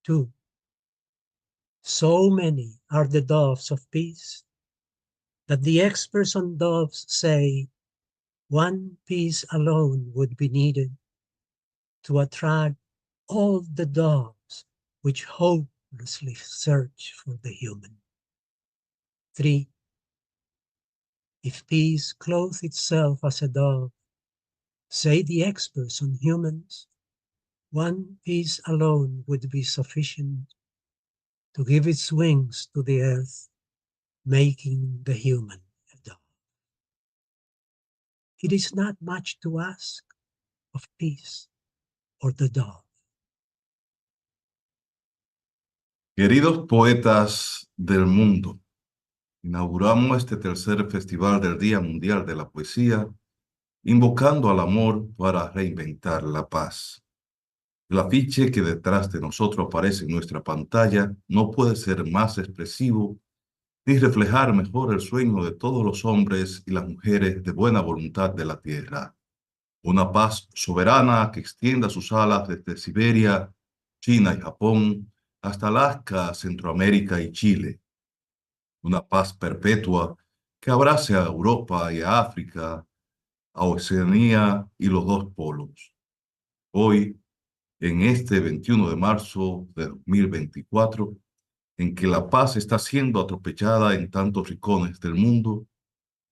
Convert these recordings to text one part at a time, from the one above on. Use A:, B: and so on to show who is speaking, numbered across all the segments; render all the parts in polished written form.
A: 2. So many are the doves of peace that the experts on doves say one piece alone would be needed to attract all the doves which hopelessly search for the human. 3. If peace clothed itself as a dove, say the experts on humans, one piece alone would be sufficient to give its wings to the earth, making the human a dove. It is not much to ask of peace or the dove.
B: Queridos poetas del mundo, inauguramos este tercer festival del Día Mundial de la Poesía, invocando al amor para reinventar la paz. El afiche que detrás de nosotros aparece en nuestra pantalla no puede ser más expresivo ni reflejar mejor el sueño de todos los hombres y las mujeres de buena voluntad de la Tierra. Una paz soberana que extienda sus alas desde Siberia, China y Japón, hasta Alaska, Centroamérica y Chile. Una paz perpetua que abrace a Europa y a África, a Oceanía y los dos polos. Hoy, en este 21 de marzo de 2024, en que la paz está siendo atropellada en tantos rincones del mundo,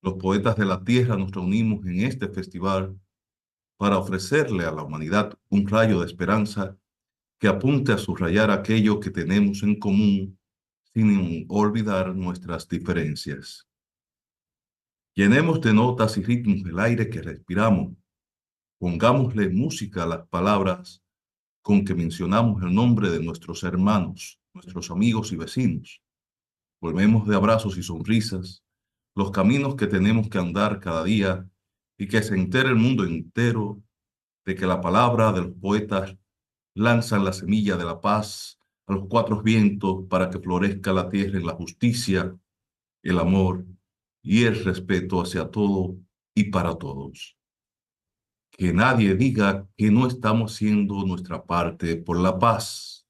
B: los poetas de la tierra nos reunimos en este festival para ofrecerle a la humanidad un rayo de esperanza que apunte a subrayar aquello que tenemos en común sin olvidar nuestras diferencias. Llenemos de notas y ritmos el aire que respiramos. Pongámosle música a las palabras con que mencionamos el nombre de nuestros hermanos, nuestros amigos y vecinos. Volvemos de abrazos y sonrisas los caminos que tenemos que andar cada día y que se entere el mundo entero de que la palabra de los poetas lanzan la semilla de la paz a los cuatro vientos para que florezca la tierra en la justicia, el amor y el respeto hacia todo y para todos. Que nadie diga que no estamos haciendo nuestra parte por la paz.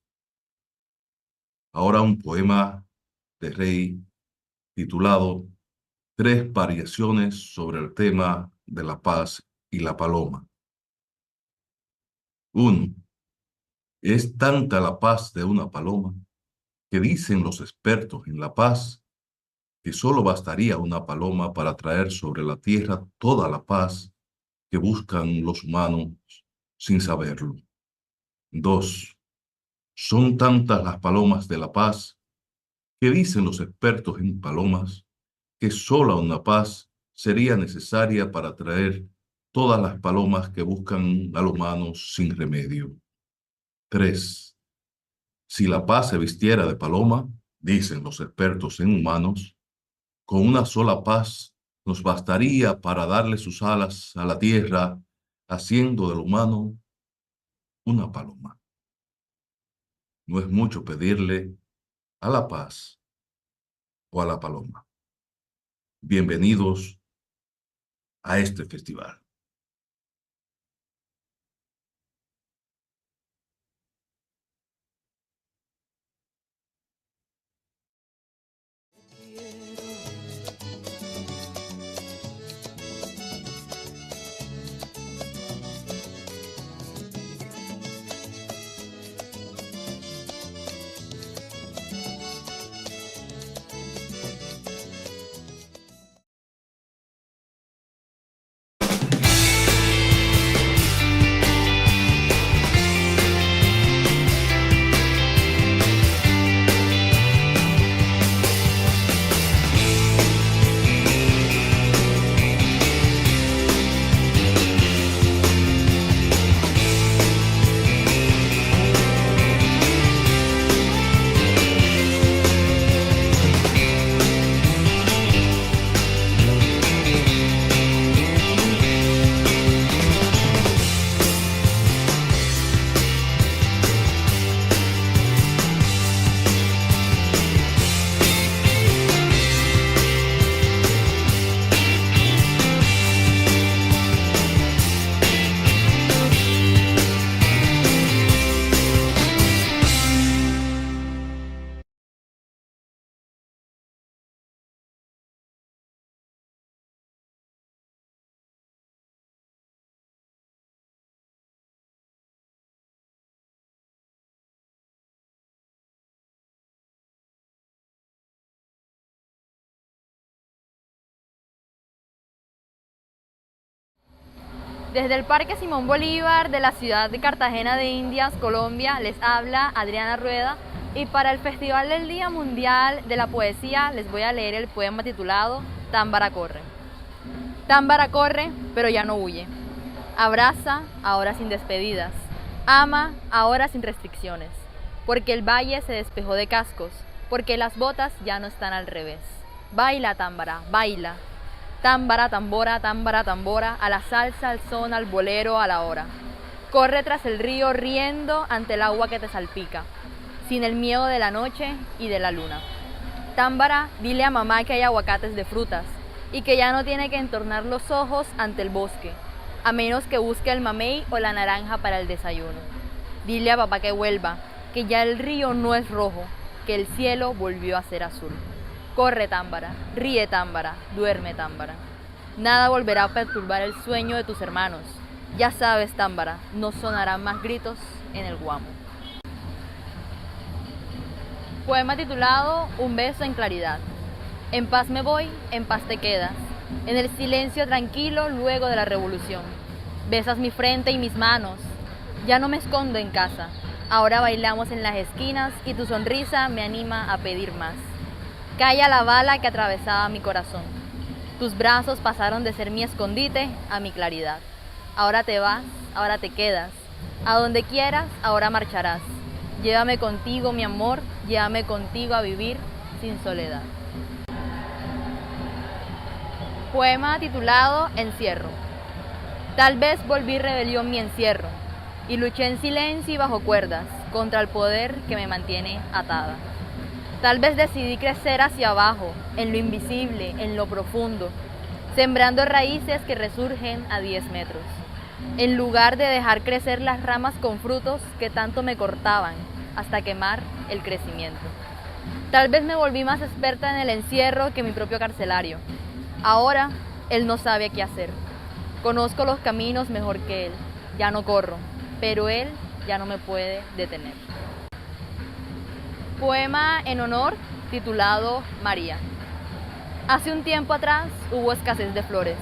B: Ahora un poema de Rey titulado Tres variaciones sobre el tema de la paz y la paloma. 1. Es tanta la paz de una paloma que dicen los expertos en la paz que solo bastaría una paloma para traer sobre la tierra toda la paz que buscan los humanos sin saberlo. 2. Son tantas las palomas de la paz que dicen los expertos en palomas que sola una paz sería necesaria para traer todas las palomas que buscan al humano sin remedio. 3. Si la paz se vistiera de paloma, dicen los expertos en humanos, con una sola paz nos bastaría para darle sus alas a la tierra, haciendo del humano una paloma. No es mucho pedirle a la paz o a la paloma. Bienvenidos a este festival.
C: Desde el Parque Simón Bolívar de la ciudad de Cartagena de Indias, Colombia, les habla Adriana Rueda y para el Festival del Día Mundial de la Poesía les voy a leer el poema titulado Támbara corre. Támbara corre, pero ya no huye. Abraza, ahora sin despedidas. Ama, ahora sin restricciones. Porque el valle se despejó de cascos, porque las botas ya no están al revés. Baila, támbara, baila. Támbara, tambora, a la salsa, al son, al bolero, a la hora. Corre tras el río riendo ante el agua que te salpica, sin el miedo de la noche y de la luna. Támbara, dile a mamá que hay aguacates de frutas y que ya no tiene que entornar los ojos ante el bosque, a menos que busque el mamey o la naranja para el desayuno. Dile a papá que vuelva, que ya el río no es rojo, que el cielo volvió a ser azul. Corre, támbara, ríe, támbara, duerme, támbara. Nada volverá a perturbar el sueño de tus hermanos. Ya sabes, támbara, no sonarán más gritos en el guamo. Poema titulado Un beso en claridad. En paz me voy, en paz te quedas. En el silencio tranquilo luego de la revolución. Besas mi frente y mis manos. Ya no me escondo en casa. Ahora bailamos en las esquinas y tu sonrisa me anima a pedir más. Calla la bala que atravesaba mi corazón. Tus brazos pasaron de ser mi escondite a mi claridad. Ahora te vas, ahora te quedas. A donde quieras, ahora marcharás. Llévame contigo, mi amor, llévame contigo a vivir sin soledad. Poema titulado Encierro. Tal vez volví rebelión mi encierro y luché en silencio y bajo cuerdas contra el poder que me mantiene atada. Tal vez decidí crecer hacia abajo, en lo invisible, en lo profundo, sembrando raíces que resurgen a 10 metros, en lugar de dejar crecer las ramas con frutos que tanto me cortaban hasta quemar el crecimiento. Tal vez me volví más experta en el encierro que mi propio carcelario. Ahora, él no sabe qué hacer. Conozco los caminos mejor que él. Ya no corro, pero él ya no me puede detener. Poema en honor titulado María. Hace un tiempo atrás hubo escasez de flores.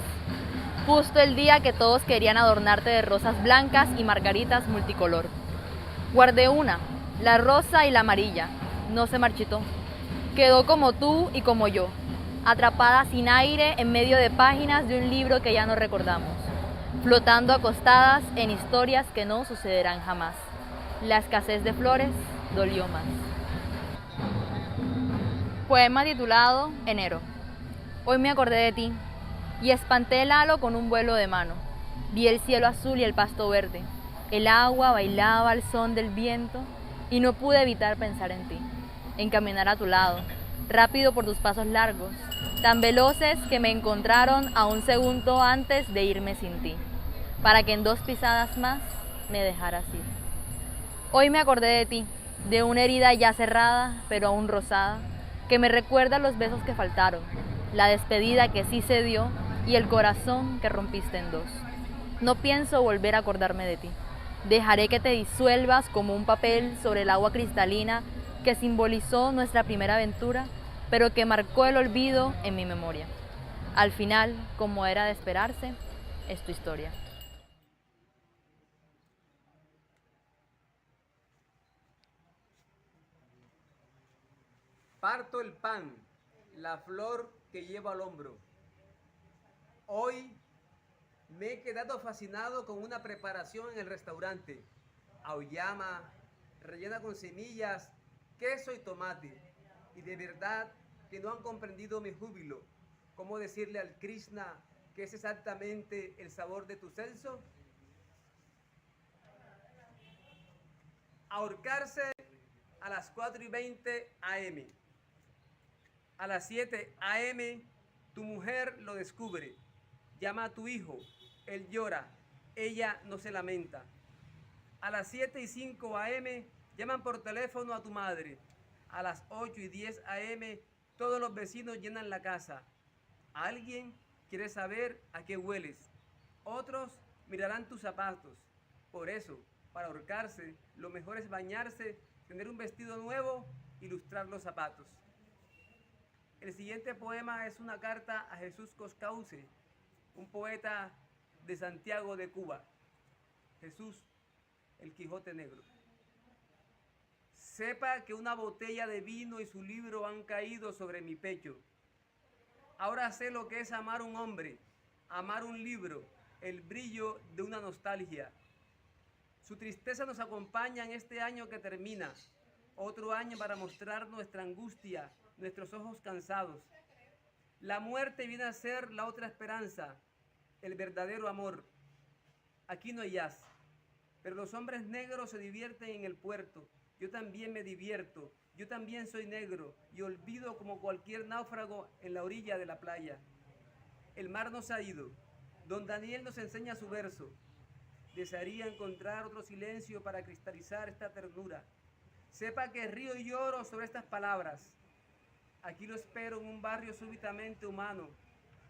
C: Justo el día que todos querían adornarte de rosas blancas y margaritas multicolor. Guardé una, la rosa y la amarilla. No se marchitó. Quedó como tú y como yo, atrapada sin aire en medio de páginas de un libro que ya no recordamos, flotando acostadas en historias que no sucederán jamás. La escasez de flores dolió más. Poema titulado Enero. Hoy me acordé de ti y espanté el halo con un vuelo de mano. Vi el cielo azul y el pasto verde. El agua bailaba al son del viento y no pude evitar pensar en ti, en caminar a tu lado, rápido por tus pasos largos, tan veloces que me encontraron a un segundo antes de irme sin ti, para que en 2 pisadas más me dejaras ir. Hoy me acordé de ti, de una herida ya cerrada, pero aún rosada, que me recuerda los besos que faltaron, la despedida que sí se dio y el corazón que rompiste en 2. No pienso volver a acordarme de ti. Dejaré que te disuelvas como un papel sobre el agua cristalina que simbolizó nuestra primera aventura, pero que marcó el olvido en mi memoria. Al final, como era de esperarse, es tu historia.
D: Parto el pan, la flor que llevo al hombro. Hoy me he quedado fascinado con una preparación en el restaurante. Auyama, rellena con semillas, queso y tomate. Y de verdad que no han comprendido mi júbilo. ¿Cómo decirle al Krishna que es exactamente el sabor de tu censo? Ahorcarse a las 4:20 am. A las 7 am, tu mujer lo descubre. Llama a tu hijo, él llora, ella no se lamenta. A las 7:05 am, llaman por teléfono a tu madre. A las 8:10 am, todos los vecinos llenan la casa. Alguien quiere saber a qué hueles. Otros mirarán tus zapatos. Por eso, para ahorcarse, lo mejor es bañarse, tener un vestido nuevo y lustrar los zapatos. El siguiente poema es una carta a Jesús Coscauce, un poeta de Santiago de Cuba. Jesús, el Quijote Negro. Sepa que una botella de vino y su libro han caído sobre mi pecho. Ahora sé lo que es amar un hombre, amar un libro, el brillo de una nostalgia. Su tristeza nos acompaña en este año que termina, otro año para mostrar nuestra angustia, nuestros ojos cansados. La muerte viene a ser la otra esperanza, el verdadero amor. Aquí no hay jazz, pero los hombres negros se divierten en el puerto. Yo también me divierto, yo también soy negro y olvido como cualquier náufrago en la orilla de la playa. El mar nos ha ido. Don Daniel nos enseña su verso. Desearía encontrar otro silencio para cristalizar esta ternura. Sepa que río y lloro sobre estas palabras. Aquí lo espero en un barrio súbitamente humano.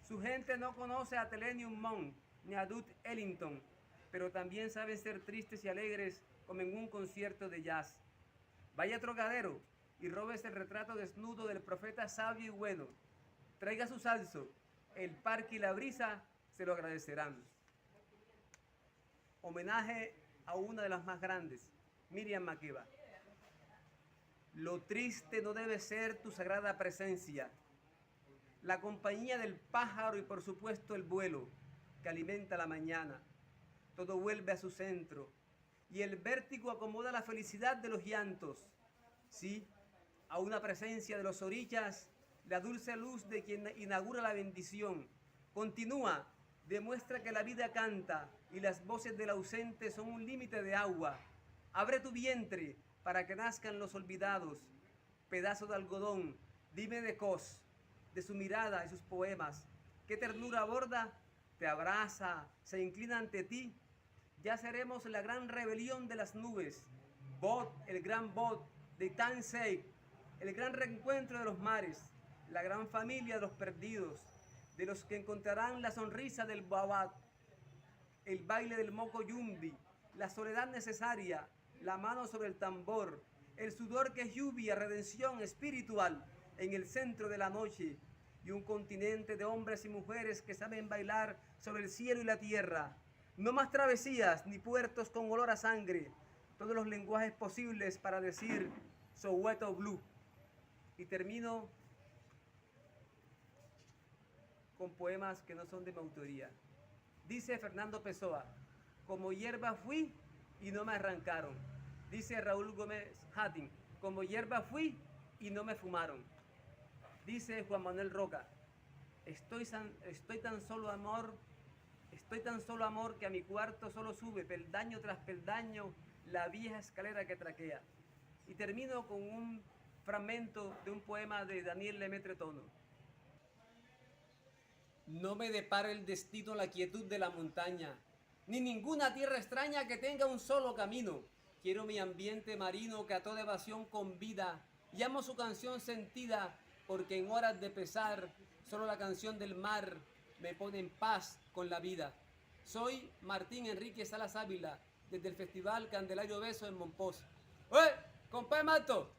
D: Su gente no conoce a Thelonious Monk ni a Duke Ellington, pero también saben ser tristes y alegres como en un concierto de jazz. Vaya Trocadero y róbese el retrato desnudo del profeta sabio y bueno. Traiga su salso, el parque y la brisa se lo agradecerán. Homenaje a una de las más grandes, Miriam Makeba. Lo triste no debe ser tu sagrada presencia, la compañía del pájaro y por supuesto el vuelo que alimenta la mañana. Todo vuelve a su centro y el vértigo acomoda la felicidad de los llantos. Sí, a una presencia de los orillas, la dulce luz de quien inaugura la bendición. Continúa, demuestra que la vida canta y las voces del ausente son un límite de agua. Abre tu vientre para que nazcan los olvidados. Pedazo de algodón, dime de Cos, de su mirada y sus poemas. ¿Qué ternura aborda? Te abraza, se inclina ante ti. Ya seremos la gran rebelión de las nubes. Bot, el gran Bot de Tansei, el gran reencuentro de los mares, la gran familia de los perdidos, de los que encontrarán la sonrisa del Babat, el baile del moco yumbi, la soledad necesaria, la mano sobre el tambor, el sudor que es lluvia, redención espiritual en el centro de la noche y un continente de hombres y mujeres que saben bailar sobre el cielo y la tierra. No más travesías ni puertos con olor a sangre, todos los lenguajes posibles para decir Soweto Blue. Y termino con poemas que no son de mi autoría. Dice Fernando Pessoa, como hierba fui y no me arrancaron. Dice Raúl Gómez Hattin, como hierba fui y no me fumaron. Dice Juan Manuel Roca, estoy tan solo amor que a mi cuarto solo sube peldaño tras peldaño la vieja escalera que traquea. Y termino con un fragmento de un poema de Daniel Lemaitre Tono. No me depara el destino la quietud de la montaña, ni ninguna tierra extraña que tenga un solo camino. Quiero mi ambiente marino que a toda evasión convida, y amo su canción sentida, porque en horas de pesar, solo la canción del mar me pone en paz con la vida. Soy Martín Enrique Salas Ávila, desde el Festival Candelario Beso en Monpós. ¡Oye, compadre Mato!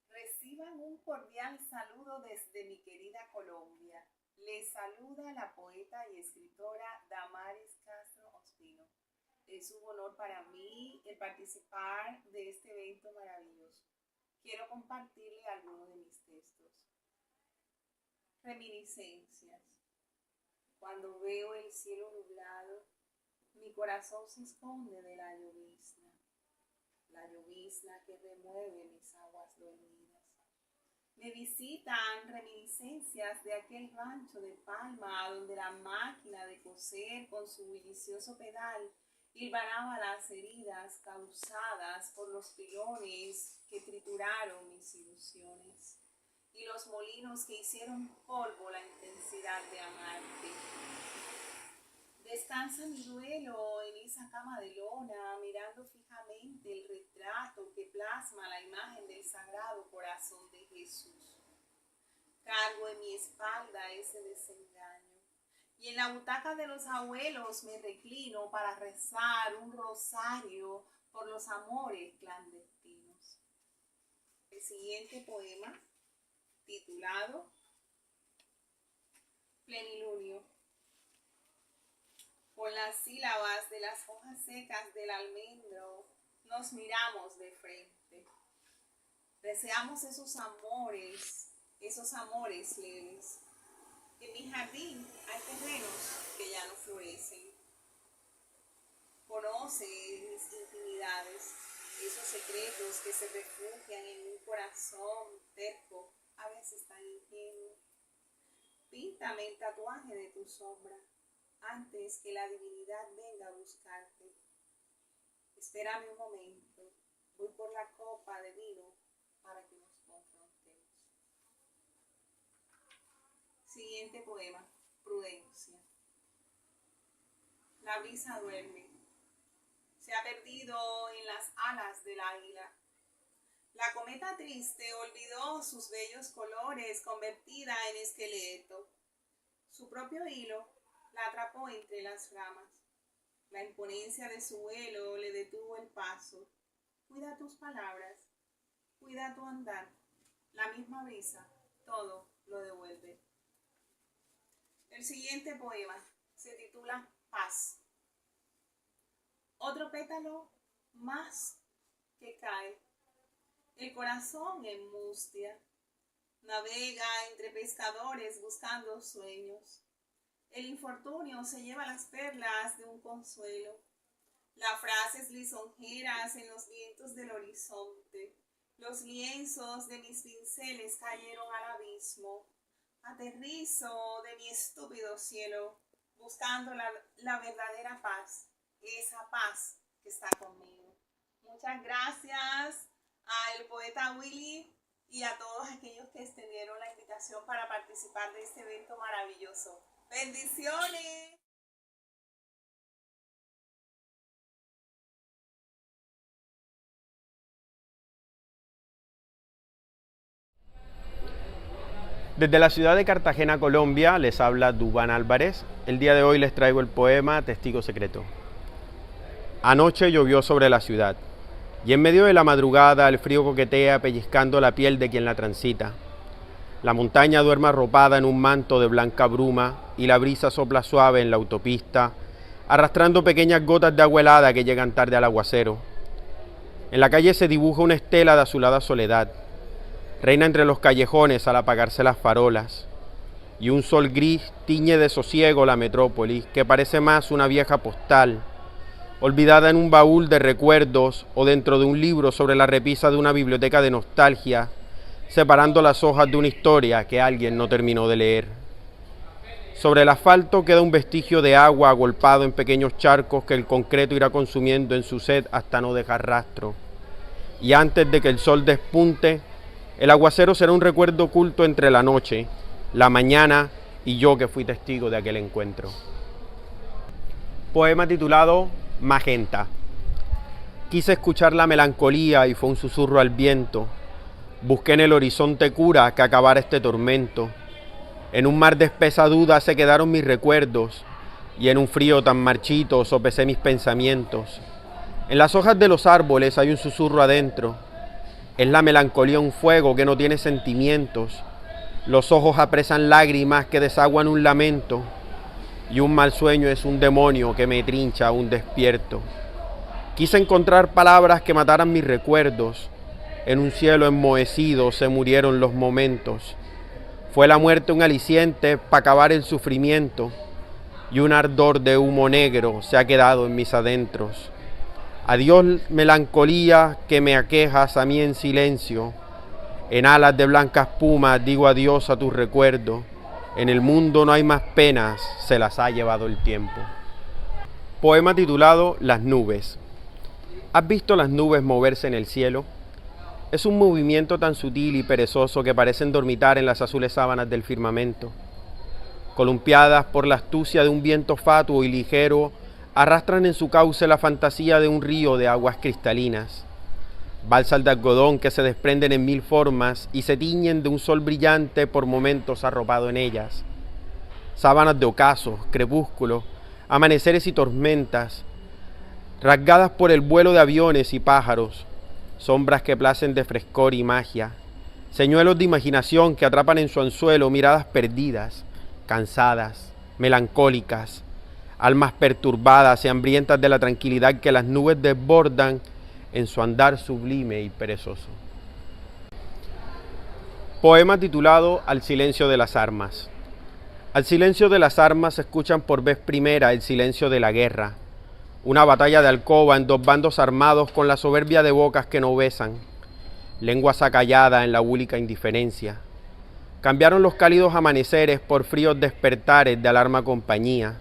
E: Reciban un cordial saludo desde mi querida Colombia. Les saluda la poeta y escritora Damaris Castro Ospino. Es un honor para mí el participar de este evento maravilloso. Quiero compartirle algunos de mis textos. Reminiscencias. Cuando veo el cielo nublado, mi corazón se esconde de la llovizna que remueve mis aguas dormidas. Me visitan reminiscencias de aquel rancho de palma donde la máquina de coser con su bullicioso pedal hilvanaba las heridas causadas por los pilones que trituraron mis ilusiones y los molinos que hicieron polvo la intensidad de amarte. Descansa mi duelo en esa cama de lona, mirando fijamente el retrato que plasma la imagen del Sagrado Corazón de Jesús. Cargo en mi espalda ese desengaño, y en la butaca de los abuelos me reclino para rezar un rosario por los amores clandestinos. El siguiente poema, titulado Plenilunio. Con las sílabas de las hojas secas del almendro nos miramos de frente. Deseamos esos amores leves. En mi jardín hay terrenos que ya no florecen. Conoce mis intimidades, esos secretos que se refugian en un corazón terco, a veces tan ingenuo. Píntame el tatuaje de tu sombra antes que la divinidad venga a buscarte. Espérame un momento, voy por la copa de vino para que nos confrontemos. Siguiente poema, Prudencia. La brisa duerme. Se ha perdido en las alas del águila. La cometa triste olvidó sus bellos colores, convertida en esqueleto. Su propio hilo la atrapó entre las ramas. La imponencia de su vuelo le detuvo el paso. Cuida tus palabras, cuida tu andar. La misma brisa, todo lo devuelve. El siguiente poema se titula Paz. Otro pétalo más que cae. El corazón en mustia. Navega entre pescadores buscando sueños. El infortunio se lleva las perlas de un consuelo. Las frases lisonjeras en los vientos del horizonte. Los lienzos de mis pinceles cayeron al abismo. Aterrizo de mi estúpido cielo, buscando la verdadera paz, esa paz que está conmigo. Muchas gracias al poeta Willy y a todos aquellos que extendieron la invitación para participar de este evento maravilloso. ¡Bendiciones!
F: Desde la ciudad de Cartagena, Colombia, les habla Dubán Álvarez. El día de hoy les traigo el poema Testigo Secreto. Anoche llovió sobre la ciudad, y en medio de la madrugada el frío coquetea pellizcando la piel de quien la transita. La montaña duerme arropada en un manto de blanca bruma, y la brisa sopla suave en la autopista, arrastrando pequeñas gotas de agua helada que llegan tarde al aguacero. En la calle se dibuja una estela de azulada soledad. Reina entre los callejones al apagarse las farolas, y un sol gris tiñe de sosiego la metrópolis, que parece más una vieja postal, olvidada en un baúl de recuerdos o dentro de un libro sobre la repisa de una biblioteca de nostalgia, separando las hojas de una historia que alguien no terminó de leer. Sobre el asfalto queda un vestigio de agua agolpado en pequeños charcos que el concreto irá consumiendo en su sed hasta no dejar rastro. Y antes de que el sol despunte, el aguacero será un recuerdo oculto entre la noche, la mañana y yo que fui testigo de aquel encuentro. Poema titulado Magenta. Quise escuchar la melancolía y fue un susurro al viento. Busqué en el horizonte cura que acabara este tormento. En un mar de espesa duda se quedaron mis recuerdos y en un frío tan marchito sopesé mis pensamientos. En las hojas de los árboles hay un susurro adentro. Es la melancolía un fuego que no tiene sentimientos. Los ojos apresan lágrimas que desaguan un lamento. Y un mal sueño es un demonio que me trincha aún despierto. Quise encontrar palabras que mataran mis recuerdos. En un cielo enmohecido se murieron los momentos. Fue la muerte un aliciente para acabar el sufrimiento. Y un ardor de humo negro se ha quedado en mis adentros. Adiós melancolía que me aquejas a mí en silencio. En alas de blanca espuma digo adiós a tus recuerdos. En el mundo no hay más penas, se las ha llevado el tiempo. Poema titulado Las nubes. ¿Has visto las nubes moverse en el cielo? Es un movimiento tan sutil y perezoso que parecen dormitar en las azules sábanas del firmamento. Columpiadas por la astucia de un viento fatuo y ligero, arrastran en su cauce la fantasía de un río de aguas cristalinas. Balsas de algodón que se desprenden en mil formas y se tiñen de un sol brillante por momentos arropado en ellas. Sábanas de ocasos, crepúsculos, amaneceres y tormentas, rasgadas por el vuelo de aviones y pájaros, sombras que placen de frescor y magia, señuelos de imaginación que atrapan en su anzuelo miradas perdidas, cansadas, melancólicas, almas perturbadas y hambrientas de la tranquilidad que las nubes desbordan en su andar sublime y perezoso. Poema titulado Al silencio de las armas. Al silencio de las armas se escuchan por vez primera el silencio de la guerra, una batalla de alcoba en dos bandos armados con la soberbia de bocas que no besan, lenguas acalladas en la búlica indiferencia. Cambiaron los cálidos amaneceres por fríos despertares de alarma compañía,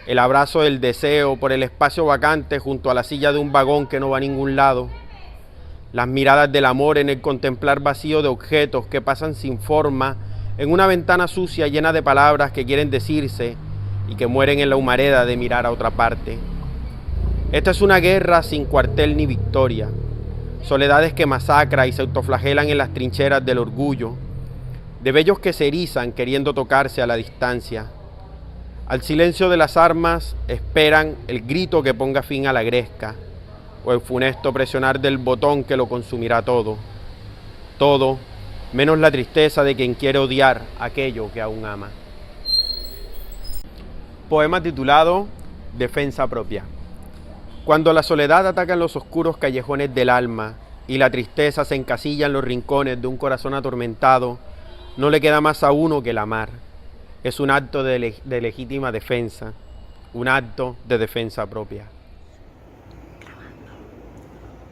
F: el abrazo del deseo por el espacio vacante junto a la silla de un vagón que no va a ningún lado, las miradas del amor en el contemplar vacío de objetos que pasan sin forma en una ventana sucia llena de palabras que quieren decirse y que mueren en la humareda de mirar a otra parte. Esta es una guerra sin cuartel ni victoria, soledades que masacran y se autoflagelan en las trincheras del orgullo, de vellos que se erizan queriendo tocarse a la distancia. Al silencio de las armas esperan el grito que ponga fin a la gresca, o el funesto presionar del botón que lo consumirá todo. Todo, menos la tristeza de quien quiere odiar aquello que aún ama. Poema titulado Defensa propia. Cuando la soledad ataca en los oscuros callejones del alma y la tristeza se encasilla en los rincones de un corazón atormentado, no le queda más a uno que el amar. Es un acto de legítima defensa, un acto de defensa propia.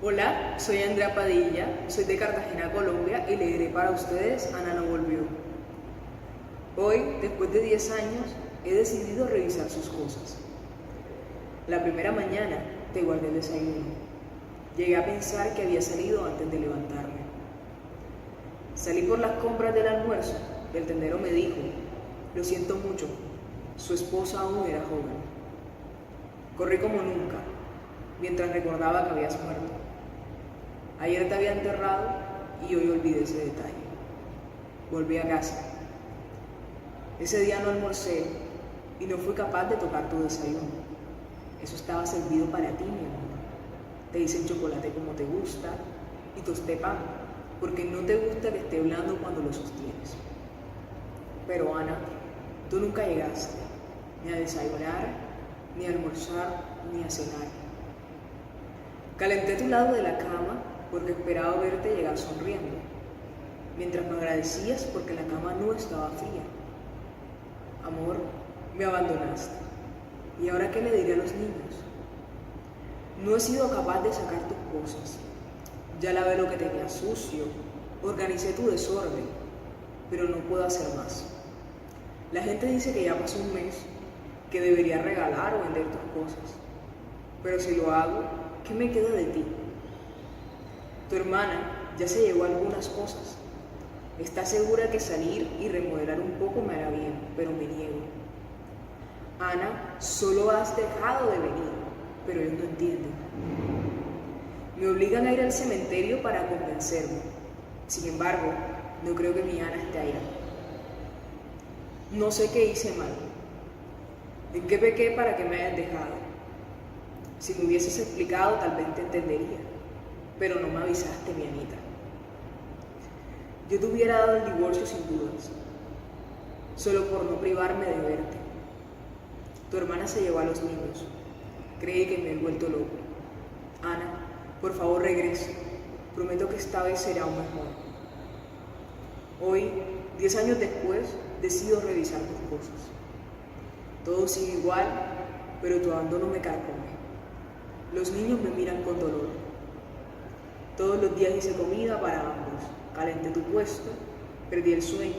G: Hola, soy Andrea Padilla, soy de Cartagena, Colombia, y leeré para ustedes Ana no volvió. Hoy, después de 10 años, he decidido revisar sus cosas. La primera mañana te guardé el desayuno. Llegué a pensar que había salido antes de levantarme. Salí por las compras del almuerzo. El tendero me dijo: lo siento mucho, su esposa aún era joven. Corrí como nunca, mientras recordaba que habías muerto. Ayer te había enterrado y hoy olvidé ese detalle. Volví a casa. Ese día no almorcé y no fui capaz de tocar tu desayuno. Eso estaba servido para ti, mi amor. Te hice el chocolate como te gusta y tosté pan, porque no te gusta que esté blando cuando lo sostienes. Pero Ana, tú nunca llegaste, ni a desayunar, ni a almorzar, ni a cenar. Calenté tu lado de la cama porque esperaba verte llegar sonriendo, mientras me agradecías porque la cama no estaba fría. Amor, me abandonaste. ¿Y ahora qué le diré a los niños? No he sido capaz de sacar tus cosas. Ya lavé lo que tenía sucio, organicé tu desorden, pero no puedo hacer más. La gente dice que ya pasó un mes, que debería regalar o vender tus cosas. Pero si lo hago, ¿qué me queda de ti? Tu hermana ya se llevó algunas cosas. Está segura que salir y remodelar un poco me hará bien, pero me niego. Ana, solo has dejado de venir, pero ellos no entienden. Me obligan a ir al cementerio para convencerme. Sin embargo, no creo que mi Ana esté allá. No sé qué hice mal. ¿En qué pequé para que me hayas dejado? Si me hubieses explicado, tal vez te entendería. Pero no me avisaste, mi Anita. Yo te hubiera dado el divorcio sin dudas, solo por no privarme de verte. Tu hermana se llevó a los niños. Creí que me he vuelto loco. Ana, por favor regresa. Prometo que esta vez será aún mejor. Hoy, 10 años después, decido revisar tus cosas. Todo sigue igual, pero tu abandono me carcome. Los niños me miran con dolor. Todos los días hice comida para ambos. Calenté tu puesto, perdí el sueño,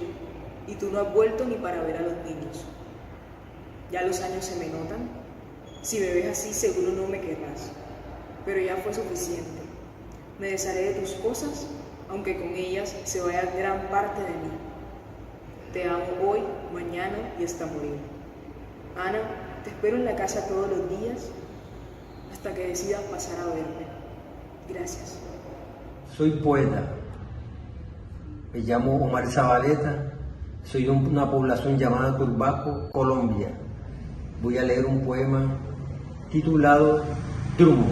G: y tú no has vuelto ni para ver a los niños. Ya los años se me notan. Si me ves así, seguro no me querrás. Pero ya fue suficiente. Me desharé de tus cosas, aunque con ellas se vaya gran parte de mí. Te amo hoy, mañana y hasta morir. Ana, te espero en la casa todos los días hasta que decidas pasar a verme. Gracias.
H: Soy poeta. Me llamo Omar Zabaleta. Soy de una población llamada Turbaco, Colombia. Voy a leer un poema titulado Drumo.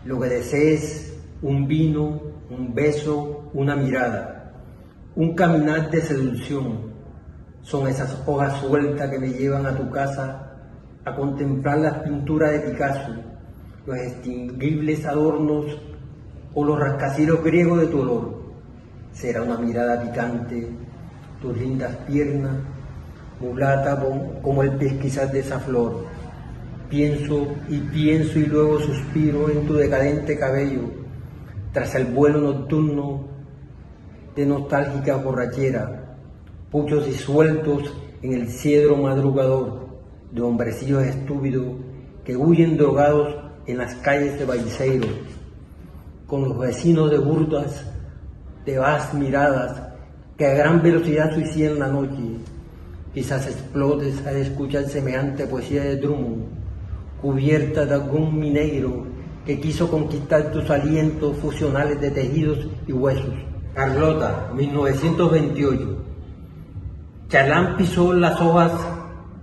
H: Lo que desees, un vino, un beso, una mirada, un caminar de seducción, son esas hojas sueltas que me llevan a tu casa a contemplar las pinturas de Picasso, los extinguibles adornos o los rascacielos griegos de tu olor. Será una mirada picante, tus lindas piernas, mulata como el pesquisar de esa flor. Pienso y luego suspiro en tu decadente cabello, tras el vuelo nocturno de nostálgica borrachera, puchos disueltos en el cedro madrugador de hombrecillos estúpidos que huyen drogados en las calles de Baiceiro, con los vecinos de burdas, de vas miradas que a gran velocidad suicidan la noche. Quizás explotes al escuchar semejante poesía de Drummond, cubierta de algún mineiro que quiso conquistar tus alientos fusionales de tejidos y huesos. Carlota, 1928. Chalán pisó las hojas,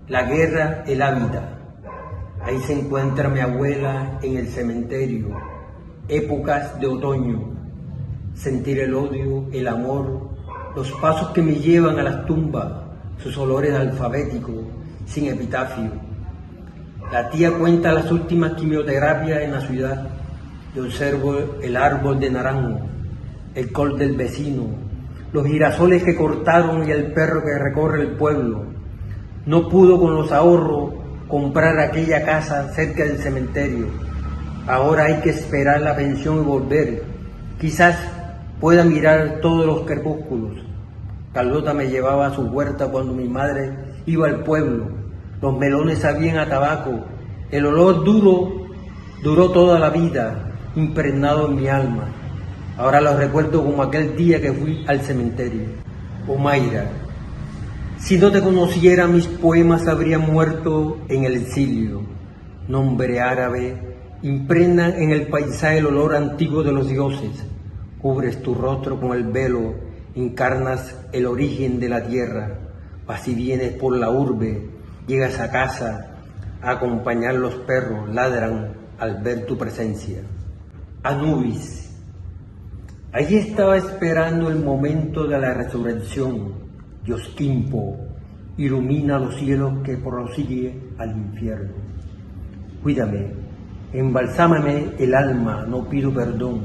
H: la guerra, el hábitat. Ahí se encuentra mi abuela en el cementerio, épocas de otoño. Sentir el odio, el amor, los pasos que me llevan a las tumbas, sus olores alfabéticos, sin epitafio. La tía cuenta las últimas quimioterapias en la ciudad. Yo observo el árbol de naranjo, el col del vecino, los girasoles que cortaron y el perro que recorre el pueblo. No pudo con los ahorros comprar aquella casa cerca del cementerio. Ahora hay que esperar la pensión y volver. Quizás pueda mirar todos los crepúsculos. Carlota me llevaba a su huerta cuando mi madre iba al pueblo. Los melones sabían a tabaco. El olor duró toda la vida, impregnado en mi alma. Ahora lo recuerdo como aquel día que fui al cementerio. Oh Mayra, si no te conociera, mis poemas habrían muerto en el exilio. Nombre árabe, impregna en el paisaje el olor antiguo de los dioses. Cubres tu rostro con el velo, encarnas el origen de la tierra. Vas y vienes por la urbe, llegas a casa a acompañar los perros, ladran al ver tu presencia. Anubis. Allí estaba esperando el momento de la resurrección. Dios Quimpo ilumina los cielos que prosigue al infierno. Cuídame, embalsámame el alma, no pido perdón.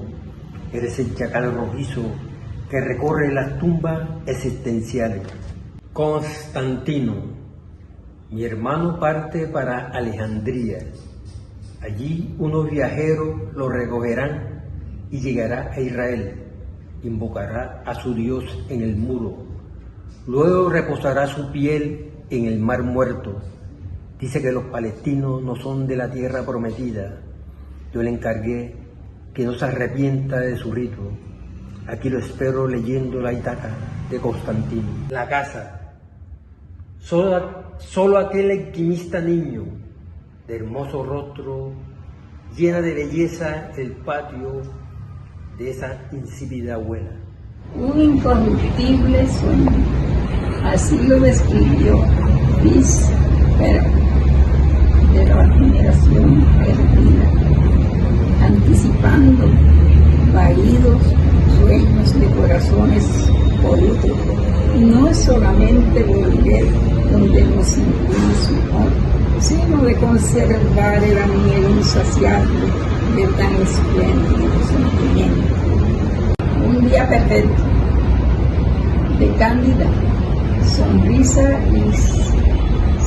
H: Eres el chacal rojizo que recorre las tumbas existenciales. Constantino. Mi hermano parte para Alejandría. Allí unos viajeros lo recogerán y llegará a Israel. Invocará a su Dios en el muro. Luego reposará su piel en el mar muerto. Dice que los palestinos no son de la tierra prometida. Yo le encargué que no se arrepienta de su rito. Aquí lo espero leyendo la Itaca de Constantino. La casa. Solo aquel alquimista niño, de hermoso rostro, llena de belleza el patio de esa insípida abuela.
I: Un incorruptible sueño, así lo describió Fis de la generación perdida, anticipando vaídos sueños de corazones políticos. No es solamente volver donde nos inclina su amor, sino de conservar el anhelo insaciable de tan espléndido sentimiento. Un día perfecto, de cándida sonrisa y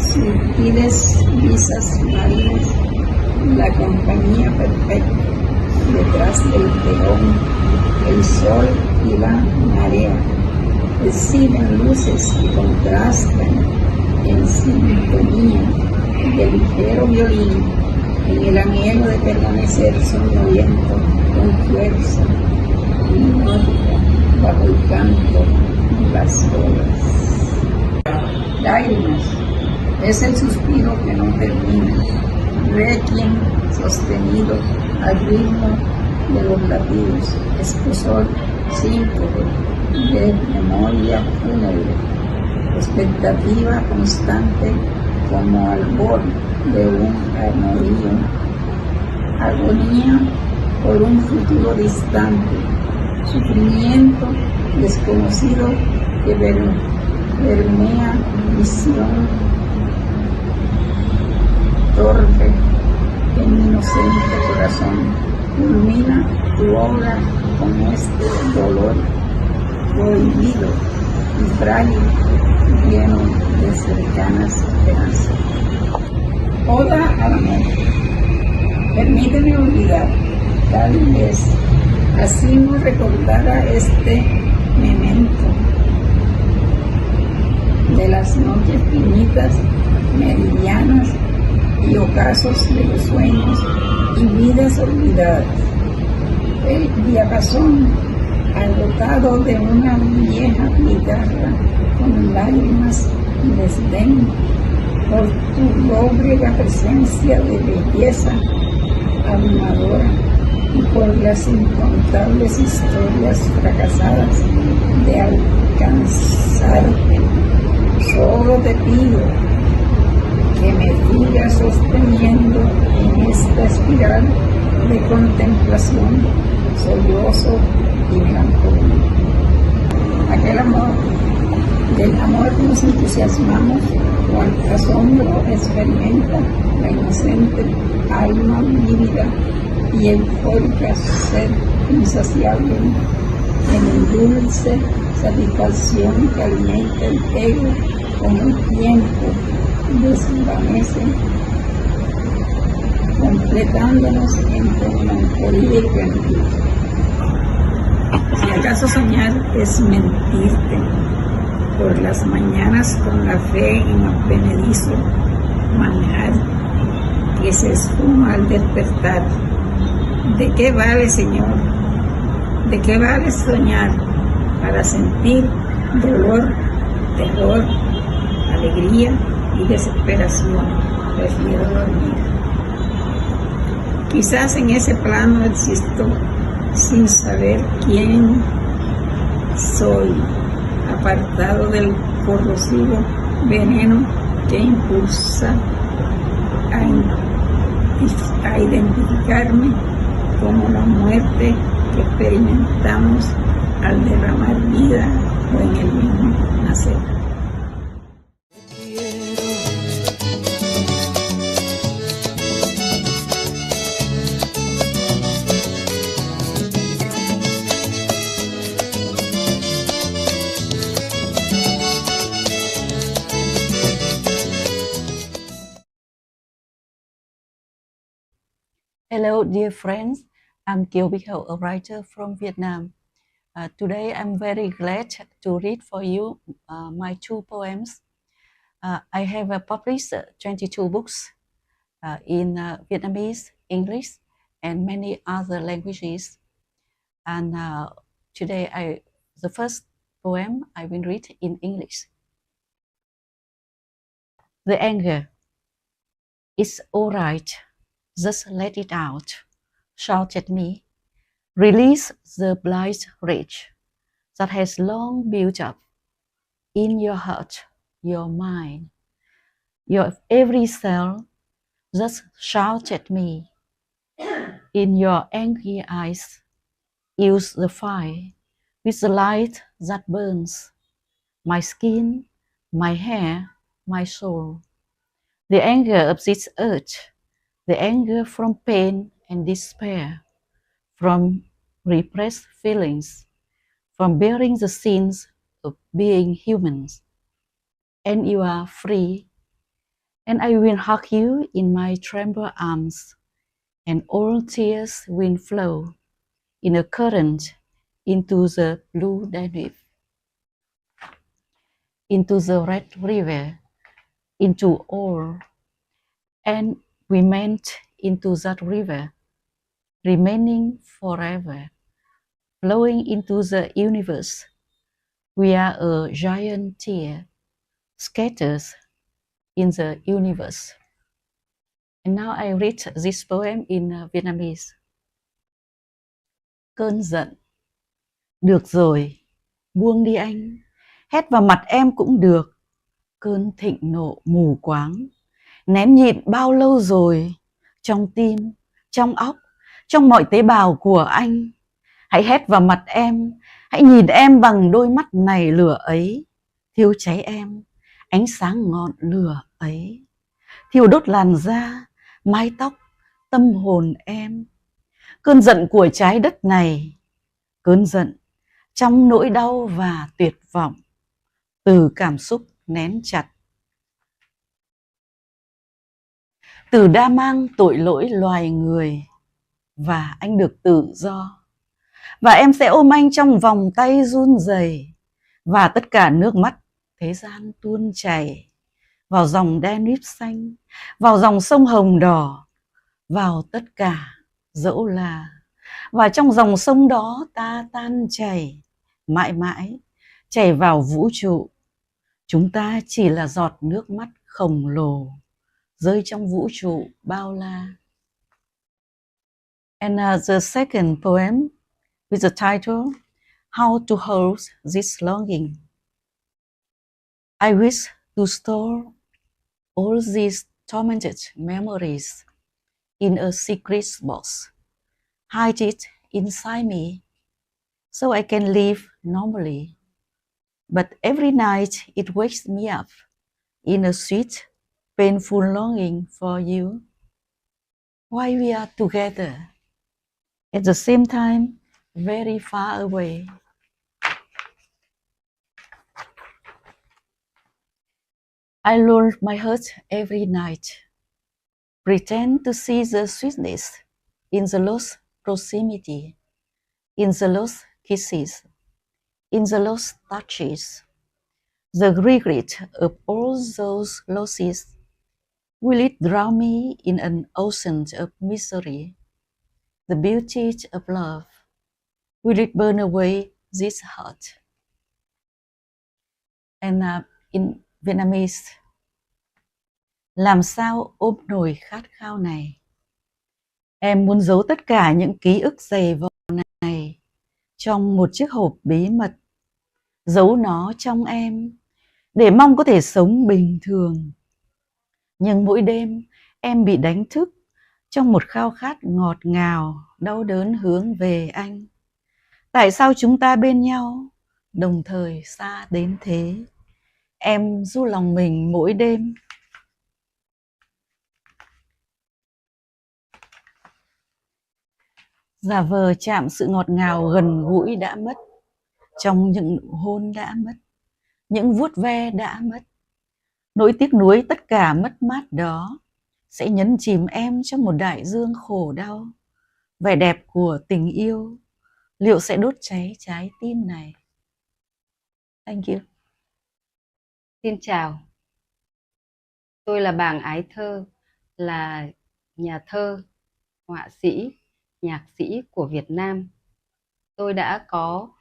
I: sutiles brisas marinas, la compañía perfecta, detrás del telón, el sol y la marea, exhiben luces y contrastan en sintonía de ligero violín, en el anhelo de permanecer sonriendo con fuerza hipnótica bajo el canto de las olas. Lágrimas es el suspiro que no termina, requiem sostenido al ritmo de los latidos, esposor síncope de memoria fúnebre, expectativa constante como albor de un agonía por un futuro distante, sufrimiento desconocido que permea visión torpe en mi inocente corazón. Culmina tu obra con este dolor prohibido y frágil, lleno de cercanas esperanzas. Oda al amor. Permíteme olvidar, tal vez, así no recordara este memento de las noches finitas, meridianas y ocasos de los sueños y vidas olvidadas. El diapasón agotado de una vieja guitarra con lágrimas y desdén por tu lóbrega presencia de belleza abrumadora y por las incontables historias fracasadas de alcanzarte. Solo te pido que me sigas sosteniendo en esta espiral de contemplación, sollozo y melancolía. Aquel amor, del amor nos entusiasmamos, cual asombro experimenta la inocente alma vívida y eufórica sed insaciable en el dulce satisfacción que alimenta el ego con el tiempo desvanece, completándonos entre melancolía y plenitud. Si acaso soñar es mentirte, por las mañanas con la fe en advenedizo manjar que se esfuma al despertar, ¿de qué vale, Señor? ¿De qué vale soñar para sentir dolor, terror, alegría y desesperación? Prefiero dormir. Quizás en ese plano existo sin saber quién soy, apartado del corrosivo veneno que impulsa a identificarme como la muerte que experimentamos al derramar vida o en el mismo nacer.
J: Hello, dear friends. I'm Kiều Bích Hậu, a writer from Vietnam. Today, I'm very glad to read for you my two poems. I have published 22 books in Vietnamese, English, and many other languages. And today, the first poem I will read in English. The anger. It's all right. Just let it out. Shout at me. Release the blind rage that has long built up in your heart, your mind, your every cell. Just shout at me. In your angry eyes, use the fire with the light that burns my skin, my hair, my soul. The anger of this earth, the anger from pain and despair, from repressed feelings, from bearing the sins of being humans. And you are free, and I will hug you in my trembling arms, and all tears will flow in a current into the blue Danube, into the red river, into all, and we melt into that river, remaining forever, flowing into the universe. We are a giant tear, scattered in the universe. And now I read this poem in Vietnamese. Cơn giận. Được rồi, buông đi anh, hét vào mặt em cũng được. Cơn thịnh nộ mù quáng, nén nhịn bao lâu rồi, trong tim, trong óc, trong mọi tế bào của anh. Hãy hét vào mặt em, hãy nhìn em bằng đôi mắt này lửa ấy, thiêu cháy em, ánh sáng ngọn lửa ấy. Thiêu đốt làn da, mái tóc, tâm hồn em. Cơn giận của trái đất này, cơn giận trong nỗi đau và tuyệt vọng, từ cảm xúc nén chặt. Từ đa mang tội lỗi loài người, và anh được tự do. Và em sẽ ôm anh trong vòng tay run rẩy, và tất cả nước mắt thế gian tuôn chảy vào dòng Danube xanh, vào dòng sông Hồng đỏ, vào tất cả dẫu là. Và trong dòng sông đó ta tan chảy, mãi mãi chảy vào vũ trụ. Chúng ta chỉ là giọt nước mắt khổng lồ rơi trong vũ trụ bao la. And the second poem with the title, How to Hold This Longing. I wish to store all these tormented memories in a secret box, hide it inside me, so I can live normally. But every night it wakes me up in a sweet, painful longing for you. Why we are together, at the same time, very far away. I lull my heart every night, pretend to see the sweetness in the lost proximity, in the lost kisses, in the lost touches. The regret of all those losses, will it drown me in an ocean of misery? The beauty of love, will it burn away this heart? And in Vietnamese, làm sao ôm nổi khát khao này? Em muốn giấu tất cả những ký ức dày vò này trong một chiếc hộp bí mật, giấu nó trong em để mong có thể sống bình thường. Nhưng mỗi đêm em bị đánh thức trong một khao khát ngọt ngào, đau đớn hướng về anh. Tại sao chúng ta bên nhau, đồng thời xa đến thế? Em ru lòng mình mỗi đêm. Giả vờ chạm sự ngọt ngào gần gũi đã mất, trong những nụ hôn đã mất, những vuốt ve đã mất. Nỗi tiếc nuối tất cả mất mát đó sẽ nhấn chìm em trong một đại dương khổ đau. Vẻ đẹp của tình yêu liệu sẽ đốt cháy trái tim này? Thank you.
K: Xin chào. Tôi là Bàng Ái Thơ, là nhà thơ, họa sĩ, nhạc sĩ của Việt Nam. Tôi đã có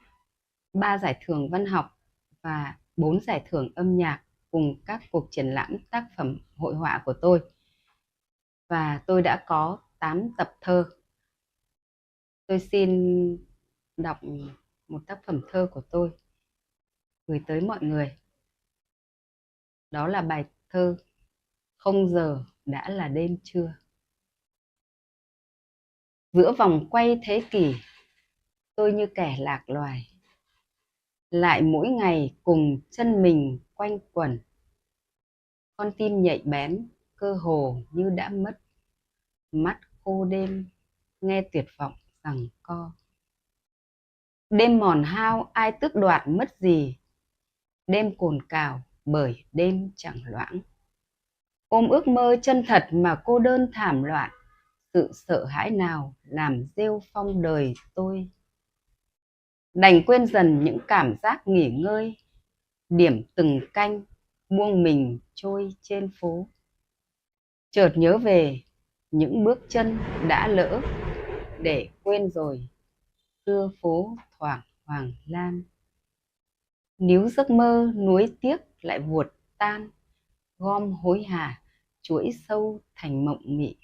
K: 3 giải thưởng văn học và 4 giải thưởng âm nhạc cùng các cuộc triển lãm tác phẩm hội họa của tôi. Và tôi đã có 8 tập thơ. Tôi xin đọc một tác phẩm thơ của tôi gửi tới mọi người. Đó là bài thơ Không giờ đã là đêm trưa. Giữa vòng quay thế kỷ, tôi như kẻ lạc loài, lại mỗi ngày cùng chân mình quanh quẩn. Con tim nhạy bén, cơ hồ như đã mất, mắt khô đêm, nghe tuyệt vọng giằng co. Đêm mòn hao ai tước đoạt mất gì, đêm cồn cào bởi đêm chẳng loãng. Ôm ước mơ chân thật mà cô đơn thảm loạn, sự sợ hãi nào làm rêu phong đời tôi. Đành quên dần những cảm giác nghỉ ngơi, điểm từng canh, buông mình trôi trên phố. Chợt nhớ về những bước chân đã lỡ, để quên rồi xưa phố thoảng hoàng lan. Níu giấc mơ nuối tiếc lại vuột tan, gom hối hả chuỗi sâu thành mộng mị.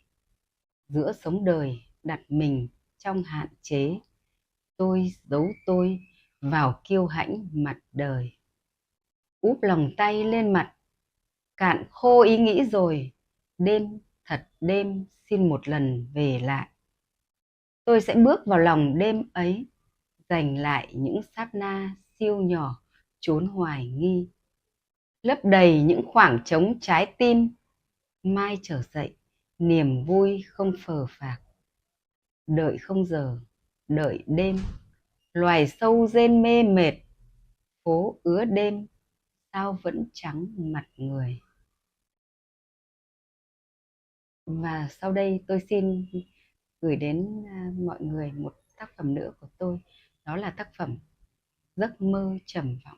K: Giữa sống đời đặt mình trong hạn chế, tôi giấu tôi vào kiêu hãnh mặt đời. Úp lòng tay lên mặt, cạn khô ý nghĩ rồi, đêm thật đêm xin một lần về lại. Tôi sẽ bước vào lòng đêm ấy, giành lại những sát na siêu nhỏ trốn hoài nghi, lấp đầy những khoảng trống trái tim. Mai trở dậy niềm vui không phờ phạc. Đợi không giờ, đợi đêm, loài sâu rên mê mệt, phố ứa đêm, sao vẫn trắng mặt người. Và sau đây tôi xin gửi đến mọi người một tác phẩm nữa của tôi, đó là tác phẩm Giấc mơ trầm vọng.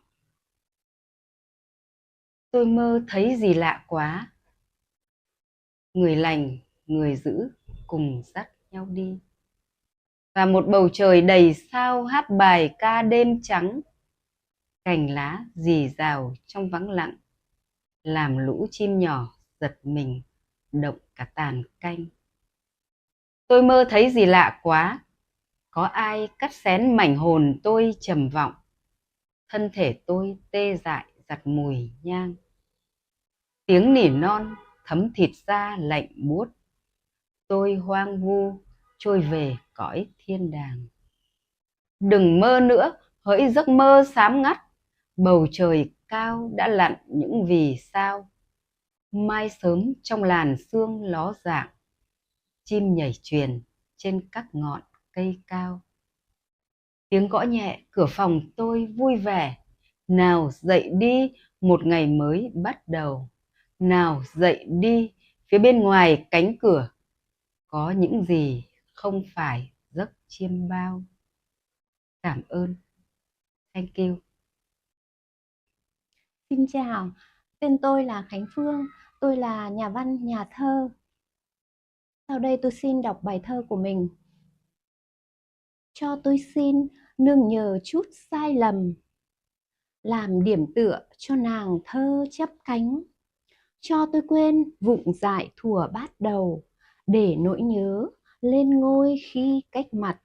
K: Tôi mơ thấy gì lạ quá, người lành, người dữ cùng dắt nhau đi. Và một bầu trời đầy sao hát bài ca đêm trắng, cành lá rì rào trong vắng lặng, làm lũ chim nhỏ giật mình, động cả tàn canh. Tôi mơ thấy gì lạ quá, có ai cắt xén mảnh hồn tôi trầm vọng, thân thể tôi tê dại giặt mùi nhang. Tiếng nỉ non thấm thịt da lạnh buốt, tôi hoang vu trôi về cõi thiên đàng. Đừng mơ nữa, hỡi giấc mơ xám ngắt, bầu trời cao đã lặn những vì sao. Mai sớm trong làn sương ló dạng, chim nhảy chuyền trên các ngọn cây cao. Tiếng gõ nhẹ cửa phòng tôi vui vẻ, nào dậy đi, một ngày mới bắt đầu. Nào dậy đi, phía bên ngoài cánh cửa có những gì không phải giấc chiêm bao. Cảm ơn. Thank you.
L: Xin chào, tên tôi là Khánh Phương, tôi là nhà văn, nhà thơ. Sau đây tôi xin đọc bài thơ của mình. Cho tôi xin nương nhờ chút sai lầm, làm điểm tựa cho nàng thơ chắp cánh. Cho tôi quên vụng dại thuở bát đầu, để nỗi nhớ lên ngôi khi cách mặt.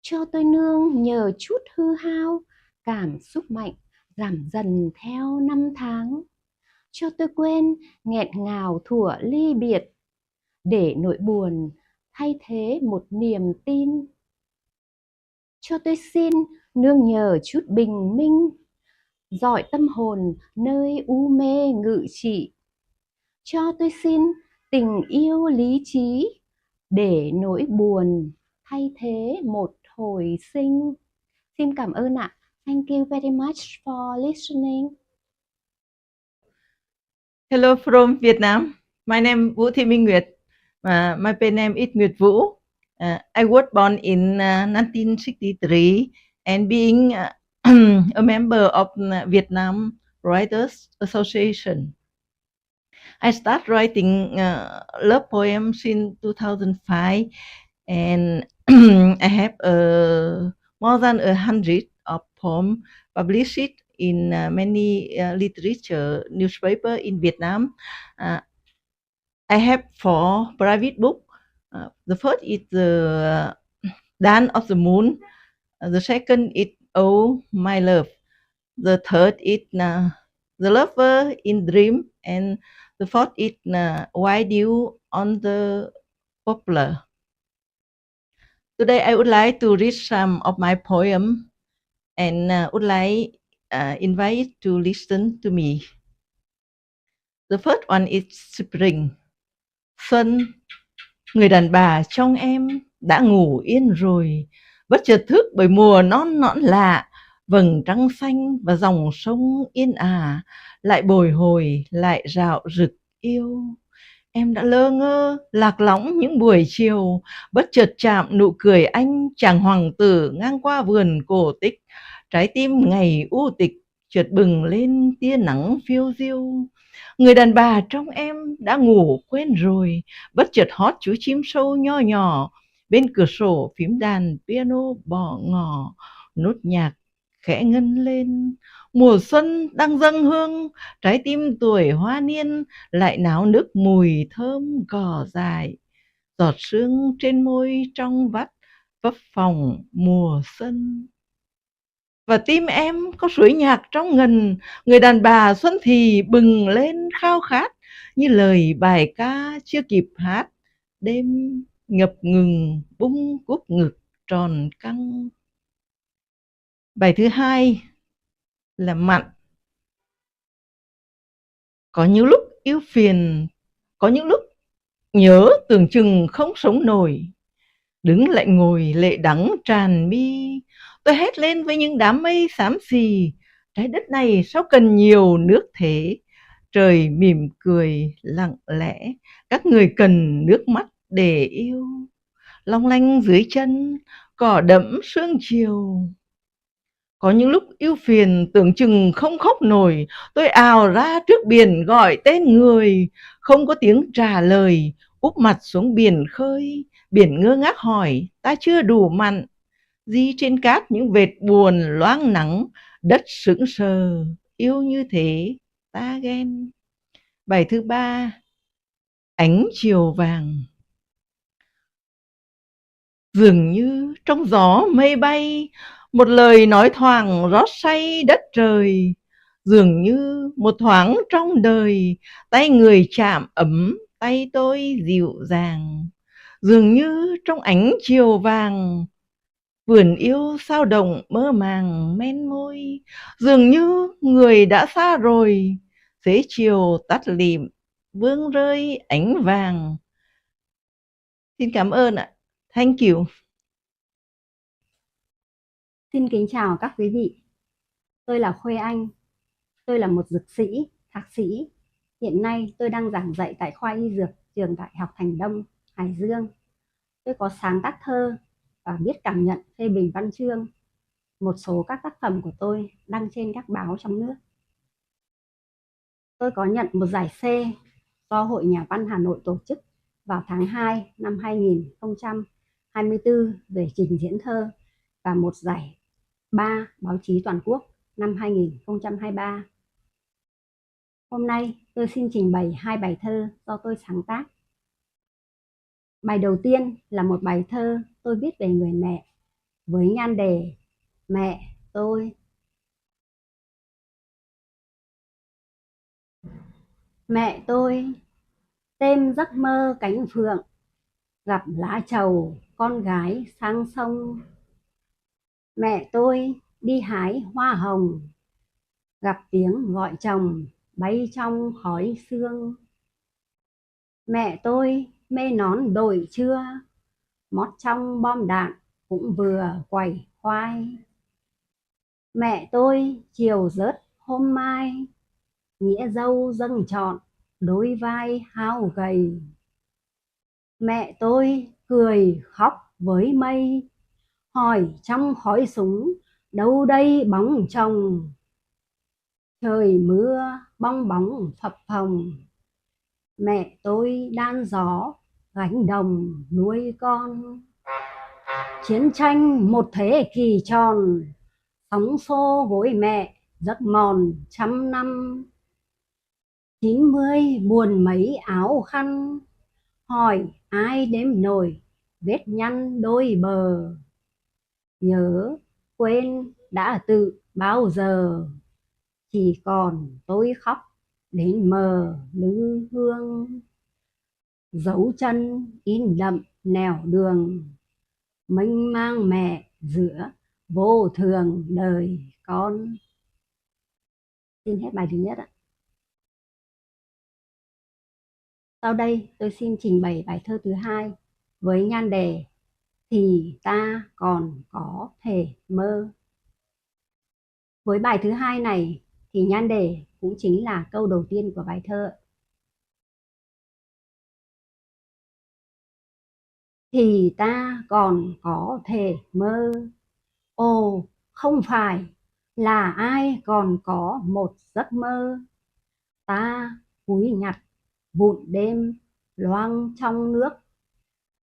L: Cho tôi nương nhờ chút hư hao, cảm xúc mạnh giảm dần theo năm tháng. Cho tôi quên nghẹn ngào thuở ly biệt, để nỗi buồn thay thế một niềm tin. Cho tôi xin nương nhờ chút bình minh, dọi tâm hồn nơi u mê ngự trị. Cho tôi xin tình yêu lý trí, để nỗi buồn thay thế một hồi sinh. Xin cảm ơn ạ. Thank you very much for listening.
M: Hello from Vietnam. My name is Vũ Thị Minh Nguyệt. My pen name is Nguyệt Vũ. I was born in 1963 and being a member of Vietnam Writers Association. I started writing love poems in 2005, and I have more than 100 of poems published in many literature newspaper in Vietnam. I have 4 private books. The first is the Dance of the Moon. The second is Oh My Love. The third is The Lover in Dream, and the fourth is White Dew on the Poplar. Today I would like to read some of my poems and would like invite you to listen to me. The first one is Spring. Xuân, người đàn bà trong em đã ngủ yên rồi, bất chợt thức bởi mùa non nõn lạ, vầng trăng xanh và dòng sông yên ả, lại bồi hồi, lại rạo rực yêu. Em đã lơ ngơ, lạc lõng những buổi chiều, bất chợt chạm nụ cười anh, chàng hoàng tử ngang qua vườn cổ tích. Trái tim ngày u tịch, chợt bừng lên tia nắng phiêu diêu. Người đàn bà trong em đã ngủ quên rồi, bất chợt hót chú chim sâu nho nhỏ. Bên cửa sổ phím đàn piano bỏ ngỏ, nốt nhạc khẽ ngân lên. Mùa xuân đang dâng hương, trái tim tuổi hoa niên lại náo nức mùi thơm cỏ dại. Giọt sương trên môi trong vắt, phấp phồng mùa xuân. Và tim em có suối nhạc trong ngần, người đàn bà xuân thì bừng lên khao khát, như lời bài ca chưa kịp hát. Đêm ngập ngừng bung cúc ngực tròn căng. Bài thứ hai là Mặn. Có những lúc ưu phiền, có những lúc nhớ tưởng chừng không sống nổi. Đứng lại ngồi lệ đắng tràn mi, tôi hét lên với những đám mây xám xì, trái đất này sao cần nhiều nước thế? Trời mỉm cười lặng lẽ, các người cần nước mắt để yêu. Long lanh dưới chân, cỏ đẫm sương chiều. Có những lúc ưu phiền tưởng chừng không khóc nổi, tôi ào ra trước biển gọi tên người, không có tiếng trả lời, úp mặt xuống biển khơi. Biển ngơ ngác hỏi, ta chưa đủ mặn. Di trên cát những vệt buồn loáng nắng, đất sững sờ, yêu như thế, ta ghen. Bài thứ 3, ánh chiều vàng. Dường như trong gió mây bay, một lời nói thoảng rót say đất trời. Dường như một thoáng trong đời, tay người chạm ấm, tay tôi dịu dàng. Dường như trong ánh chiều vàng, vườn yêu sao động mơ màng men môi. Dường như người đã xa rồi, xế chiều tắt lịm, vương rơi ánh vàng. Xin cảm ơn ạ. Thank you.
L: Xin kính chào các quý vị. Tôi là Khuê Anh. Tôi là một dược sĩ, thạc sĩ. Hiện nay tôi đang giảng dạy tại khoa y dược trường Đại học Thành Đông, Hải Dương. Tôi có sáng tác thơ và biết cảm nhận phê bình văn chương. Một số các tác phẩm của tôi đăng trên các báo trong nước. Tôi có nhận một giải C do Hội Nhà văn Hà Nội tổ chức vào tháng 2 năm 2024 về trình diễn thơ và một giải 3 báo chí toàn quốc năm 2023. Hôm nay tôi xin trình bày 2 bài thơ do tôi sáng tác. Bài đầu tiên là một bài thơ tôi viết về người mẹ với nhan đề Mẹ tôi. Mẹ tôi đêm giấc mơ cánh phượng, gặp lá trầu con gái sang sông. Mẹ tôi đi hái hoa hồng, gặp tiếng gọi chồng bay trong khói sương. Mẹ tôi mê nón đội trưa, mót trong bom đạn cũng vừa quẩy khoai. Mẹ tôi chiều rớt hôm mai, nghĩa dâu dâng trọn đôi vai hao gầy. Mẹ tôi cười khóc với mây, hỏi trong khói súng đâu đây bóng chồng. Trời mưa bong bóng phập phồng, mẹ tôi đan gió gánh đồng nuôi con. Chiến tranh một thế kỷ tròn, sóng xô gối mẹ giấc mòn trăm năm. 90 buồn mấy áo khăn, hỏi ai đếm nổi vết nhăn đôi bờ. Nhớ quên đã tự bao giờ, chỉ còn tôi khóc đến mờ lư hương. Dấu chân in đậm nẻo đường, mênh mang mẹ giữa vô thường đời con. Xin hết bài thứ nhất ạ. Sau đây tôi xin trình bày bài thơ thứ hai với nhan đề Thì ta còn có thể mơ. Với bài thứ hai này thì nhan đề cũng chính là câu đầu tiên của bài thơ. Thì ta còn có thể mơ. Ồ, không phải là ai còn có một giấc mơ. Ta cúi nhặt vụn đêm loang trong nước,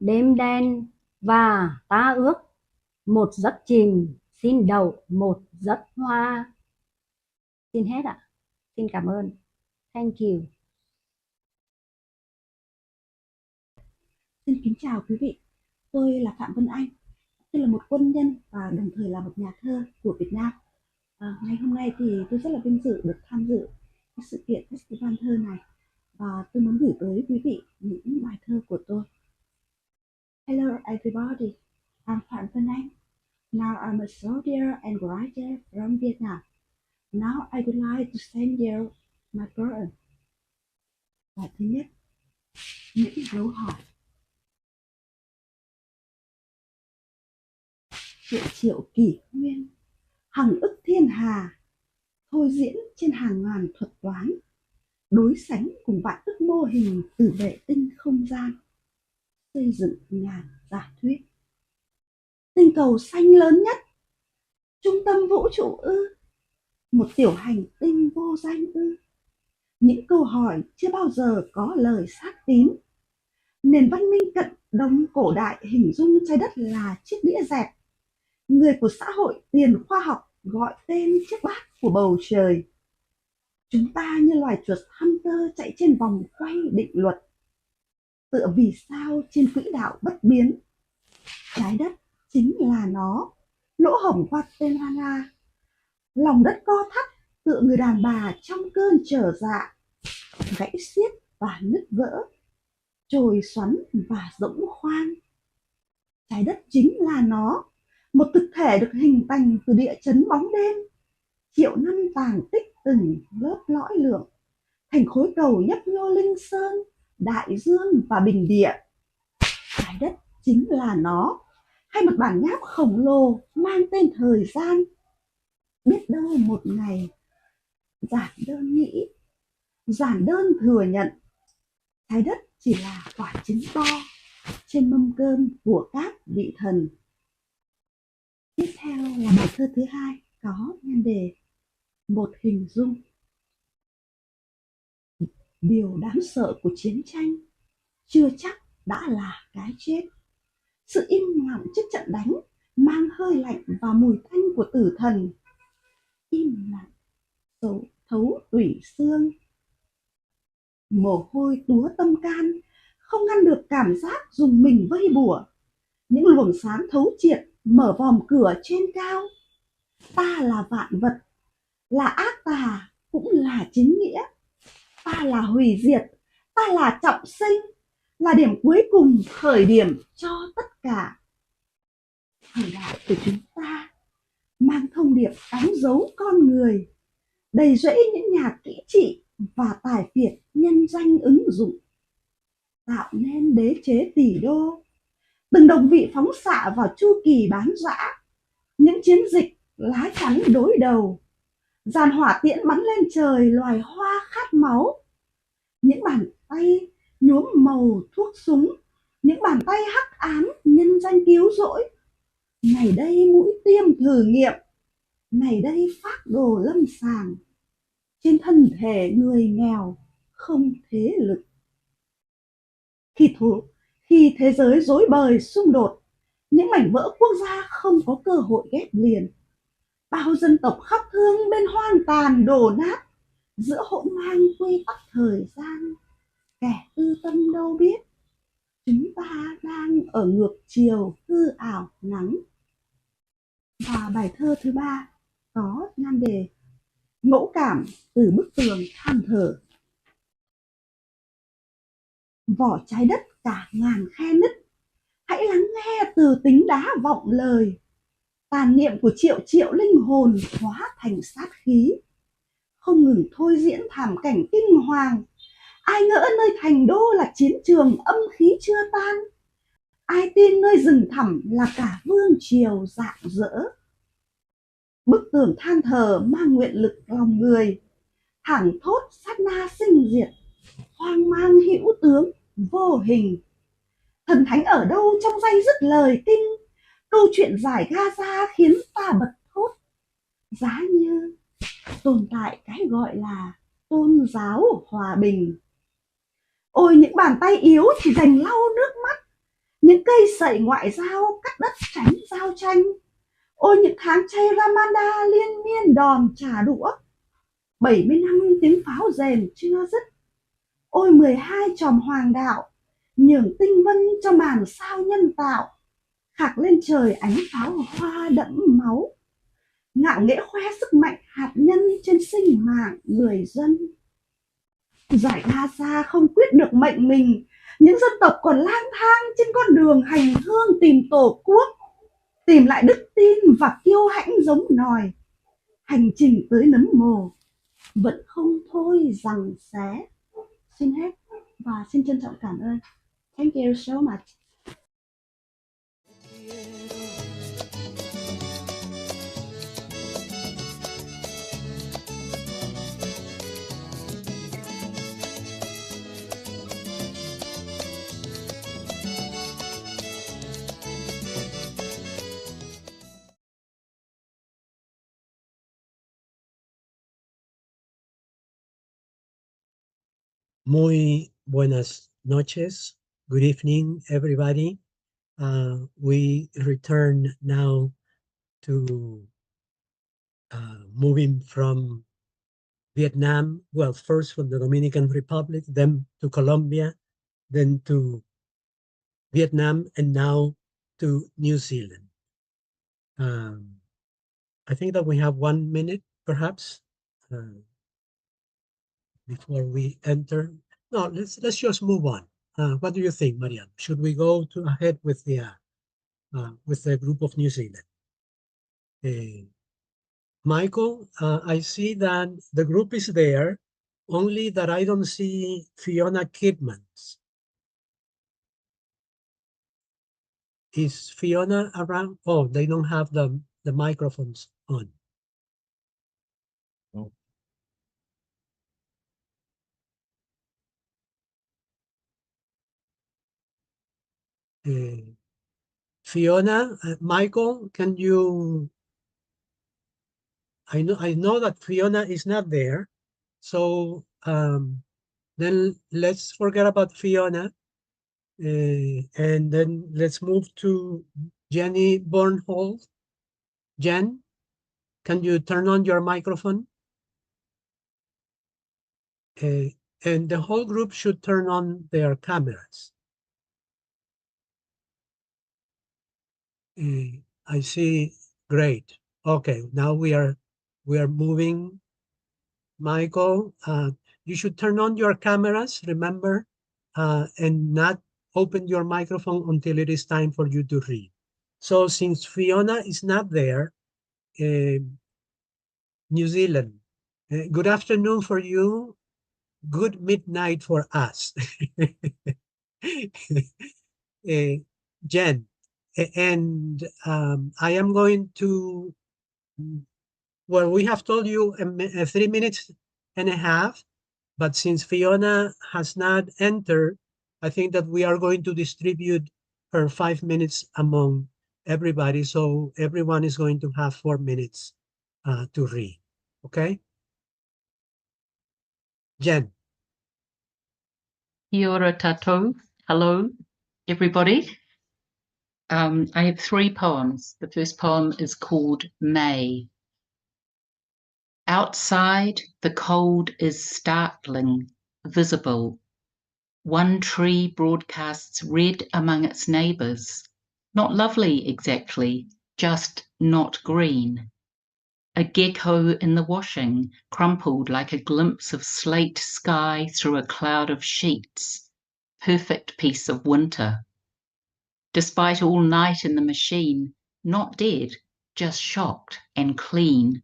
L: đêm đen và ta ước một giấc chìm xin đậu một giấc hoa. Xin hết ạ. Xin cảm ơn. Thank you.
N: Xin kính chào quý vị. Tôi là Phạm Vân Anh. Tôi là một quân nhân và đồng thời là một nhà thơ của Việt Nam. Ngày hôm nay thì tôi rất là vinh dự được tham dự cái sự kiện festival thơ này. Và tôi muốn gửi tới quý vị những bài thơ của tôi. Hello everybody, I'm Phạm Vân Anh. Now I'm a soldier and writer from Vietnam. Now I would like to send you my poem. Bài thứ nhất. những dấu hỏi. Triệu triệu kỷ nguyên, hằng ức thiên hà, thôi diễn trên hàng ngàn thuật toán, đối sánh cùng vạn ức mô hình từ vệ tinh không gian, xây dựng ngàn giả thuyết. Tinh cầu xanh lớn nhất, trung tâm vũ trụ ư? Một tiểu hành tinh vô danh ư? Những câu hỏi chưa bao giờ có lời xác tín. Nền văn minh cận đông cổ đại hình dung trái đất là chiếc đĩa dẹp. Người của xã hội tiền khoa học gọi tên chiếc bát của bầu trời. Chúng ta như loài chuột hamster chạy trên vòng quay định luật. Tựa vì sao trên quỹ đạo bất biến. Trái đất chính là nó, lỗ hổng Guatemala. Lòng đất co thắt tựa người đàn bà trong cơn trở dạ, gãy xiết và nứt vỡ, trồi xoắn và rỗng khoan. Trái đất chính là nó, một thực thể được hình thành từ địa chấn bóng đêm, triệu năm tàng tích từng lớp lõi lượng, thành khối cầu nhấp nhô linh sơn, đại dương và bình địa. Trái đất chính là nó, hay một bản nháp khổng lồ mang tên thời gian. Biết đâu một ngày, giản đơn nghĩ, giản đơn thừa nhận, trái đất chỉ là quả trứng to trên mâm cơm của các vị thần. Tiếp theo là bài thơ thứ hai có nhan đề một hình dung. Điều đáng sợ của chiến tranh chưa chắc đã là cái chết. Sự im lặng trước trận đánh mang hơi lạnh và mùi tanh của tử thần. Im lặng thấu tủy xương. Mồ hôi túa tâm can, không ngăn được cảm giác dùng mình vây bủa. Những luồng sáng thấu triệt mở vòm cửa trên cao. Ta là vạn vật, là ác tà cũng là chính nghĩa. Ta là hủy diệt, ta là trọng sinh, là điểm cuối cùng khởi điểm cho tất cả. Thời đại của chúng ta mang thông điệp đóng dấu con người, đầy rẫy những nhà kỹ trị và tài phiệt nhân danh ứng dụng, tạo nên đế chế tỷ đô. Từng đồng vị phóng xạ vào chu kỳ bán rã, những chiến dịch lá chắn đối đầu, dàn hỏa tiễn bắn lên trời loài hoa khát máu. Những bàn tay nhuốm màu thuốc súng, những bàn tay hắc ám nhân danh cứu rỗi. Ngày đây mũi tiêm thử nghiệm, ngày đây phác đồ lâm sàng, trên thân thể người nghèo không thế lực. Khi thế giới rối bời xung đột, những mảnh vỡ quốc gia không có cơ hội ghép liền. Bao dân tộc khóc thương bên hoang tàn đổ nát, giữa hỗn mang quy tắc thời gian. Kẻ tư tâm đâu biết, chúng ta đang ở ngược chiều hư ảo nắng. Và bài thơ thứ ba có nhan đề ngẫu cảm từ bức tường than thở. Vỏ trái đất cả ngàn khe nứt, hãy lắng nghe từ tính đá vọng lời. Tàn niệm của triệu triệu linh hồn hóa thành sát khí, không ngừng thôi diễn thảm cảnh kinh hoàng. Ai ngỡ nơi thành đô là chiến trường âm khí chưa tan, ai tin nơi rừng thẳm là cả vương triều rạng rỡ. Bức tường than thở mang nguyện lực lòng người, thẳng thốt sát na sinh diệt, hoang mang hữu tướng vô hình. Thần thánh ở đâu trong danh dứt lời kinh, câu chuyện giải Gaza khiến ta bật thốt. Giá như tồn tại cái gọi là tôn giáo hòa bình. Ôi những bàn tay yếu chỉ dành lau nước mắt, những cây sậy ngoại giao cắt đất tránh giao tranh. Ôi những tháng chay Ramadan liên miên đòn trả đũa, 70 năm tiếng pháo rền chưa dứt. Ôi 12 chòm hoàng đạo nhường tinh vân cho màn sao nhân tạo, khạc lên trời ánh pháo hoa đẫm máu, ngạo nghễ khoe sức mạnh hạt nhân trên sinh mạng người dân. Giải Gaza không quyết được mệnh mình, những dân tộc còn lang thang trên con đường hành hương tìm tổ quốc, tìm lại đức tin và kiêu hãnh giống nòi. Hành trình tới nấm mồ vẫn không thôi giằng xé. Xin hết. và xin trân trọng cảm ơn. Thank you so much.
A: Muy buenas noches. Good evening, everybody. We return now to moving from Vietnam, well, first from the Dominican Republic, then to Colombia, then to Vietnam, and now to New Zealand. I think that we have 1 minute, perhaps, before we enter. No, let's just move on. What do you think, Marianne? Should we go ahead with the group of New Zealand? Michael, I see that the group is there, only that I don't see Fiona Kidmans. Is Fiona around? Oh, they don't have the microphones on.
B: Oh.
A: Fiona, Michael, can you? I know that Fiona is not there, so then let's forget about Fiona, and then let's move to Jenny Bornhold. Jen, can you turn on your microphone? And the whole group should turn on their cameras. I see. Great. Okay, now we are moving. Michael, you should turn on your cameras, remember, and not open your microphone until it is time for you to read. So since Fiona is not there, New Zealand, good afternoon for you, good midnight for us. Jen, and I am going to, well, we have told you 3 minutes and a half, but since Fiona has not entered, I think that we are going to distribute her 5 minutes among everybody, so everyone is going to have 4 minutes to read, okay? Jen.
O: Kia ora tātou. Hello, everybody. I have 3 poems. The first poem is called May. Outside, the cold is startling, visible. One tree broadcasts red among its neighbours. Not lovely exactly, just not green. A gecko in the washing, crumpled like a glimpse of slate sky through a cloud of sheets. Perfect piece of winter. Despite all night in the machine, not dead, just shocked and clean.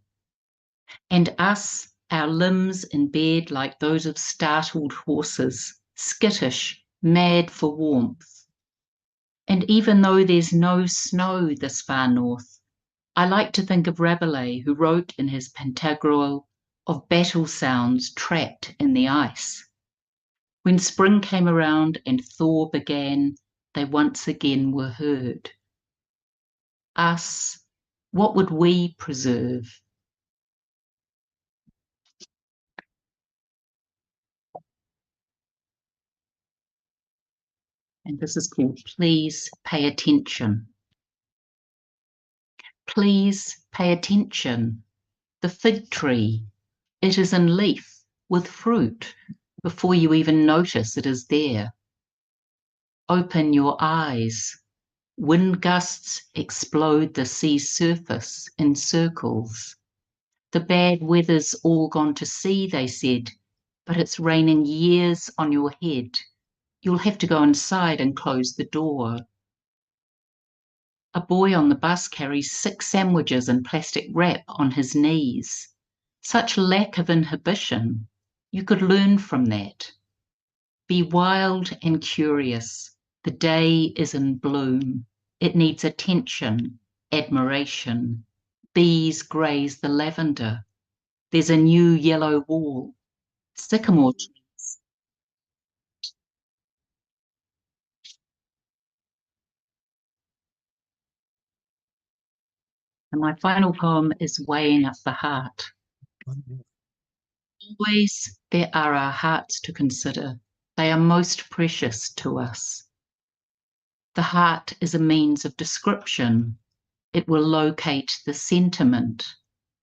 O: And us, our limbs in bed like those of startled horses, skittish, mad for warmth. And even though there's no snow this far north, I like to think of Rabelais, who wrote in his Pantagruel of battle sounds trapped in the ice. When spring came around and thaw began, they once again were heard. Us, what would we preserve? And this is called Please Pay Attention. Please pay attention. The fig tree, it is in leaf with fruit before you even notice it is there. Open your eyes. Wind gusts explode the sea's surface in circles. The bad weather's all gone to sea, they said, but it's raining years on your head. You'll have to go inside and close the door. A boy on the bus carries 6 sandwiches in plastic wrap on his knees. Such lack of inhibition. You could learn from that. Be wild and curious. The day is in bloom. It needs attention, admiration. Bees graze the lavender. There's a new yellow wall. Sycamore trees. And my final poem is Weighing Up the Heart. Always there are our hearts to consider. They are most precious to us. The heart is a means of description. It will locate the sentiment.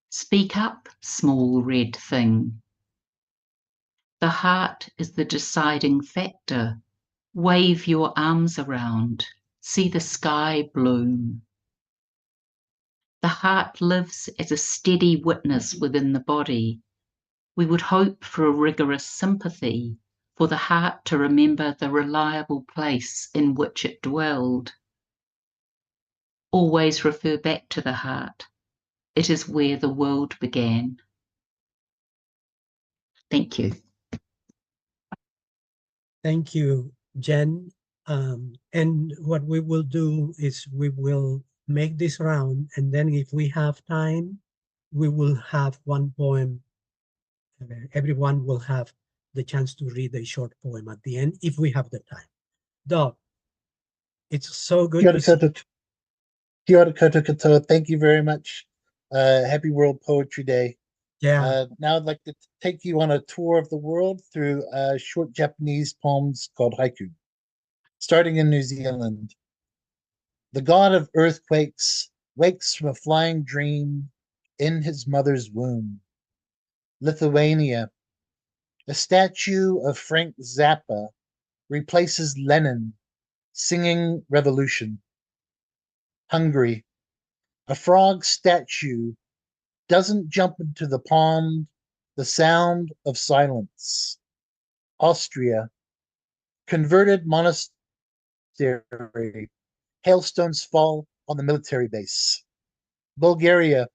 O: Speak up, small red thing. The heart is the deciding factor. Wave your arms around. See the sky bloom. The heart lives as a steady witness within the body. We would hope for a rigorous sympathy, for the heart to remember the reliable place in which it dwelled. Always refer back to the heart. It is where the world began. Thank you.
A: Thank you, Jen. And what we will do is we will make this round, and then if we have time, we will have one poem. Everyone will have the chance to read a short poem at the end, if we have the time. Doc, it's so good to see you.
P: Kia ora koutou katoa. Thank you very much. Happy World Poetry Day.
A: Yeah.
P: Now I'd like to take you on a tour of the world through short Japanese poems called haiku. Starting in New Zealand. The god of earthquakes wakes from a flying dream in his mother's womb. Lithuania. A statue of Frank Zappa replaces Lenin singing revolution. Hungary. A frog statue doesn't jump into the pond, the sound of silence. Austria. Converted monastery. Hailstones fall on the military base. Bulgaria.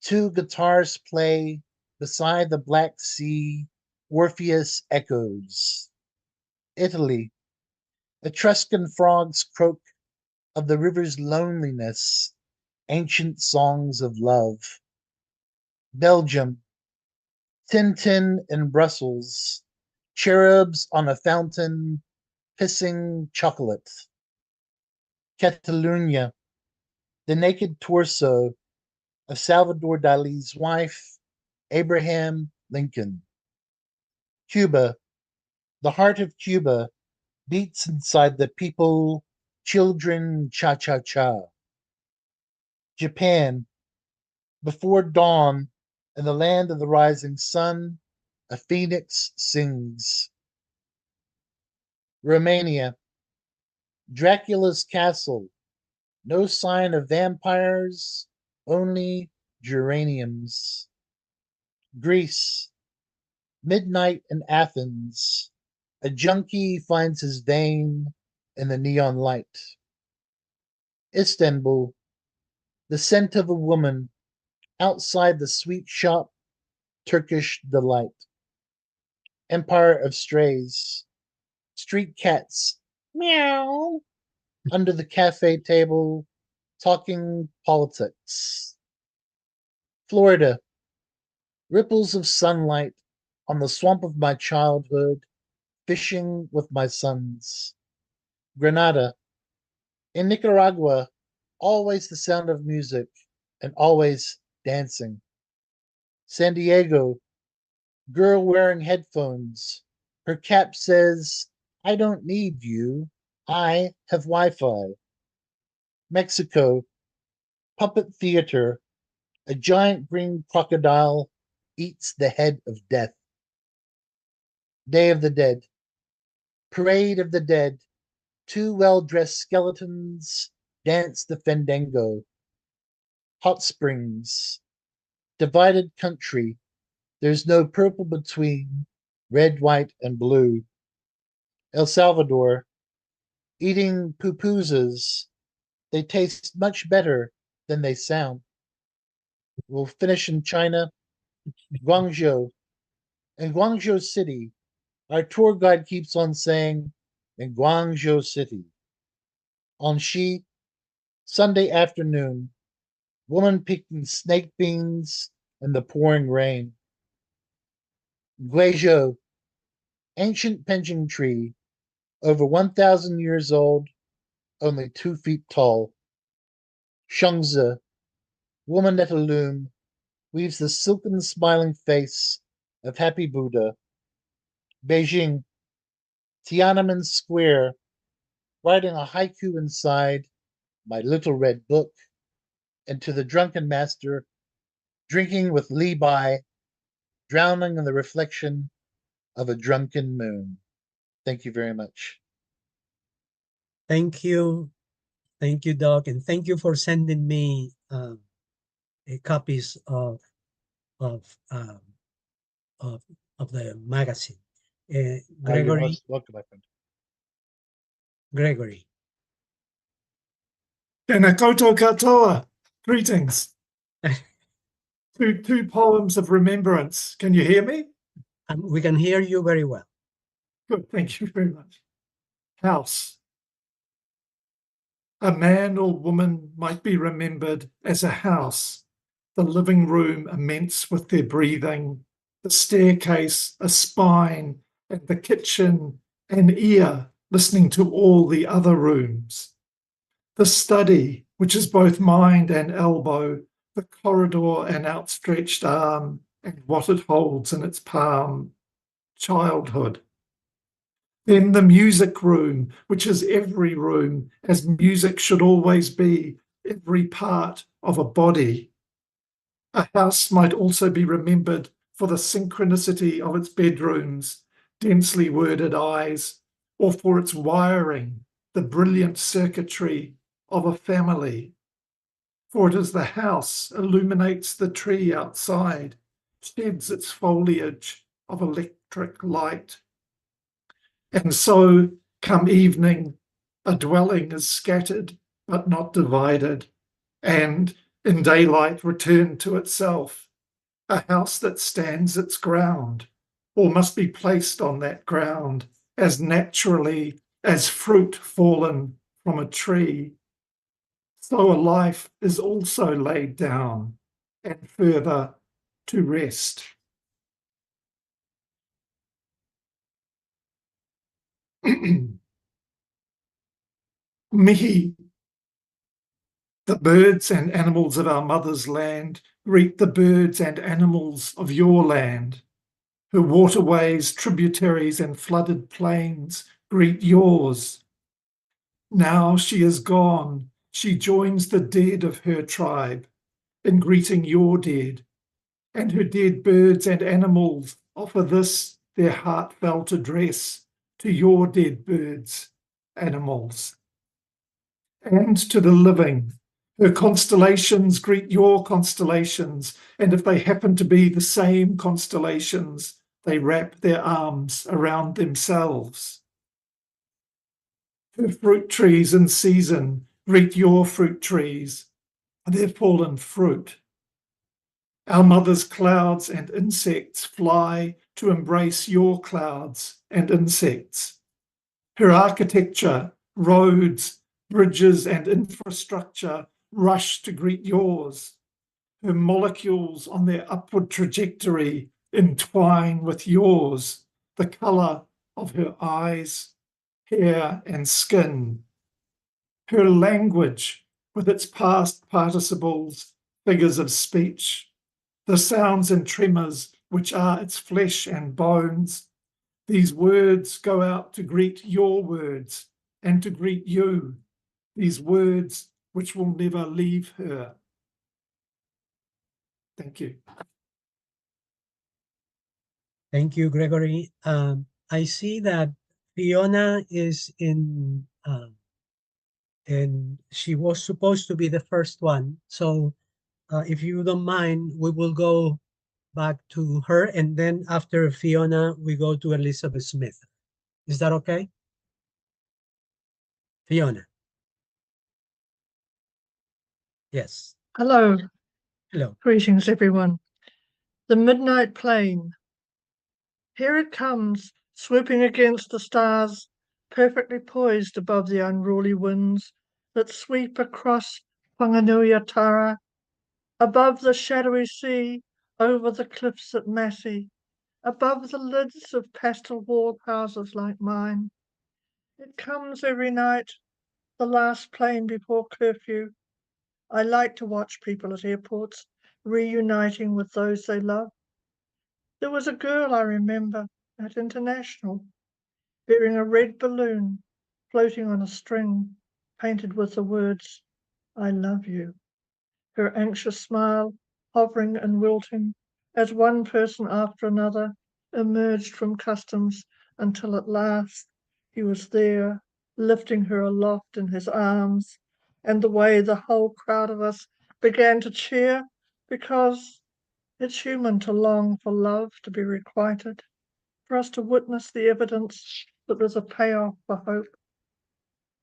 P: Two guitars play beside the Black Sea. Orpheus echoes. Italy. Etruscan frogs croak of the river's loneliness. Ancient songs of love. Belgium. Tintin in Brussels. Cherubs on a fountain pissing chocolate. Catalonia. The naked torso of Salvador Dali's wife, Abraham Lincoln. Cuba. The heart of Cuba beats inside the people, children, cha-cha-cha. Japan. Before dawn, in the land of the rising sun, a phoenix sings. Romania. Dracula's castle. No sign of vampires, only geraniums. Greece. Midnight in Athens. A junkie finds his vein in the neon light. Istanbul. The scent of a woman outside the sweet shop, Turkish delight. Empire of strays. Street cats. Meow. Under the cafe table, talking politics. Florida. Ripples of sunlight on the swamp of my childhood, fishing with my sons. Grenada. In Nicaragua, always the sound of music and always dancing. San Diego. Girl wearing headphones. Her cap says, I don't need you. I have Wi-Fi. Mexico. Puppet theater. A giant green crocodile eats the head of death. Day of the Dead. Parade of the Dead. Two well-dressed skeletons dance the fandango. Hot Springs. Divided country. There's no purple between red, white, and blue. El Salvador. Eating pupusas. They taste much better than they sound. We'll finish in China. Guangzhou. In Guangzhou City, Our tour guide keeps on saying, in Guangzhou City. On Shi, Sunday afternoon, woman picking snake beans in the pouring rain. Guizhou, ancient pension tree, over 1,000 years old, only 2 feet tall. Shengzi, woman at a loom, weaves the silken smiling face of Happy Buddha. Beijing, Tiananmen Square, writing a haiku inside my little red book, and to the drunken master, drinking with Li Bai, drowning in the reflection of a drunken moon. Thank you very much.
A: Thank you. Thank you, Doc, and thank you for sending me copies of the magazine. Gregory.
P: You're most welcome, my friend.
A: Gregory.
Q: Tēnā koutou katoa. Greetings. Two poems of remembrance. Can you hear me?
A: We can hear you very well.
Q: Good, thank you very much. House. A man or woman might be remembered as a house, the living room immense with their breathing, the staircase a spine, and the kitchen an ear listening to all the other rooms. The study, which is both mind and elbow, the corridor an outstretched arm, and what it holds in its palm, childhood. Then the music room, which is every room, as music should always be, every part of a body. A house might also be remembered for the synchronicity of its bedrooms, densely worded eyes, or for its wiring, the brilliant circuitry of a family. For it is the house illuminates the tree outside, sheds its foliage of electric light. And so, come evening, a dwelling is scattered but not divided, and in daylight returned to itself, a house that stands its ground, or must be placed on that ground, as naturally as fruit fallen from a tree. So a life is also laid down, and further to rest. Mihi, the birds and animals of our mother's land greet the birds and animals of your land. Her waterways, tributaries, and flooded plains greet yours. Now she is gone, she joins the dead of her tribe in greeting your dead, and her dead birds and animals offer this their heartfelt address to your dead birds, animals. And to the living, her constellations greet your constellations, and if they happen to be the same constellations, they wrap their arms around themselves. Her fruit trees in season greet your fruit trees, their fallen fruit. Our mother's clouds and insects fly to embrace your clouds and insects. Her architecture, roads, bridges, and infrastructure rush to greet yours. Her molecules on their upward trajectory entwine with yours, the colour of her eyes, hair, and skin. Her language, with its past participles, figures of speech, the sounds and tremors which are its flesh and bones. These words go out to greet your words and to greet you, these words which will never leave her. Thank you.
A: Thank you, Gregory. I see that Fiona is in, and she was supposed to be the first one. So if you don't mind, we will go back to her, and then after Fiona, we go to Elizabeth Smith. Is that okay? Fiona. Yes.
R: Hello.
A: Hello.
R: Greetings, everyone. The Midnight Plane. Here it comes, swooping against the stars, perfectly poised above the unruly winds that sweep across Whanganui-a-Tara, above the shadowy sea, over the cliffs at Massey, above the lids of pastel walled houses like mine. It comes every night, the last plane before curfew. I like to watch people at airports reuniting with those they love. There was a girl I remember at International, bearing a red balloon floating on a string painted with the words, I love you. Her anxious smile hovering and wilting as one person after another emerged from customs until at last he was there, lifting her aloft in his arms, and the way the whole crowd of us began to cheer because it's human to long for love to be requited, for us to witness the evidence that there's a payoff for hope.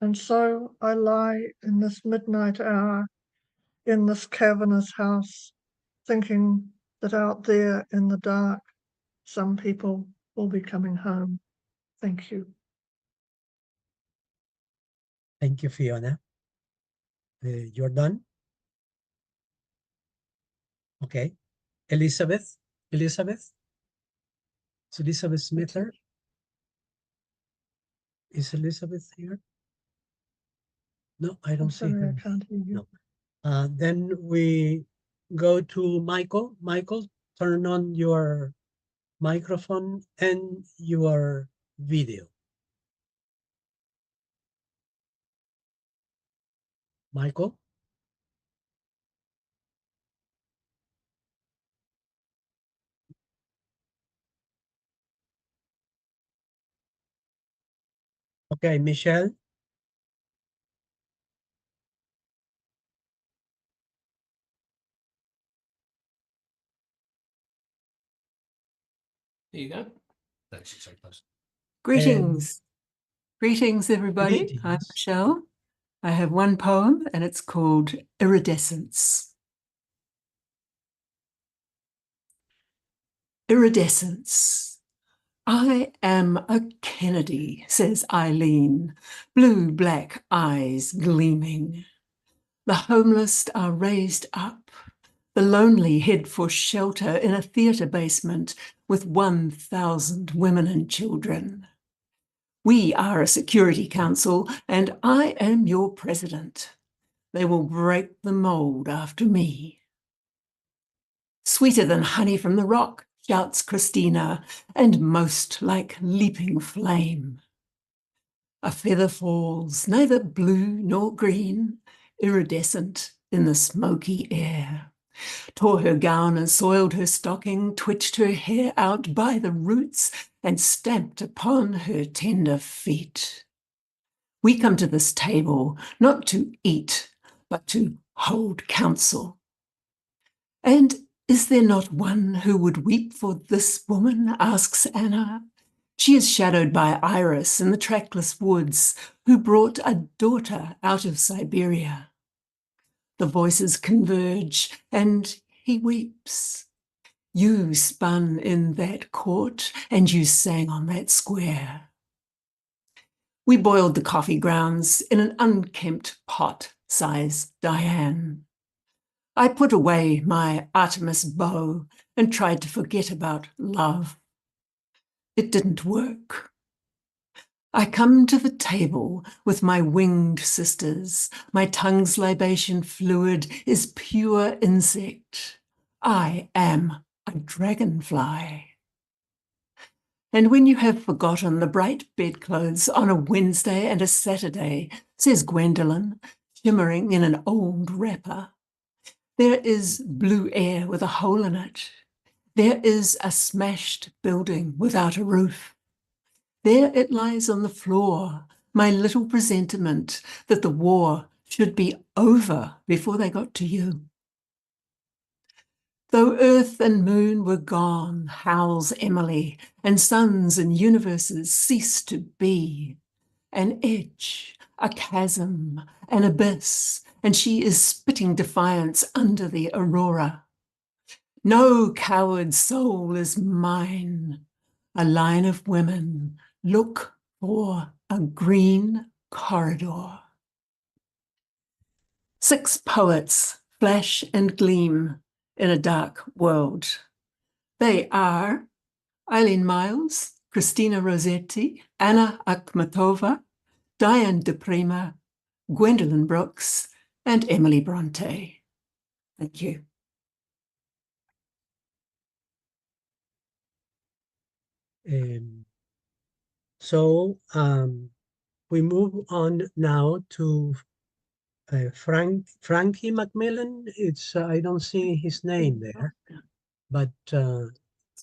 R: And so I lie in this midnight hour, in this cavernous house, thinking that out there in the dark, some people will be coming home. Thank you.
A: Thank you, Fiona. You're done? Okay. Elizabeth? Elizabeth? Is Elizabeth Smith here? Is Elizabeth here? No, I don't see her.
R: I can't hear you.
A: No. Then we go to Michael. Michael, turn on your microphone and your video. Michael? Okay, Michelle?
S: There you go. Greetings. Greetings, everybody.
A: Greetings.
S: I'm Michelle. I have one poem and it's called Iridescence. Iridescence. I am a Kennedy, says Eileen, blue-black eyes gleaming. The homeless are raised up. The lonely head for shelter in a theatre basement with 1,000 women and children. We are a security council, and I am your president. They will break the mold after me. Sweeter than honey from the rock, shouts Christina, and most like leaping flame. A feather falls, neither blue nor green, iridescent in the smoky air. Tore her gown and soiled her stocking, twitched her hair out by the roots, and stamped upon her tender feet. We come to this table not to eat, but to hold counsel. And is there not one who would weep for this woman, asks Anna. She is shadowed by Iris in the trackless woods, who brought a daughter out of Siberia. The voices converge, and he weeps. You spun in that court, and you sang on that square. We boiled the coffee grounds in an unkempt pot, sighs Diane. I put away my Artemis bow and tried to forget about love. It didn't work. I come to the table with my winged sisters. My tongue's libation fluid is pure insect. I am a dragonfly. And when you have forgotten the bright bedclothes on a Wednesday and a Saturday, says Gwendolen, shimmering in an old wrapper, there is blue air with a hole in it. There is a smashed building without a roof. There it lies on the floor, my little presentiment that the war should be over before they got to you. Though earth and moon were gone, howls Emily, and suns and universes cease to be. An edge, a chasm, an abyss, and she is spitting defiance under the aurora. No coward soul is mine. a line of women look for a green corridor. 6 poets flash and gleam in a dark world. They are Eileen Miles, Christina Rossetti, Anna Akhmatova, Diane de Prima, Gwendolyn Brooks, and Emily Bronte. Thank you.
A: We move on now to Frankie Macmillan. It's I don't see his name there, but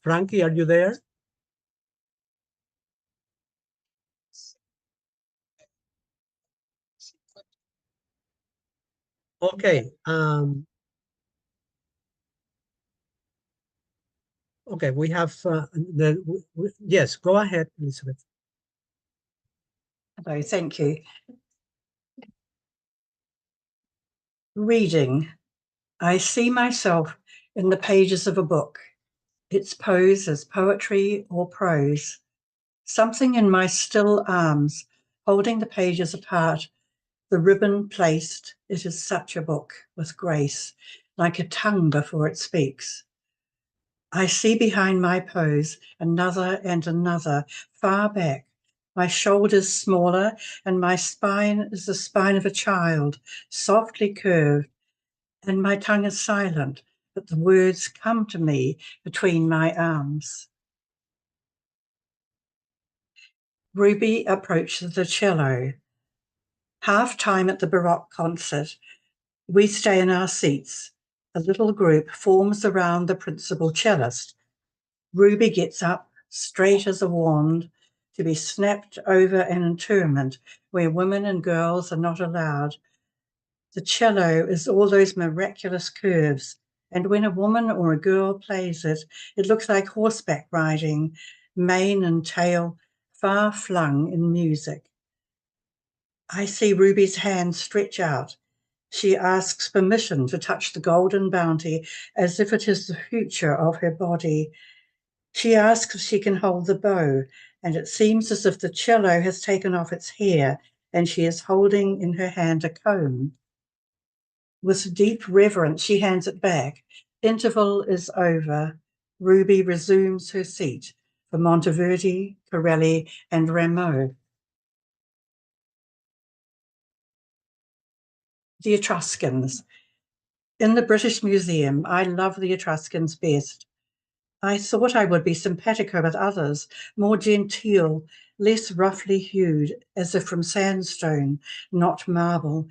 A: Frankie, are you there? Okay. Okay, we have yes, go ahead, Elizabeth.
T: Hello, thank you. Reading. I see myself in the pages of a book. Its pose as poetry or prose. Something in my still arms, holding the pages apart, the ribbon placed. It is such a book with grace, like a tongue before it speaks. I see behind my pose another and another, far back. My shoulders smaller, and my spine is the spine of a child, softly curved, and my tongue is silent, but the words come to me between my arms. Ruby approaches the cello. Half time at the Baroque concert, we stay in our seats. A little group forms around the principal cellist. Ruby gets up, straight as a wand, to be snapped over an interment where women and girls are not allowed. The cello is all those miraculous curves, and when a woman or a girl plays it, it looks like horseback riding, mane and tail far flung in music. I see Ruby's hand stretch out. She asks permission to touch the golden bounty as if it is the future of her body. She asks if she can hold the bow, and it seems as if the cello has taken off its hair and she is holding in her hand a comb. With deep reverence, she hands it back. Interval is over. Ruby resumes her seat for Monteverdi, Corelli, and Rameau. The Etruscans. In the British Museum, I love the Etruscans best. I thought I would be simpatico with others, more genteel, less roughly hued, as if from sandstone, not marble.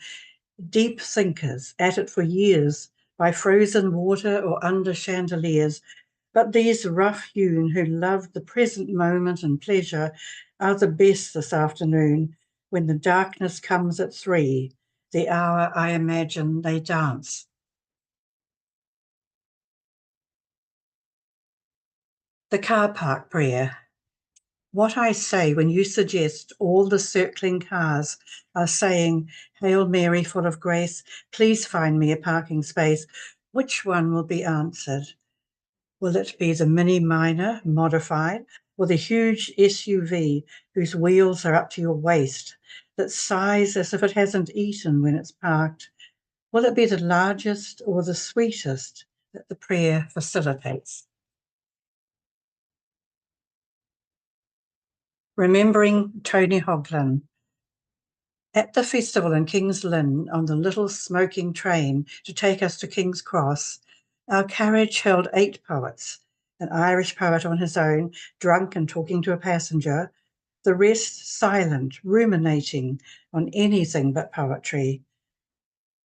T: Deep thinkers, at it for years, by frozen water or under chandeliers. But these rough-hewn who love the present moment and pleasure are the best this afternoon, when the darkness comes at 3, the hour I imagine they dance. The car park prayer. What I say when you suggest all the circling cars are saying, Hail Mary, full of grace, please find me a parking space. Which one will be answered? Will it be the Mini Minor, modified, or the huge SUV whose wheels are up to your waist, that sighs as if it hasn't eaten when it's parked? Will it be the largest or the sweetest that the prayer facilitates? Remembering Tony Hoagland. At the festival in King's Lynn, on the little smoking train to take us to King's Cross, our carriage held 8 poets, an Irish poet on his own, drunk and talking to a passenger, the rest silent, ruminating on anything but poetry.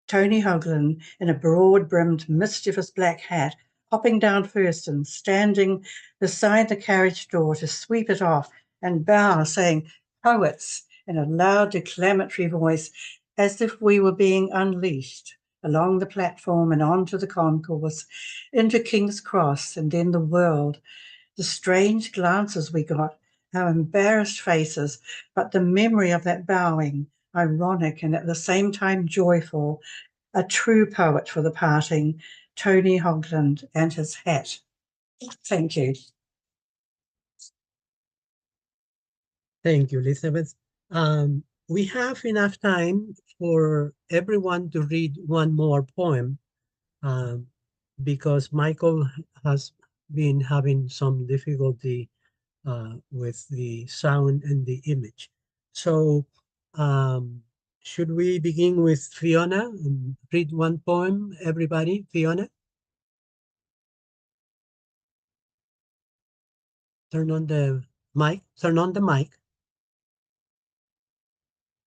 T: Tony Hoagland, in a broad-brimmed, mischievous black hat, hopping down first and standing beside the carriage door to sweep it off and bow, saying, "Poets," in a loud declamatory voice, as if we were being unleashed along the platform and onto the concourse, into King's Cross and then the world. The strange glances we got, our embarrassed faces, but the memory of that bowing, ironic and at the same time joyful, a true poet for the parting, Tony Hoagland and his hat. Thank you.
A: Thank you, Elizabeth. We have enough time for everyone to read one more poem because Michael has been having some difficulty with the sound and the image. So should we begin with Fiona and read one poem, everybody? Fiona? Turn on the mic. Turn on the mic.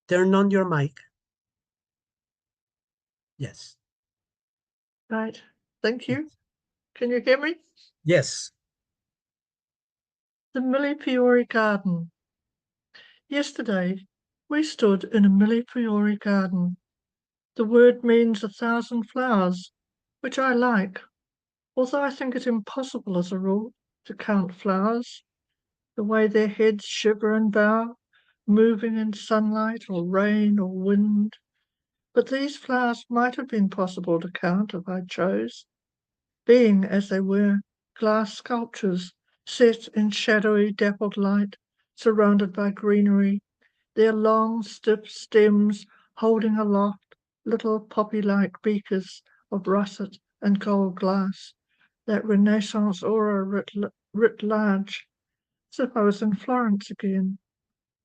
A: Turn on your mic. Yes.
R: Right. Thank you. Can you hear me?
A: Yes.
R: The Millefiori Garden. Yesterday, we stood in a Millefiori garden. The word means 1,000 flowers, which I like, although I think it impossible as a rule to count flowers, the way their heads shiver and bow, moving in sunlight or rain or wind. But these flowers might have been possible to count if I chose, being, as they were, glass sculptures set in shadowy dappled light, surrounded by greenery, their long stiff stems holding aloft little poppy-like beakers of russet and gold glass, that Renaissance aura writ large, as if I was in Florence again,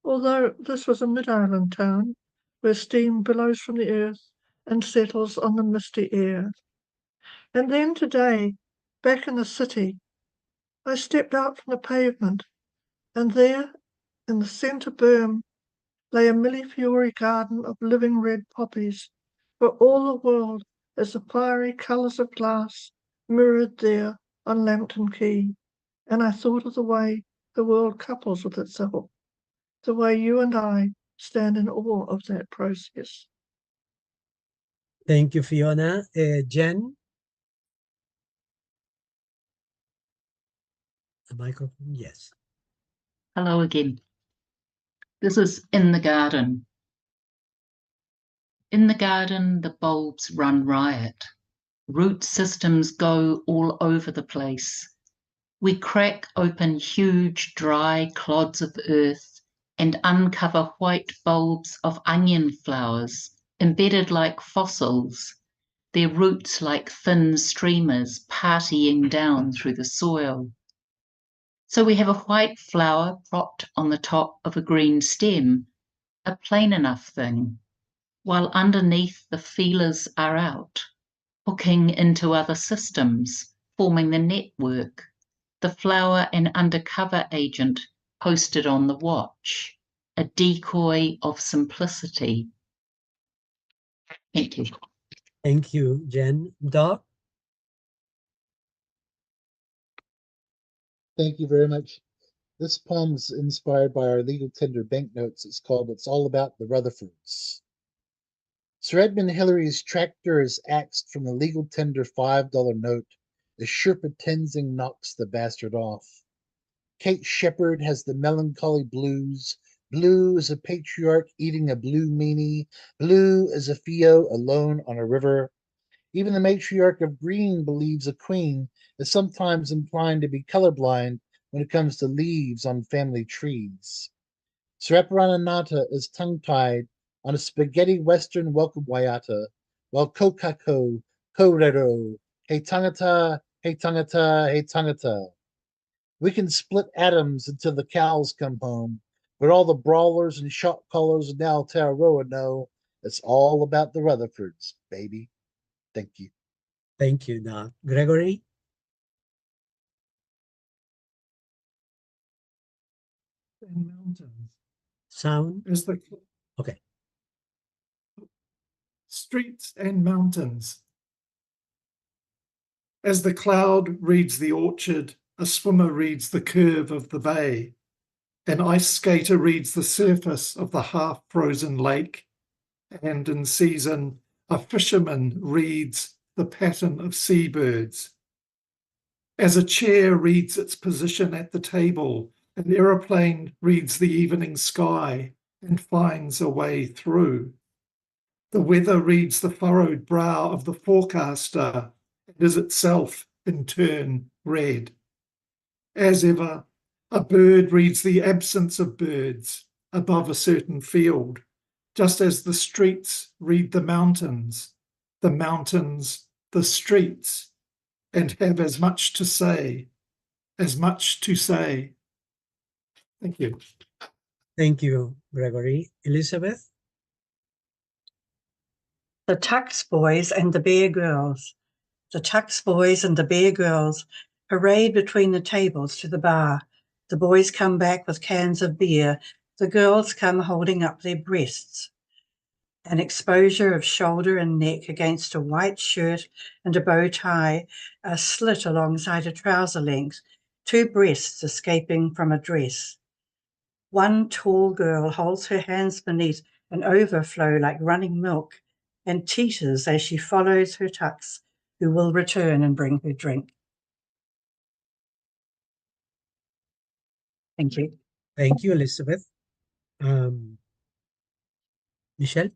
R: although this was a mid-island town where steam billows from the earth and settles on the misty air. And then today, back in the city, I stepped out from the pavement, and there, in the centre berm, lay a Millefiori garden of living red poppies, for all the world as the fiery colours of glass mirrored there on Lambton Quay. And I thought of the way the world couples with itself, the way you and I stand in awe of that process.
A: Thank you, Fiona. Jen? The microphone, yes.
O: Hello again. This is In the Garden. In the garden, the bulbs run riot. Root systems go all over the place. We crack open huge, dry clods of earth and uncover white bulbs of onion flowers, embedded like fossils, their roots like thin streamers partying down through the soil. So we have a white flower propped on the top of a green stem, a plain enough thing, while underneath the feelers are out, hooking into other systems, forming the network, the flower an undercover agent posted on the watch, a decoy of simplicity. Thank you.
A: Thank you, Jen. Doc?
P: Thank you very much. This poem is inspired by our legal tender banknotes. It's called It's All About the Rutherfords. Sir Edmund Hillary's tractor is axed from the legal tender $5 note as Sherpa Tenzing knocks the bastard off. Kate Shepherd has the melancholy blues. Blue as a patriarch eating a blue meanie. Blue as a Theo alone on a river. Even the matriarch of green believes a queen is sometimes inclined to be colorblind when it comes to leaves on family trees. Saraparananata is tongue-tied on a spaghetti western welcome waiata, while Kokako, Korero, hey tangata, hey tangata, hey tangata. We can split atoms until the cows come home, but all the brawlers and shot callers in Aotearoa know it's all about the Rutherfords, baby. Thank you.
A: Thank you, Doc. Gregory?
Q: And mountains.
A: Sound?
Q: As the
A: Okay.
Q: streets and mountains. As the cloud reads the orchard, a swimmer reads the curve of the bay. An ice skater reads the surface of the half-frozen lake. And in season, a fisherman reads the pattern of seabirds. As a chair reads its position at the table, an aeroplane reads the evening sky and finds a way through. The weather reads the furrowed brow of the forecaster and is itself, in turn, read. As ever, A bird reads the absence of birds above a certain field, just as the streets read the mountains the streets, and have as much to say. Thank you.
A: Thank you, Gregory. Elizabeth?
T: The Tux Boys and the Bear Girls. The Tux Boys and the Bear Girls parade between the tables to the bar. The boys come back with cans of beer. The girls come holding up their breasts. An exposure of shoulder and neck against a white shirt and a bow tie, a slit alongside a trouser length, two breasts escaping from a dress. One tall girl holds her hands beneath an overflow like running milk and teeters as she follows her tux, who will return and bring her drink. Thank you.
A: Thank you, Elizabeth. Michelle?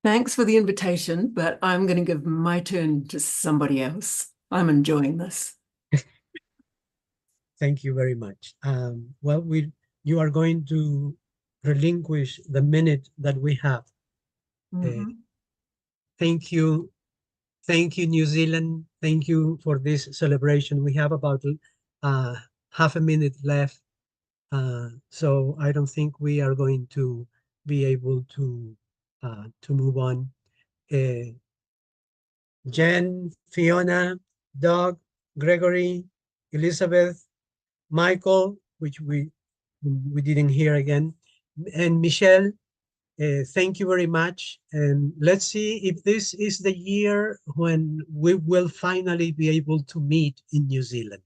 S: Thanks for the invitation, but I'm going to give my turn to somebody else. I'm enjoying this.
A: Thank you very much. Well, you are going to relinquish the minute that we have. Thank you, New Zealand. Thank you for this celebration. We have about half a minute left, so I don't think we are going to be able to move on. Jen, Fiona, Doug, Gregory, Elizabeth, Michael, which we didn't hear again, and Michelle, thank you very much. And let's see if this is the year when we will finally be able to meet in New Zealand.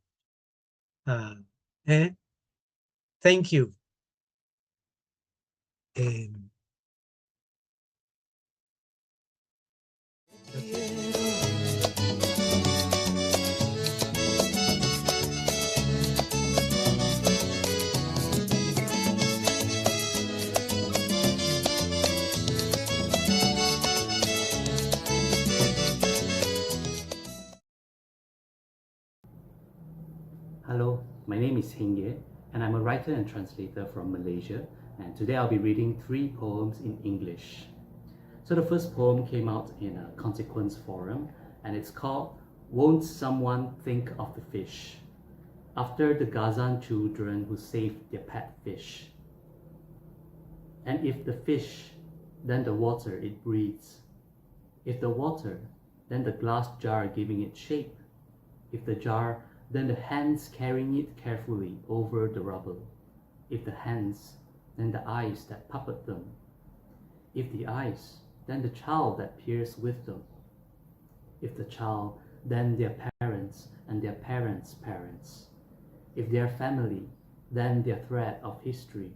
A: Thank you.
U: Hello, my name is Hingye, and I'm a writer and translator from Malaysia, and today I'll be reading 3 poems in English. So the first poem came out in a Consequence forum, and it's called Won't Someone Think of the Fish? After the Gazan children who saved their pet fish. And if the fish, then the water it breathes. If the water, then the glass jar giving it shape. If the jar, then the hands carrying it carefully over the rubble. If the hands, then the eyes that puppet them. If the eyes, then the child that peers with them. If the child, then their parents and their parents' parents. If their family, then their thread of history.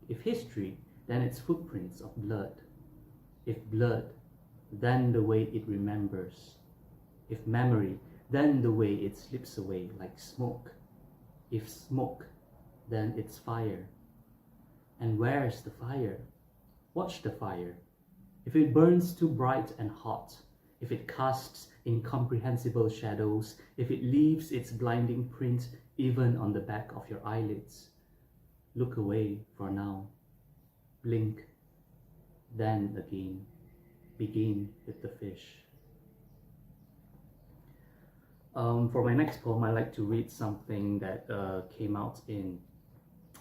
U: If history, then its footprints of blood. If blood, then the way it remembers. If memory, then the way it slips away like smoke. If smoke, then it's fire. And where's the fire? Watch the fire. If it burns too bright and hot, if it casts incomprehensible shadows, if it leaves its blinding print even on the back of your eyelids, look away for now. Blink. Then again, begin with the fish. For my next poem, I'd like to read something that came out in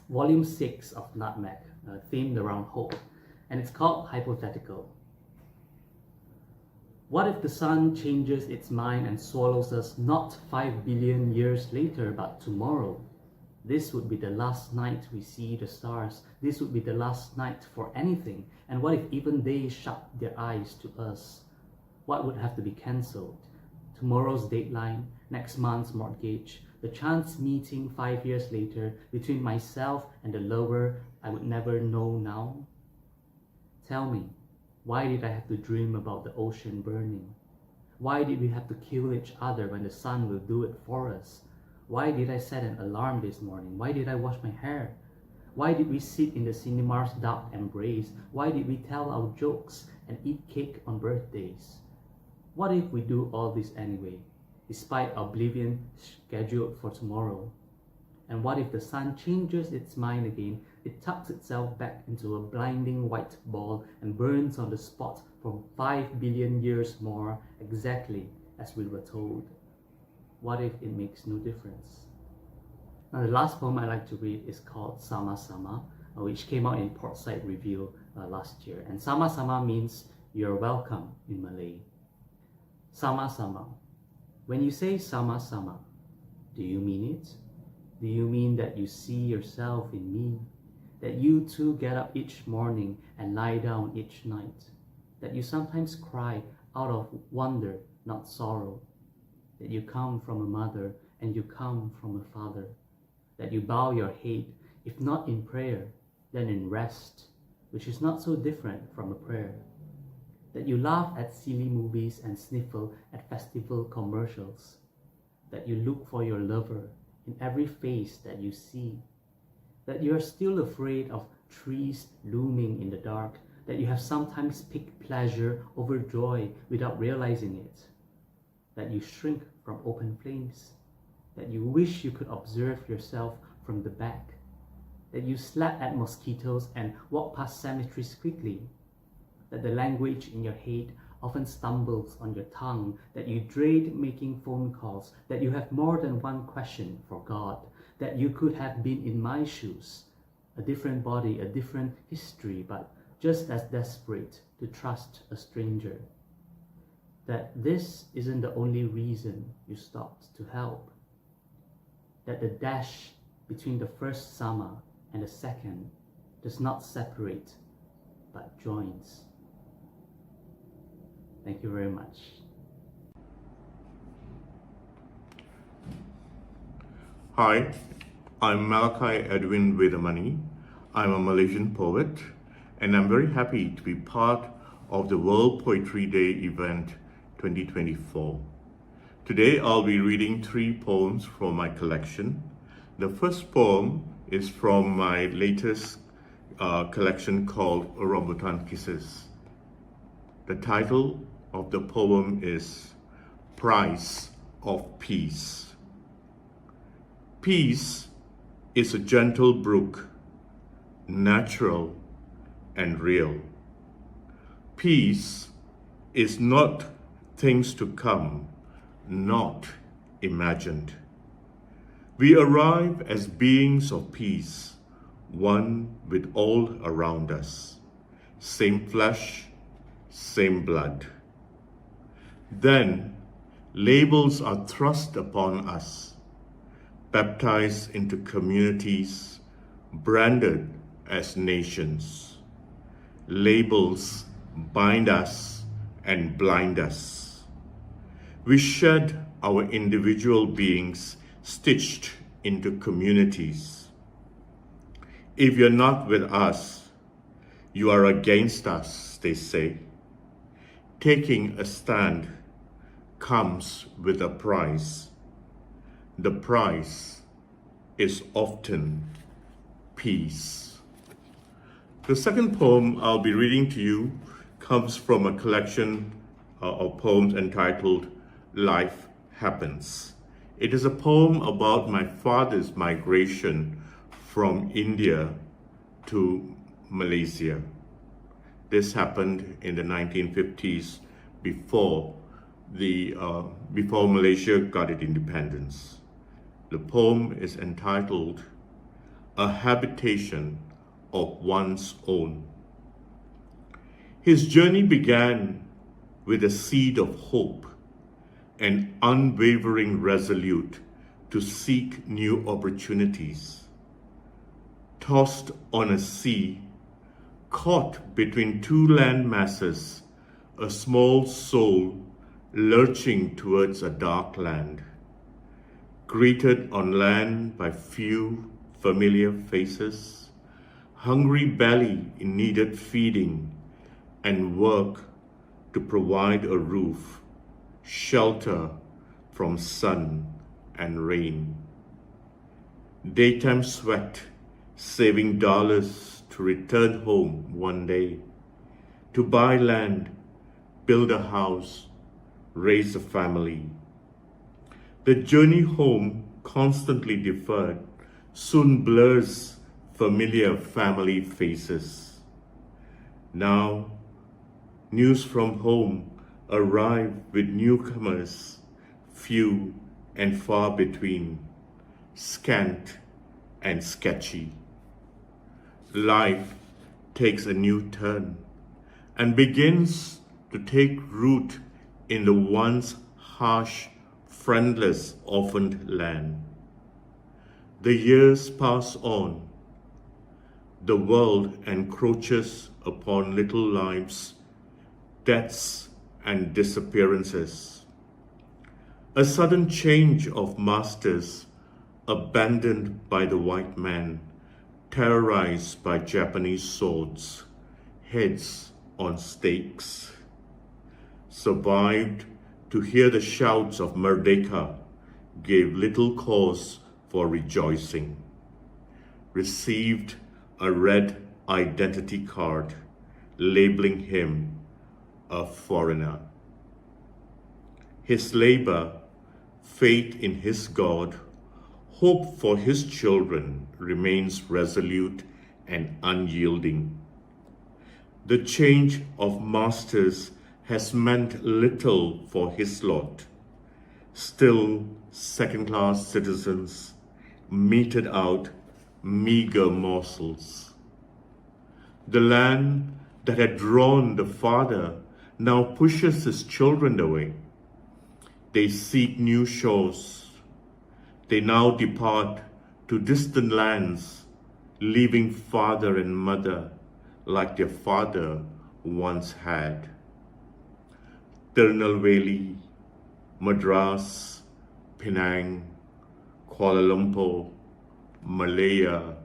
U: volume 6 of Nutmeg, themed around hope, and it's called Hypothetical. What if the sun changes its mind and swallows us not 5 billion years later, but tomorrow? This would be the last night we see the stars. This would be the last night for anything. And what if even they shut their eyes to us? What would have to be cancelled? Tomorrow's deadline, next month's mortgage, the chance meeting 5 years later between myself and the lover I would never know now? Tell me, why did I have to dream about the ocean burning? Why did we have to kill each other when the sun will do it for us? Why did I set an alarm this morning? Why did I wash my hair? Why did we sit in the cinema's dark embrace? Why did we tell our jokes and eat cake on birthdays? What if we do all this anyway? despite oblivion scheduled for tomorrow? And what if the sun changes its mind again? It tucks itself back into a blinding white ball and burns on the spot for 5 billion years more, exactly as we were told. What if it makes no difference? Now, the last poem I like to read is called Sama Sama, which came out in Portside Review last year. And Sama Sama means you're welcome in Malay. Sama Sama. When you say Sama Sama, do you mean it? Do you mean that you see yourself in me? That you too get up each morning and lie down each night? That you sometimes cry out of wonder, not sorrow? That you come from a mother and you come from a father? That you bow your head, if not in prayer, then in rest, which is not so different from a prayer? That you laugh at silly movies and sniffle at festival commercials? That you look for your lover in every face that you see? That you are still afraid of trees looming in the dark? That you have sometimes picked pleasure over joy without realizing it? That you shrink from open flames? That you wish you could observe yourself from the back? That you slap at mosquitoes and walk past cemeteries quickly? That the language in your head often stumbles on your tongue? That you dread making phone calls? That you have more than one question for God? That you could have been in my shoes, a different body, a different history, but just as desperate to trust a stranger? That this isn't the only reason you stopped to help? That the dash between the first Sama and the second does not separate, but joins? Thank you very much.
C: Hi, I'm Malachi Edwin Vedamani. I'm a Malaysian poet, and I'm very happy to be part of the World Poetry Day event 2024. Today I'll be reading 3 poems from my collection. The first poem is from my latest collection called Rambutan Kisses. The title of the poem is Price of Peace. Peace is a gentle brook, natural and real. Peace is not things to come, not imagined. We arrive as beings of peace, one with all around us, same flesh, same blood. Then labels are thrust upon us, baptized into communities, branded as nations. Labels bind us and blind us. We shed our individual beings stitched into communities. If you're not with us, you are against us, they say. Taking a stand comes with a price. The price is often peace. The second poem I'll be reading to you comes from a collection of poems entitled Life Happens. It is a poem about my father's migration from India to Malaysia. This happened in the 1950s before Malaysia got its independence. The poem is entitled A Habitation of One's Own. His journey began with a seed of hope and unwavering resolute to seek new opportunities. Tossed on a sea, caught between 2 land masses, a small soul lurching towards a dark land. Greeted on land by few familiar faces, hungry belly needed feeding and work to provide a roof, shelter from sun and rain. Daytime sweat, saving dollars to return home one day, to buy land, build a house, raise a family. The journey home, constantly deferred, soon blurs familiar family faces. Now, news from home arrive with newcomers, few and far between, scant and sketchy. Life takes a new turn and begins to take root in the once harsh, friendless, orphaned land. The years pass on. The world encroaches upon little lives, deaths and disappearances. A sudden change of masters, abandoned by the white man, terrorized by Japanese swords, heads on stakes. Survived to hear the shouts of Merdeka, gave little cause for rejoicing. Received a red identity card, labeling him a foreigner. His labor, faith in his God, hope for his children remains resolute and unyielding. The change of masters has meant little for his lot. Still, second-class citizens meted out meager morsels. The land that had drawn the father now pushes his children away. They seek new shores. They now depart to distant lands, leaving father and mother like their father once had. Tirunelveli, Madras, Penang, Kuala Lumpur, Malaya,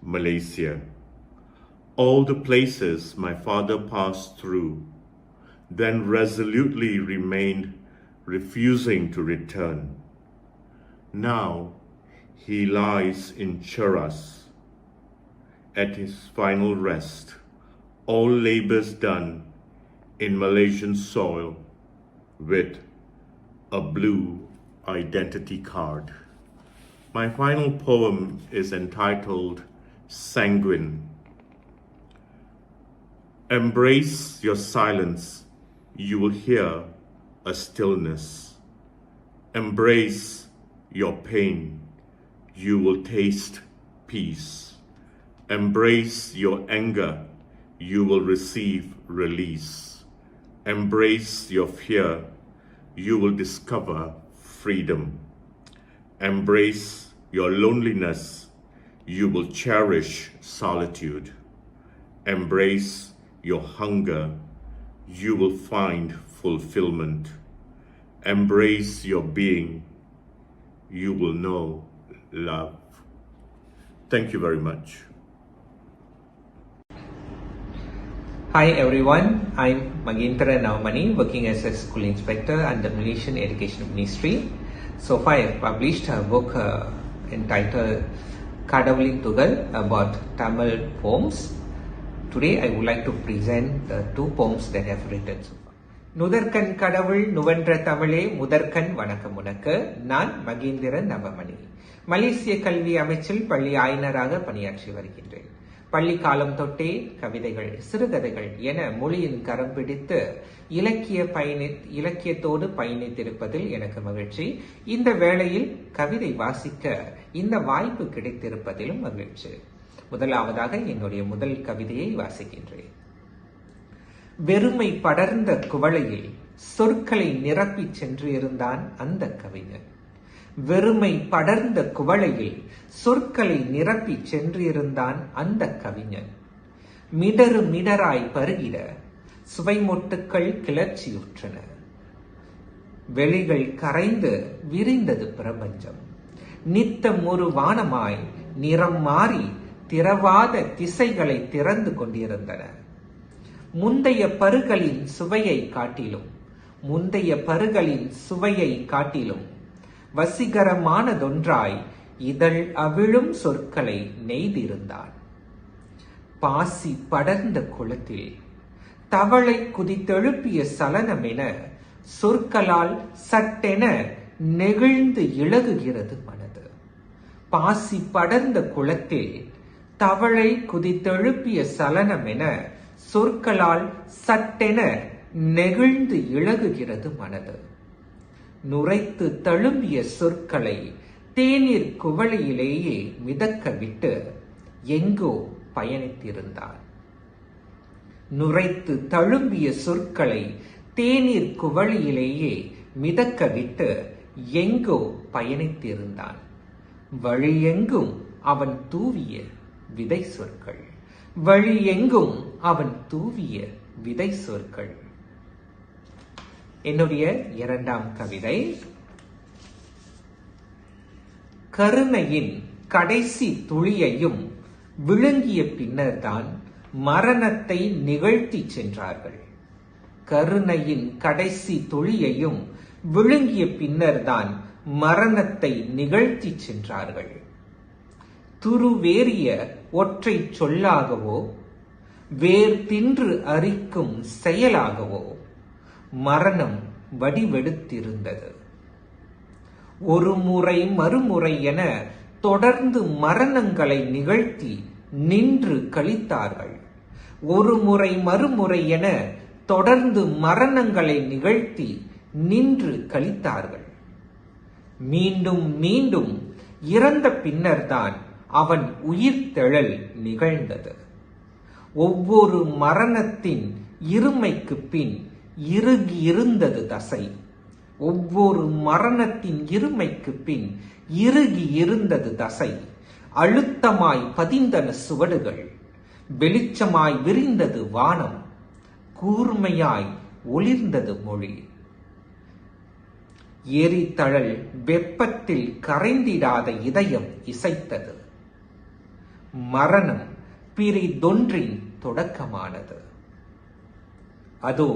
C: Malaysia. All the places my father passed through, then resolutely remained, refusing to return. Now he lies in Cheras, at his final rest, all labors done in Malaysian soil with a blue identity card. My final poem is entitled Sanguine. Embrace your silence, you will hear a stillness. Embrace your pain, you will taste peace. Embrace your anger, you will receive release. Embrace your fear, you will discover freedom. Embrace your loneliness, you will cherish solitude. Embrace your hunger, you will find fulfillment. Embrace your being, you will know love. Thank you very much.
D: Hi everyone, I'm Maginthara Naumani, working as a school inspector under Malaysian Education Ministry. So far I have published a book entitled Kadavulin Tugal about Tamil poems. Today I would like to present the two poems that I have written so far. Nudharkan Kadavul Nuvandra Tamile Mudharkan Vanakamunaka Nan Magindira Navamani. Malaysia Kalvi Amichil Pali Ainaraga Paniyachi Varikiன்றேன். பள்ளி காலம் தொட்டே கவிதைகள் சிறுகதைகள் என மொழியின் கரம் பிடித்து இலக்கியத்தோடு பயணித்திருப்பதில் எனக்கு மகிழ்ச்சி. இந்த வேளையில் கவிதை வாசிக்க இந்த வாய்ப்பு கிடைத்திருப்பதிலும் மகிழ்ச்சி. முதலாவதாக என்னுடைய முதல் கவிதையை வாசிக்கின்றேன். வெறுமை படர்ந்த குவளையில் சொற்களை நிரப்பி சென்று இருந்தான் அந்த கவிஞன். வெறுமை படர்ந்த குவளையில் சொற்களை நிரப்பி சென்றிருந்தான் அந்த கவிஞன். மிடறு மிடராய் பருகிட சுவைமொட்டுக்கள் கிளர்ச்சியுற்றன. வெளிகள் கரைந்து விரிந்தது பிரபஞ்சம். நித்தம் ஒரு வானமாய் நிறம் மாறி திறவாத திசைகளை திறந்து கொண்டிருந்தன. முந்தைய பருகளின் சுவையை காட்டிலும் வசீகரமானதொன்றாய் இதழ் அவிழும் சொற்களை நெய்திருந்தான். பாசி படர்ந்த குளத்தில் தவளை குதித்தெழுப்பிய சலனமென சொற்களால் சட்டென நெகிழ்ந்து இளகுகிறது மனது. பாசி படர்ந்த குளத்தில் தவளை குதித்தெழுப்பிய சலனமென சொற்களால் சட்டென நெகிழ்ந்து இளகுகிறது மனது. நுரைத்து தழும்பிய சொற்களை தேநீர் குவளையிலேயே மிதக்க விட்டு எங்கோ பயணித்திருந்தான். நுரைத்து தழும்பிய சொற்களை தேநீர் குவளையிலேயே மிதக்க விட்டு எங்கோ பயணித்திருந்தான். வழியெங்கும் அவன் தூவிய விதை சொற்கள், வழியெங்கும் அவன் தூவிய விதை சொற்கள். என்னுடைய இரண்டாம் கவிதை. கருணையின் கடைசி துளியையும் விழுங்கிய பின்னர்தான் மரணத்தை நிகழ்த்தி சென்றார்கள். கருணையின் கடைசி துளியையும் விழுங்கிய பின்னர்தான் மரணத்தை நிகழ்த்தி சென்றார்கள். துருவேறிய ஒற்றை சொல்லாகவோ வேர் தின்று அரிக்கும் செயலாகவோ மரணம் வடிவெடுத்திருந்தது. ஒரு முறை மறுமுறை என தொடர்ந்து மரணங்களை நிகழ்த்தி நின்று கழித்தார்கள். ஒரு முறை மறுமுறை என தொடர்ந்து மரணங்களை நிகழ்த்தி நின்று கழித்தார்கள். மீண்டும் மீண்டும் இறந்த பின்னர்தான் அவன் உயிர்த்தெழல் நிகழ்ந்தது. ஒவ்வொரு மரணத்தின் இருமைக்கு பின் இறுகி இருந்தது தசை. ஒவ்வொரு மரணத்தின் இருமைக்கு பின் இறுகி இருந்தது தசை. அழுத்தமாய் பதிந்தன சுவடுகள், வெளிச்சமாய் விரிந்தது வானம், கூர்மையாய் ஒளிர்ந்தது மொழி. எரிதழல் வெப்பத்தில் கரைந்திடாத இதயம் இசைத்தது. மரணம் பிரிதொன்றின் தொடக்கமானது. அதோ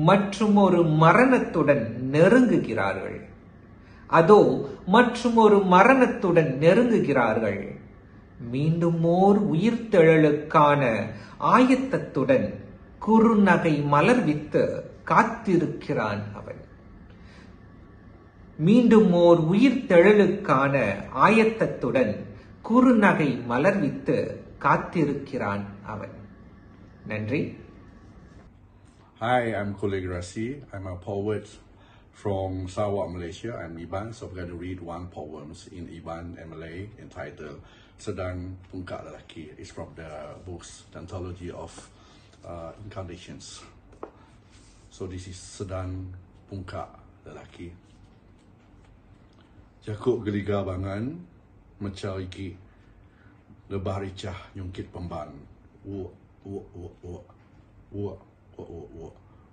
D: மற்றுமொரு மரணத்துடன் நெருங்குகிறார்கள். அதோ மற்றுமொரு மரணத்துடன் நெருங்குகிறார்கள். மீண்டும் ஓர் உயிர்த்தெழலுக்கான ஆயத்தத்துடன் குறுநகை மலர்வித்து காத்திருக்கிறான் அவன். மீண்டும் ஓர் உயிர்த்தெழலுக்கான ஆயத்தத்துடன் குறுநகை மலர்வித்து காத்திருக்கிறான் அவன். நன்றி.
E: Hi, I'm Kulig Rasi. I'm a poet from Sarawak, Malaysia. I'm Iban, so I'm going to read one poem in Iban and Malay entitled Sedang Pungkak Lelaki. It's from the books, the anthology of incarnations. So this is Sedang Pungkak Lelaki. Jakuk geliga bangan, macau iki, lebah ricah nyungkit pemban.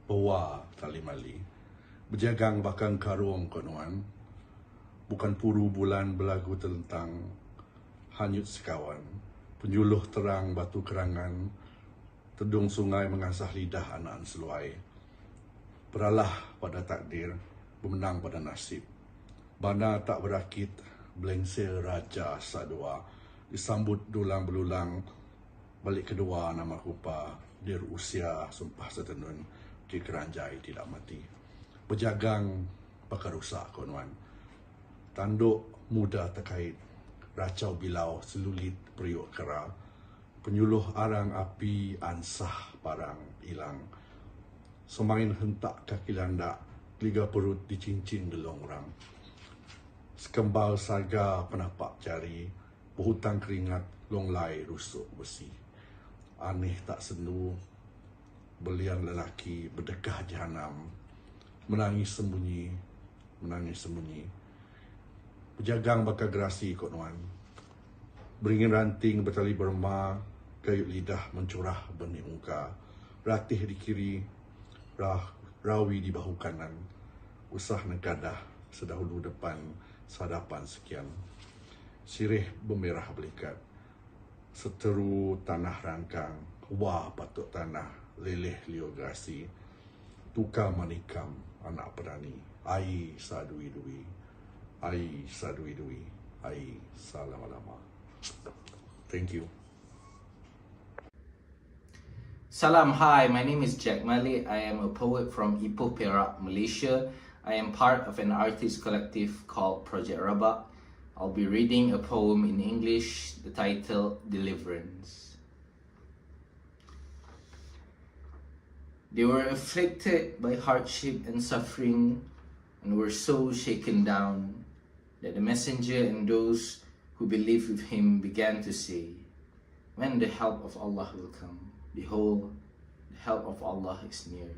E: Bawa tali mali. Berjagang bakang karung konuan. Bukan puru bulan belagu telentang. Hanyut sekawan. Penjuluh terang batu kerangan. Tedung sungai mengasah lidah anak seluai. Beralah pada takdir, bermenang pada nasib. Bana tak berakit, belengsir raja sadua. Disambut dulang belulang, balik kedua nama rupa. Dir usia sumpah setenun, di keranjai tidak mati. Berjagang bakar rusak konuan. Tanduk muda terkait, racau bilau selulit periuk kera. Penyuluh arang api ansah parang hilang. Semain hentak kaki landak, liga perut dicincin gelong orang. Sekembal saga penapak jari, berhutang keringat, longlai rusuk besi. Aneh tak sendu, belian lelaki berdekah jahanam, menangis sembunyi, menangis sembunyi. Berjagang bakal gerasi konuan, beringin ranting bertali berma, kayut lidah mencurah benih muka, ratih di kiri, rawi di bahu kanan, usah negadah sedahulu depan, sadapan sekian. Sirih bemerah belikat, seteru tanah rangkang, wah patuk tanah, leleh liogasi, tuka manikam, anak pedani, ai sadui-dui, ai sadui-dui, ai salama-lama. Thank you.
V: Salam, hi, my name is Jack Malik. I am a poet from Ipoh, Perak, Malaysia.
F: I am part of an artist collective called Project Rabak. I'll be reading a poem in English, the title Deliverance. They were afflicted by hardship and suffering and were so shaken down that the messenger and those who believed with him began to say, "When the help of Allah will come, behold, the help of Allah is near."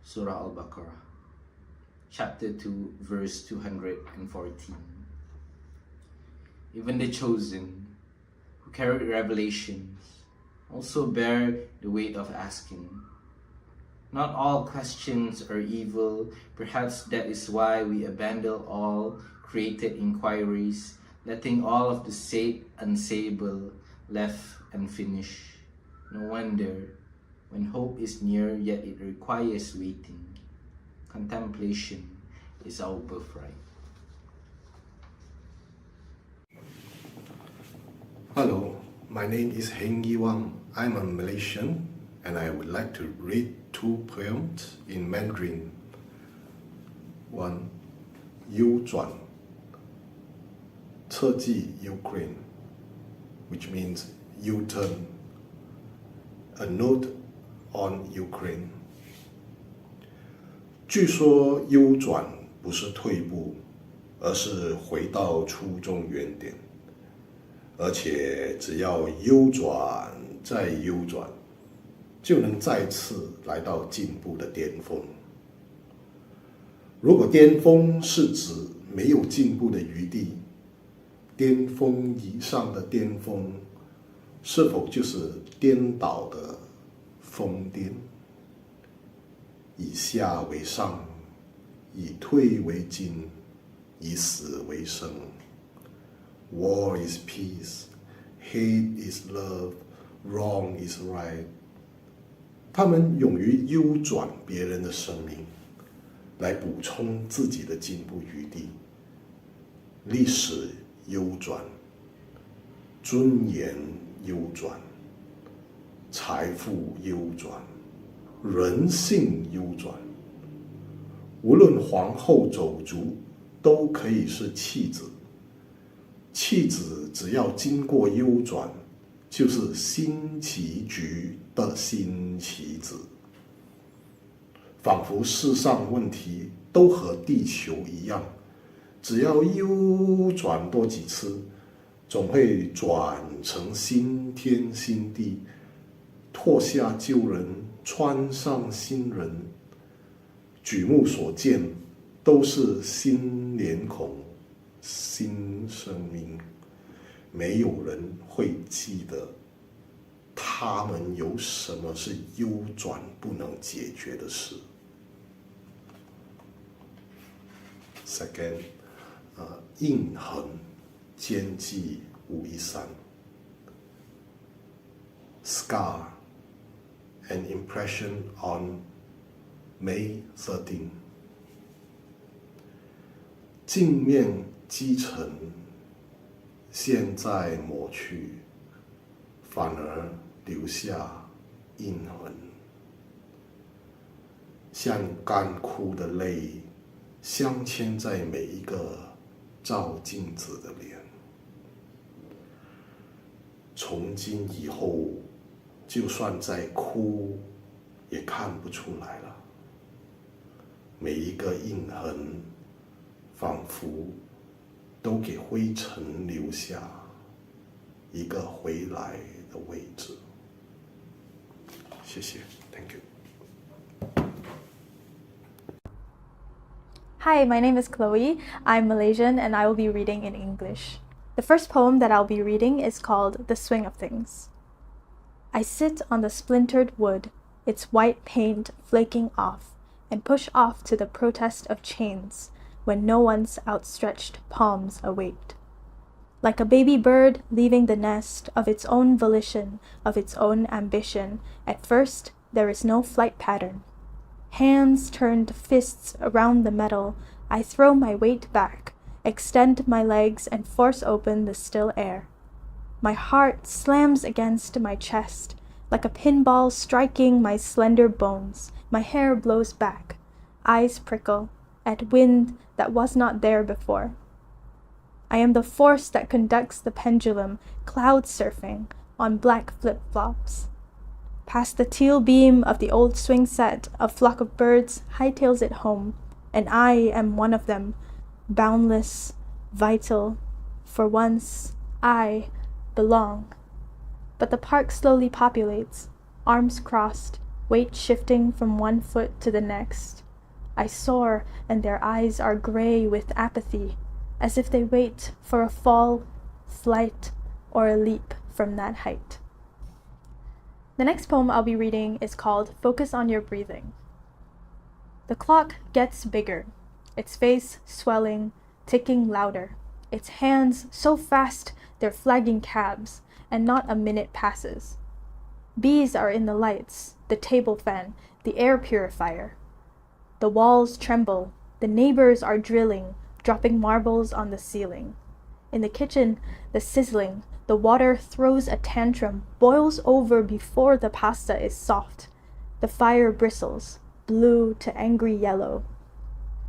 F: Surah Al-Baqarah, chapter 2, verse 214. Even the chosen, who carried revelations, also bear the weight of asking. Not all questions are evil. Perhaps that is why we abandon all created inquiries, letting all of the said unsayable left unfinished. No wonder, when hope is near, yet it requires waiting. Contemplation is our birthright.
V: Hello, my name is Heng Yi Wang. I'm a Malaysian and I would like to read 2 poems in Mandarin. 1. 右转 侧击 Ukraine, which means U-turn. A note on Ukraine. 据说右转不是退步，而是回到初衷原点。而且只要右转再右转，就能再次来到进步的巅峰。如果巅峰是指没有进步的余地，巅峰以上的巅峰，是否就是颠倒的疯癫？以下为上，以退为进，以死为生。War is peace, hate is love, wrong is right. 他们勇于右转别人的生命，来补充自己的进步余地。历史右转，尊严右转，财富右转，人性右转。无论皇后走卒，都可以是弃子。弃子只要经过右转，就是新棋局的新棋子。仿佛世上问题都和地球一样，只要右转多几次，总会转成新天新地，脱下旧人，穿上新人。举目所见，都是新脸孔。新生命，没有人会记得他们有什么是右转不能解决的事。Second, 印痕兼记513 Scar, an impression on May 13. 镜面积尘，现在抹去，反而留下印痕，像干枯的泪，镶嵌在每一个照镜子的脸。从今以后，就算再哭，也看不出来了。每一个印痕，仿佛都给灰尘留下一个回来的位置。谢谢 ，Thank you.
W: Hi, my name is Chloe. I'm Malaysian and I will be reading in English. The first poem that I'll be reading is called The Swing of Things. I sit on the splintered wood, its white paint flaking off, and push off to the protest of chains when no one's outstretched palms await. Like a baby bird leaving the nest of its own volition, of its own ambition, at first there is no flight pattern. Hands turn to fists around the metal, I throw my weight back, extend my legs and force open the still air. My heart slams against my chest, like a pinball striking my slender bones. My hair blows back, eyes prickle, at wind that was not there before. I am the force that conducts the pendulum cloud surfing on black flip-flops. Past the teal beam of the old swing set, a flock of birds hightails it home, and I am one of them, boundless, vital. For once, I belong. But the park slowly populates, arms crossed, weight shifting from one foot to the next. I soar, and their eyes are gray with apathy, as if they wait for a fall, flight, or a leap from that height. The next poem I'll be reading is called Focus on Your Breathing. The clock gets bigger, its face swelling, ticking louder, its hands so fast they're flagging cabs, and not a minute passes. Bees are in the lights, the table fan, the air purifier. The walls tremble, the neighbors are drilling, dropping marbles on the ceiling. In the kitchen, the sizzling, the water throws a tantrum, boils over before the pasta is soft. The fire bristles, blue to angry yellow.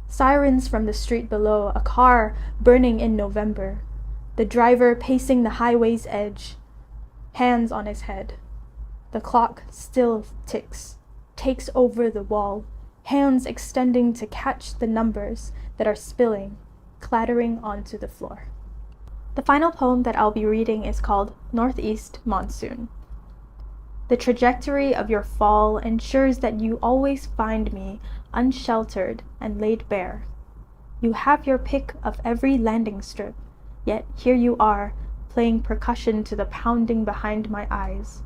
W: Sirens from the street below, a car burning in November. The driver pacing the highway's edge, hands on his head. The clock still ticks, takes over the wall, hands extending to catch the numbers that are spilling, clattering onto the floor. The final poem that I'll be reading is called Northeast Monsoon. The trajectory of your fall ensures that you always find me unsheltered and laid bare. You have your pick of every landing strip, yet here you are, playing percussion to the pounding behind my eyes.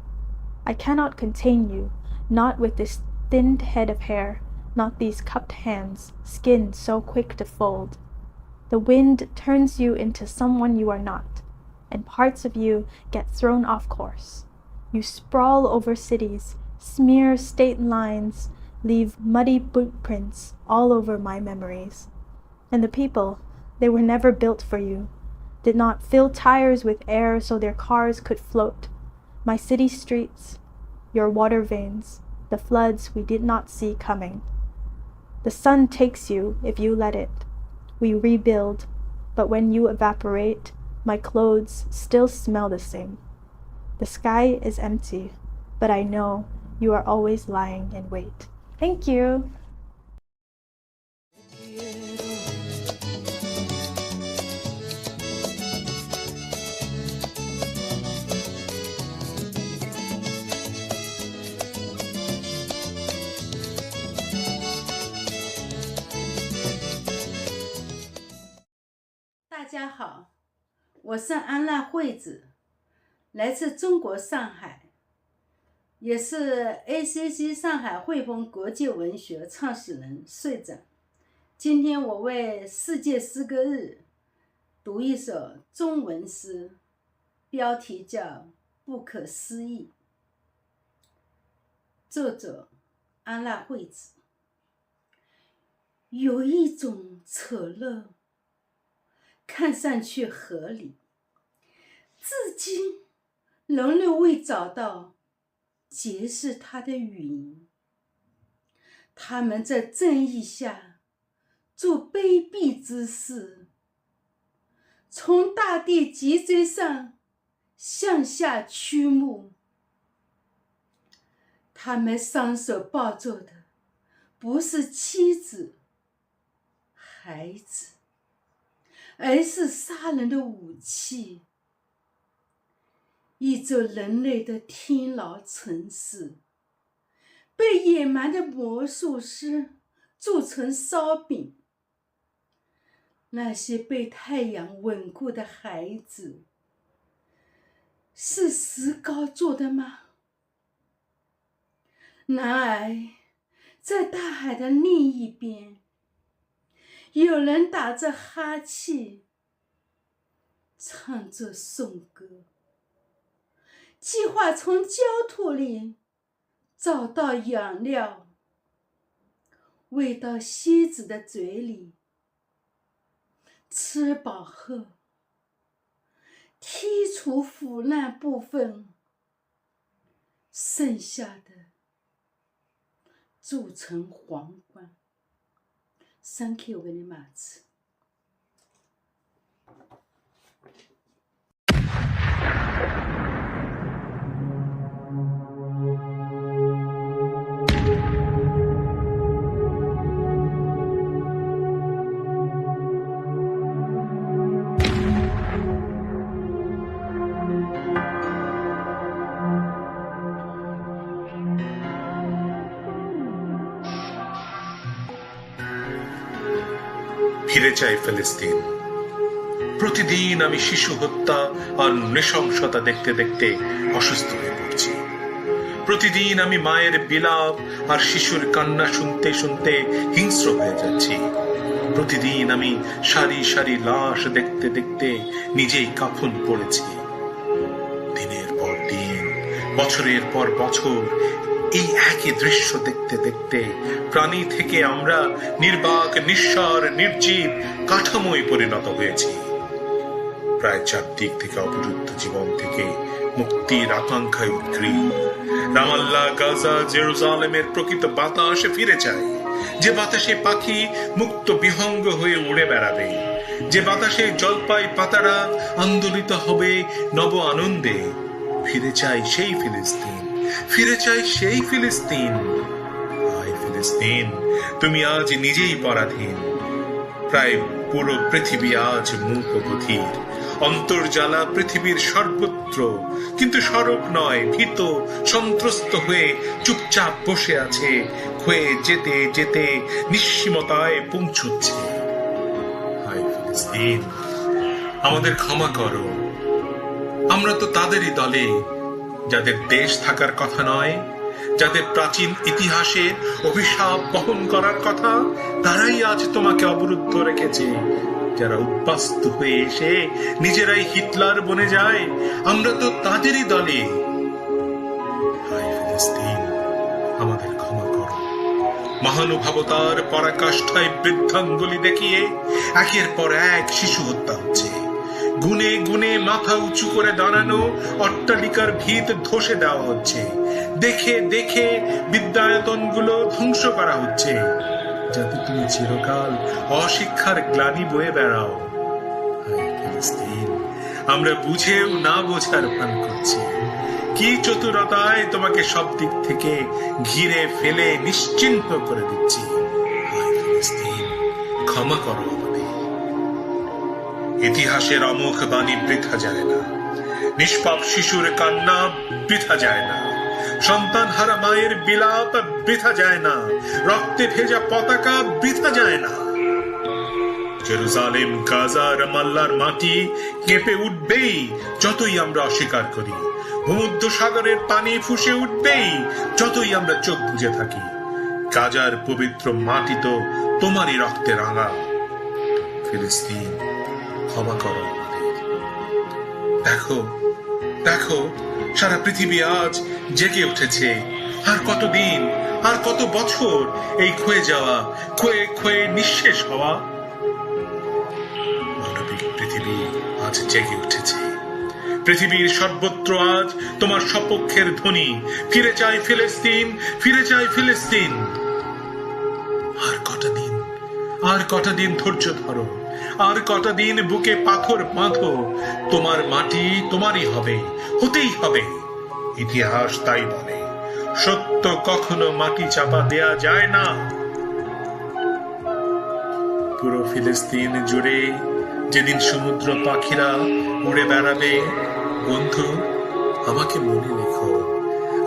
W: I cannot contain you, not with this thinned head of hair, not these cupped hands, skin so quick to fold. The wind turns you into someone you are not, and parts of you get thrown off course. You sprawl over cities, smear state lines, leave muddy footprints all over my memories. And the people, they were never built for you, did not fill tires with air so their cars could float. My city streets, your water veins, the floods we did not see coming. The sun takes you if you let it. We rebuild, but when you evaporate, my clothes still smell the same. The sky is empty, but I know you are always lying in wait. Thank you.
G: 大家好，我是安娜惠子，来自中国上海，也是 ACC 上海汇丰国际文学创始人、会长。今天我为世界诗歌日读一首中文诗，标题叫《不可思议》，作者安娜惠子。有一种扯乐，看上去合理，至今人类未找到解释它的原因。他们在正义下做卑鄙之事，从大地脊椎上向下屈目。他们双手抱着的不是妻子、孩子，而是杀人的武器。一座人类的天牢城市，被野蛮的魔术师做成烧饼。那些被太阳稳固的孩子，是石膏做的吗？然而，在大海的另一边，有人打着哈欠，唱着颂歌，计划从焦土里找到养料，喂到蝎子的嘴里。吃饱后，剔除腐烂部分，剩下的做成皇冠， Thank you very much.
H: ফিরে চাই ফিলিস্তিন। প্রতিদিন আমি শিশু হত্যা আর নৃশংসতা দেখতে দেখতে অসুস্থ হয়ে পড়ছি। প্রতিদিন আমি মায়ের বিলাপ আর শিশুর কান্না শুনতে শুনতে হিংস্র হয়ে যাচ্ছি। প্রতিদিন আমি সারি সারি লাশ দেখতে দেখতে নিজেই কাফন পড়েছি। দিনের পর দিন, বছরের পর বছর এই একই দৃশ্য দেখতে দেখতে প্রাণী থেকে আমরা নির্বাক, নিঃসার, নির্জীব কাঠামোয় পরিণত হয়েছি। প্রায় চারদিক থেকে অবরুদ্ধ জীবন থেকে মুক্তির আকাঙ্ক্ষায় উদ্গ্রীব। রামাল্লাহ, গাজা, জেরুজালেমের প্রকৃত বাতাসে ফিরে চাই, যে বাতাসে পাখি মুক্ত বিহঙ্গ হয়ে উড়ে বেড়াবে, যে বাতাসে জলপাই পাতারা আন্দোলিত হবে নব আনন্দে। ফিরে চাই সেই ফিলিস্তিন, ফিরে চাই সেই ফিলিস্তিন। হায় ফিলিস্তিন, তুমি আজ নিজেই পরাধীন। প্রায় পুরো পৃথিবী আজ মূক বধির। অন্তর্জালা পৃথিবীর সর্বত্র, কিন্তু সরব নয়, ভীত সন্ত্রস্ত হয়ে চুপচাপ বসে আছে, হয়ে যেতে যেতে নিঃসীমতায় পৌঁছচ্ছে। হায় ফিলিস্তিন, আমাদের ক্ষমা করো। আমরা তো তাদেরই দলে, যাদের দেশ থাকার কথা নয়, যাদের প্রাচীন ইতিহাসে অভিশাপ বহন করার কথা, তারাই আজ তোমাকে অবরুদ্ধ রেখেছে। যারা উদ্বাস্তু হয়ে এসে নিজেরাই হিটলার বনে যায়, আমরা তো তাদেরই দলে। হায় ফিলিস্তিন, আমাদের ক্ষমা করো। মহানুভবতার পরাকাষ্ঠায় বৃদ্ধাঙ্গুলি দেখিয়ে একের পর এক শিশু হত্যা হচ্ছে। গুনে গুনে মাথা উঁচু করে দাঁড়ানো অট্টালিকার ভিত ধসে দেওয়া হচ্ছে। দেখে দেখে বিদ্যায়তনগুলো ধ্বংস করা হচ্ছে, যাতে তুমি চিরকাল অশিক্ষার গ্লানি বয়ে বেড়াও। হায় ফিলিস্তিন, আমরা বুঝেও না বোঝার ভান করছি। কি চতুরতায় তোমাকে সব দিক থেকে ঘিরে ফেলে নিশ্চিহ্ন করে দিচ্ছি। হায় ফিলিস্তিন, ক্ষমা করো আমাদের। ইতিহাসের অমুখ বাণী বৃথা যায় না, নিষ্পাপ শিশুর কান্না বৃথা যায় না, সন্তান হারা মায়ের বিলাপ বৃথা যায় না, রক্তে ভেজা পতাকা বৃথা যায় না। জেরুজালেম, গাজা, রামাল্লার মাটি কেঁপে উঠবেই যতই আমরা অস্বীকার করি। ভূমধ্য সাগরের পানি ফুঁসে উঠবেই যতই আমরা চোখ বুজে থাকি। গাজার পবিত্র মাটি তো তোমারই রক্তে রাঙা। ফিলিস্তিন, ক্ষমা করো আমাদের। দেখো দেখো, সারা পৃথিবী আজ জেগে উঠেছে। আর কতদিন, আর কত বছর এই ক্ষয়ে যাওয়া, ক্ষয়ে ক্ষয়ে নিঃশেষ হওয়া। মানবিক পৃথিবী আজ জেগে উঠেছে। পৃথিবীর সর্বত্র আজ তোমার সপক্ষের ধ্বনি। ফিরে চাই ফিলিস্তিন, ফিরে চাই ফিলিস্তিন। আর কটা দিন, আর কটা দিন ধৈর্য ধরো, আর কটা দিন বুকে পাথর বাঁধো। তোমার মাটি তোমারই হবে, হতেই হবে। ইতিহাস তাই বলে, সত্য কখনো মাটি চাপা দেয়া যায় না। পুরো ফিলিস্তিন জুড়ে যেদিন সমুদ্র পাখিরা উড়ে বেড়াবে, বন্ধু আমাকে মনে রেখো,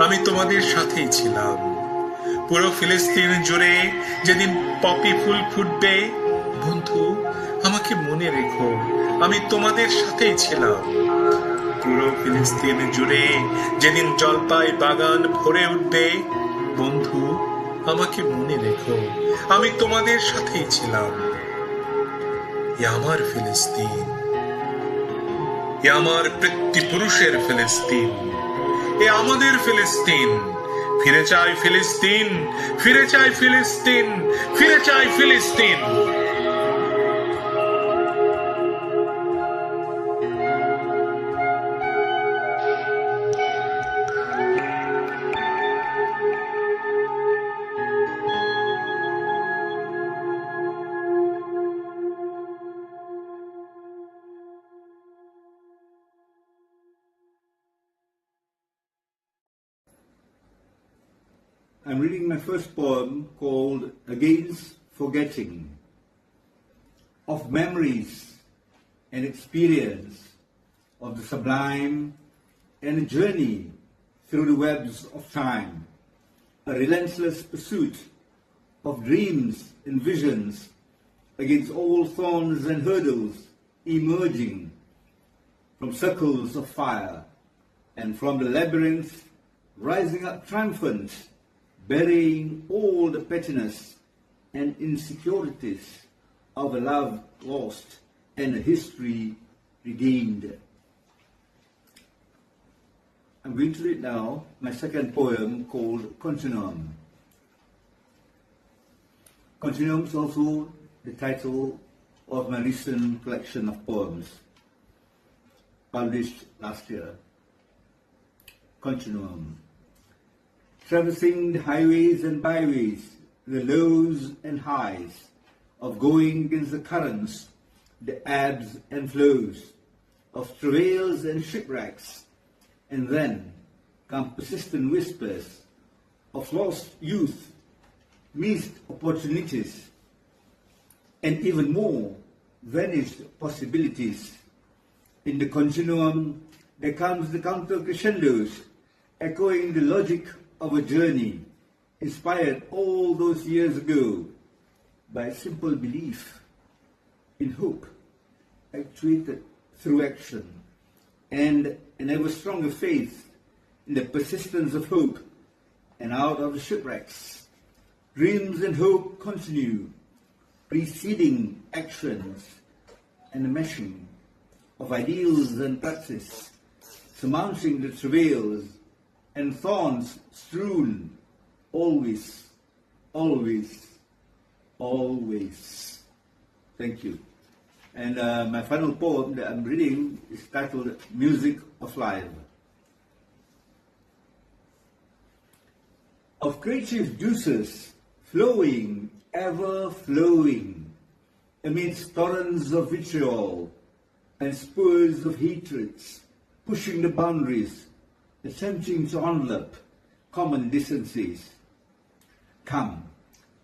H: আমি তোমাদের সাথেই ছিলাম। পুরো ফিলিস্তিন জুড়ে যেদিন পপি ফুল ফুটবে, বন্ধু আমাকে মনে রেখো, আমি তোমাদের সাথেই ছিলাম। পুরো ফিলিস্তিন জুড়ে যেদিন জলপাই বাগান ভরে উঠবে, বন্ধু আমাকে মনে রেখো, আমি তোমাদের সাথেই ছিলাম। এ আমার ফিলিস্তিন, এ আমার পিতৃপুরুষের ফিলিস্তিন, এ আমাদের ফিলিস্তিন। ফিরে চাই ফিলিস্তিন, ফিরে চাই ফিলিস্তিন, ফিরে চাই ফিলিস্তিন।
I: I'm reading my first poem called Against Forgetting. Of memories and experience of the sublime and a journey through the webs of time, a relentless pursuit of dreams and visions against all thorns and hurdles, emerging from circles of fire, and from the labyrinth rising up triumphant, burying all the pettiness and insecurities of a love lost and a history regained. I'm going to read now my second poem called Continuum. Continuum is also the title of my recent collection of poems, published last year. Continuum. Traversing the highways and byways, the lows and highs, of going against the currents, the ebbs and flows, of travails and shipwrecks, and then come persistent whispers of lost youth, missed opportunities, and even more vanished possibilities. In the continuum, there comes the counter crescendos, echoing the logic of a journey inspired all those years ago by a simple belief in hope, actuated through action, and an ever stronger faith in the persistence of hope. And out of the shipwrecks, dreams and hope continue, preceding actions and the meshing of ideals and practice, surmounting the travails and thorns strewn, always, always, always. Thank you. And my final poem that I'm reading is titled Music of Life. Of creative juices flowing, ever flowing, amidst torrents of vitriol and spurs of hatreds, pushing the boundaries, attempting to envelop common decencies. Come,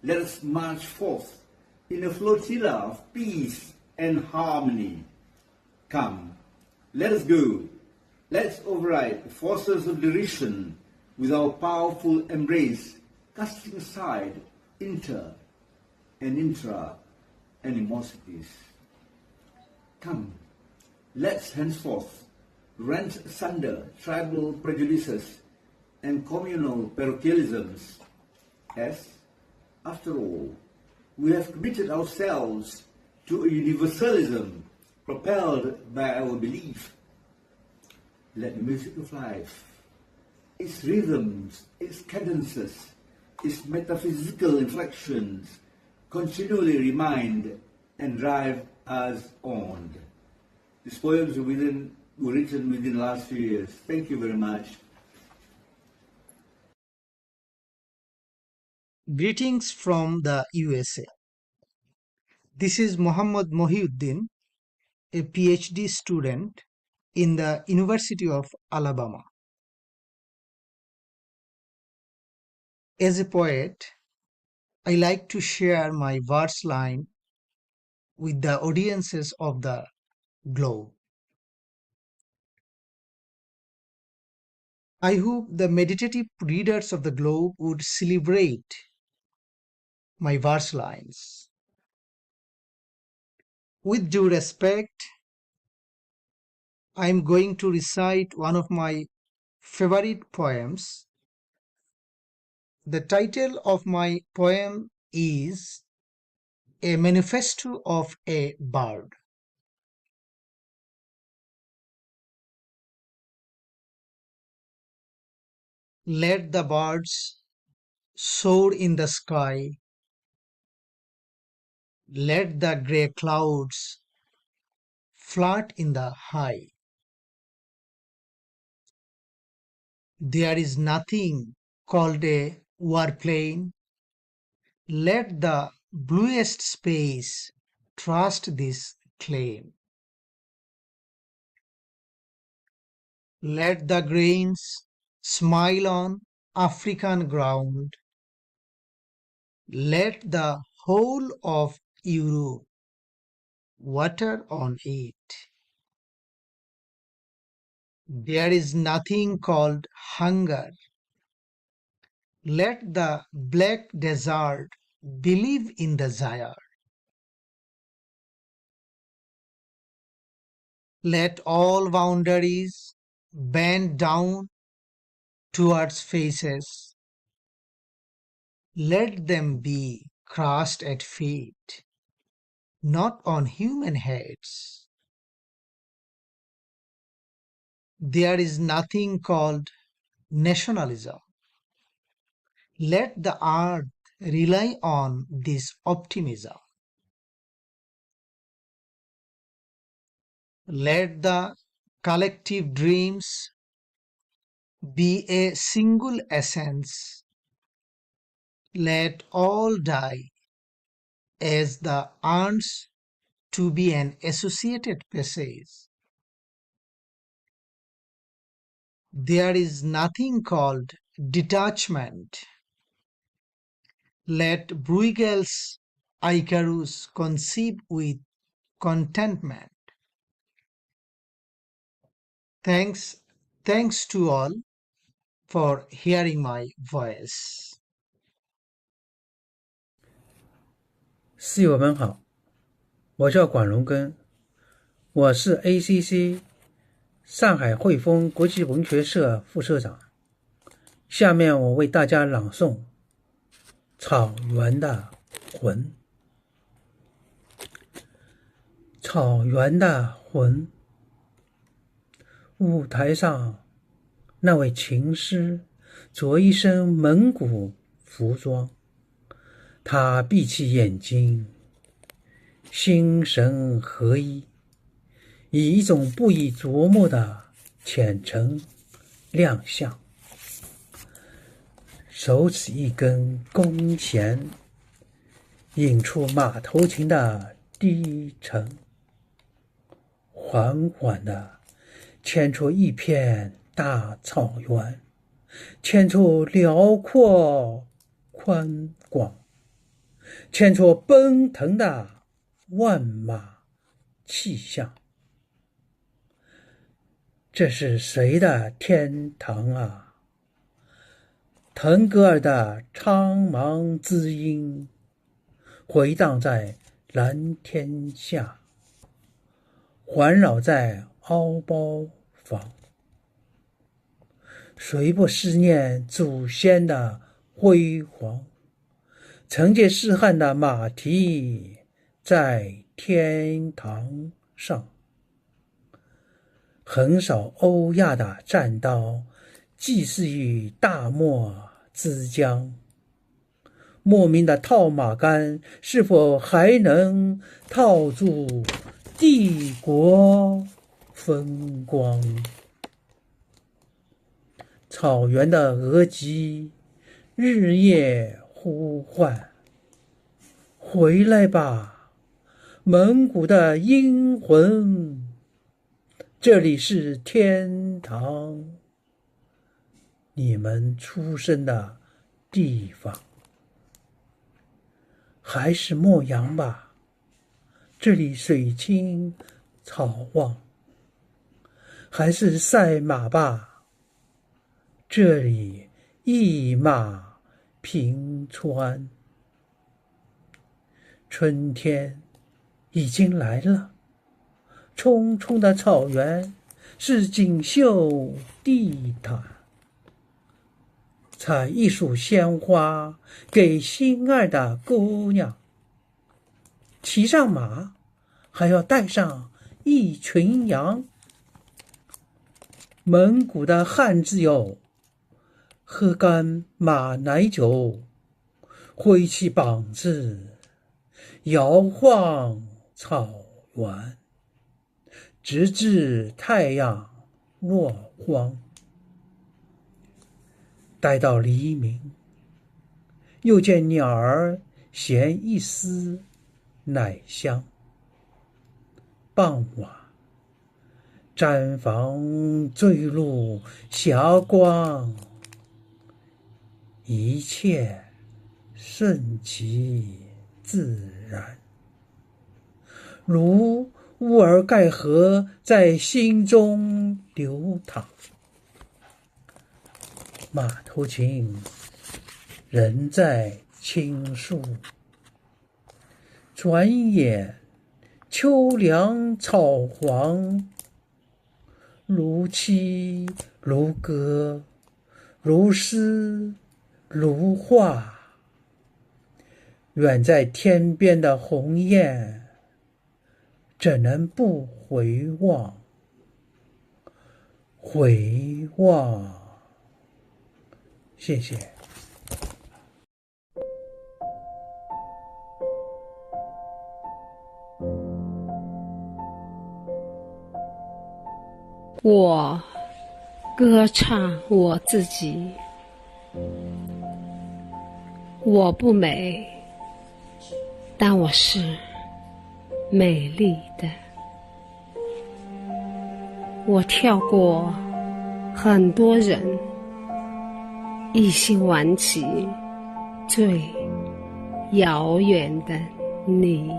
I: let us march forth in a flotilla of peace and harmony. Come, let us go. Let's override the forces of derision with our powerful embrace, casting aside inter and intra animosities. Come, let's henceforth rent asunder tribal prejudices and communal parochialisms, as, after all, we have committed ourselves to a universalism propelled by our belief. Let the music of life, its rhythms, its cadences, its metaphysical inflections continually remind and drive us on. These poems were written within the last few years. Thank you very much.
J: Greetings from the USA. This is Muhammad Mohiuddin, a PhD student in the University of Alabama. As a poet, I like to share my verse line with the audiences of the globe. I hope the meditative readers of the globe would celebrate my verse lines. With due respect, I am going to recite one of my favorite poems. The title of my poem is A Manifesto of a Bird. Let the birds soar in the sky. Let the grey clouds flirt in the high. There is nothing called a warplane. Let the bluest space trust this claim. Let the grains smile on African ground. Let the whole of Europe water on it. There is nothing called hunger. Let the black desert believe in the Zaire. Let all boundaries bend down towards faces. Let them be crushed at feet, not on human heads. There is nothing called nationalism. Let the earth rely on this optimism. Let the collective dreams be a single essence. Let all die as the ants to be an associated passage. There is nothing called detachment. Let Bruegel's Icarus conceive with contentment. Thanks to all for hearing my voice.
K: 室友们好，我叫管荣根，我是 ACC 上海汇丰国际文学社副社长。下面我为大家朗诵《草原的魂》。草原的魂，舞台上那位琴师着一身蒙古服装，他闭起眼睛，心神合一，以一种不易琢磨的虔诚亮相，手持一根弓弦，引出马头琴的低沉，缓缓地牵出一片大草原，牵出辽阔宽广，牵出奔腾的万马气象。这是谁的天堂啊？腾格尔的苍茫之音回荡在蓝天下，环绕在凹包房。谁不思念祖先的辉煌？承接诗汉的马蹄在天堂上，横扫欧亚的战刀祭祀于大漠之疆。莫名的套马杆是否还能套住帝国风光？草原的额脊日夜呼唤，回来吧，蒙古的英魂，这里是天堂，你们出生的地方。还是牧羊吧，这里水清草旺。还是赛马吧，这里一马平川。春天已经来了，葱葱的草原是锦绣地毯，采一束鲜花给心爱的姑娘，骑上马还要带上一群羊。蒙古的汉字有喝干马奶酒，挥起膀子摇晃草原，直至太阳落荒。待到黎明，又见鸟儿衔一丝奶香。傍晚，毡房坠入霞光，一切顺其自然，如乌尔盖河在心中流淌。马头琴人在青树，转眼秋凉草黄，如泣如歌，如诗如画。远在天边的鸿雁，怎能不回望？回望。谢谢。
L: 我歌唱我自己，我不美，但我是美丽的。我跳过很多人，一心挽起最遥远的你。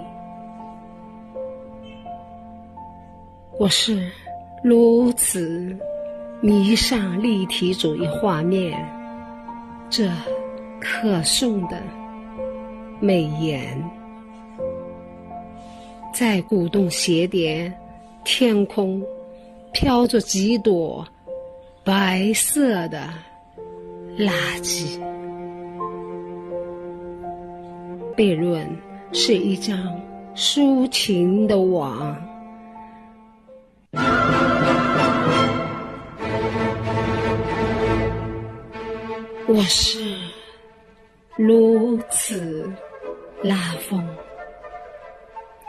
L: 我是如此迷上立体主义画面，这可颂的美颜，在鼓动鞋点，天空飘着几朵白色的垃圾。悖论是一张抒情的网，我是如此拉风，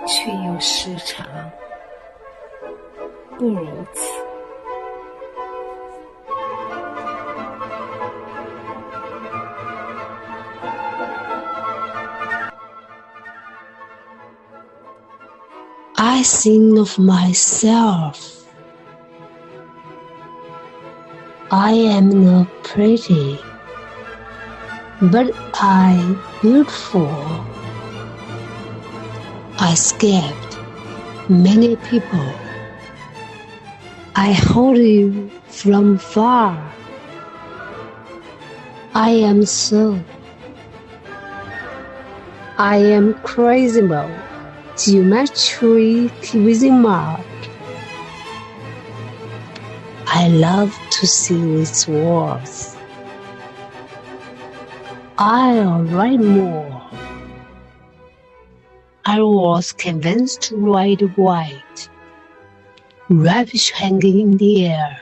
L: 却又时常不如此。
M: I think of myself. I am not pretty, but I'm beautiful. I scared many people. I hold you from far. I am so. I am crazy about geometry within mark. I love to see these words. I'll write more. I was convinced to write white, rubbish hanging in the air.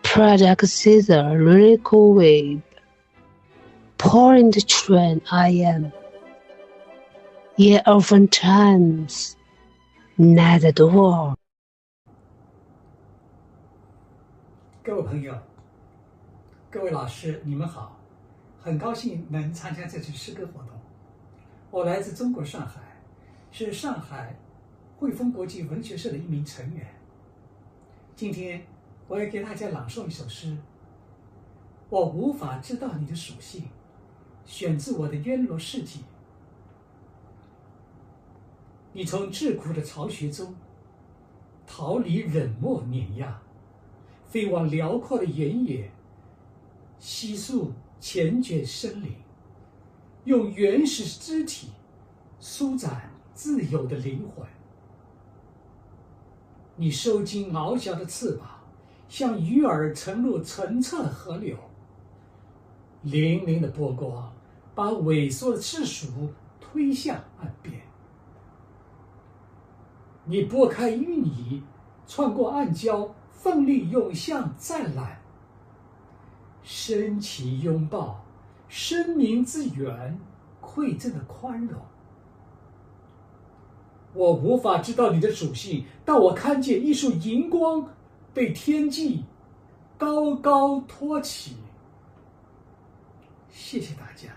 M: Product scissor, lyrical wave. Pouring the train I am. Yet oftentimes, not at all.
N: 各位朋友，各位老师，你们好，很高兴能参加这次诗歌活动。我来自中国上海，是上海汇丰国际文学社的一名成员。今天我要给大家朗诵一首诗。我无法知道你的属性，选自我的渊罗事迹。你从桎梏的巢穴中逃离冷漠碾压，飞往辽阔的原野，悉数缱绻森林，用原始肢体舒展自由的灵魂。你收紧翱翔的翅膀，像鱼儿沉入澄澈河流。粼粼的波光把萎缩的赤鼠推向岸边。你拨开淤泥，穿过暗礁，奋力涌向湛蓝。升起拥抱生命之源，馈赠的宽容。我无法知道你的属性，但我看见一束荧光被天际高高托起。谢谢大家。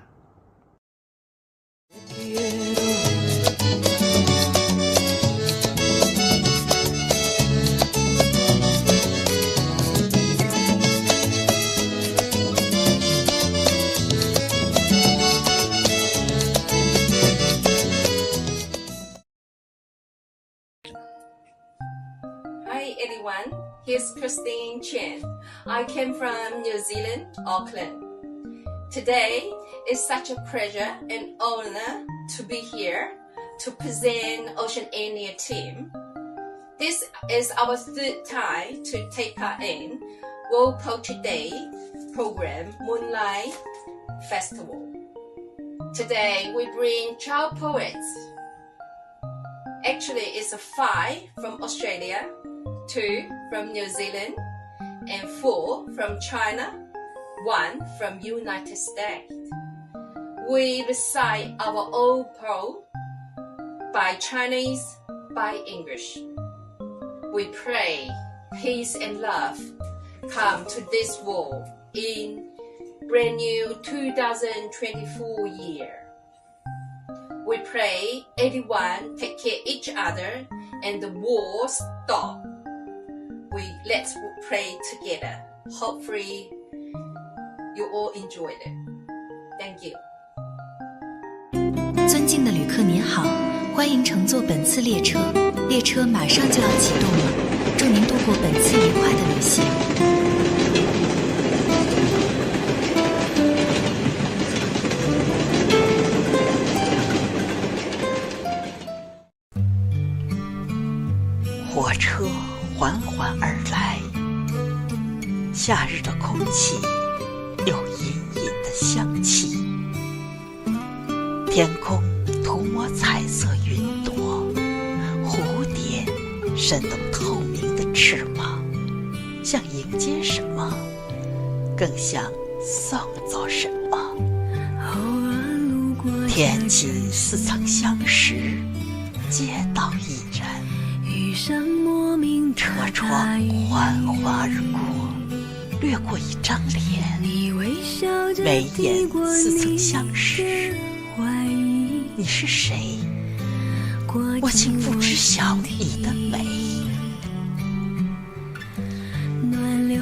B: Hi everyone, here's Christine Chen. I came from New Zealand, Auckland. Today is such a pleasure and honor to be here to present Oceania team. This is our third time to take part in World Poetry Day program Moonlight Festival. Today we bring child poets. Actually, it's 5 from Australia, 2 from New Zealand, and 4 from China, 1 from United States. We recite our own poem by Chinese, by English. We pray peace and love come to this world in brand new 2024 year. We pray everyone take care of each other and the war stop. Let's pray together. Hopefully you all enjoyed it. Thank you.
O: 尊敬的旅客您好，欢迎乘坐本次列车，列车马上就要启动了，祝您度过本次愉快的旅行。
R: 火车缓缓而来，夏日的空气有隐隐的香气，天空涂抹彩色云朵，蝴蝶扇动透明的翅膀，像迎接什么，更像送走什么。天气似曾相识，街道亦然，车窗缓缓而过，掠过一张脸，眉眼似曾相识。你是谁？我竟不知晓你的美。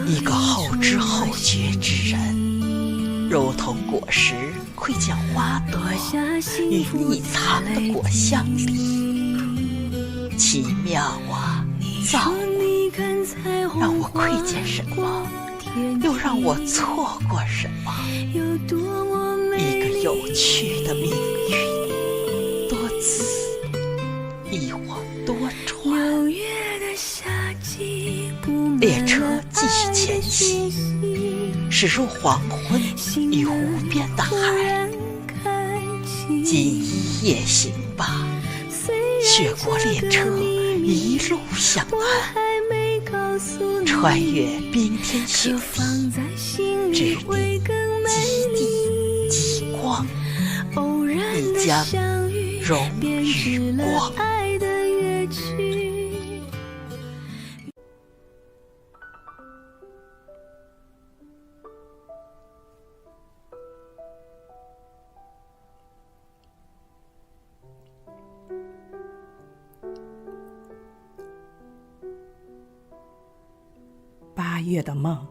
R: 一个后知后觉之人，如同果实窥见花朵与匿藏的果香里，奇妙啊！造物，让我窥见什么，又让我错过什么？一个有趣的命运，多姿一晃多传。列车继续前行，驶入黄昏与无边的海。今一夜行吧，雪国列车一路向南，穿越冰天雪地，直抵极地极光，你将荣与光。
X: 8月的梦，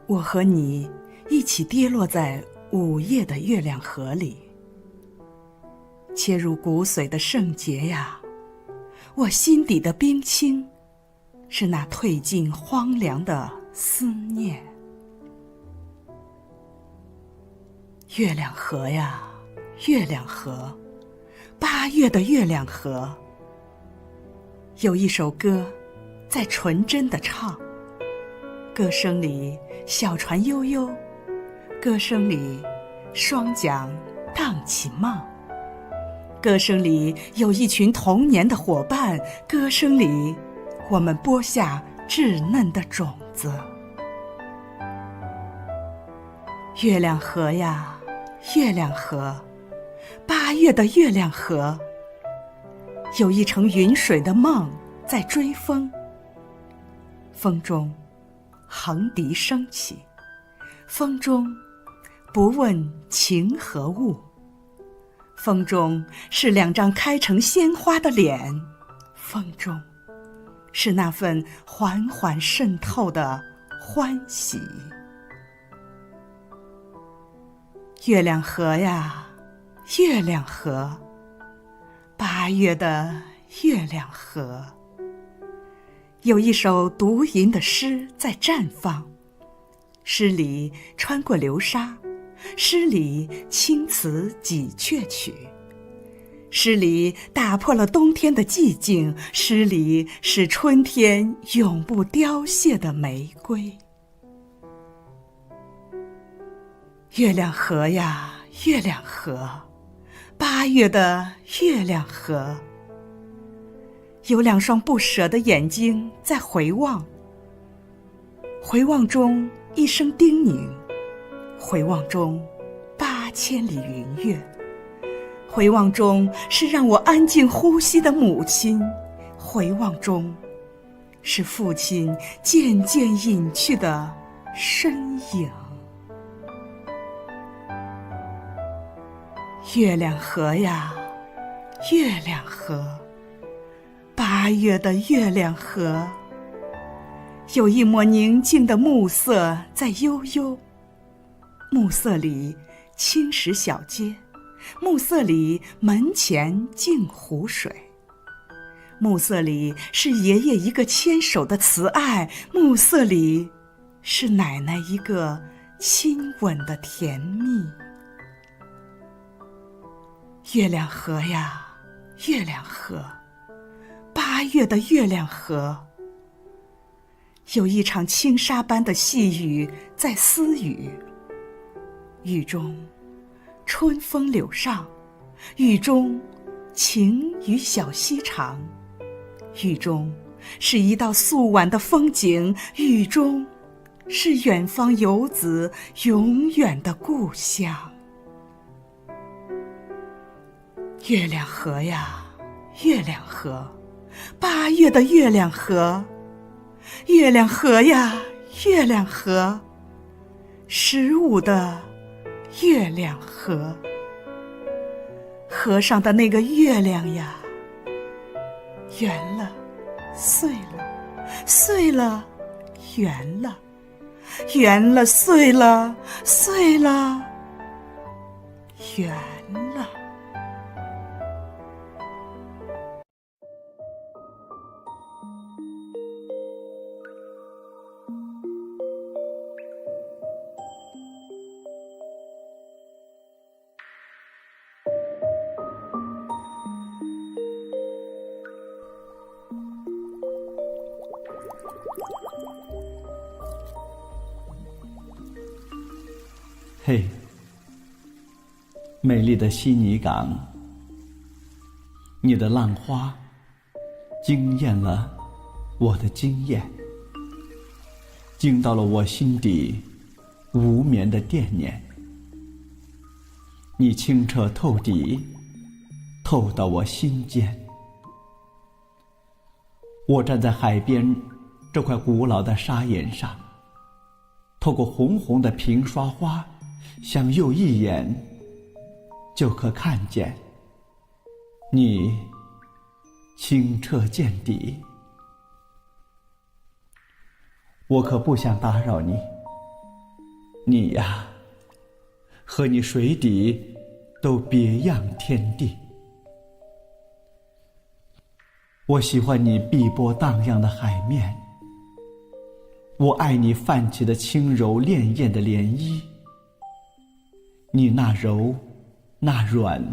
X: 我和你一起跌落在午夜的月亮河里，切入骨髓的圣洁呀，我心底的冰清，是那褪尽荒凉的思念。月亮河呀，月亮河，8月的月亮河，有一首歌在纯真地唱。歌声里小船悠悠，歌声里双桨荡起梦，歌声里有一群童年的伙伴，歌声里我们播下稚嫩的种子。月亮河呀，月亮河，8月的月亮河，有一程云水的梦在追风，风中横笛升起，风中不问情何物，风中是2张开成鲜花的脸，风中是那份缓缓渗透的欢喜。月亮河呀，月亮河，8月的月亮河，有一首独吟的诗在绽放，诗里穿过流沙，诗里青词几阙曲，诗里打破了冬天的寂静，诗里是春天永不凋谢的玫瑰。月亮河呀，月亮河，8月的月亮河，有2双不舍的眼睛在回望，回望中一声叮咛，回望中8000里云月，回望中是让我安静呼吸的母亲，回望中是父亲渐渐隐去的身影。月亮河呀，月亮河，8月的月亮河，有一抹宁静的暮色在悠悠，暮色里青石小街，暮色里门前镜湖水，暮色里是爷爷一个牵手的慈爱，暮色里是奶奶一个亲吻的甜蜜。月亮河呀，月亮河，8月的月亮河，有一场轻纱般的细雨在私语，雨中春风柳上，雨中晴雨小溪长，雨中是一道素晚的风景，雨中是远方游子永远的故乡。月亮河呀，月亮河，8月的月亮河，月亮河呀，月亮河，15的月亮河，河上的那个月亮呀，圆了，碎了，碎了，圆了，圆了，碎了，碎了，圆了。
P: 嘿，美丽的悉尼港，你的浪花惊艳了我的惊艳，惊到了我心底无眠的惦念。你清澈透底，透到我心间。我站在海边这块古老的砂岩上，透过红红的平刷花，向右一眼就可看见你清澈见底。我可不想打扰你，你呀，和你水底都别样天地。我喜欢你碧波荡漾的海面，我爱你泛起的轻柔潋滟的涟漪。你那柔那软，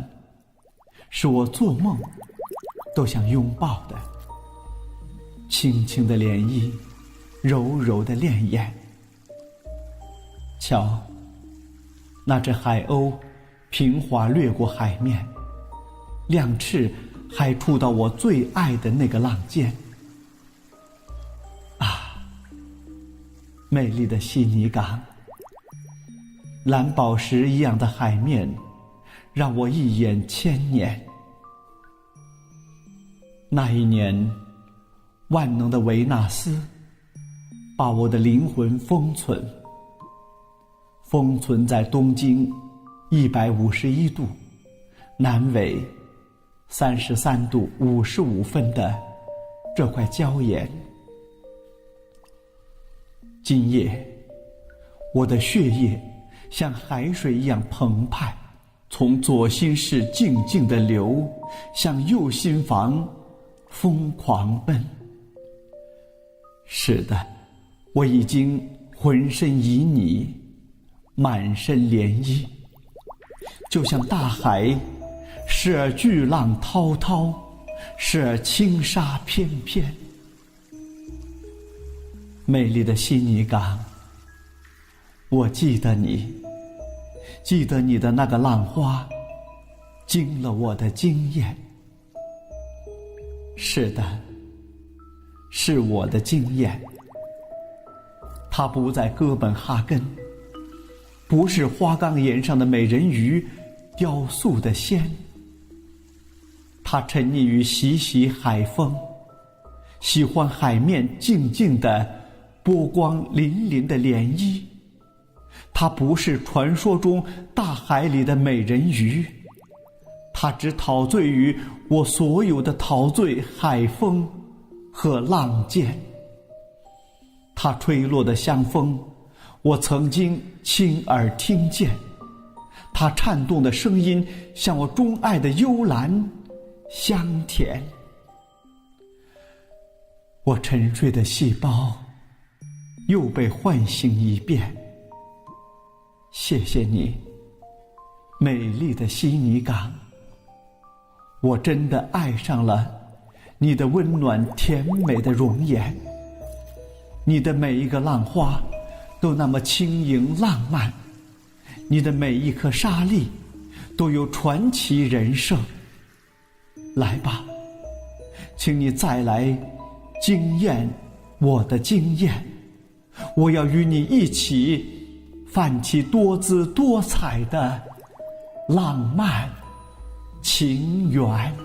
P: 是我做梦都想拥抱的。轻轻的涟漪，柔柔的潋滟。瞧，那只海鸥平滑掠过海面，亮翅还触到我最爱的那个浪尖。啊，美丽的悉尼港，蓝宝石一样的海面，让我一眼千年。那一年，万能的维纳斯把我的灵魂封存，封存在东经151度，南纬33度55分的这块礁岩。今夜，我的血液像海水一样澎湃，从左心室静静地流，向右心房疯狂奔。是的，我已经浑身旖旎，满身涟漪，就像大海，时而巨浪滔滔，时而轻纱翩翩。美丽的悉尼港，我记得你，记得你的那个浪花，惊了我的惊艳。是的，是我的经验。它不在哥本哈根，不是花岗岩上的美人鱼雕塑的仙。它沉溺于习习海风，喜欢海面静静的波光粼粼的涟漪。它不是传说中大海里的美人鱼，它只陶醉于我所有的陶醉海风和浪尖。它吹落的香风，我曾经亲耳听见；它颤动的声音，像我钟爱的幽兰，香甜。我沉睡的细胞又被唤醒一遍。谢谢你，美丽的悉尼港。我真的爱上了你的温暖甜美的容颜。你的每一个浪花都那么轻盈浪漫，你的每一颗沙粒都有传奇人生。来吧，请你再来惊艳我的经验，我要与你一起泛起多姿多彩的浪漫情缘。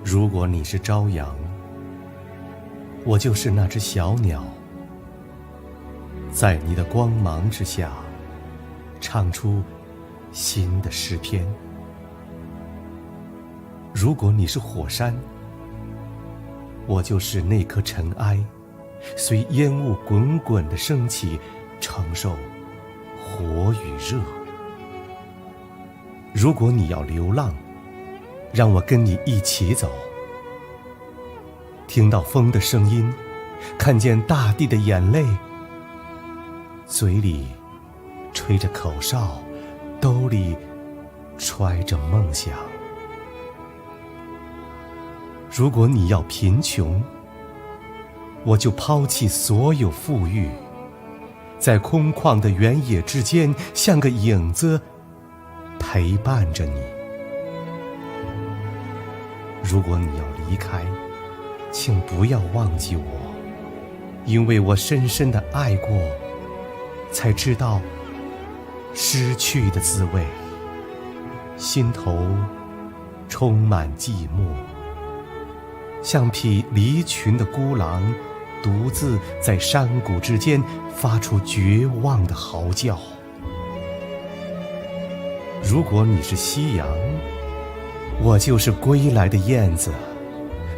A: 如果你是朝阳，我就是那只小鸟，在你的光芒之下，唱出新的诗篇。如果你是火山，我就是那颗尘埃，随烟雾滚滚地升起，承受火与热。如果你要流浪，让我跟你一起走，听到风的声音，看见大地的眼泪，嘴里吹着口哨，兜里揣着梦想。如果你要贫穷，我就抛弃所有富裕，在空旷的原野之间，像个影子陪伴着你。如果你要离开，请不要忘记我，因为我深深地爱过，才知道失去的滋味，心头充满寂寞，像匹离群的孤狼，独自在山谷之间发出绝望的嚎叫。如果你是夕阳，我就是归来的燕子，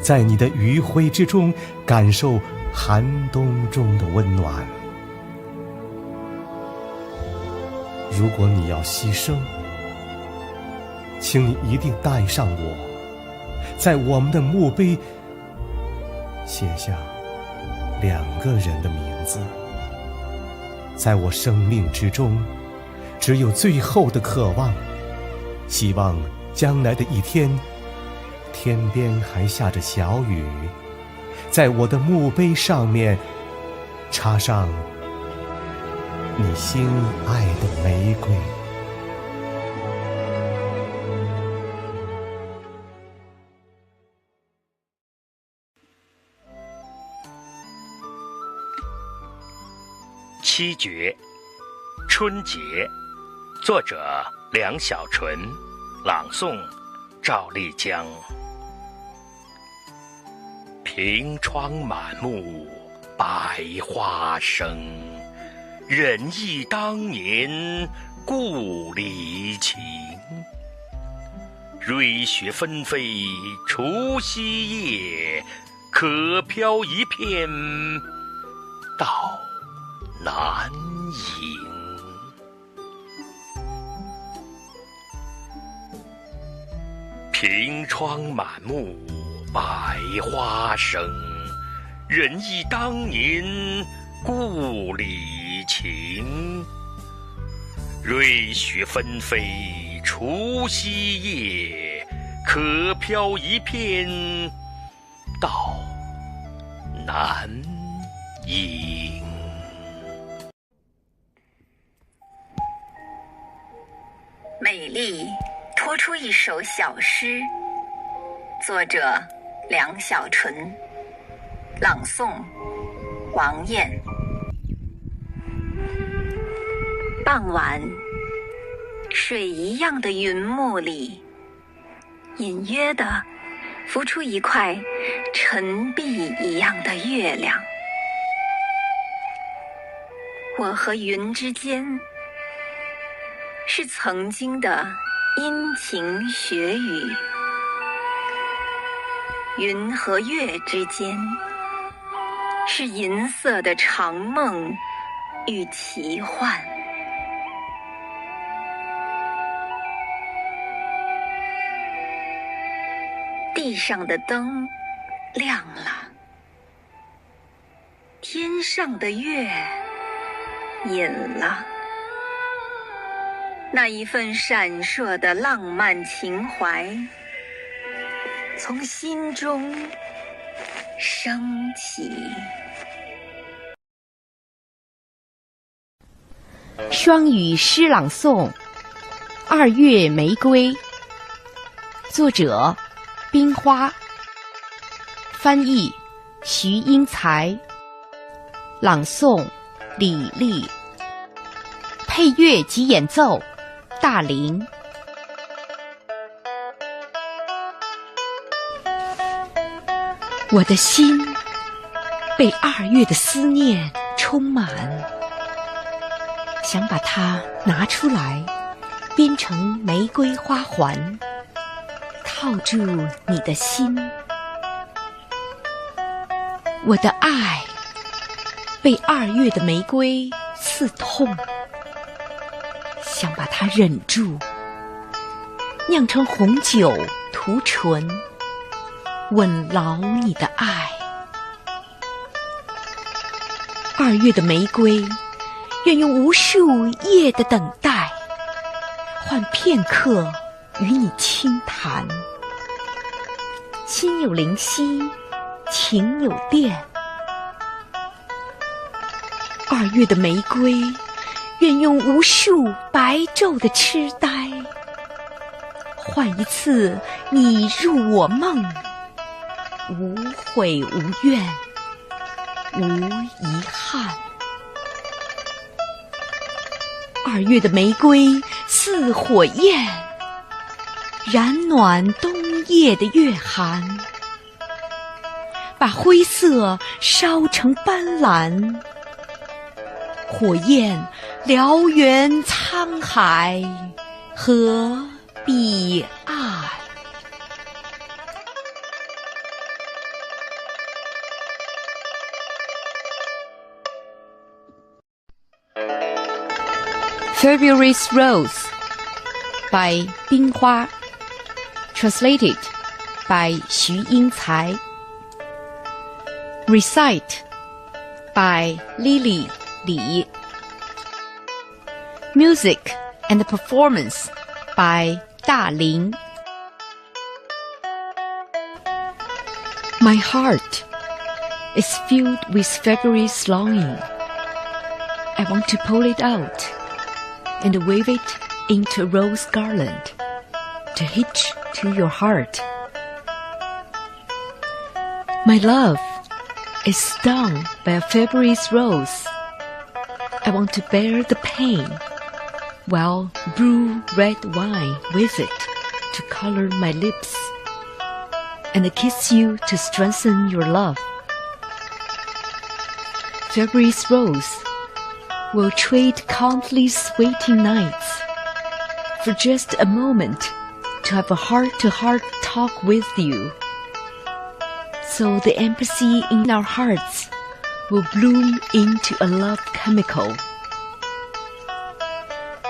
A: 在你的余晖之中感受寒冬中的温暖。如果你要牺牲，请你一定带上我，在我们的墓碑写下2个人的名字。在我生命之中，只有最后的渴望，希望将来的一天，天边还下着小雨，在我的墓碑上面插上你心爱的玫瑰。
Q: 七绝，春节，作者梁小纯，朗诵赵丽江。凭窗满目百花生，忍忆当年故里情。瑞雪纷飞除夕夜，可飘一片到南瀛。庭窗满目百花生，人忆当年故里情。瑞雪纷飞除夕夜，可飘一片到南瀛。
C: 美丽托出一首小诗，作者梁小纯，朗诵王燕。傍晚，水一样的云幕里，隐约地浮出一块沉璧一样的月亮。我和云之间是曾经的阴晴雪雨，云和月之间是银色的长梦与奇幻。地上的灯亮了，天上的月隐了。那一份闪烁的浪漫情怀，从心中升起。
S: 双语诗朗诵《2月玫瑰》，作者冰花，翻译徐英才，朗诵李丽，配乐及演奏大林。我的心被2月的思念充满，想把它拿出来编成玫瑰花环，套住你的心。我的爱被2月的玫瑰刺痛，想把它忍住，酿成红酒涂唇，吻牢你的爱。2月的玫瑰，愿用无数夜的等待，换片刻与你轻谈。心有灵犀，情有电。2月的玫瑰，愿用无数白昼的痴呆，换一次你入我梦，无悔无怨，无遗憾。2月的玫瑰似火焰，燃暖冬夜的月寒，把灰色烧成斑斓，火焰燎原沧海和彼岸。February's Rose by 冰花 Translated by 徐英才 Recite by Lily Li Music and performance by 大林 My heart is filled with February's longing. I want to pull it out and weave it into a rose garland to hitch to your heart. My love is stung by a February's rose. I want to bear the pain while brew red wine with it to color my lips and kiss you to strengthen your love. February's rose will trade countless waiting nights for just a moment to have a heart-to-heart talk with you. So the empathy in our hearts will bloom into a love chemical.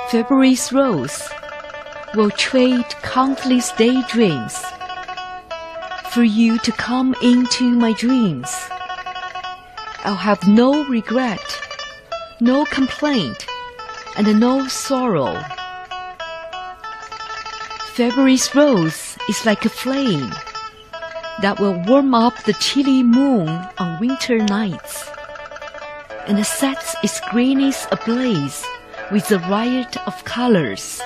S: February's rose
L: will trade countless daydreams for you to come into my dreams. I'll have no regret, no complaint, and no sorrow. February's rose is like a flame that will warm up the chilly moon on winter nights, and sets its greenness ablaze with a riot of colors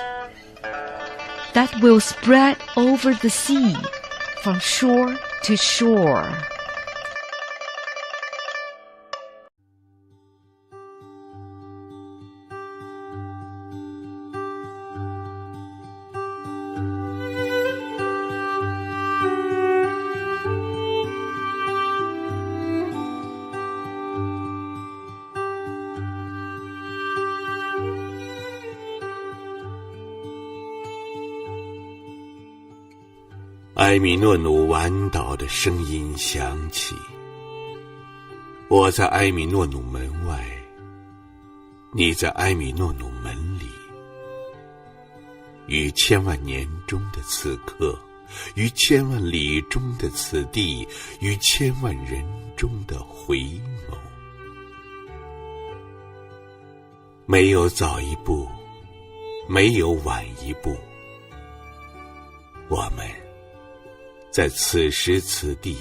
L: that will spread over the sea from shore to shore.
D: 埃米诺努晚岛的声音响起，我在埃米诺努门外，你在埃米诺努门里。于千万年中的此刻，于千万里中的此地，于千万人中的回眸，没有早一步，没有晚一步，我们在此时此地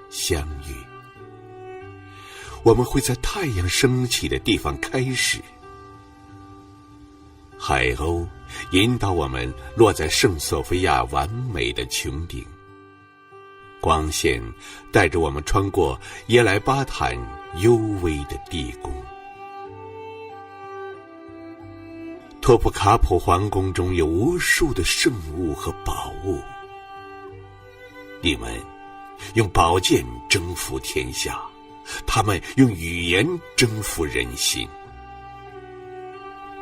D: 相遇。我们会在太阳升起的地方开始。海鸥引导我们落在圣索菲亚完美的穹顶，光线带着我们穿过耶莱巴坦幽微的地宫。托普卡普皇宫中有无数的圣物和宝物，你们用宝剑征服天下，他们用语言征服人心。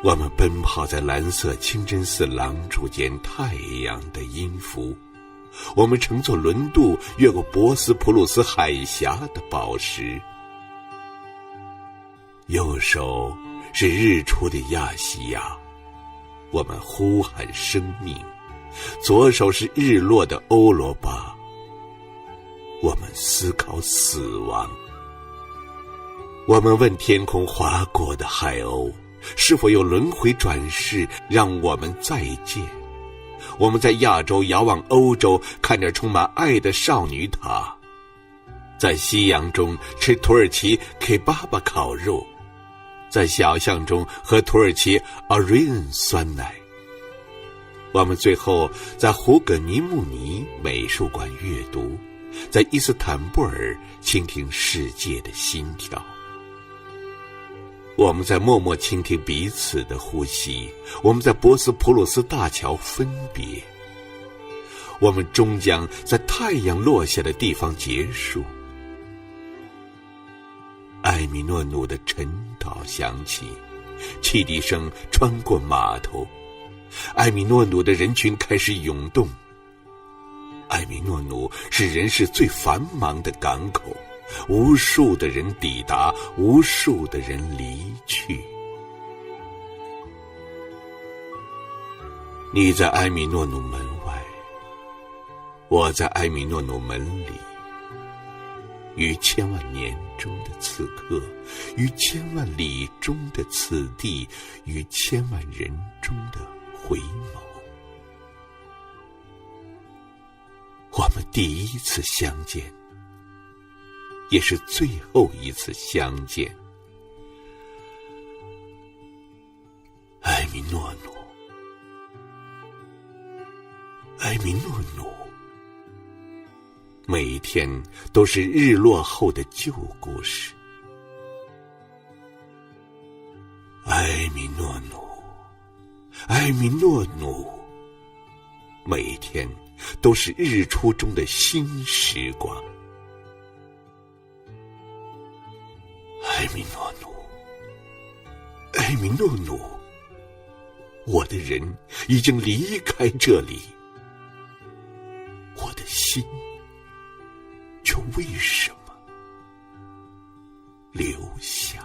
D: 我们奔跑在蓝色清真寺廊柱间太阳的音符，我们乘坐轮渡越过博斯普鲁斯海峡的宝石。右手是日出的亚细亚，我们呼喊生命；左手是日落的欧罗巴，我们思考死亡。我们问天空划过的海鸥，是否有轮回转世让我们再见？我们在亚洲遥望欧洲，看着充满爱的少女塔，在夕阳中吃土耳其 kebab 烤肉，在小巷中喝土耳其 Arian 酸奶。我们最后在胡格尼穆尼美术馆阅读，在伊斯坦布尔倾听世界的心跳。我们在默默倾听彼此的呼吸，我们在博斯普鲁斯大桥分别，我们终将在太阳落下的地方结束。埃米诺努的沉祷响起，汽笛声穿过码头，埃米诺努的人群开始涌动。埃米诺努是人世最繁忙的港口，无数的人抵达，无数的人离去。你在埃米诺努门外，我在埃米诺努门里。于千万年中的此刻，于千万里中的此地，于千万人中的回眸，我们第一次相见，也是最后一次相见。埃米诺努，埃米诺努，每一天都是日落后的旧故事。埃米诺努，埃米诺努，每一天都是日出中的新时光。埃米诺努，埃米诺努，我的人已经离开这里，我的心却为什么留下？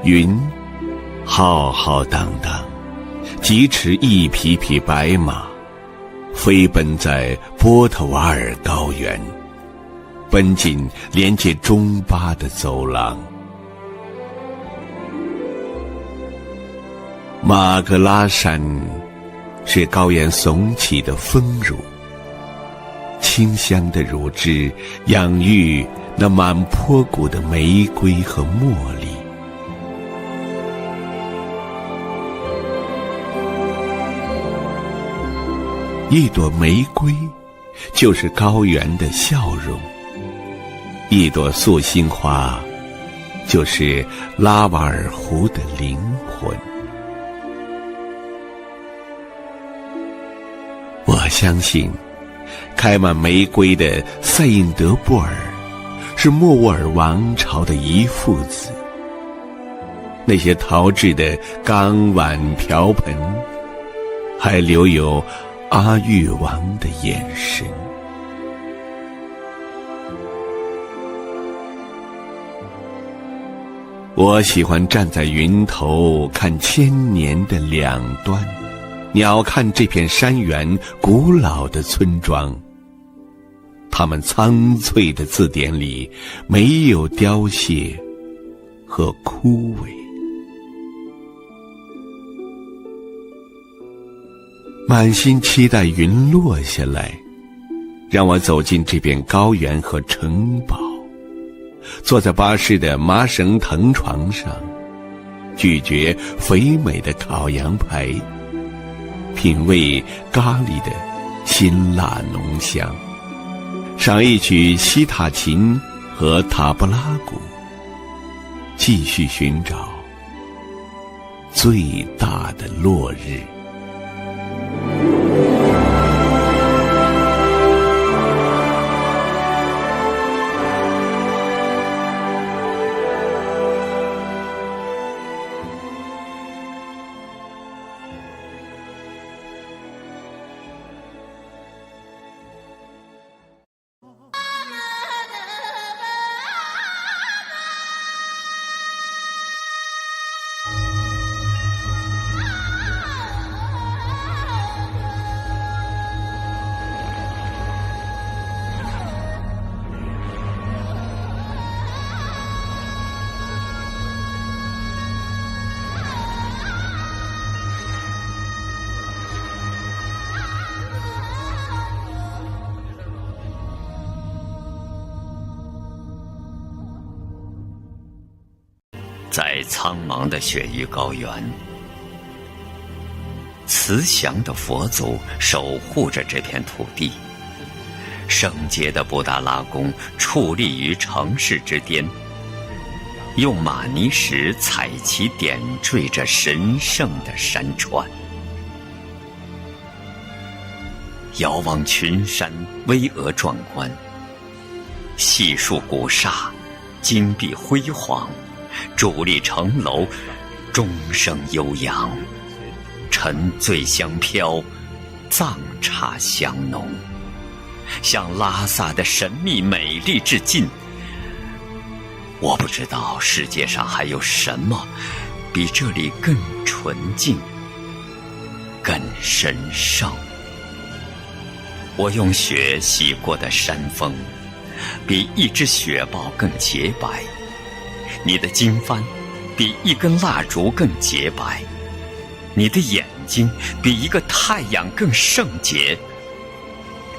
D: 云浩浩荡荡，疾驰一匹匹白马，飞奔在波特瓦尔高原，奔进连接中巴的走廊。马格拉山是高原耸起的丰乳，清香的乳汁养育那满坡谷的玫瑰和茉莉。一朵玫瑰就是高原的笑容，一朵素心花就是拉瓦尔湖的灵魂。我相信开满玫瑰的塞因德布尔是莫卧儿王朝的遗父子，那些陶制的钢碗瓢盆还留有阿育王的眼神。我喜欢站在云头看千年的两端，鸟瞰这片山原古老的村庄，它们苍翠的字典里没有凋谢和枯萎。满心期待云落下来，让我走进这片高原和城堡，坐在巴士的麻绳藤床上，咀嚼肥美的烤羊排，品味咖喱的辛辣浓香，赏一曲西塔琴和塔布拉鼓，继续寻找最大的落日。
E: 在苍茫的雪域高原，慈祥的佛祖守护着这片土地，圣洁的布达拉宫矗立于城市之巅，用玛尼石彩旗点缀着神圣的山川。遥望群山，巍峨壮观，细数古刹，金碧辉煌，伫立城楼，钟声悠扬，沉醉香飘，藏茶香浓，向拉萨的神秘美丽致敬。我不知道世界上还有什么比这里更纯净、更神圣。我用雪洗过的山峰，比一只雪豹更洁白。你的经幡比一根蜡烛更洁白，你的眼睛比一个太阳更圣洁。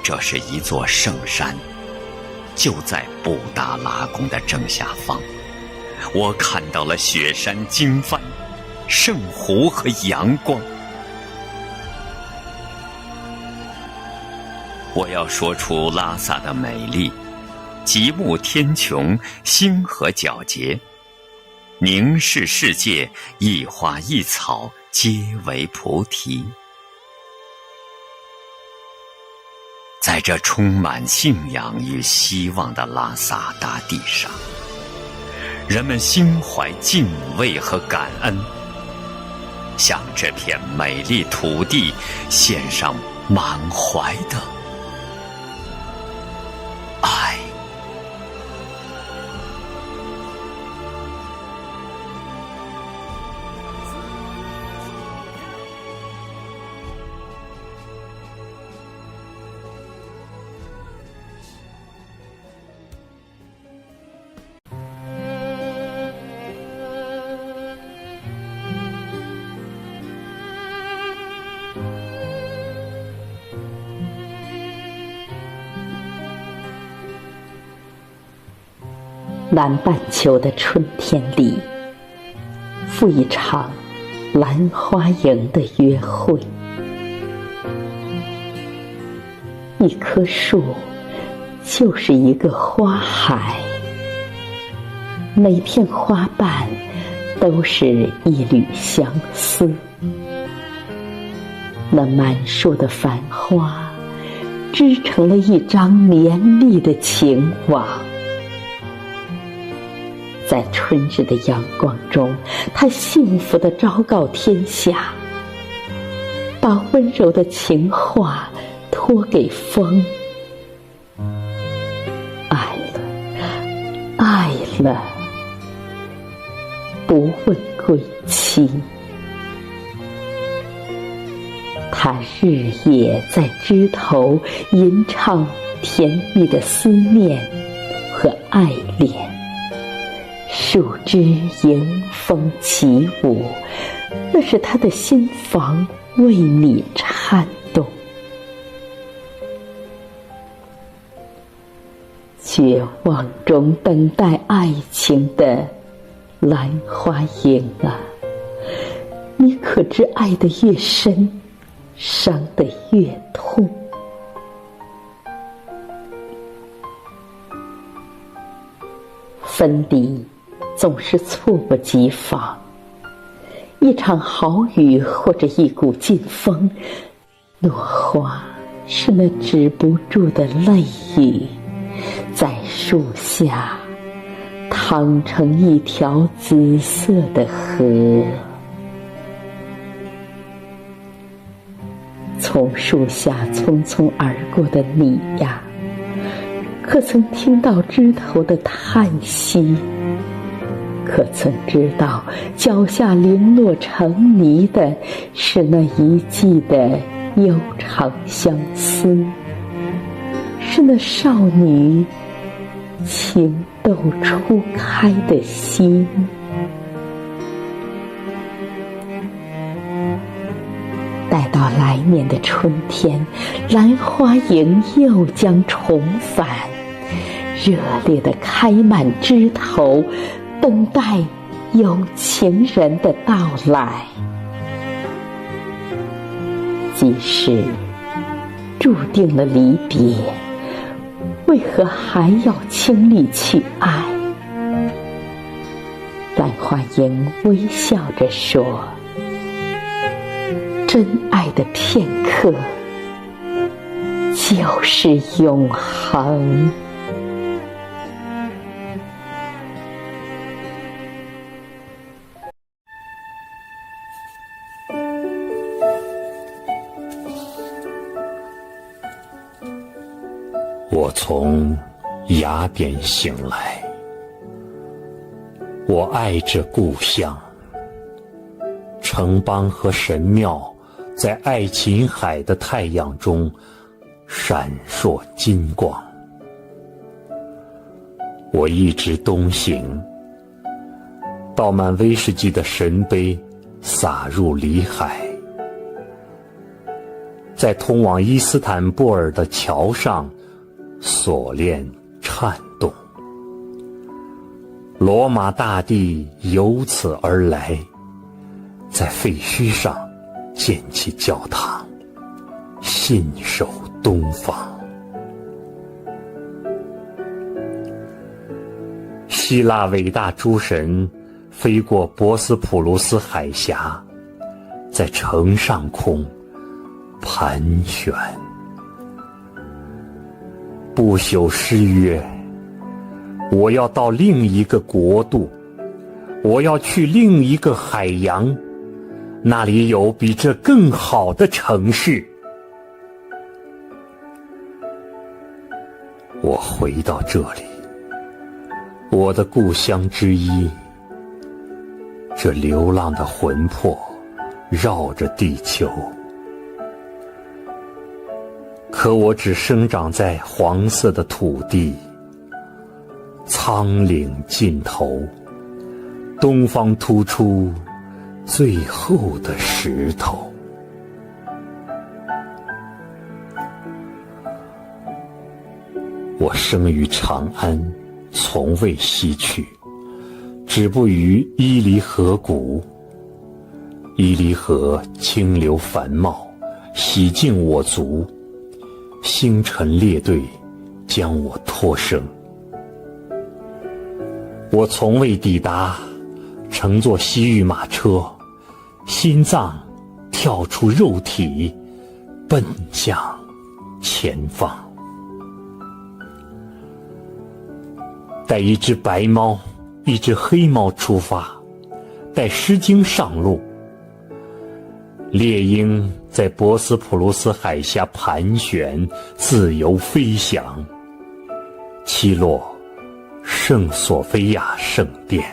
E: 这是一座圣山，就在布达拉宫的正下方。我看到了雪山、经幡、圣湖和阳光。我要说出拉萨的美丽，极目天穹，星河皎洁，凝视世界，一花一草皆为菩提。在这充满信仰与希望的拉萨大地上，人们心怀敬畏和感恩，向这片美丽土地献上满怀的爱。
F: 南半球的春天里，赴一场兰花楹的约会。一棵树就是一个花海，每片花瓣都是一缕相思。那满树的繁花织成了一张绵密的情网。在春日的阳光中，它幸福地昭告天下，把温柔的情话托给风。爱了，爱了，不问归期。它日夜在枝头吟唱甜蜜的思念和爱恋，树枝迎风起舞，那是他的心房为你颤动。绝望中等待爱情的兰花楹啊，你可知爱得越深，伤得越痛？分离总是猝不及防，一场豪雨或者一股劲风，落花是那止不住的泪雨，在树下淌成一条紫色的河。从树下匆匆而过的你呀，可曾听到枝头的叹息？可曾知道脚下零落成泥的是那一季的悠长相思，是那少女情窦初开的心？待到来年的春天，兰花楹又将重返，热烈地开满枝头，等待有情人的到来。即使注定了离别，为何还要倾力去爱？兰花楹微笑着说，真爱的片刻就是永恒。
T: 我从雅典醒来，我爱着故乡，城邦和神庙在爱琴海的太阳中闪烁金光。我一直东行，倒满威士忌的神杯洒入里海，在通往伊斯坦布尔的桥上，锁链颤动。罗马大帝由此而来，在废墟上建起教堂，信守东方。希腊伟大诸神飞过博斯普鲁斯海峡，在城上空盘旋。不朽诗曰，我要到另一个国度，我要去另一个海洋，那里有比这更好的城市。我回到这里，我的故乡之一。这流浪的魂魄绕着地球，可我只生长在黄色的土地，苍岭尽头，东方突出最后的石头。我生于长安，从未西去，止步于伊犁河谷。伊犁河清流繁茂，洗净我足，星辰列队将我托生。我从未抵达，乘坐西域马车，心脏跳出肉体，奔向前方。带一只白猫，一只黑猫出发，带诗经上路。猎鹰在博斯普鲁斯海峡盘旋，自由飞翔，栖落圣索菲亚圣殿。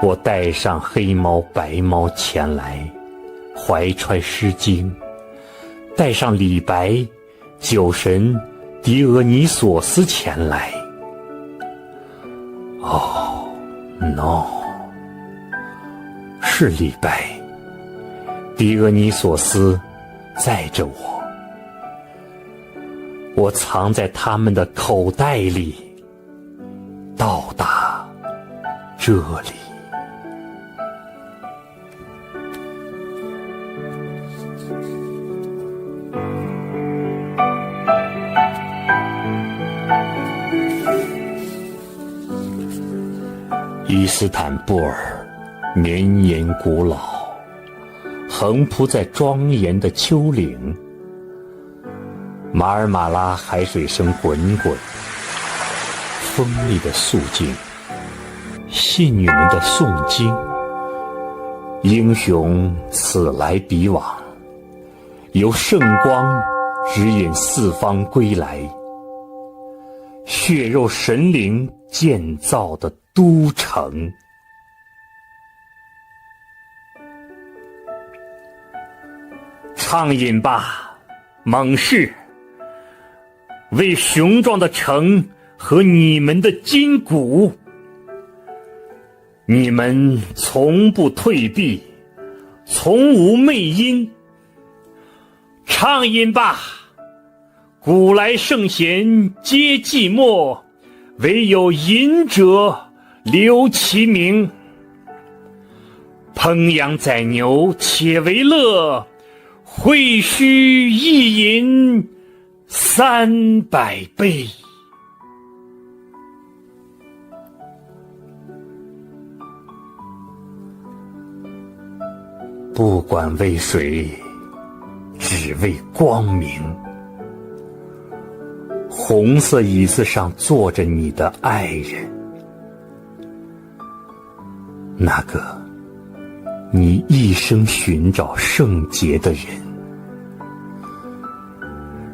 T: 我带上黑猫白猫前来，怀揣诗经，带上李白酒神狄俄尼索斯前来。Oh no， 是李白，狄俄尼索斯载着我，我藏在他们的口袋里，到达这里。伊斯坦布尔绵延古老，横铺在庄严的丘陵。马尔马拉海水声滚滚，锋利的肃静，信女们的诵经。英雄此来彼往，由圣光指引四方归来。血肉神灵建造的都城，畅饮吧，猛士！为雄壮的城和你们的筋骨，你们从不退避，从无昧因。畅饮吧！古来圣贤皆寂寞，唯有饮者留其名。烹羊宰牛且为乐，会须一饮300杯。不管为谁，只为光明。红色椅子上坐着你的爱人，那个你一生寻找圣洁的人，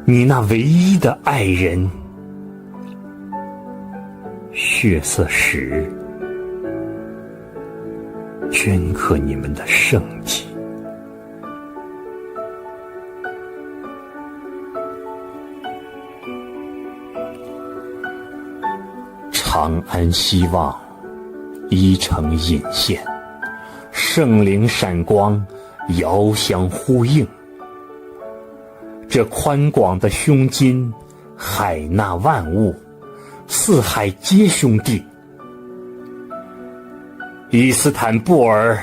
T: 你那唯一的爱人。血色石镌刻你们的圣迹。长安希望，一城隐现，圣灵闪光，遥相呼应。这宽广的胸襟，海纳万物，四海皆兄弟。伊斯坦布尔，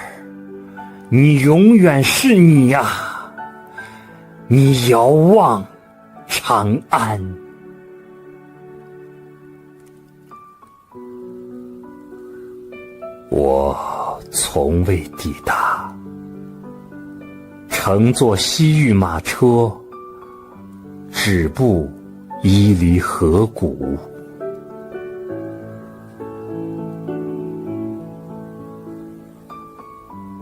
T: 你永远是你呀！你遥望长安。我从未抵达，乘坐西域马车，止步伊犁河谷。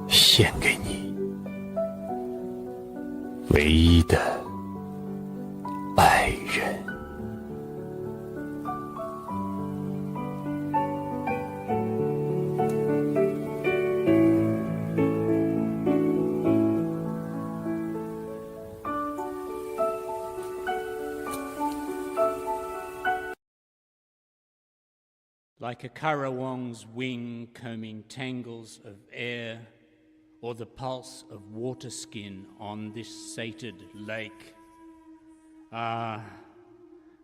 T: 献给你，唯一的爱人。
G: Like a currawong's wing combing tangles of air, or the pulse of water skin on this sated lake. Ah,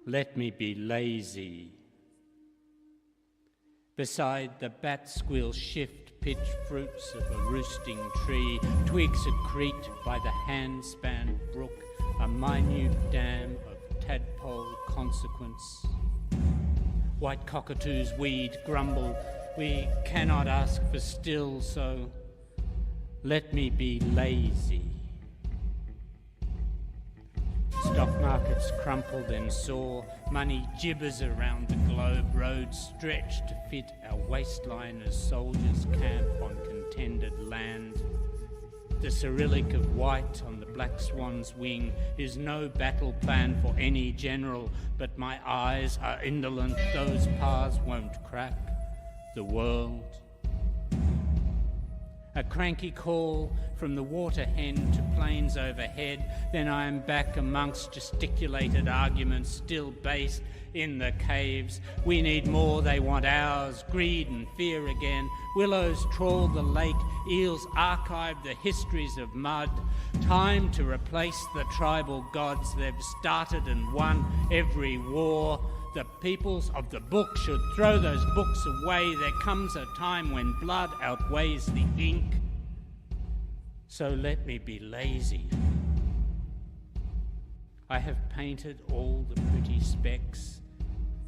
G: let me be lazy. Beside the bat squeal shift pitch fruits of a roosting tree, twigs accrete by the hand-span brook, a minute dam of tadpole consequence. White cockatoos weed, grumble, we cannot ask for still, so let me be lazy. Stock markets crumpled and sore, money gibbers around the globe, roads stretched to fit our waistline as soldiers camp on contended land. The Cyrillic of white on the black swan's wing is no battle plan for any general, but my eyes are indolent, those paths won't crack the world. A cranky call from the water hen to plains overhead, then I am back amongst gesticulated arguments still based in the caves. We need more, they want ours, greed and fear again. Willows trawl the lake, eels archive the histories of mud. Time to replace the tribal gods, they've started and won every war. The peoples of the book should throw those books away. There comes a time when blood outweighs the ink. So let me be lazy. I have painted all the pretty specks,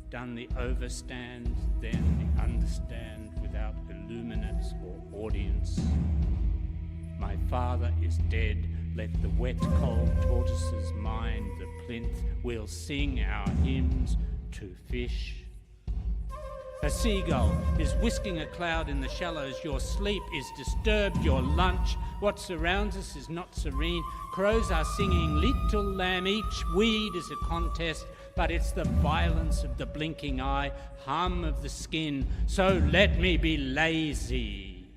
G: done the overstand, then the understand without illuminates or audience. My father is dead. Let the wet, cold tortoises mind the plinth. We'll sing our hymns to fish. A seagull is whisking a cloud in the shallows. Your sleep is disturbed, your lunch. What surrounds us is not serene. Crows are singing, little lamb, each weed is a contest, but it's the violence of the blinking eye, hum of the skin. So let me be lazy.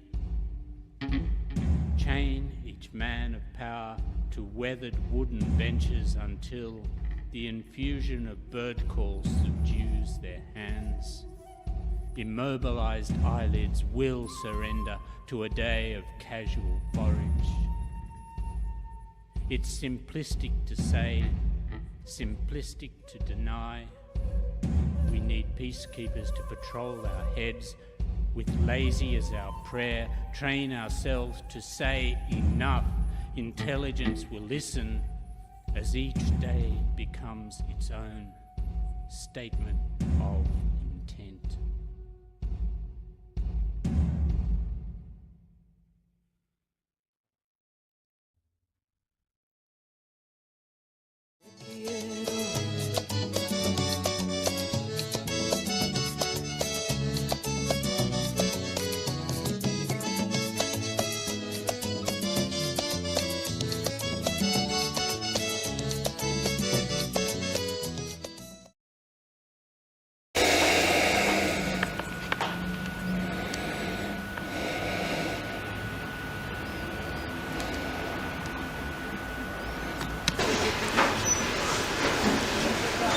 G: Chain each man of power to weathered wooden benches until the infusion of bird calls subdues their hands. Immobilized eyelids will surrender to a day of casual forage. It's simplistic to say, simplistic to deny. We need peacekeepers to patrol our heads with lazy as our prayer, train ourselves to say enough. Intelligence will listen as each day becomes its own statement of intent.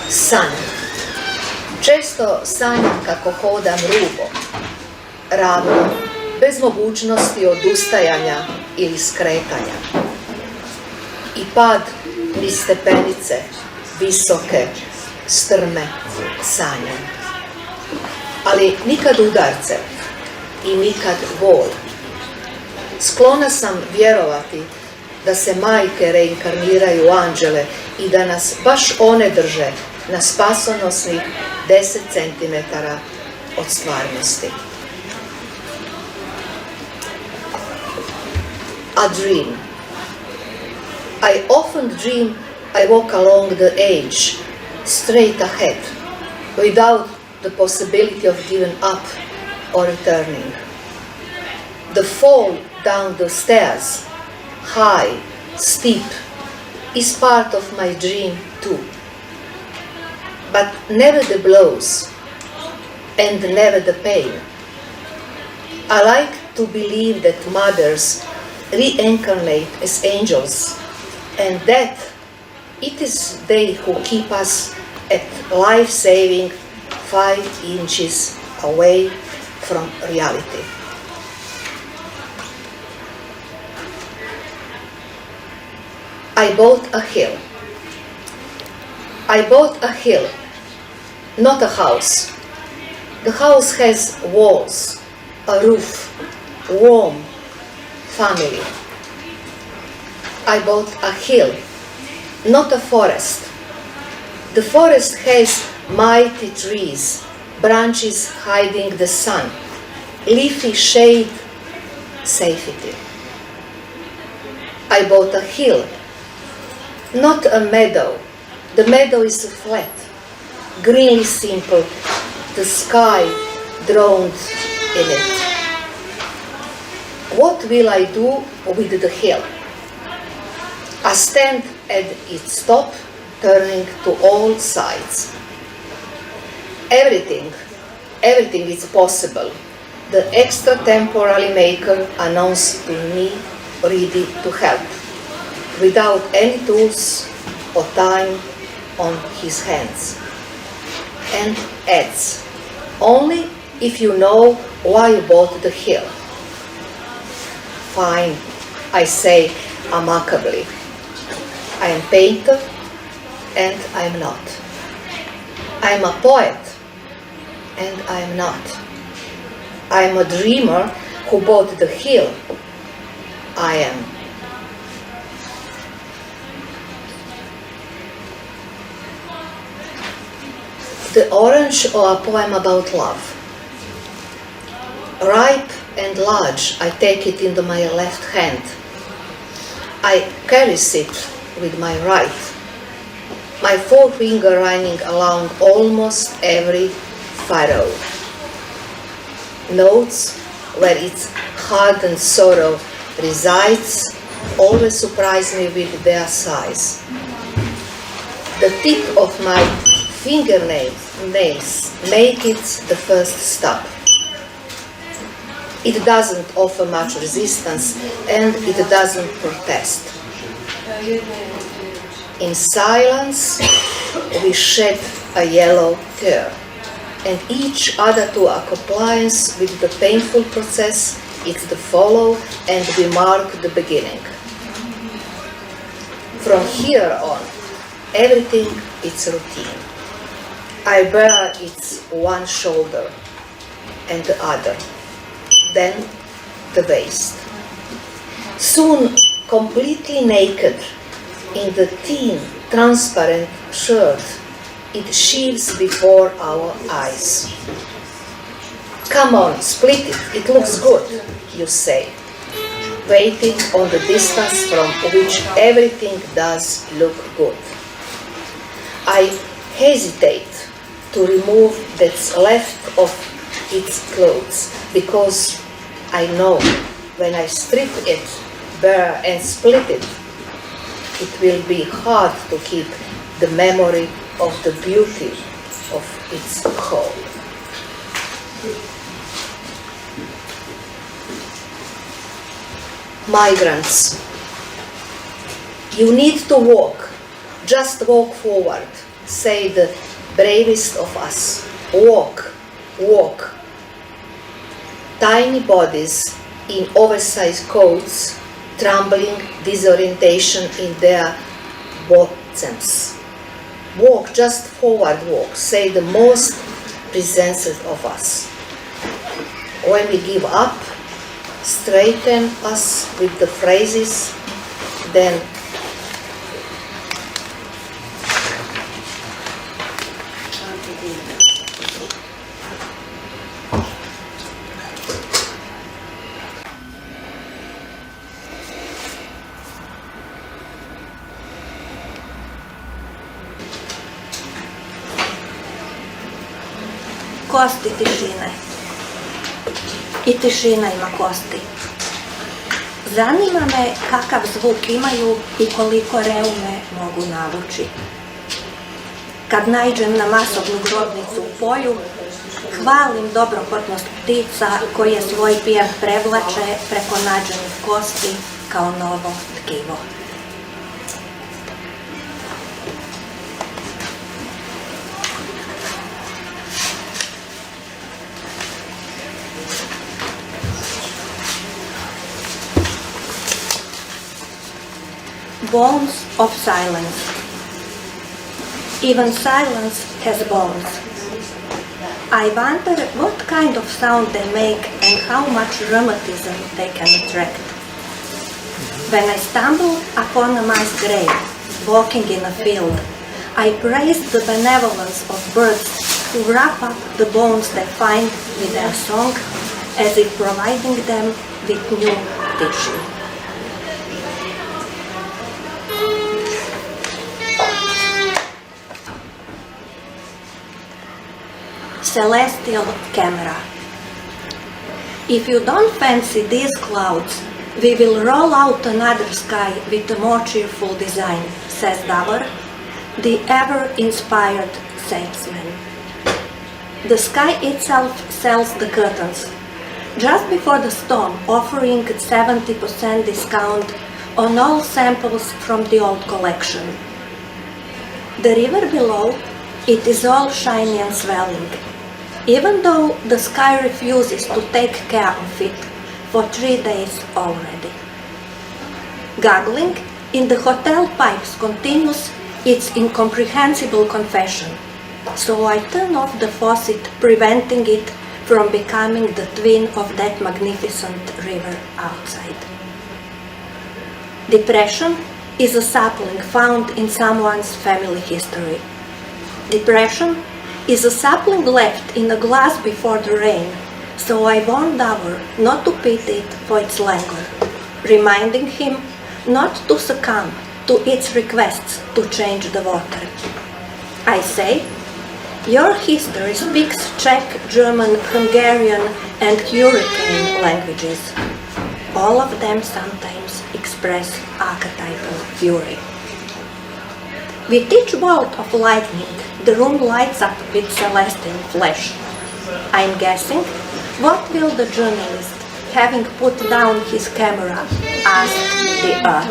H: San. Često sanjam kako hodam rubo, ravno, bez mogućnosti odustajanja ili skretanja. I pad niz stepenice, visoke, strme, sanjam. Ali nikad udarce i nikad bol. Sklona sam vjerovati da se majke reinkarniraju u anđele i da nas baš one drže na spasonosnih 10 cm od stvarnosti. A dream. I often dream I walk along the edge, straight ahead, without the possibility of giving up or returning. The fall down the stairs, high, steep, is part of my dream too. But never the blows, and never the pain. I like to believe that mothers reincarnate as angels, and that it is they who keep us at life-saving 5 inches away from reality. I bought a hill. I bought a hill not a house. The house has walls, a roof, warm, family. I bought a hill, not a forest. The forest has mighty trees, branches hiding the sun, leafy shade, safety. I bought a hill, not a meadow. The meadow is flat, greenly simple, the sky drowned in it. What will I do with the hill? I stand at its top, turning to all sides. Everything is possible. The extratemporally maker announced to me, ready to help, without any tools or time on his hands. And adds, only if you know why you bought the hill. Fine, I say amicably. I am painter and I am not. I am a poet and I am not. I am a dreamer who bought the hill. I am. The Orange, or a poem about love. Ripe and large, I take it into my left hand. I caress it with my right. My forefinger running along almost every furrow. Notes where its hardened sorrow resides always surprise me with their size. The tip of my fingernails make it the first stop. It doesn't offer much resistance and it doesn't protest. In silence, we shed a yellow tear, and each other to a compliance with the painful process. It's the follow, and we mark the beginning. From here on, everything is routine. I bear its one shoulder and the other, then the waist. Soon, completely naked, in the thin, transparent shirt, it sheaves before our eyes. Come on, split it, it looks good, you say, waiting on the distance from which everything does look good. I hesitate to remove that's left of its clothes, because I know when I strip it bare and split it, it will be hard to keep the memory of the beauty of its whole. Migrants. You need to walk, just walk forward, say the bravest of us. Walk, walk. Tiny bodies in oversized coats, trembling disorientation in their bottoms. Walk, just forward walk, say the most presented of us. When we give up, straighten us with the phrases, then
I: kosti tišine. I tišina ima kosti. Zanima me kakav zvuk imaju i koliko reume mogu navući. Kad naiđem na masovnu grobnicu u polju, hvalim dobrohotnost ptica koje svoj pjev prevlače preko nađenih kosti kao novo tkivo. Bones of silence. Even silence has bones. I wonder what kind of sound they make and how much rheumatism they can attract. When I stumble upon a mass grave, walking in a field, I praise the benevolence of birds who wrap up the bones they find with their song, as if providing them with new tissue. Celestial camera. If you don't fancy these clouds, we will roll out another sky with a more cheerful design, says Davor, the ever-inspired salesman. The sky itself sells the curtains, just before the storm, offering 70% discount on all samples from the old collection. The river below, it is all shiny and swelling, even though the sky refuses to take care of it for 3 days already. Gargling in the hotel pipes continues its incomprehensible confession, so I turn off the faucet, preventing it from becoming the twin of that magnificent river outside. Depression is a sapling found in someone's family history. Depression is a sapling left in a glass before the rain, so I warned Davor not to pity it for its languor, reminding him not to succumb to its requests to change the water. I say, your history speaks Czech, German, Hungarian and Hurricane languages. All of them sometimes express archetypal fury. With each bolt of lightning, the room lights up with celestial flash. I'm guessing, what will the journalist, having put down his camera, ask the earth?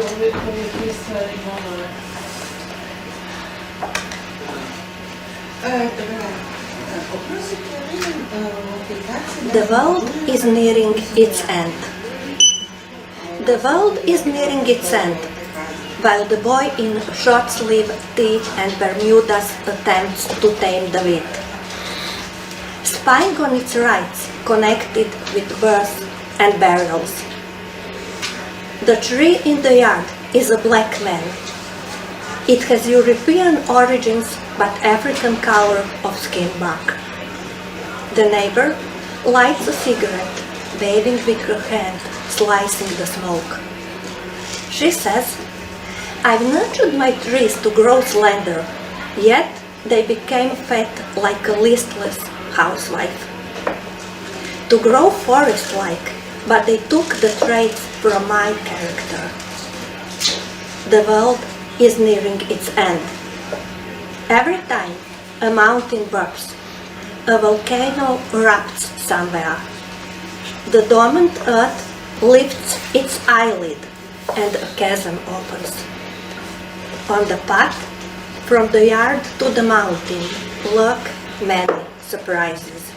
I: The world is nearing its end. The world is nearing its end, while the boy in short-sleeved tee and Bermudas attempts to tame the wind. Spying on its rights connected with birth and burials. The tree in the yard is a black man. It has European origins but African color of skin bark. The neighbor lights a cigarette, waving with her hand, slicing the smoke. She says, I've nurtured my trees to grow slender, yet they became fat like a listless housewife. To grow forest-like, but they took the traits from my character. The world is nearing its end. Every time a mountain bursts, a volcano erupts somewhere. The dormant earth lifts its eyelid and a chasm opens. On the path from the yard to the mountain lurk many surprises.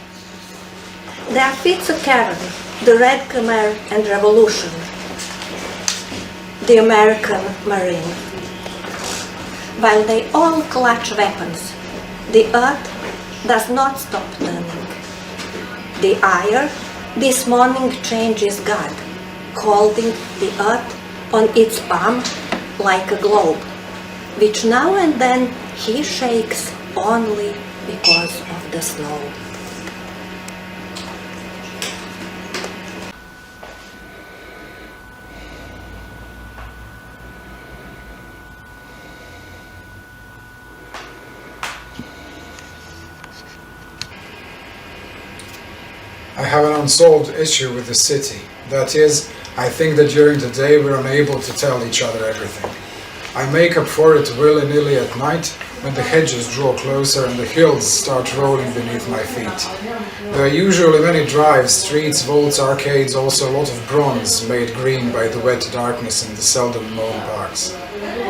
I: There fits a cavern, the Red Khmer and Revolution, the American Marine. While they all clutch weapons, the earth does not stop turning. The ire this morning changes God, holding the earth on its palm like a globe, which now and then he shakes only because of the snow.
J: I have an unsolved issue with the city. That is, I think that during the day we're unable to tell each other everything. I make up for it willy-nilly at night when the hedges draw closer and the hills start rolling beneath my feet. There are usually many drives, streets, vaults, arcades, also a lot of bronze made green by the wet darkness in the seldom mown parks.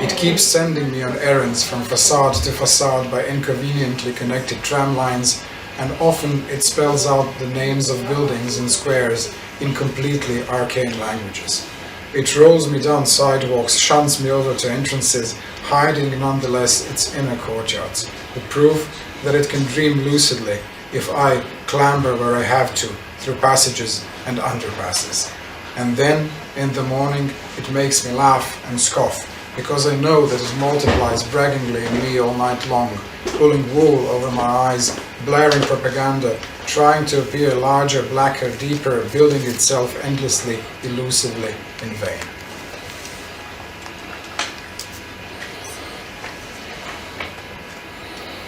J: It keeps sending me on errands from facade to facade by inconveniently connected tram lines, and often it spells out the names of buildings and squares in completely arcane languages. It rolls me down sidewalks, shuns me over to entrances, hiding nonetheless its inner courtyards, the proof that it can dream lucidly, if I clamber where I have to through passages and underpasses. And then, in the morning, it makes me laugh and scoff, because I know that it multiplies braggingly in me all night long, pulling wool over my eyes, blaring propaganda, trying to appear larger, blacker, deeper, building itself endlessly, elusively, in vain.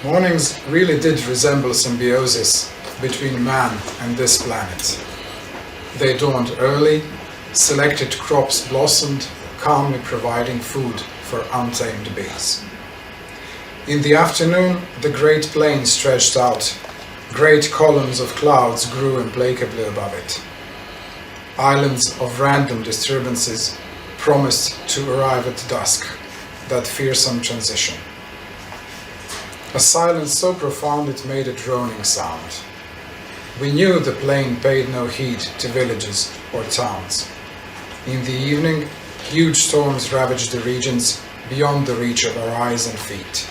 J: Mornings really did resemble symbiosis between man and this planet. They dawned early, selected crops blossomed, calmly providing food for untamed beings. In the afternoon, the great plain stretched out. Great columns of clouds grew implacably above it. Islands of random disturbances promised to arrive at dusk, that fearsome transition. A silence so profound it made a droning sound. We knew the plain paid no heed to villages or towns. In the evening, huge storms ravaged the regions beyond the reach of our eyes and feet.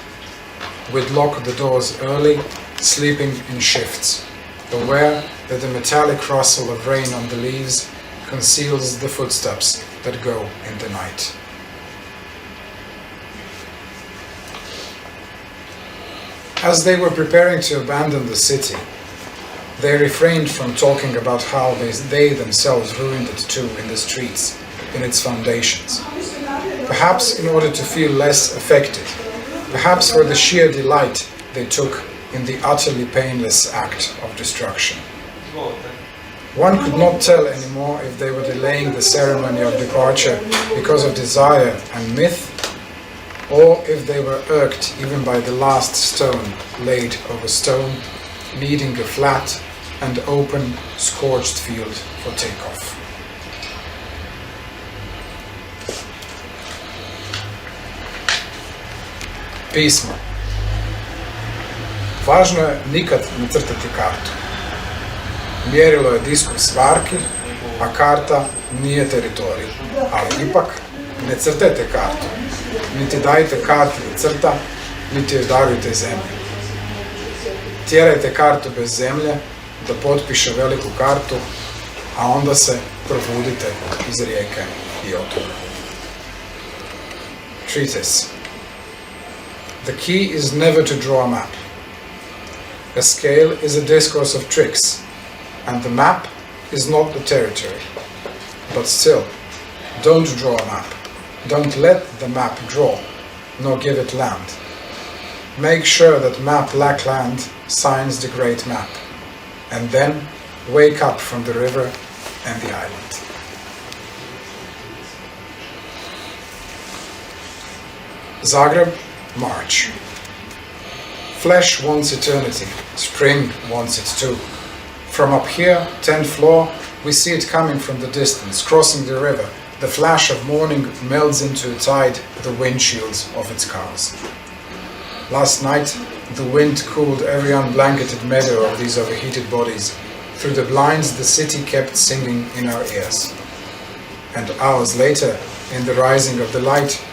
J: We'd lock the doors early, sleeping in shifts, aware that the metallic rustle of rain on the leaves conceals the footsteps that go in the night. As they were preparing to abandon the city, they refrained from talking about how they themselves ruined it too in the streets, in its foundations. Perhaps in order to feel less affected, perhaps for the sheer delight they took in the utterly painless act of destruction. One could not tell anymore if they were delaying the ceremony of departure because of desire and myth, or if they were irked even by the last stone laid over stone, needing a flat and open, scorched field for takeoff. Pismo. Važno je nikad ne crtati kartu. Mjerilo je diskurs varki, a karta nije teritorij. Ali ipak ne crtajte kartu, niti dajte karti da crta, niti joj darujte zemlju. Tjerajte kartu bez zemlje da potpiše veliku kartu, a onda se probudite iz rijeke i otoka. Treatise. The key is never to draw a map. A scale is a discourse of tricks, and the map is not the territory. But still, don't draw a map. Don't let the map draw, nor give it land. Make sure that map lack land signs the great map, and then wake up from the river and the island. Zagreb, March. Flesh wants eternity, spring wants it too. From up here, 10th floor, we see it coming from the distance, crossing the river. The flash of morning melds into a tide the windshields of its cars. Last night, the wind cooled every unblanketed meadow of these overheated bodies. Through the blinds, the city kept singing in our ears. And hours later, in the rising of the light,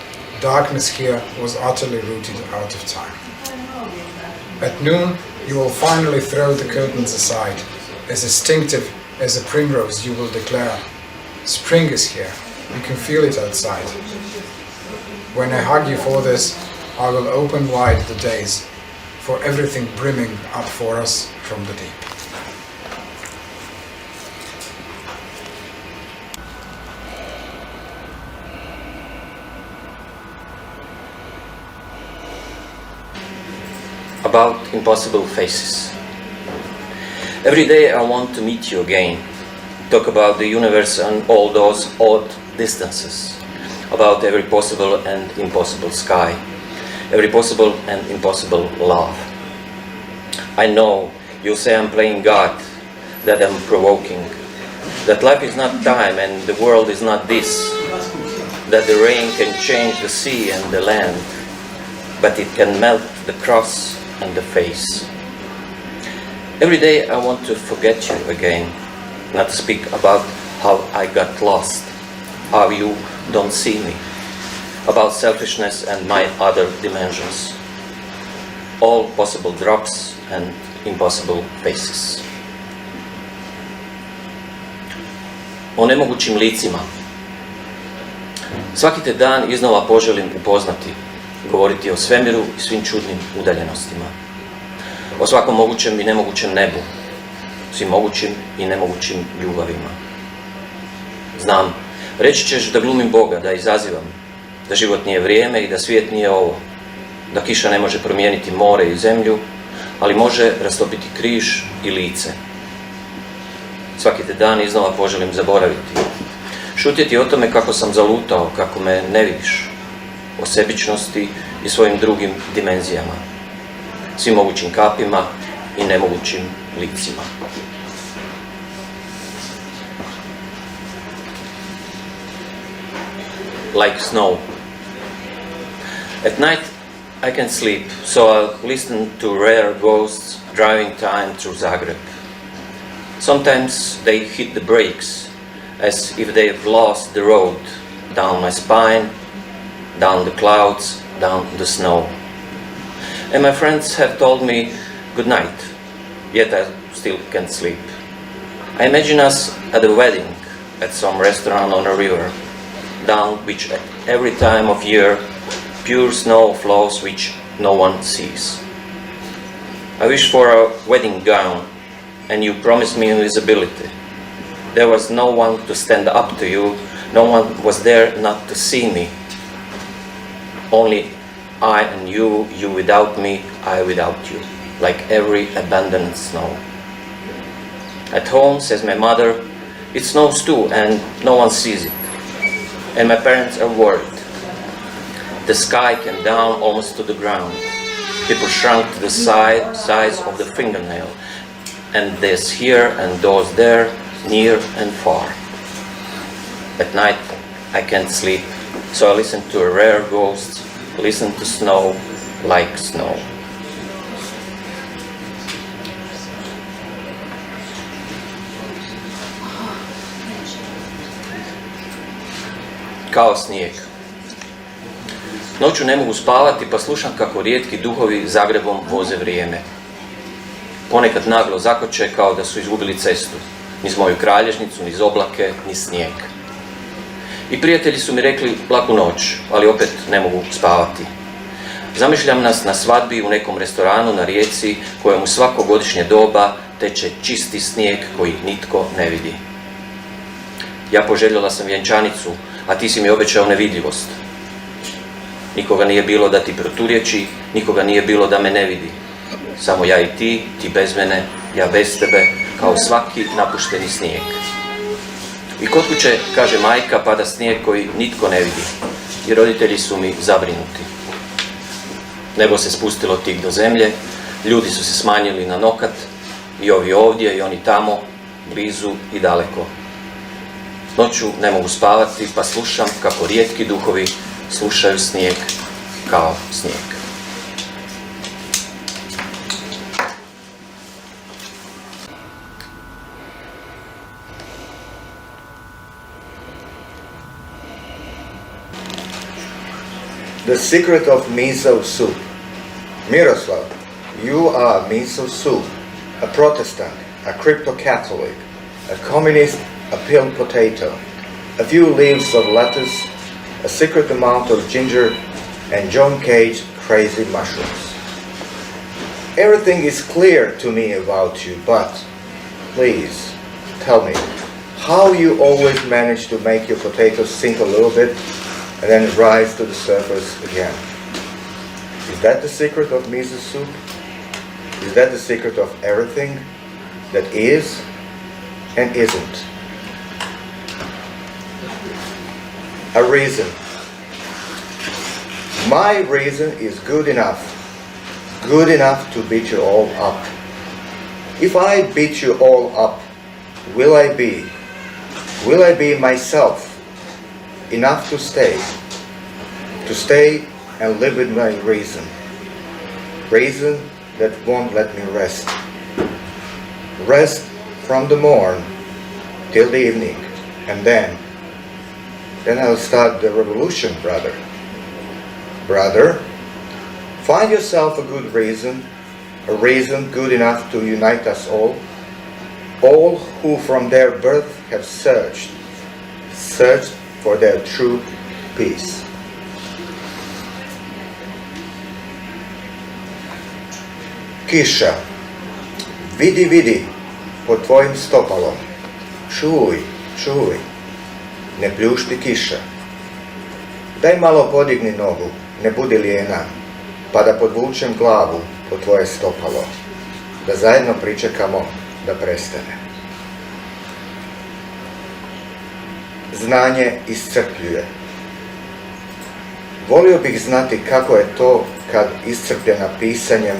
J: darkness here was utterly rooted out of time. At noon, you will finally throw the curtains aside. As instinctive as a primrose, you will declare, spring is here. You can feel it outside. When I hug you for this, I will open wide the days, for everything brimming up for us from the deep.
Q: About impossible faces. Every day I want to meet you again, talk about the universe and all those odd distances, about every possible and impossible sky, every possible and impossible love. I know you say I'm playing God, that I'm provoking, that life is not time and the world is not this, that the rain can change the sea and the land, but it can melt the cross and the face. Every day I want to forget you again, not to speak about how I got lost, how you don't see me, about selfishness and my other dimensions. All possible drops and impossible faces. O nemogućim licima. Svaki te dan iznova poželim upoznati, govoriti o svemiru i svim čudnim udaljenostima. O svakom mogućem i nemogućem nebu, svim mogućim i nemogućim ljubavima. Znam, reći ćeš da glumim Boga, da izazivam, da život nije vrijeme i da svijet nije ovo, da kiša ne može promijeniti more i zemlju, ali može rastopiti križ i lice. Svaki te dan iznova poželim zaboraviti. Šutjeti o tome kako sam zalutao, kako me ne vidiš, o sebičnosti i svojim drugim dimenzijama, svim mogućim kapima i nemogućim licima. Like snow. At night I can sleep, so I'll listen to rare ghosts driving time through Zagreb. Sometimes they hit the brakes, as if they've lost the road, down my spine, down the clouds, down the snow. And my friends have told me good night, yet I still can't sleep. I imagine us at a wedding, at some restaurant on a river, down which at every time of year pure snow flows which no one sees. I wish for a wedding gown, and you promised me invisibility. There was no one to stand up to you, no one was there not to see me. Only I and you, you without me, I without you, like every abandoned snow. At home, says my mother, it snows too and no one sees it. And my parents are worried. The sky came down almost to the ground. People shrunk to the size of the fingernail. And there's here and those there, near and far. At night I can't sleep, so I listen to a rare ghost, listen to snow like snow. Kao snijeg. Noću ne mogu spavati pa slušam kako rijetki duhovi Zagrebom voze vrijeme. Ponekad naglo zakoče kao da su izgubili cestu. Niz moju kralježnicu, niz oblake, niz snijeg. I prijatelji su mi rekli laku noć, ali opet ne mogu spavati. Zamišljam nas na svadbi u nekom restoranu na rijeci kojem u svako godišnje doba teče čisti snijeg koji nitko ne vidi. Ja poželjela sam vjenčanicu, a ti si mi obećao nevidljivost. Nikoga nije bilo da ti proturječi, nikoga nije bilo da me ne vidi. Samo ja i ti, ti bez mene, ja bez tebe, kao svaki napušteni snijeg. I kod kuće, kaže majka, pada snijeg koji nitko ne vidi. I roditelji su mi zabrinuti. Nebo se spustilo tik do zemlje, ljudi su se smanjili na nokat, i ovi ovdje i oni tamo, blizu i daleko. Noću ne mogu spavati, pa slušam kako rijetki duhovi slušaju snijeg kao snijeg.
K: The secret of miso soup. Miroslav, you are miso soup, a Protestant, a crypto-Catholic, a communist, a peeled potato, a few leaves of lettuce, a secret amount of ginger, and John Cage crazy mushrooms. Everything is clear to me about you, but please tell me how you always manage to make your potatoes sink a little bit and then rise to the surface again. Is that the secret of miso soup? Is that the secret of everything that is and isn't? A reason. My reason is good enough to beat you all up. If I beat you all up, will I be myself enough to stay and live with my reason that won't let me rest from the morn till the evening, and then I'll start the revolution, brother. Find yourself a good reason a reason good enough to unite us all who from their birth have searched for their true peace. Kiša, vidi, vidi, pod tvojim stopalom, čuj, čuj, ne pljušti kiša. Daj malo podigni nogu, ne budi lijena, pa da podvučem glavu pod tvoje stopalo, da zajedno pričekamo da prestane. Znanje iscrpljuje. Volio bih znati kako je to kad iscrpljena pisanjem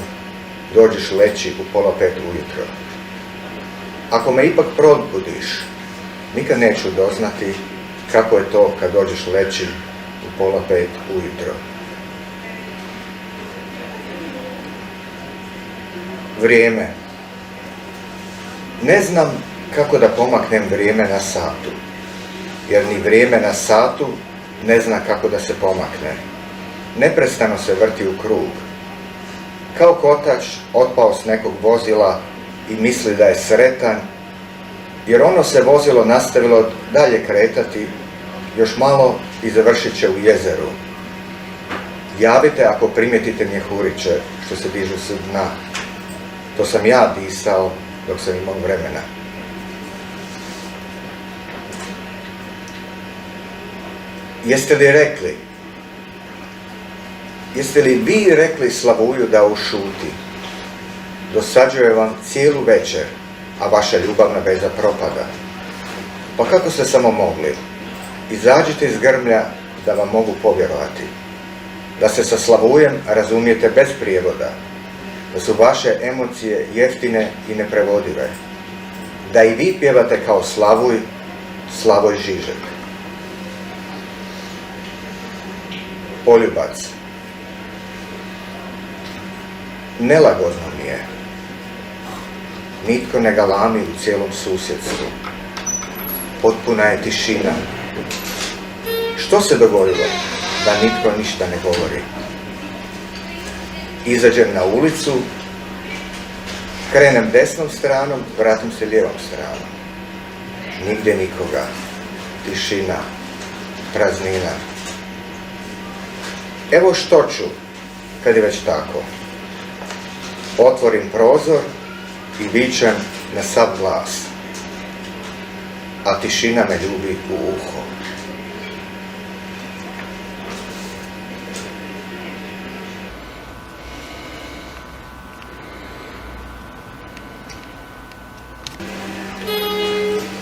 K: dođeš leći u 4:30 ujutro. Ako me ipak probudiš, nikad neću doznati kako je to kad dođeš leći u 4:30 ujutro. Vrijeme. Ne znam kako da pomaknem vrijeme na satu, jer ni vrijeme na satu ne zna kako da se pomakne. Neprestano se vrti u krug. Kao kotač otpao s nekog vozila i misli da je sretan, jer ono se vozilo nastavilo dalje kretati, još malo i završit će u jezeru. Javite ako primijetite mjehuriće što se dižu s dna. To sam ja disao dok sam imao vremena. Jeste li vi rekli Slavuju da ušuti? Dosađuje vam cijelu večer, a vaša ljubavna veza propada. Pa kako ste samo mogli? Izađite iz grmlja da vam mogu povjerovati. Da se sa Slavujem razumijete bez prijevoda. Da su vaše emocije jeftine i neprevodive. Da i vi pjevate kao Slavoj Žižek. Poljubac. Nelagodno mi je. Nitko ne galami u cijelom susjedstvu. Potpuna je tišina. Što se dogodilo da nitko ništa ne govori? Izađem na ulicu, krenem desnom stranom, vratim se lijevom stranom. Nigdje nikoga. Tišina. Praznina. Evo što ću, kad je već tako. Otvorim prozor i vičem na sav glas. A tišina me ljubi u uho.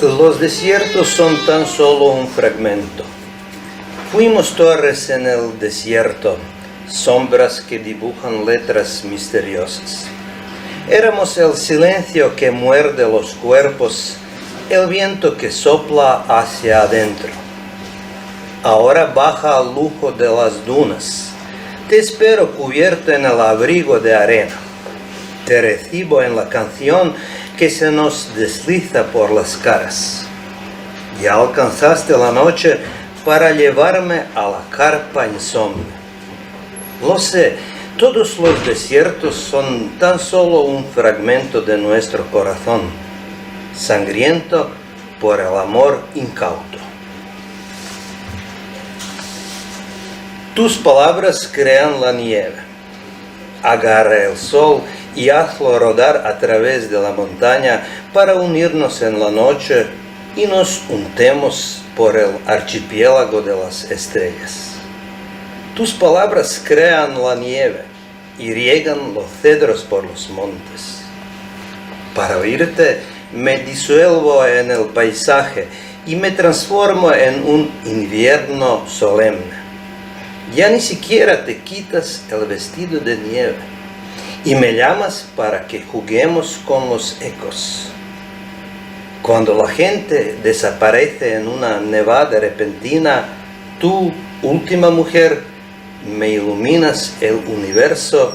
M: Los desiertos son tan solo un fragmento. Fuimos torres en el desierto, sombras que dibujan letras misteriosas. Éramos el silencio que muerde los cuerpos, el viento que sopla hacia adentro. Ahora baja al lujo de las dunas. Te espero cubierto en el abrigo de arena. Te recibo en la canción que se nos desliza por las caras. Ya alcanzaste la noche para llevarme a la carpa insomne. Lo sé, todos los desiertos son tan solo un fragmento de nuestro corazón, sangriento por el amor incauto. Tus palabras crean la nieve. Agarra el sol y hazlo rodar a través de la montaña para unirnos en la noche y nos untemos por el archipiélago de las estrellas. Tus palabras crean la nieve y riegan los cedros por los montes. Para oírte me disuelvo en el paisaje y me transformo en un invierno solemne. Ya ni siquiera te quitas el vestido de nieve y me llamas para que juguemos con los ecos. Cuando la gente desaparece en una nevada repentina, tú, última mujer, me iluminas el universo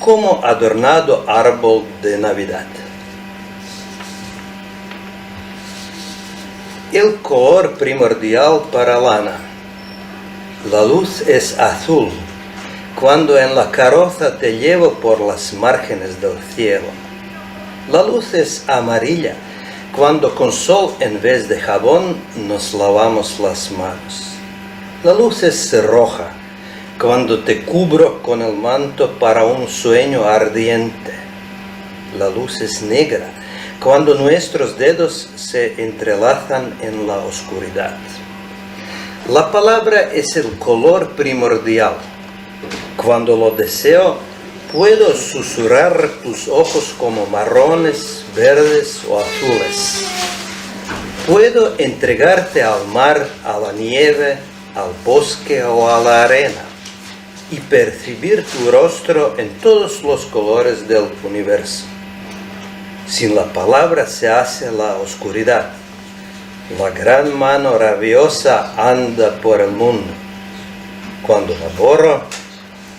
M: como adornado árbol de Navidad. El color primordial para Lana. La luz es azul, cuando en la carroza te llevo por las márgenes del cielo. La luz es amarilla cuando con sol en vez de jabón nos lavamos las manos. La luz es roja cuando te cubro con el manto para un sueño ardiente. La luz es negra cuando nuestros dedos se entrelazan en la oscuridad. La palabra es el color primordial. Cuando lo deseo, puedo susurrar tus ojos como marrones, verdes o azules. Puedo entregarte al mar, a la nieve, al bosque o a la arena y percibir tu rostro en todos los colores del universo. Sin la palabra se hace la oscuridad. La gran mano rabiosa anda por el mundo. Cuando la borro,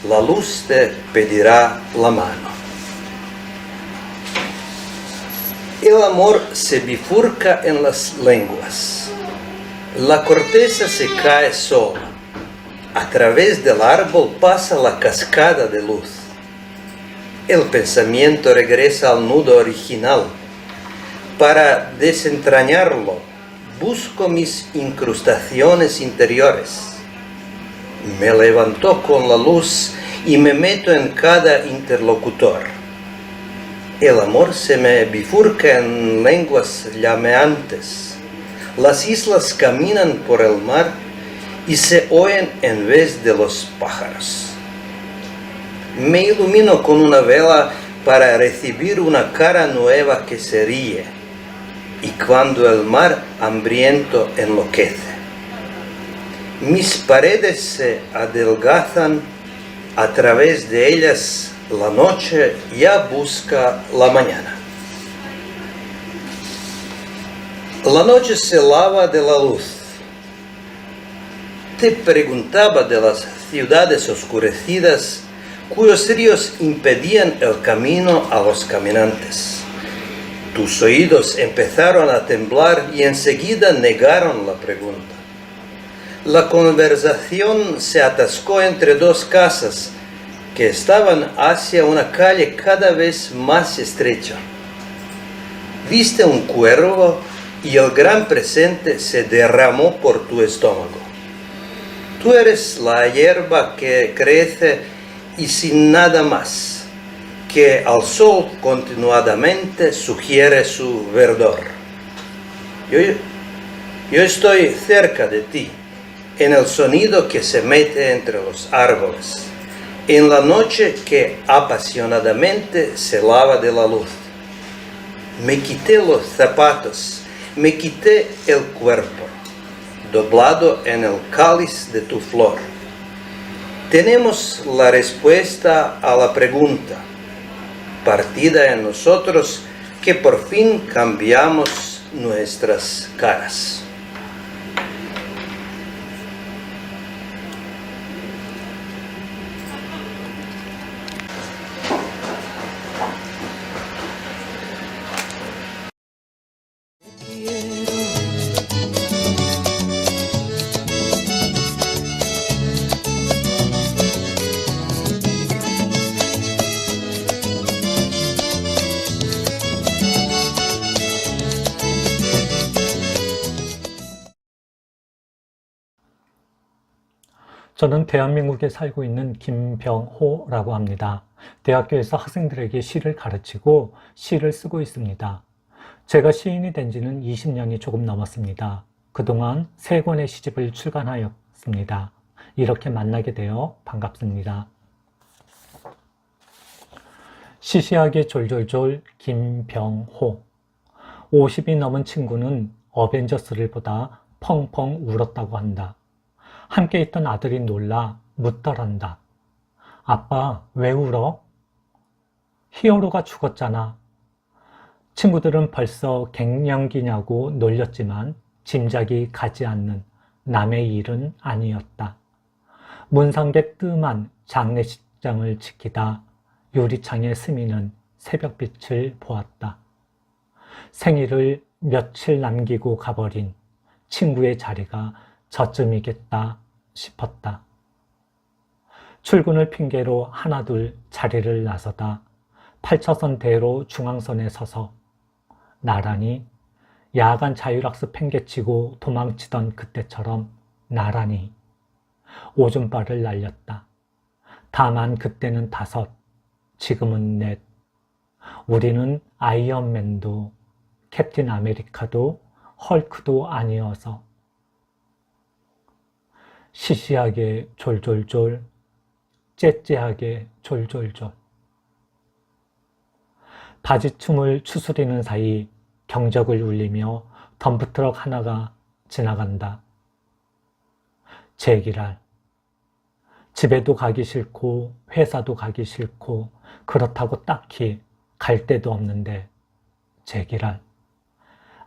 M: la luz te pedirá la mano. El amor se bifurca en las lenguas. La corteza se cae sola. A través del árbol pasa la cascada de luz. El pensamiento regresa al nudo original. Para desentrañarlo, busco mis incrustaciones interiores. Me levanto con la luz y me meto en cada interlocutor. El amor se me bifurca en lenguas llameantes. Las islas caminan por el mar y se oyen en vez de los pájaros. Me ilumino con una vela para recibir una cara nueva que se ríe, y cuando el mar hambriento enloquece. Mis paredes se adelgazan, a través de ellas la noche ya busca la mañana. La noche se lava de la luz. Te preguntaba de las ciudades oscurecidas cuyos ríos impedían el camino a los caminantes. Tus oídos empezaron a temblar y enseguida negaron la pregunta. La conversación se atascó entre dos casas que estaban hacia una calle cada vez más estrecha. Viste un cuervo y el gran presente se derramó por tu estómago. Tú eres la hierba que crece y sin nada más, que al sol continuadamente sugiere su verdor. Yo estoy cerca de ti, en el sonido que se mete entre los árboles, en la noche que apasionadamente se lava de la luz. Me quité los zapatos, me quité el cuerpo, doblado en el cáliz de tu flor. Tenemos la respuesta a la pregunta, partida en nosotros, que por fin cambiamos nuestras caras.
N: 저는 대한민국에 살고 있는 김병호라고 합니다. 대학교에서 학생들에게 시를 가르치고 시를 쓰고 있습니다. 제가 시인이 된 지는 20년이 조금 넘었습니다. 그동안 3권의 시집을 출간하였습니다. 이렇게 만나게 되어 반갑습니다. 시시하게 졸졸졸 김병호. 50이 넘은 친구는 어벤져스를 보다 펑펑 울었다고 한다. 함께 있던 아들이 놀라 묻더란다. 아빠, 왜 울어? 히어로가 죽었잖아. 친구들은 벌써 갱년기냐고 놀렸지만 짐작이 가지 않는 남의 일은 아니었다. 문상객 뜸한 장례식장을 지키다 유리창에 스미는 새벽빛을 보았다. 생일을 며칠 남기고 가버린 친구의 자리가 저쯤이겠다 싶었다. 출근을 핑계로 하나둘 자리를 나서다 8차선대로 중앙선에 서서 나란히 야간 자율학습 팽개치고 도망치던 그때처럼 나란히 오줌발을 날렸다. 다만 그때는 5, 지금은 4. 우리는 아이언맨도 캡틴 아메리카도 헐크도 아니어서 시시하게 졸졸졸, 째째하게 졸졸졸. 바지춤을 추스리는 사이 경적을 울리며 덤프트럭 하나가 지나간다. 제기랄. 집에도 가기 싫고 회사도 가기 싫고 그렇다고 딱히 갈 데도 없는데 제기랄.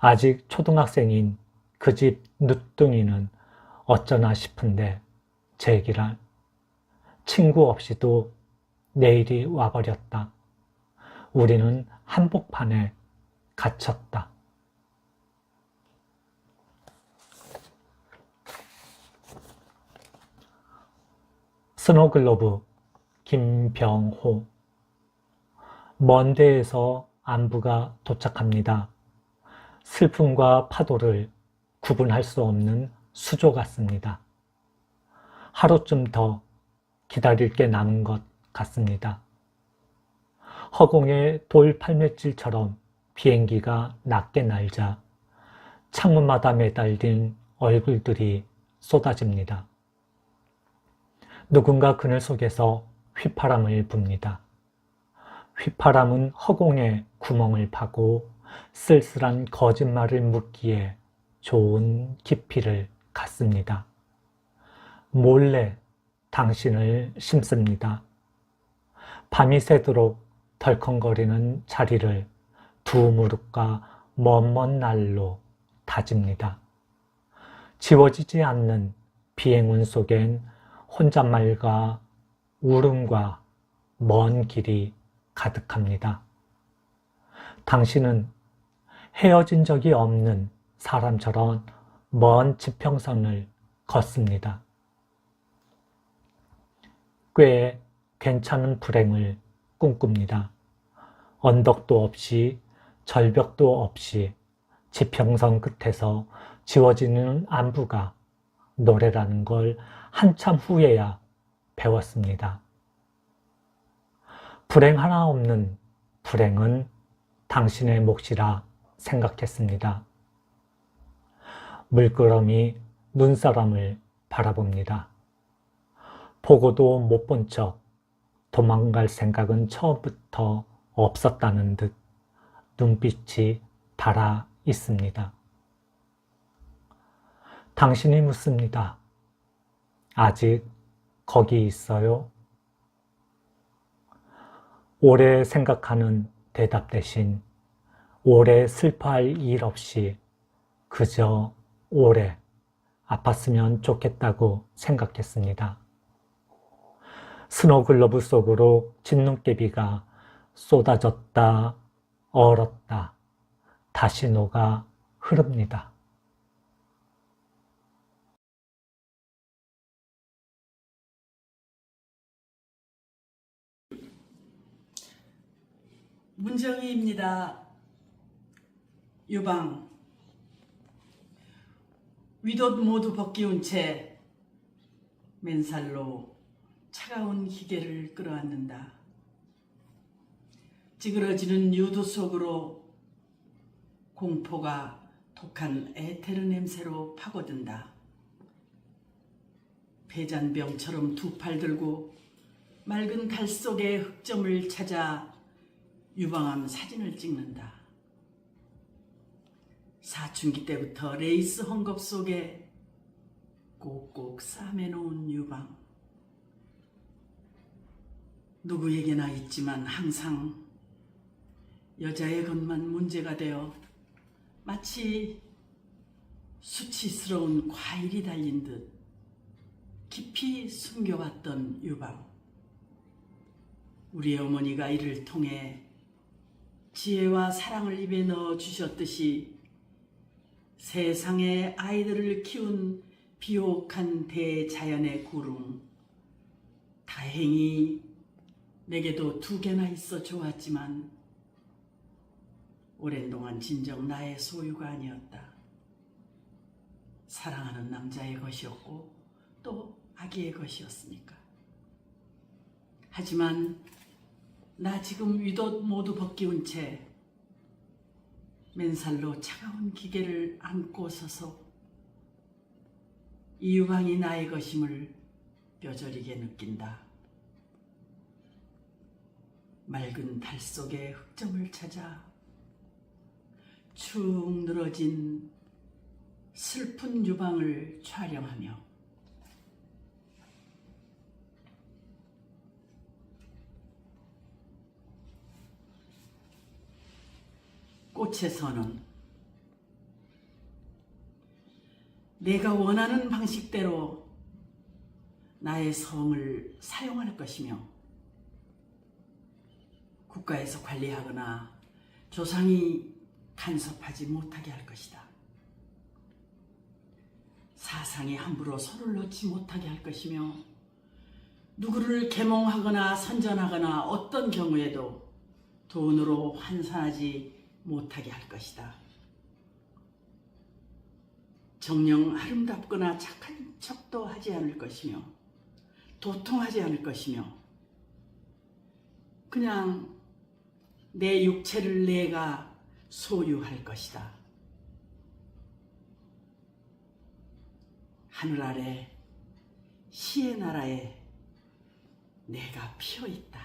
N: 아직 초등학생인 그 집 늦둥이는 어쩌나 싶은데 제기랄. 친구 없이도 내일이 와버렸다. 우리는 한복판에 갇혔다. 스노글로브 김병호. 먼 데에서 안부가 도착합니다. 슬픔과 파도를 구분할 수 없는 수조 같습니다. 하루쯤 더 기다릴 게 남은 것 같습니다. 허공에 돌 팔매질처럼 비행기가 낮게 날자 창문마다 매달린 얼굴들이 쏟아집니다. 누군가 그늘 속에서 휘파람을 붑니다. 휘파람은 허공에 구멍을 파고 쓸쓸한 거짓말을 묻기에 좋은 깊이를 갖습니다. 몰래 당신을 심습니다. 밤이 새도록 덜컹거리는 자리를 두 무릎과 먼 날로 다집니다. 지워지지 않는 비행운 속엔 혼잣말과 울음과 먼 길이 가득합니다. 당신은 헤어진 적이 없는 사람처럼 먼 지평선을 걷습니다. 꽤 괜찮은 불행을 꿈꿉니다. 언덕도 없이 절벽도 없이 지평선 끝에서 지워지는 안부가 노래라는 걸 한참 후에야 배웠습니다. 불행 하나 없는 불행은 당신의 몫이라 생각했습니다. 물끄러미 눈사람을 바라봅니다. 보고도 못 본 척 도망갈 생각은 처음부터 없었다는 듯 눈빛이 달아 있습니다. 당신이 묻습니다. 아직 거기 있어요? 오래 생각하는 대답 대신 오래 슬퍼할 일 없이 그저 오래 아팠으면 좋겠다고 생각했습니다. 스노글로브 속으로 진눈깨비가 쏟아졌다 얼었다 다시 녹아 흐릅니다.
B: 문정희입니다. 유방. 윗옷 모두 벗기운 채 맨살로 차가운 기계를 끌어안는다. 찌그러지는 유두 속으로 공포가 독한 에테르 냄새로 파고든다. 폐잔병처럼 두 팔 들고 맑은 달 속의 흑점을 찾아 유방암 사진을 찍는다. 사춘기 때부터 레이스 헝겊 속에 꼭꼭 싸매놓은 유방. 누구에게나 있지만 항상 여자의 것만 문제가 되어 마치 수치스러운 과일이 달린 듯 깊이 숨겨왔던 유방. 우리 어머니가 이를 통해 지혜와 사랑을 입에 넣어 주셨듯이 세상에 아이들을 키운 비옥한 대자연의 구름 다행히 내게도 2개나 있어 좋았지만 오랜 동안 진정 나의 소유가 아니었다. 사랑하는 남자의 것이었고 또 아기의 것이었으니까. 하지만 나 지금 윗옷 모두 벗기운 채 맨살로 차가운 기계를 안고 서서 이 유방이 나의 것임을 뼈저리게 느낀다. 맑은 달 속의 흑점을 찾아 축 늘어진 슬픈 유방을 촬영하며 꽃에서는 내가 원하는 방식대로 나의 성을 사용할 것이며 국가에서 관리하거나 조상이 간섭하지 못하게 할 것이다. 사상이 함부로 손을 놓지 못하게 할 것이며 누구를 계몽하거나 선전하거나 어떤 경우에도 돈으로 환산하지 못하게 할 것이다. 정녕 아름답거나 착한 척도 하지 않을 것이며 도통하지 않을 것이며 그냥 내 육체를 내가 소유할 것이다. 하늘 아래 시의 나라에 내가 피어 있다.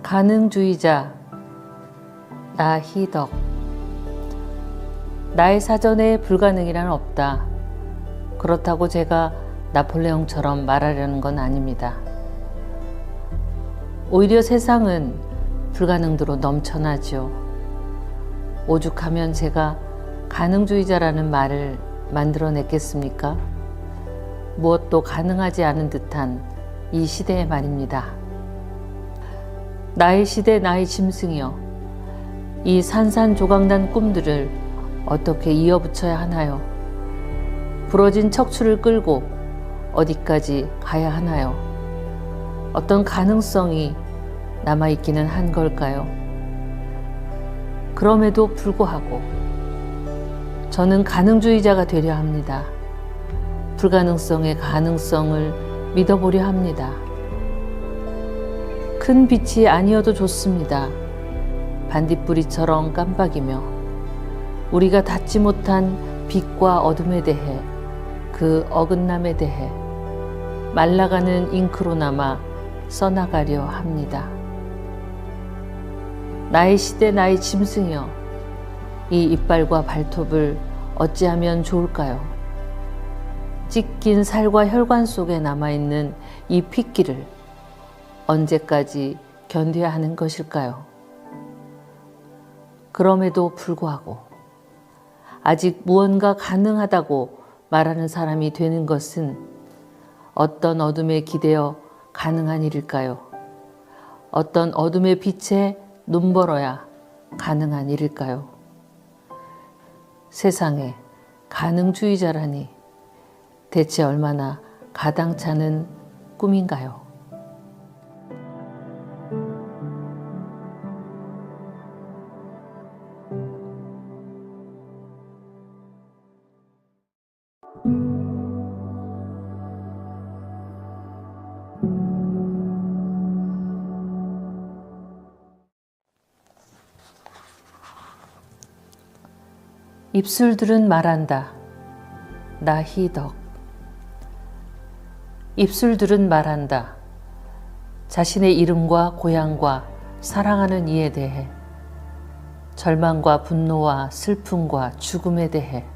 O: 가능주의자 나희덕. 나의 사전에 불가능이란 없다. 그렇다고 제가 나폴레옹처럼 말하려는 건 아닙니다. 오히려 세상은 불가능도로 넘쳐나죠. 오죽하면 제가 가능주의자라는 말을 만들어냈겠습니까? 무엇도 가능하지 않은 듯한 이 시대의 말입니다. 나의 시대 나의 짐승이여, 이 산산조각난 꿈들을 어떻게 이어붙여야 하나요? 부러진 척추를 끌고 어디까지 가야 하나요? 어떤 가능성이 남아있기는 한 걸까요? 그럼에도 불구하고 저는 가능주의자가 되려 합니다. 불가능성의 가능성을 믿어보려 합니다. 큰 빛이 아니어도 좋습니다. 반딧불이처럼 깜빡이며 우리가 닿지 못한 빛과 어둠에 대해, 그 어긋남에 대해 말라가는 잉크로나마 써나가려 합니다. 나의 시대 나의 짐승이여, 이 이빨과 발톱을 어찌하면 좋을까요? 찢긴 살과 혈관 속에 남아있는 이 핏기를 언제까지 견뎌야 하는 것일까요? 그럼에도 불구하고 아직 무언가 가능하다고 말하는 사람이 되는 것은 어떤 어둠에 기대어 가능한 일일까요? 어떤 어둠의 빛에 눈벌어야 가능한 일일까요? 세상에 가능주의자라니 대체 얼마나 가당찮은 꿈인가요? 입술들은 말한다. 나희덕. 입술들은 말한다. 자신의 이름과 고향과 사랑하는 이에 대해, 절망과 분노와 슬픔과 죽음에 대해,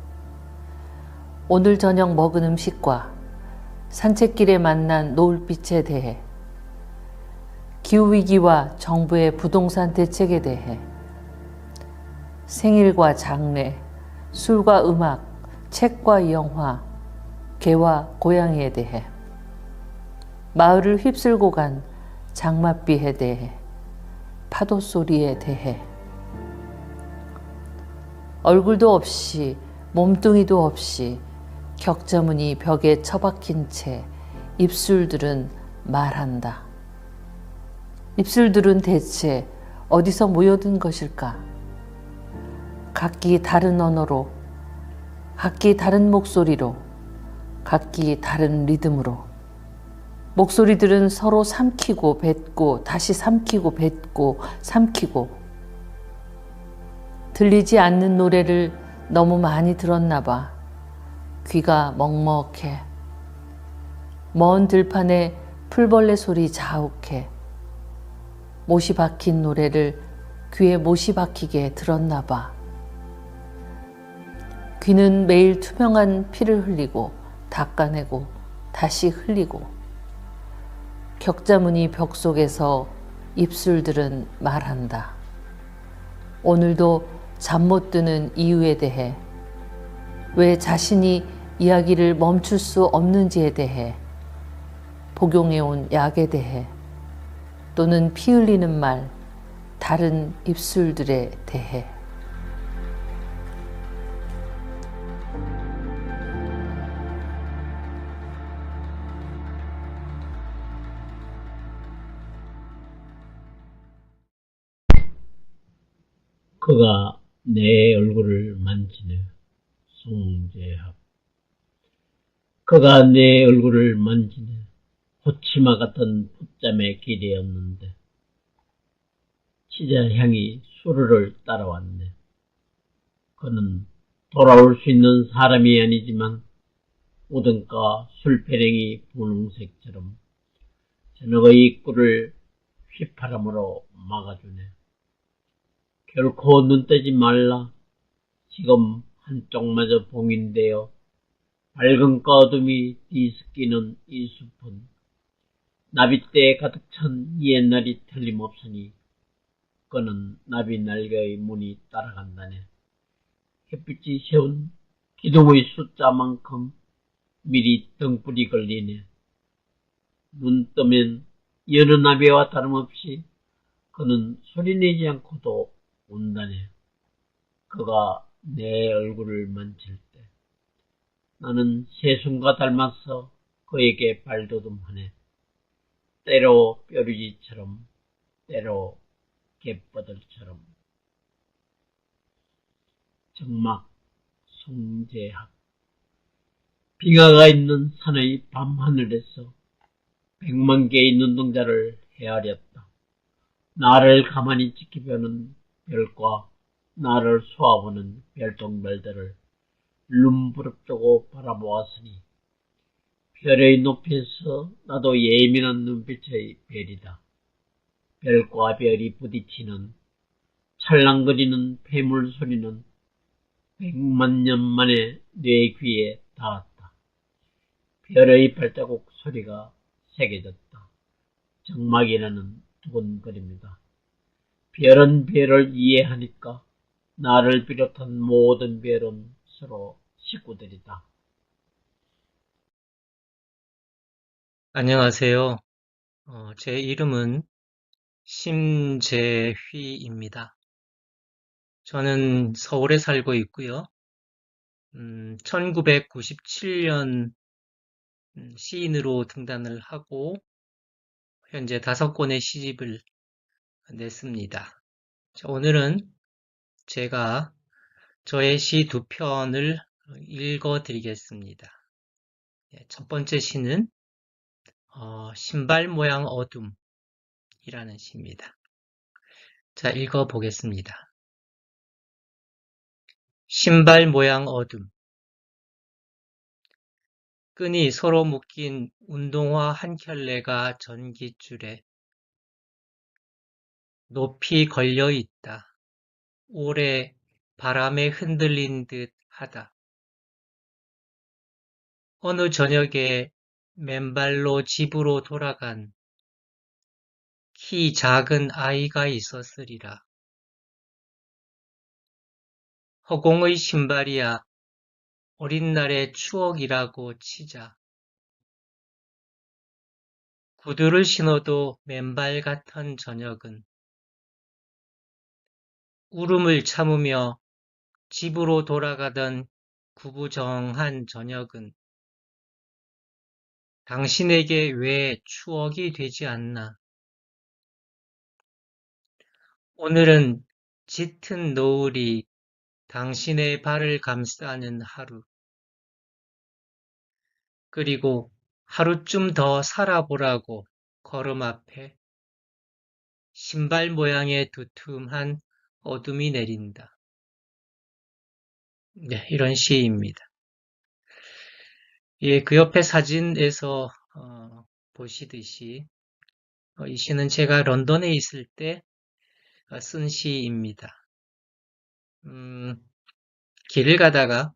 O: 오늘 저녁 먹은 음식과 산책길에 만난 노을빛에 대해, 기후위기와 정부의 부동산 대책에 대해, 생일과 장례, 술과 음악, 책과 영화, 개와 고양이에 대해, 마을을 휩쓸고 간 장맛비에 대해, 파도 소리에 대해 얼굴도 없이 몸뚱이도 없이 격자무늬 벽에 처박힌 채 입술들은 말한다. 입술들은 대체 어디서 모여든 것일까? 각기 다른 언어로, 각기 다른 목소리로, 각기 다른 리듬으로 목소리들은 서로 삼키고 뱉고 다시 삼키고 뱉고 삼키고 들리지 않는 노래를 너무 많이 들었나 봐. 귀가 먹먹해. 먼 들판에 풀벌레 소리 자욱해. 못이 박힌 노래를 귀에 못이 박히게 들었나 봐. 귀는 매일 투명한 피를 흘리고 닦아내고 다시 흘리고 격자무늬 벽 속에서 입술들은 말한다. 오늘도 잠 못 드는 이유에 대해, 왜 자신이 이야기를 멈출 수 없는지에 대해, 복용해온 약에 대해, 또는 피 흘리는 말, 다른 입술들에 대해.
R: 그가 내 얼굴을 만지네. 송재합. 그가 내 얼굴을 만지네. 호치마 같은 풋잠의 길이었는데 치자 향이 수르를 따라왔네. 그는 돌아올 수 있는 사람이 아니지만 우등가 술패랭이 분홍색처럼 저녁의 입구를 휘파람으로 막아주네. 결코 눈 떼지 말라. 지금 한쪽마저 봉인되어 밝은 어둠이 뒤섞이는 이 숲은 나비떼에 가득 찬 옛날이 틀림없으니 그는 나비 날개의 문이 따라간다네. 햇빛이 세운 기둥의 숫자만큼 미리 등불이 걸리네. 눈 뜨면 여느 나비와 다름없이 그는 소리내지 않고도 온다네. 그가 내 얼굴을 만질 때 나는 새순과 닮아서 그에게 발돋움하네. 때로 뾰루지처럼, 때로 갯버들처럼. 정막 송재학. 빙하가 있는 산의 밤하늘에서 100만 개의 눈동자를 헤아렸다. 나를 가만히 지켜보는 별과 나를 쏘아보는 별똥별들을 눈부릅뜨고 바라보았으니 별의 높이에서 나도 예민한 눈빛의 별이다. 별과 별이 부딪히는 찰랑거리는 폐물 소리는 100만 년 만에 내 귀에 닿았다. 별의 발자국 소리가 새겨졌다. 정막이라는 두근거립니다. 별은 별을 이해하니까 나를 비롯한 모든 별은 서로 식구들이다.
U: 안녕하세요. 제 이름은 심재휘입니다. 저는 서울에 살고 있고요. 1997년 시인으로 등단을 하고 현재 5권의 시집을 냈습니다. 오늘은 제가 저의 시 2편을 읽어드리겠습니다. 첫 번째 시는 신발 모양 어둠이라는 시입니다. 자, 읽어보겠습니다. 신발 모양 어둠. 끈이 서로 묶인 운동화 한 켤레가 전깃줄에 높이 걸려 있다. 오래 바람에 흔들린 듯 하다. 어느 저녁에 맨발로 집으로 돌아간 키 작은 아이가 있었으리라. 허공의 신발이야 어린 날의 추억이라고 치자. 구두를 신어도 맨발 같은 저녁은 울음을 참으며 집으로 돌아가던 구부정한 저녁은 당신에게 왜 추억이 되지 않나? 오늘은 짙은 노을이 당신의 발을 감싸는 하루. 그리고 하루쯤 더 살아보라고 걸음 앞에 신발 모양의 두툼한 어둠이 내린다. 네, 이런 시입니다. 예, 그 옆에 사진에서 보시듯이 이 시는 제가 런던에 있을 때 쓴 시입니다. 길을 가다가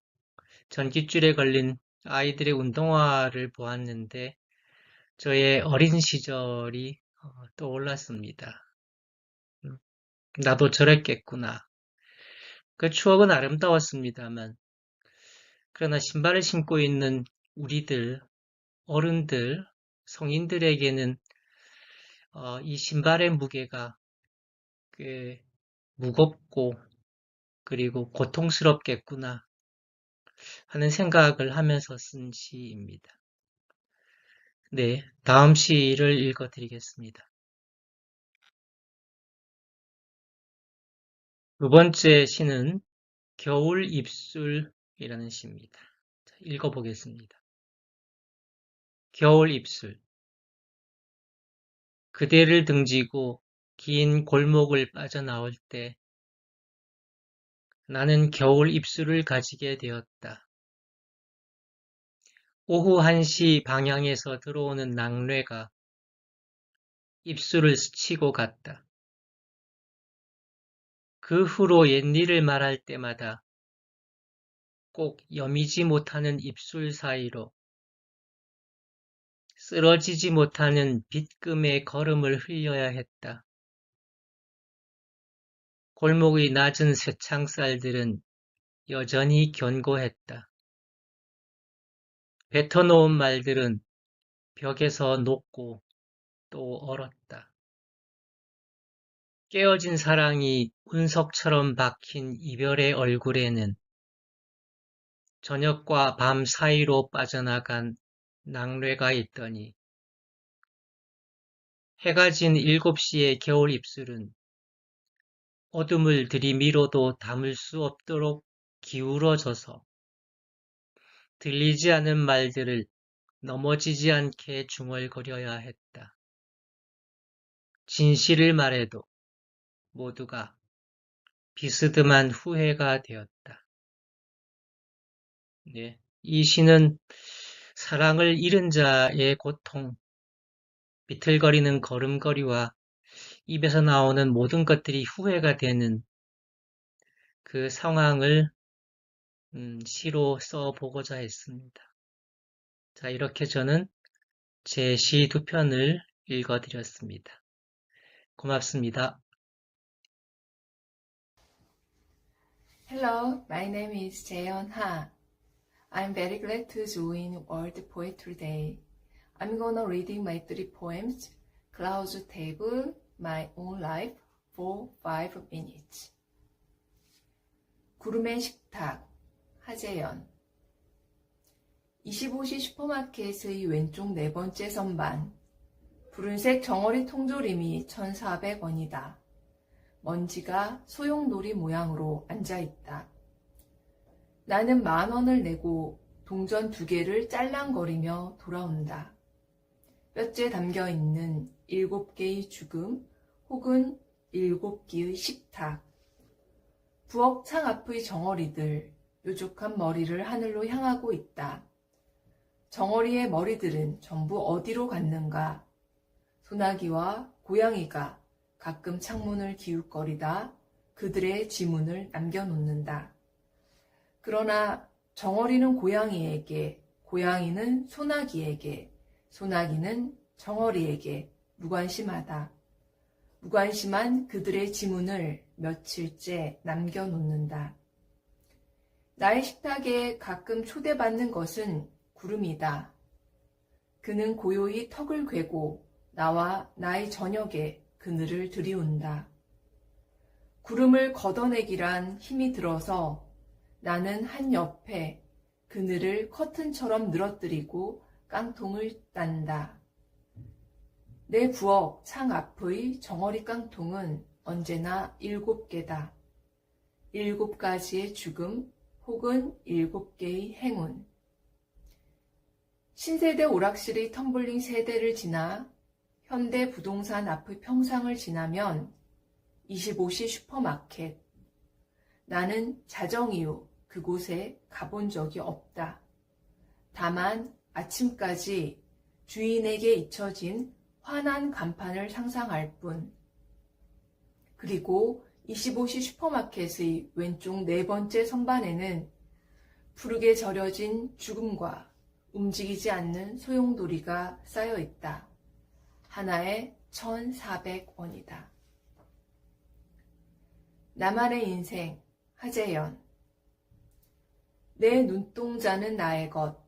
U: 전깃줄에 걸린 아이들의 운동화를 보았는데 저의 어린 시절이 떠올랐습니다. 나도 저랬겠구나. 그 추억은 아름다웠습니다만 그러나 신발을 신고 있는 우리들, 어른들, 성인들에게는 이 신발의 무게가 꽤 무겁고 그리고 고통스럽겠구나 하는 생각을 하면서 쓴 시입니다. 네, 다음 시를 읽어드리겠습니다. 두 번째 시는 겨울 입술이라는 시입니다. 자, 읽어보겠습니다. 겨울 입술. 그대를 등지고 긴 골목을 빠져나올 때 나는 겨울 입술을 가지게 되었다. 오후 1시 방향에서 들어오는 낙뢰가 입술을 스치고 갔다. 그 후로 옛일을 말할 때마다 꼭 여미지 못하는 입술 사이로 쓰러지지 못하는 빗금의 걸음을 흘려야 했다. 골목의 낮은 쇠창살들은 여전히 견고했다. 뱉어놓은 말들은 벽에서 녹고 또 얼었다. 깨어진 사랑이 운석처럼 박힌 이별의 얼굴에는 저녁과 밤 사이로 빠져나간 낙뢰가 있더니 해가 진 7시의 겨울 입술은 어둠을 들이밀어도 담을 수 없도록 기울어져서 들리지 않은 말들을 넘어지지 않게 중얼거려야 했다. 진실을 말해도 모두가 비스듬한 후회가 되었다. 네, 이 시는 사랑을 잃은 자의 고통, 비틀거리는 걸음걸이와 입에서 나오는 모든 것들이 후회가 되는 그 상황을 시로 써보고자 했습니다. 자, 이렇게 저는 제 시 2편을 읽어드렸습니다. 고맙습니다.
P: Hello, my name is Jaeon Ha. I'm very glad to join World Poetry Day. I'm gonna reading my 3 poems, Clouds Table, My Own Life, for 5 minutes. 구름의 식탁, 하재연. 25시 슈퍼마켓의 왼쪽 4번째 선반. 푸른색 정어리 통조림이 1,400원이다. 먼지가 소용돌이 모양으로 앉아있다. 나는 10,000원을 내고 동전 2개를 짤랑거리며 돌아온다. 뼈째 담겨있는 7개의 죽음 혹은 7개의 식탁. 부엌 창 앞의 정어리들, 뾰족한 머리를 하늘로 향하고 있다. 정어리의 머리들은 전부 어디로 갔는가? 소나기와 고양이가 가끔 창문을 기웃거리다 그들의 지문을 남겨놓는다. 그러나 정어리는 고양이에게, 고양이는 소나기에게, 소나기는 정어리에게 무관심하다. 무관심한 그들의 지문을 며칠째 남겨놓는다. 나의 식탁에 가끔 초대받는 것은 구름이다. 그는 고요히 턱을 괴고 나와 나의 저녁에 그늘을 들이운다. 구름을 걷어내기란 힘이 들어서 나는 한 옆에 그늘을 커튼처럼 늘어뜨리고 깡통을 딴다. 내 부엌 창 앞의 정어리 깡통은 언제나 7개다. 7가지의 죽음 혹은 7개의 행운. 신세대 오락실의 텀블링 세대를 지나 현대 부동산 앞의 평상을 지나면 25시 슈퍼마켓. 나는 자정 이후 그곳에 가본 적이 없다. 다만 아침까지 주인에게 잊혀진 환한 간판을 상상할 뿐. 그리고 25시 슈퍼마켓의 왼쪽 4번째 선반에는 푸르게 절여진 죽음과 움직이지 않는 소용돌이가 쌓여 있다. 하나에 1,400원이다. 나만의 인생, 하재연. 내 눈동자는 나의 것,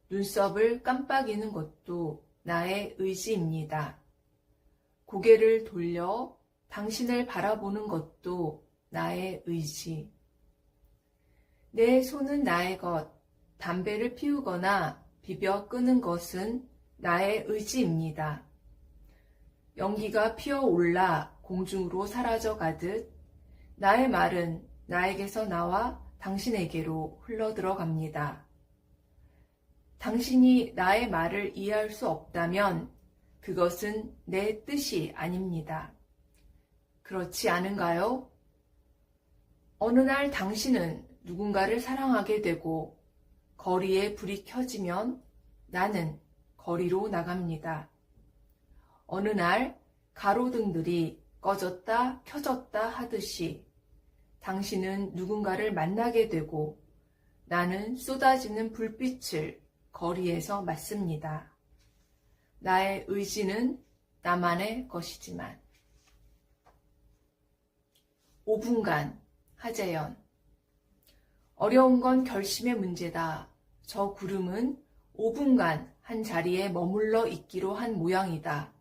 P: 눈썹을 깜빡이는 것도 나의 의지입니다. 고개를 돌려 당신을 바라보는 것도 나의 의지. 내 손은 나의 것, 담배를 피우거나 비벼 끄는 것은 나의 의지입니다. 연기가 피어올라 공중으로 사라져 가듯 나의 말은 나에게서 나와 당신에게로 흘러들어갑니다. 당신이 나의 말을 이해할 수 없다면 그것은 내 뜻이 아닙니다. 그렇지 않은가요? 어느 날 당신은 누군가를 사랑하게 되고 거리에 불이 켜지면 나는 거리로 나갑니다. 어느 날 가로등들이 꺼졌다 켜졌다 하듯이 당신은 누군가를 만나게 되고 나는 쏟아지는 불빛을 거리에서 맞습니다. 나의 의지는 나만의 것이지만. 5분간, 하재연. 어려운 건 결심의 문제다. 저 구름은 5분간 한 자리에 머물러 있기로 한 모양이다.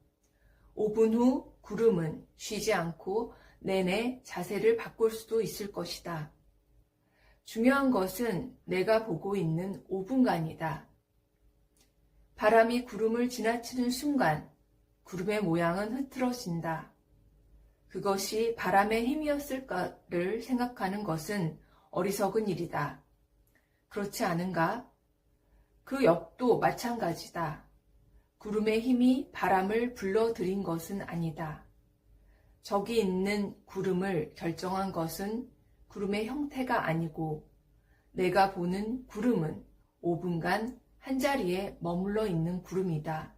P: 5분 후 구름은 쉬지 않고 내내 자세를 바꿀 수도 있을 것이다. 중요한 것은 내가 보고 있는 5분간이다. 바람이 구름을 지나치는 순간 구름의 모양은 흐트러진다. 그것이 바람의 힘이었을까를 생각하는 것은 어리석은 일이다. 그렇지 않은가? 그 역도 마찬가지다. 구름의 힘이 바람을 불러들인 것은 아니다. 저기 있는 구름을 결정한 것은 구름의 형태가 아니고 내가 보는 구름은 5분간 한자리에 머물러 있는 구름이다.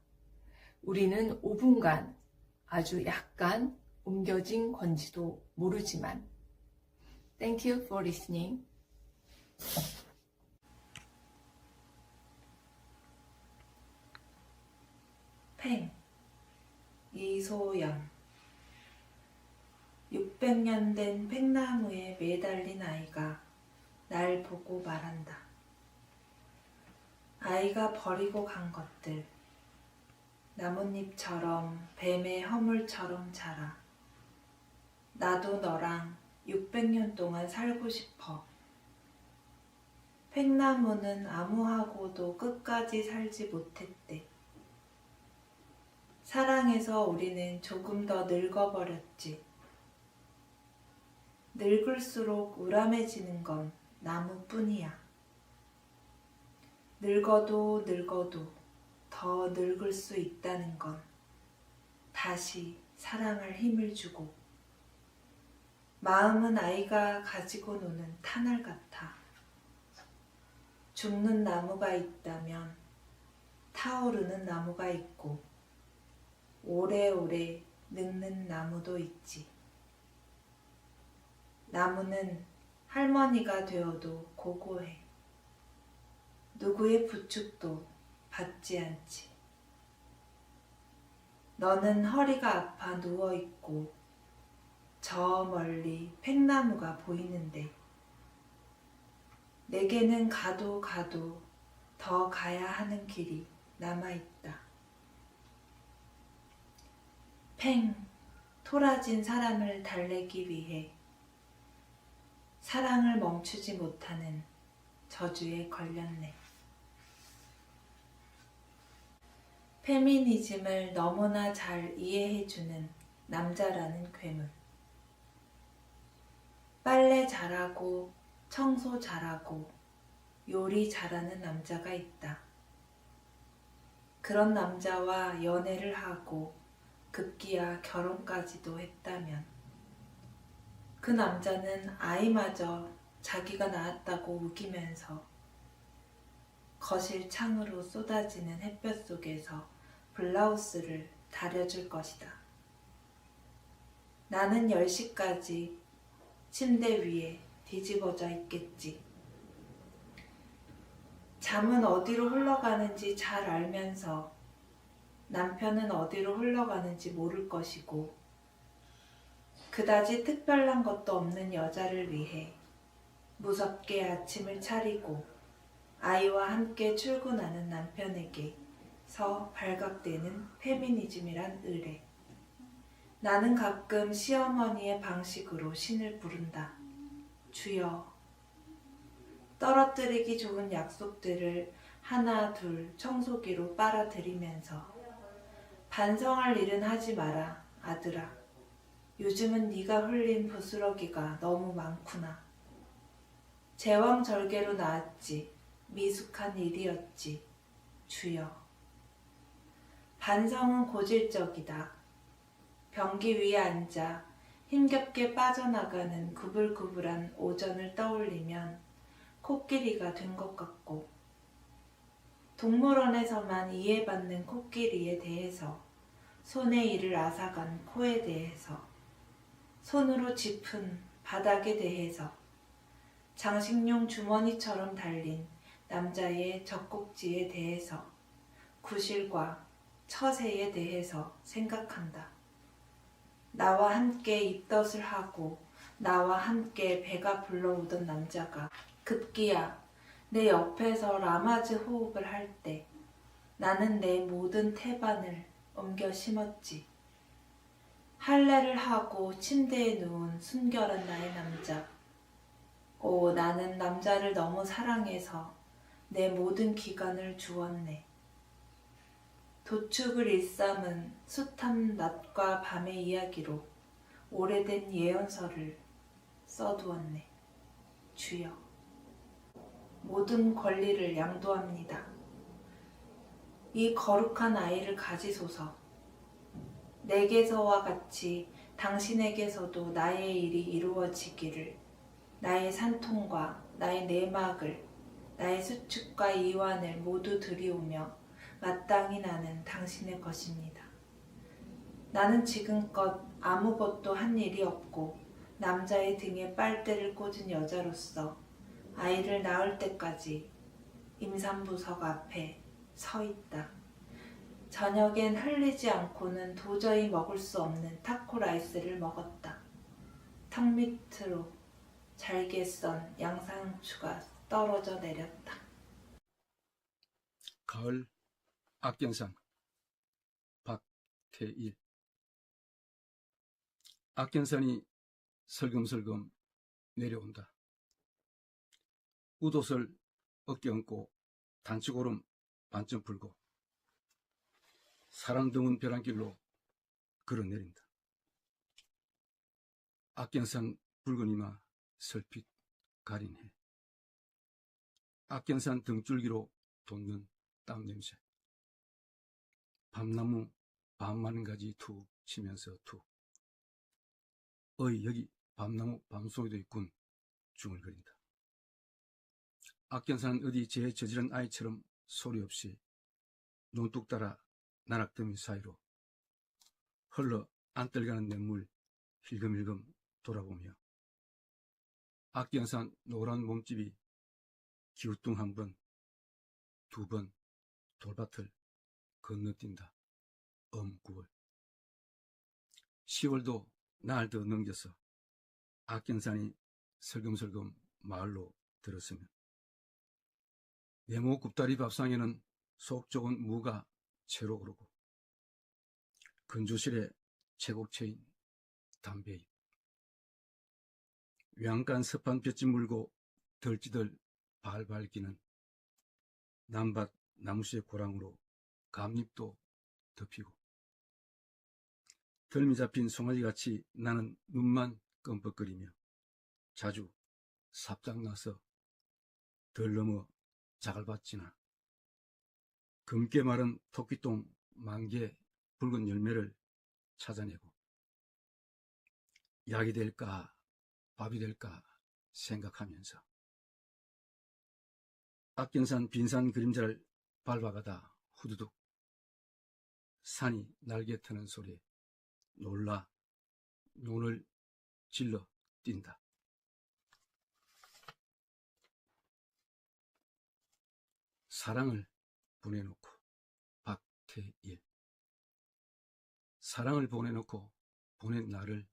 P: 우리는 5분간 아주 약간 옮겨진 건지도 모르지만. Thank you for listening.
A: 팽, 이소연. 600년 된 팽나무에 매달린 아이가 날 보고 말한다. 아이가 버리고 간 것들, 나뭇잎처럼 뱀의 허물처럼 자라. 나도 너랑 600년 동안 살고 싶어. 팽나무는 아무하고도 끝까지 살지 못했대. 사랑해서 우리는 조금 더 늙어버렸지. 늙을수록 우람해지는 건 나무뿐이야. 늙어도 늙어도 더 늙을 수 있다는 건 다시 사랑할 힘을 주고. 마음은 아이가 가지고 노는 타널 같아. 죽는 나무가 있다면 타오르는 나무가 있고 오래오래 늙는 나무도 있지. 나무는 할머니가 되어도 고고해. 누구의 부축도 받지 않지. 너는 허리가 아파 누워있고 저 멀리 팽나무가 보이는데 내게는 가도 더 가야 하는 길이 남아있다. 팽, 토라진 사람을 달래기 위해 사랑을 멈추지 못하는 저주에 걸렸네. 페미니즘을 너무나 잘 이해해주는 남자라는 괴물. 빨래 잘하고 청소 잘하고 요리 잘하는 남자가 있다. 그런 남자와 연애를 하고 급기야 결혼까지도 했다면 그 남자는 아이마저 자기가 낳았다고 우기면서 거실 창으로 쏟아지는 햇볕 속에서 블라우스를 다려줄 것이다. 나는 10시까지 침대 위에 뒤집어져 있겠지. 잠은 어디로 흘러가는지 잘 알면서 남편은 어디로 흘러가는지 모를 것이고 그다지 특별한 것도 없는 여자를 위해 무섭게 아침을 차리고 아이와 함께 출근하는 남편에게 서 발각되는 페미니즘이란 의뢰. 나는 가끔 시어머니의 방식으로 신을 부른다. 주여. 떨어뜨리기 좋은 약속들을 하나 둘 청소기로 빨아들이면서 반성할 일은 하지 마라, 아들아. 요즘은 네가 흘린 부스러기가 너무 많구나. 제왕절개로 나았지. 미숙한 일이었지. 주여. 반성은 고질적이다. 변기 위에 앉아 힘겹게 빠져나가는 구불구불한 오전을 떠올리면 코끼리가 된 것 같고 동물원에서만 이해받는 코끼리에 대해서 손의 일을 앗아간 코에 대해서 손으로 짚은 바닥에 대해서 장식용 주머니처럼 달린 남자의 젖꼭지에 대해서 구실과 처세에 대해서 생각한다. 나와 함께 입덧을 하고 나와 함께 배가 불러오던 남자가 급기야 내 옆에서 라마즈 호흡을 할 때 나는 내 모든 태반을 옮겨 심었지. 할례를 하고 침대에 누운 순결한 나의 남자. 오, 나는 남자를 너무 사랑해서 내 모든 기간을 주었네. 도축을 일삼은 숱한 낮과 밤의 이야기로 오래된 예언서를 써두었네. 주여. 모든 권리를 양도합니다. 이 거룩한 아이를 가지소서. 내게서와 같이 당신에게서도 나의 일이 이루어지기를 나의 산통과 나의 내막을 나의 수축과 이완을 모두 들이오며 마땅히 나는 당신의 것입니다. 나는 지금껏 아무것도 한 일이 없고 남자의 등에 빨대를 꽂은 여자로서 아이를 낳을 때까지 임산부석 앞에 서 있다. 저녁엔 흘리지 않고는 도저히 먹을 수 없는 타코라이스를 먹었다. 턱 밑으로 잘게 썬 양상추가 떨어져 내렸다.
C: 가을 악견산 박태일. 악견산이 설금설금 내려온다. 웃옷을 어깨 얹고 단추고름 반쯤 풀고 사랑 드문 벼랑길로 걸어내린다. 악견산 붉은 이마 설핏 가린 해. 악견산 등줄기로 돋는 땀 냄새. 밤나무 밤 가지 툭 치면서 툭. 어이 여기 밤나무 밤송이도 있군 중얼거린다. 악견산은 어디 제 저지른 아이처럼 소리 없이 논뚝 따라 나락더미 사이로 흘러 안떨가는 냇물 힐금힐금 돌아보며 악견산 노란 몸집이 기우뚱 한 번, 두 번 돌밭을 건너뛴다. 9월. 10월도 날 더 넘겨서 악견산이 설금설금 마을로 들었으면 네모 굽다리 밥상에는 속 좁은 무가 채로 오르고 근조실에 채곡체인 담배잎. 외양간 습한 볕이 물고 덜지들 발발 기는 남밭 나무씨의 고랑으로 감잎도 덮이고 덜미 잡힌 송아지같이 나는 눈만 껌뻑거리며 자주 삽장나서 덜 넘어 자갈밭 지나 검게 마른 토끼똥 만개 붉은 열매를 찾아내고 약이 될까 밥이 될까 생각하면서 악견산 빈산 그림자를 밟아가다 후두둑 산이 날개 트는 소리에 놀라 눈을 질러 뛴다. 사랑을 보내놓고 박태일. 사랑을 보내놓고 보낸 나를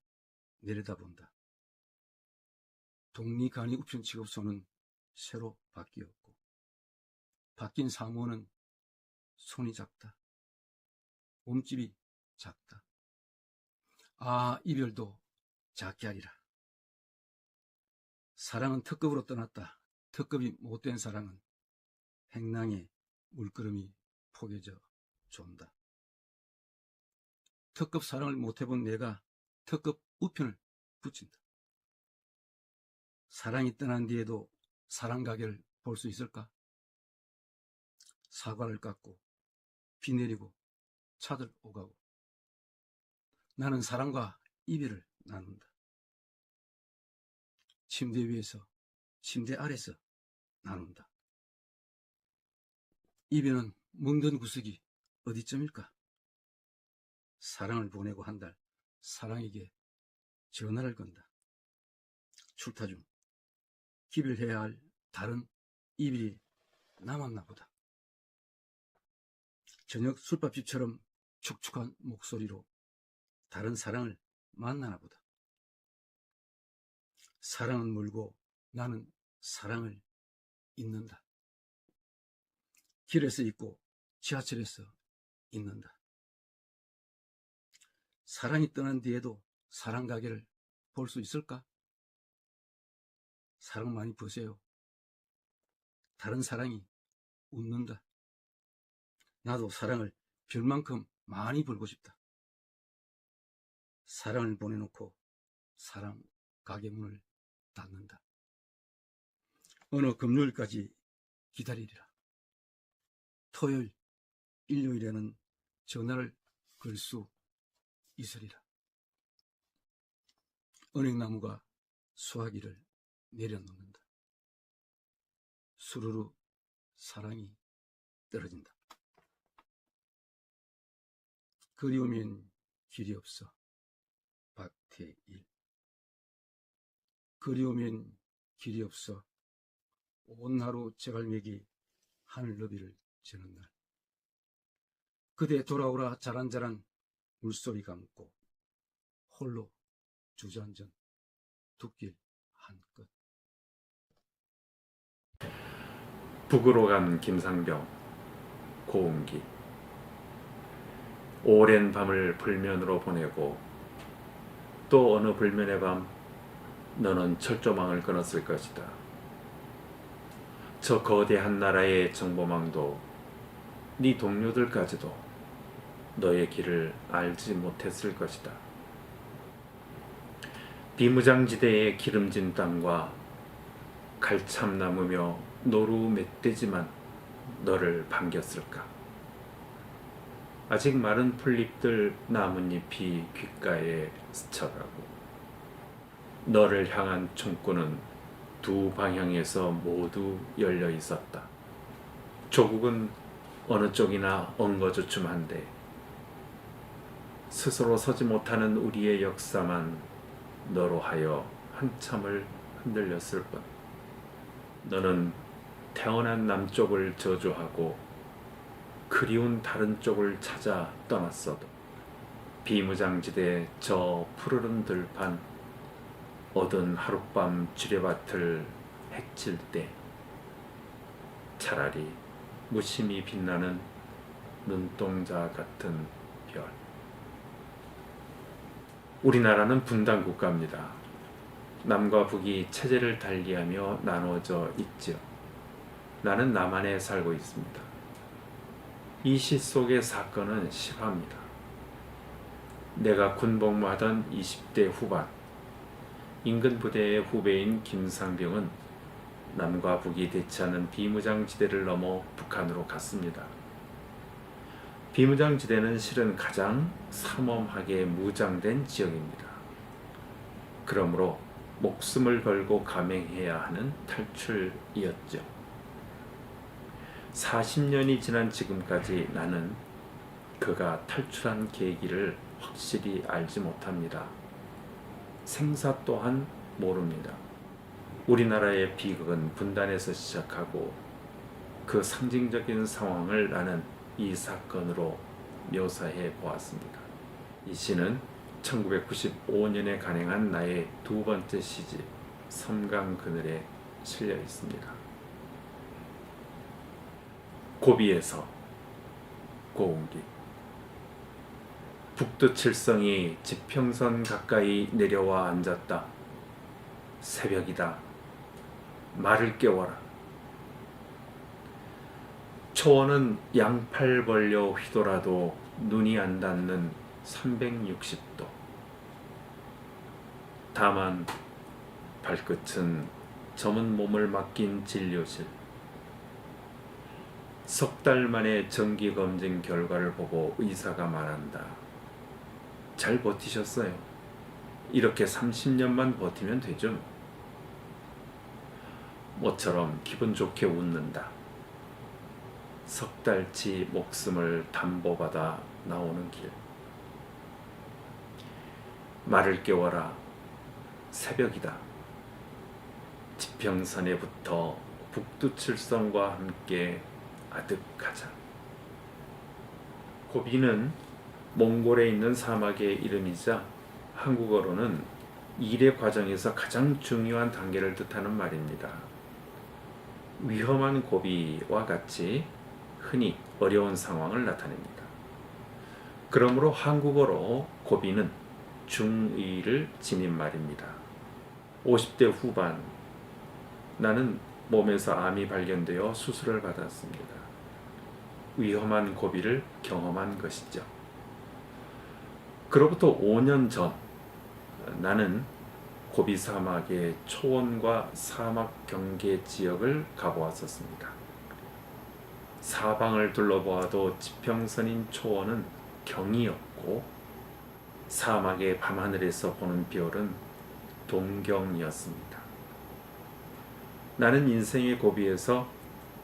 C: 내려다본다. 독리간이 우편 직업소는 새로 바뀌었고 바뀐 상호는 손이 작다. 몸집이 작다. 아, 이별도 작게 하리라. 사랑은 특급으로 떠났다. 특급이 못된 사랑은 행랑에 물끄러미 포개져 존다. 특급 사랑을 못해본 내가 특급 우편을 붙인다. 사랑이 떠난 뒤에도 사랑 가게를 볼 수 있을까? 사과를 깎고 비 내리고 차들 오가고 나는 사랑과 이별을 나눈다. 침대 위에서 침대 아래서 나눈다. 이별은 멍든 구석이 어디쯤일까? 사랑을 보내고 한 달 사랑에게 전화를 건다. 출타 중 기별해야 할 다른 이별이 남았나 보다. 저녁 술밥집처럼 축축한 목소리로 다른 사랑을 만나나 보다. 사랑은 물고 나는 사랑을 잊는다. 길에서 잊고 지하철에서 잊는다. 사랑이 떠난 뒤에도 사랑 가게를 볼 수 있을까? 사랑 많이 보세요. 다른 사랑이 웃는다. 나도 사랑을 별만큼 많이 벌고 싶다. 사랑을 보내놓고 사랑 가게 문을 닫는다. 어느 금요일까지 기다리리라. 토요일, 일요일에는 전화를 걸 수 있으리라. 은행나무가 수화기를 내려놓는다. 수루루 사랑이 떨어진다. 그리우면 길이 없어. 박태일. 그리우면 길이 없어. 온 하루 제갈매기 하늘너비를 지는 날. 그대 돌아오라 자란자란 물소리 감고 홀로 주저앉은 둑길 한끝.
S: 북으로 간 김상병, 고운기. 오랜 밤을 불면으로 보내고 또 어느 불면의 밤 너는 철조망을 끊었을 것이다. 저 거대한 나라의 정보망도 네 동료들까지도 너의 길을 알지 못했을 것이다. 비무장지대의 기름진 땅과 갈참나무며 노루 멧돼지만 너를 반겼을까? 아직 마른 풀잎들 나뭇잎이 귓가에 스쳐가고 너를 향한 총구는 두 방향에서 모두 열려 있었다. 조국은 어느 쪽이나 엉거주춤한데 스스로 서지 못하는 우리의 역사만 너로 하여 한참을 흔들렸을 뿐. 너는 태어난 남쪽을 저주하고 그리운 다른 쪽을 찾아 떠났어도 비무장지대 저 푸르른 들판 어두운 하룻밤 지뢰밭을 헤칠 때 차라리 무심히 빛나는 눈동자 같은 별. 우리나라는 분단 국가입니다. 남과 북이 체제를 달리하며 나누어져 있지요. 나는 남한에 살고 있습니다. 이 시 속의 사건은 실화입니다. 내가 군복무하던 20대 후반, 인근 부대의 후배인 김상병은 남과 북이 대치하는 비무장지대를 넘어 북한으로 갔습니다. 비무장지대는 실은 가장 삼엄하게 무장된 지역입니다. 그러므로 목숨을 걸고 감행해야 하는 탈출이었죠. 40년이 지난 지금까지 나는 그가 탈출한 계기를 확실히 알지 못합니다. 생사 또한 모릅니다. 우리나라의 비극은 분단에서 시작하고 그 상징적인 상황을 나는 이 사건으로 묘사해 보았습니다. 이 시는 1995년에 간행한 나의 두 번째 시집 섬강그늘에 실려 있습니다. 고비에서 고운기. 북두칠성이 지평선 가까이 내려와 앉았다. 새벽이다. 말을 깨워라. 초원은 양팔 벌려 휘돌아도 눈이 안 닿는 360도. 다만 발끝은 검은 몸을 맡긴 진료실. 석 달 만에 정기검진 결과를 보고 의사가 말한다. 잘 버티셨어요. 이렇게 30년만 버티면 되죠. 모처럼 기분 좋게 웃는다. 석 달치 목숨을 담보받아 나오는 길. 말을 깨워라. 새벽이다. 지평선에 붙어 북두칠성과 함께 아득하자. 고비는 몽골에 있는 사막의 이름이자 한국어로는 일의 과정에서 가장 중요한 단계를 뜻하는 말입니다. 위험한 고비와 같이 흔히 어려운 상황을 나타냅니다. 그러므로 한국어로 고비는 중의를 지닌 말입니다. 50대 후반, 나는 몸에서 암이 발견되어 수술을 받았습니다. 위험한 고비를 경험한 것이죠. 그로부터 5년 전, 나는 고비 사막의 초원과 사막 경계 지역을 가보았었습니다. 사방을 둘러보아도 지평선인 초원은 경이었고 사막의 밤하늘에서 보는 별은 동경이었습니다. 나는 인생의 고비에서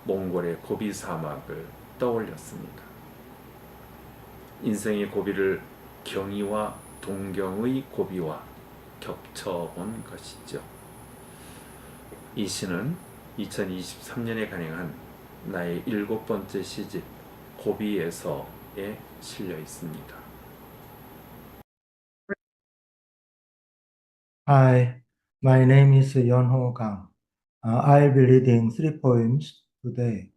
S: 몽골의 고비 사막을 떠올렸습니다. 인생의 고비를 경이와 동경의 고비와 겹쳐본 것이죠. 이 시는 2023년에 간행한 나의 7번째 시집 고비에서에 실려 있습니다.
L: Hi, my name is Yeonho Kang. I'll be reading 3 poems today.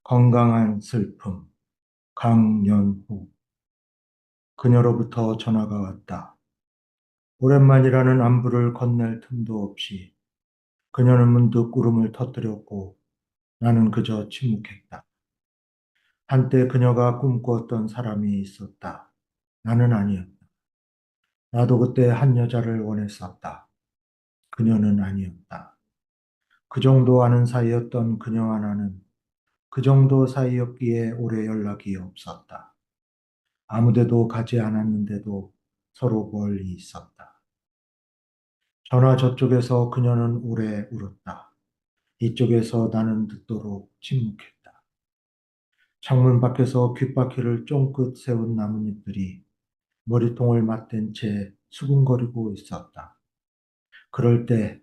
L: 건강한 슬픔, 강연호. 그녀로부터 전화가 왔다. 오랜만이라는 안부를 건넬 틈도 없이 그녀는 문득 울음을 터뜨렸고 나는 그저 침묵했다. 한때 그녀가 꿈꾸었던 사람이 있었다. 나는 아니었다. 나도 그때 한 여자를 원했었다. 그녀는 아니었다. 그 정도 아는 사이였던 그녀와 나는 그 정도 사이였기에 오래 연락이 없었다. 아무데도 가지 않았는데도 서로 멀리 있었다. 전화 저쪽에서 그녀는 오래 울었다. 이쪽에서 나는 듣도록 침묵했다. 창문 밖에서 귓바퀴를 쫑긋 세운 나뭇잎들이 머리통을 맞댄 채 수군거리고 있었다. 그럴 때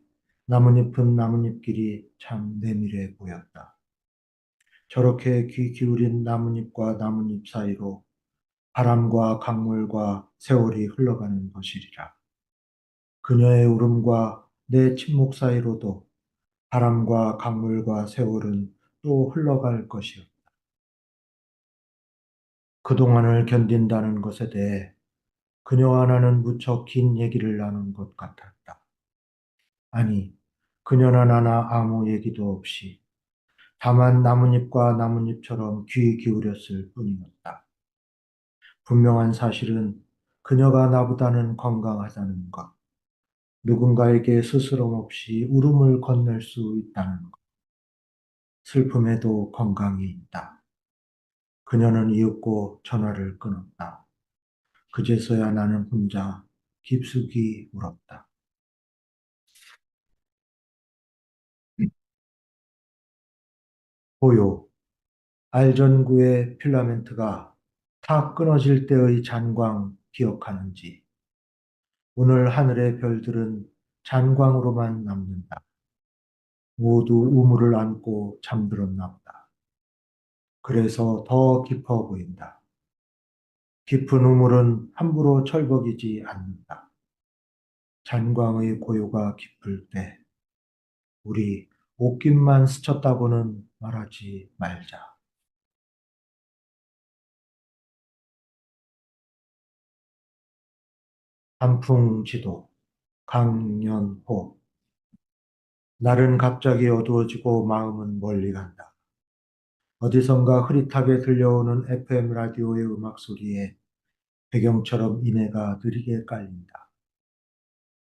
L: 나뭇잎은 나뭇잎끼리 참 내밀해 보였다. 저렇게 귀 기울인 나뭇잎과 나뭇잎 사이로 바람과 강물과 세월이 흘러가는 것이리라. 그녀의 울음과 내 침묵 사이로도 바람과 강물과 세월은 또 흘러갈 것이었다. 그 그동안을 견딘다는 것에 대해 그녀와 나는 무척 긴 얘기를 나눈 것 같았다. 아니, 그녀나 나나 아무 얘기도 없이 다만 나뭇잎과 나뭇잎처럼 귀 기울였을 뿐이었다. 분명한 사실은 그녀가 나보다는 건강하다는 것, 누군가에게 스스럼 없이 울음을 건넬 수 있다는 것, 슬픔에도 건강이 있다. 그녀는 이윽고 전화를 끊었다. 그제서야 나는 혼자 깊숙이 울었다. 보요, 알전구의 필라멘트가 탁 끊어질 때의 잔광 기억하는지. 오늘 하늘의 별들은 잔광으로만 남는다. 모두 우물을 안고 잠들었나 보다. 그래서 더 깊어 보인다. 깊은 우물은 함부로 철벅이지 않는다. 잔광의 고요가 깊을 때 우리 옷깃만 스쳤다고는 말하지 말자. 단풍지도 강연호. 날은 갑자기 어두워지고 마음은 멀리 간다. 어디선가 흐릿하게 들려오는 FM 라디오의 음악 소리에 배경처럼 이내가 느리게 깔린다.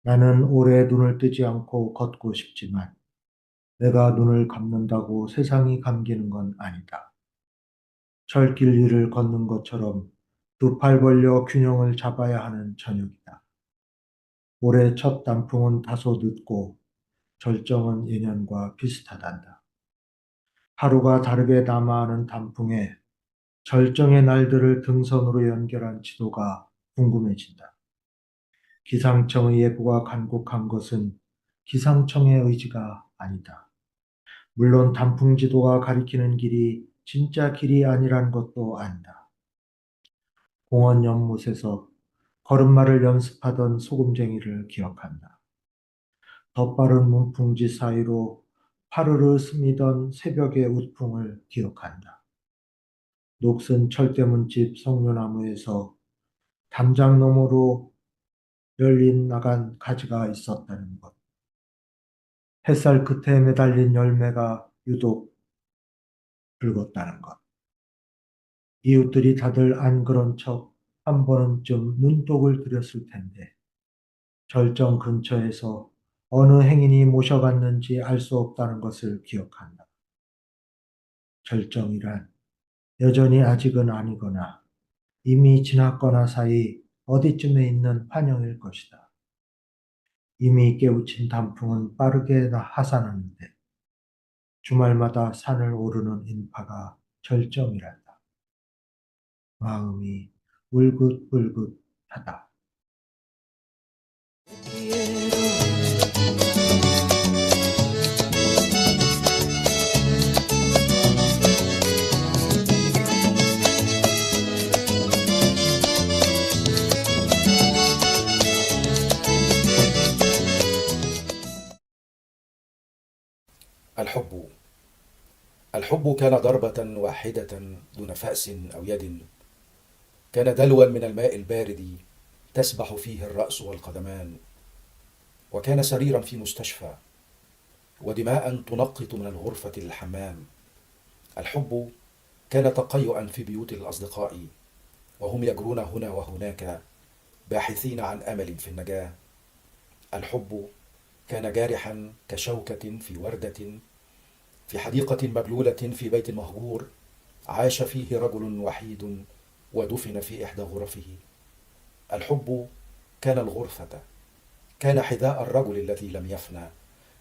L: 나는 오래 눈을 뜨지 않고 걷고 싶지만 내가 눈을 감는다고 세상이 감기는 건 아니다. 철길 위를 걷는 것처럼 두 팔 벌려 균형을 잡아야 하는 저녁이다. 올해 첫 단풍은 다소 늦고 절정은 예년과 비슷하단다. 하루가 다르게 남아하는 단풍에 절정의 날들을 등선으로 연결한 지도가 궁금해진다. 기상청의 예보가 간곡한 것은 기상청의 의지가 아니다. 물론 단풍지도가 가리키는 길이 진짜 길이 아니란 것도 안다. 공원 연못에서 걸음마를 연습하던 소금쟁이를 기억한다. 덧바른 문풍지 사이로 파르르 스미던 새벽의 웃풍을 기억한다. 녹슨 철대문집 석류나무에서 담장 너머로 열린 나간 가지가 있었다는 것. 햇살 끝에 매달린 열매가 유독 붉었다는 것. 이웃들이 다들 안 그런 척 한 번쯤 눈독을 들였을 텐데 절정 근처에서 어느 행인이 모셔갔는지 알 수 없다는 것을 기억한다. 절정이란 여전히 아직은 아니거나 이미 지났거나 사이 어디쯤에 있는 환영일 것이다. 이미 깨우친 단풍은 빠르게 하산하는데 주말마다 산을 오르는 인파가 절정이란다. 마음이 울긋불긋하다.
D: الحب كان ضربة واحدة دون فأس أو يد، كان دلوا من الماء البارد تسبح فيه الرأس والقدمان، وكان سريرا في مستشفى ودماء تنقط من الغرفة للحمام. الحب كان تقيؤا في بيوت الأصدقاء وهم يجرون هنا وهناك باحثين عن أمل في النجاة. الحب كان جارحا كشوكة في وردة في حديقة مبلولة في بيت مهجور عاش فيه رجل وحيد ودفن في إحدى غرفه. الحب كان الغرفة، كان حذاء الرجل الذي لم يفنى،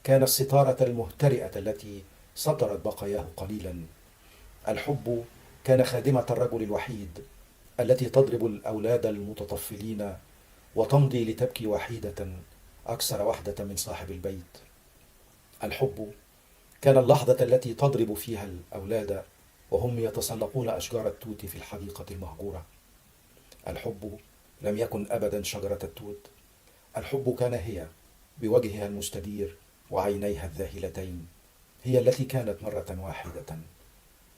D: كان الستارة المهترئة التي سطرت بقاياه قليلا. الحب كان خادمة الرجل الوحيد التي تضرب الأولاد المتطفلين وتمضي لتبكي وحيدة أكثر وحدة من صاحب البيت. الحب كان اللحظة التي تضرب فيها الأولاد وهم يتسلقون أشجار التوت في الحديقة المهجورة. الحب لم يكن أبدا شجرة التوت. الحب كان هي بوجهها المستدير وعينيها الذاهلتين، هي التي كانت مرة واحدة.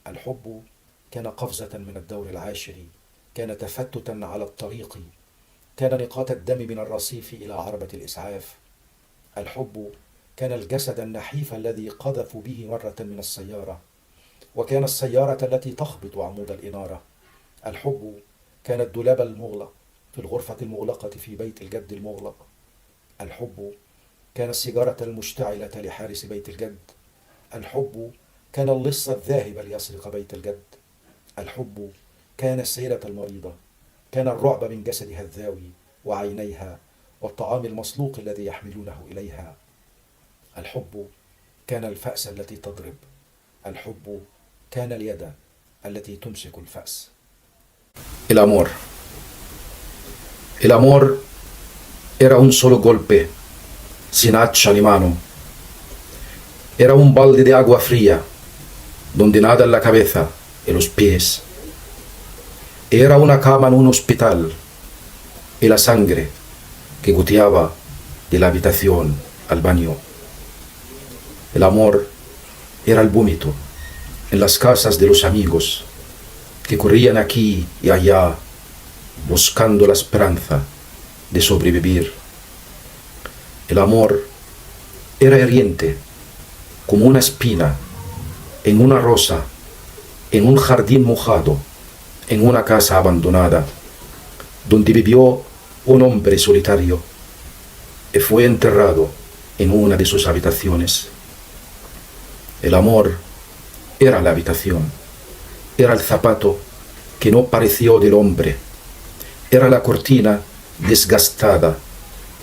D: الحب كان قفزة من الدور العاشر، كان تفتتا على الطريق، كان نقاط الدم من الرصيف إلى عربة الإسعاف. الحب كان الجسد النحيف الذي قذفوا به مرة من السيارة، وكان السيارة التي تخبط عمود الإنارة. الحب كان الدولاب المغلق في الغرفة المغلقة في بيت الجد المغلق. الحب كان السيجارة المشتعلة لحارس بيت الجد. الحب كان اللص الذاهب ليسرق بيت الجد. الحب كان السيدة المريضة، كان الرعب من جسدها الذاوي وعينيها والطعام المسلوق الذي يحملونه إليها. الحب كان الفأس التي تضرب. الحب كان اليد التي تمسك الفأس. El amor. El amor era un solo golpe, sin hacha ni mano. Era un balde de agua fría, donde nada en la cabeza y los pies. Era una cama en un hospital y la sangre que goteaba de la habitación al baño. El amor era el vómito en las casas de los amigos que corrían aquí y allá buscando la esperanza de sobrevivir. El amor era hiriente como una espina en una rosa, en un jardín mojado, en una casa abandonada, donde vivió un hombre solitario y fue enterrado en una de sus habitaciones. El amor era la habitación, era el zapato que no pareció del hombre, era la cortina desgastada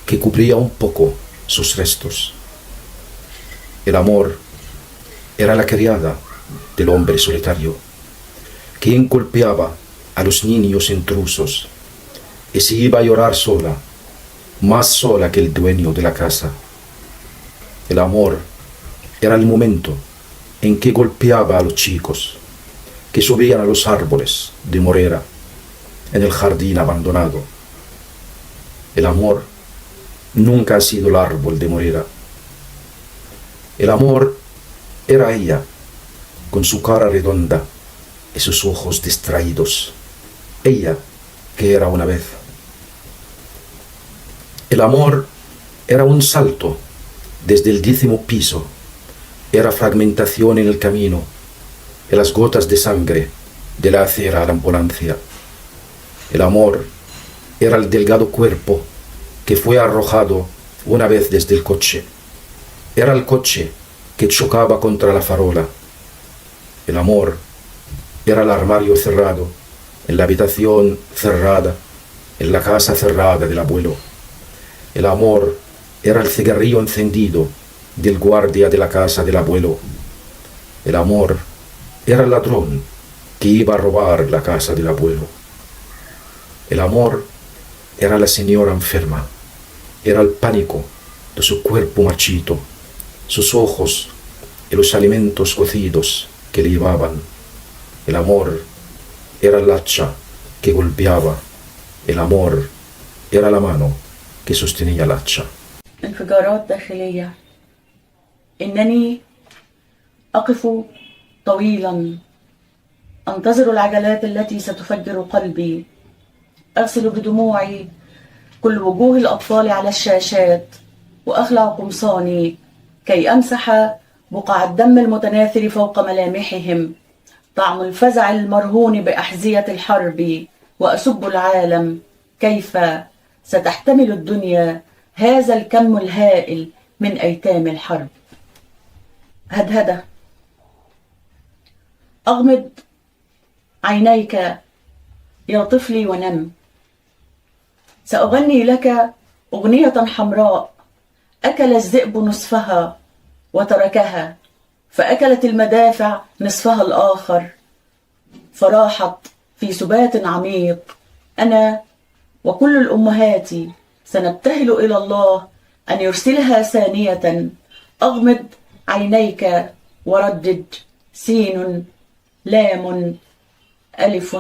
D: que cubría un poco sus restos. El amor era la criada del hombre solitario, quien golpeaba a los niños intrusos y se iba a llorar sola, más sola que el dueño de la casa. El amor era el momento en que golpeaba a los chicos que subían a los árboles de morera en el jardín abandonado. El amor nunca ha sido el árbol de morera. El amor era ella, con su cara redonda y sus ojos distraídos. Ella que era una vez. El amor era un salto desde el 10º piso. Era fragmentación en el camino y las gotas de sangre de la acera a la ambulancia. El amor era el delgado cuerpo que fue arrojado una vez desde el coche. Era el coche que chocaba contra la farola. El amor era el armario cerrado, en la habitación cerrada, en la casa cerrada del abuelo. El amor era el cigarrillo encendido del guardia de la casa del abuelo. El amor era el ladrón que iba a robar la casa del abuelo. El amor era la señora enferma, era el pánico de su cuerpo marchito, sus ojos y los alimentos cocidos que le llevaban. El amor era el hacha que golpeaba. El amor era la mano que sostenía el hacha.
E: انفجارات داخلية. إنني أقف طويلا أنتظر العجلات التي ستفجر قلبي. أغسل بدموعي كل وجوه الأطفال على الشاشات وأخلع قمصاني كي أمسح بقع الدم المتناثر فوق ملامحهم، طعم الفزع المرهون بأحذية الحرب، وأسب العالم كيف ستحتمل الدنيا هذا الكم الهائل من أيتام الحرب. هدهدة. أغمض عينيك يا طفلي ونم. سأغني لك أغنية حمراء أكل الذئب نصفها وتركها، فأكلت المدافع نصفها الآخر، فراحت في سبات عميق. أنا وكل الأمهات سنبتهل إلى الله أن يرسلها ثانية. أغمض عينيك وردد سين لام ألف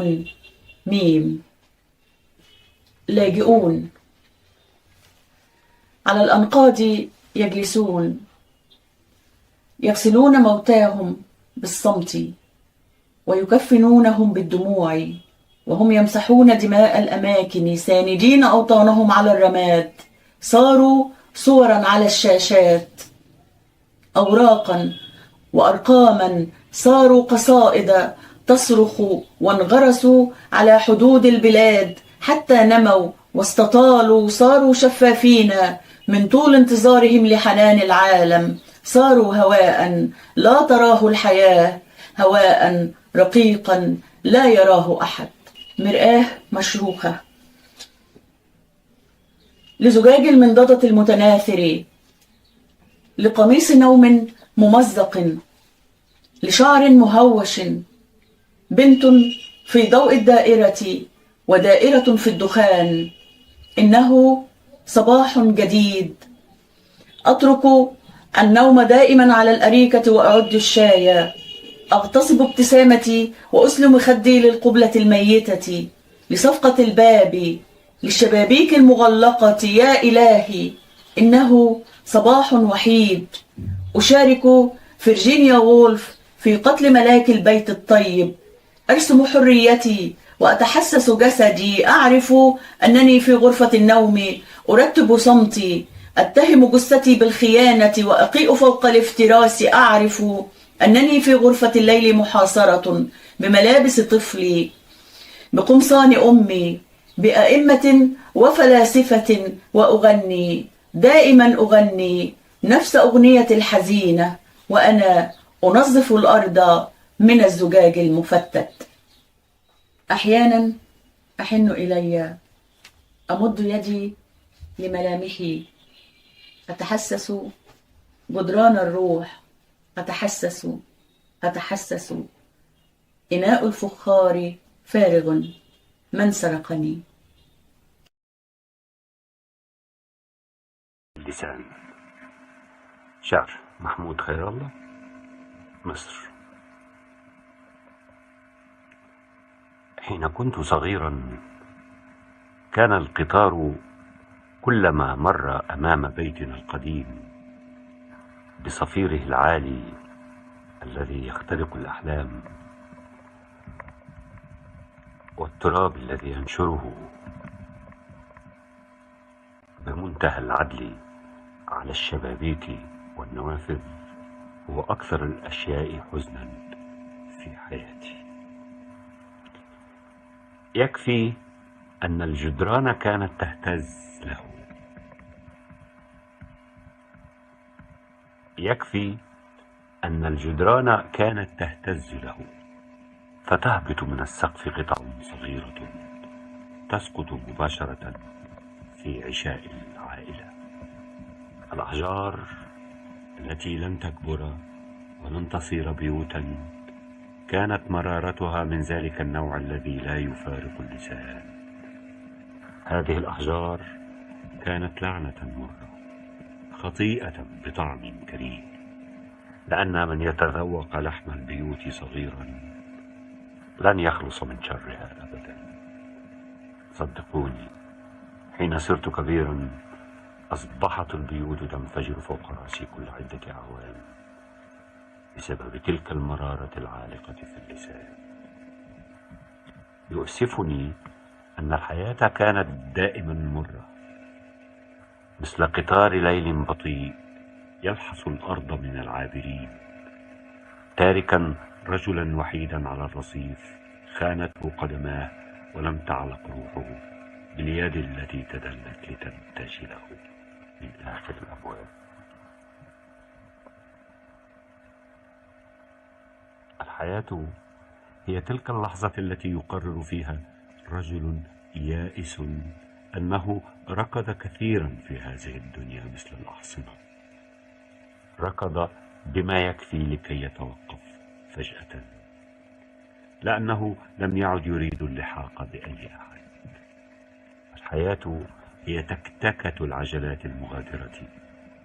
E: ميم. لاجئون على الأنقاض يجلسون يغسلون موتاهم بالصمت ويكفنونهم بالدموع وهم يمسحون دماء الأماكن ساندين أوطانهم على الرماد صاروا صورا على الشاشات، أوراقا وأرقاما صاروا قصائد تصرخ، وانغرسوا على حدود البلاد حتى نموا واستطالوا، صاروا شفافين من طول انتظارهم لحنان العالم، صاروا هواء لا تراه الحياة، هواء رقيقا لا يراه أحد، مرآة مشروخة لزجاج المنضدة المتناثر، لقميص نوم ممزق، لشعر مهوش، بنت في ضوء الدائرة ودائرة في الدخان. إنه صباح جديد، أترك النوم دائما على الأريكة وأعد الشاي، أغتصب ابتسامتي وأسلم خدي للقبلة الميتة، لصفقة الباب، للشبابيك المغلقة. يا إلهي، إنه صباح وحيد، أشارك فرجينيا وولف في قتل ملاك البيت الطيب، أرسم حريتي وأتحسس جسدي، أعرف أنني في غرفة النوم، أرتب صمتي، أتهم جثتي بالخيانة وأقيء فوق الافتراس، أعرف أنني في غرفة الليل محاصرة بملابس طفلي، بقمصان أمي، بأئمة وفلاسفة، وأغني دائما أغني نفس أغنية الحزينة وأنا أنظف الأرض من الزجاج المفتت. أحيانا أحن إلي، أمد يدي لملامحي، أتحسس جدران الروح، أتحسس إناء الفخار فارغ، من سرقني؟
F: اللسان. شعر محمود خير الله، مصر. حين كنت صغيرا كان القطار كلما مر أمام بيتنا القديم بصفيره العالي الذي يخترق الأحلام والتراب الذي ينشره بمنتهى العدل على الشبابيك والنوافذ، هو أكثر الأشياء حزنا في حياتي. يكفي أن الجدران كانت تهتز له، يكفي أن الجدران كانت تهتز له، فتهبط من السقف قطع صغيرة تسقط مباشرة في عشاء العائلة. الأحجار التي لن تكبر ولن تصير بيوتا كانت مرارتها من ذلك النوع الذي لا يفارق اللسان. هذه الأحجار كانت لعنة مرة، خطيئة بطعم كريه، لأن من يتذوق لحم البيوت صغيرا لن يخلص من شرها أبدا. صدقوني، حين صرت كبيرا أصبحت البيوت تنفجر فوق رأسي كل عدة أعوام بسبب تلك المرارة العالقة في اللسان. يؤسفني أن الحياة كانت دائما مرة، مثل قطار ليل بطيء يلحس الأرض من العابرين، تاركا رجلا وحيدا على الرصيف خانته قدماه ولم تعلق روحه باليد التي تدلت لتنتشله من آخر الأبواب. الحياة هي تلك اللحظة التي يقرر فيها رجل يائس أنه ركض كثيرا في هذه الدنيا مثل الأحصنة، ركض بما يكفي لكي يتوقف فجأة، لأنه لم يعد يريد اللحاق بأي أحد. الحياة هي تكتكة العجلات المغادرة،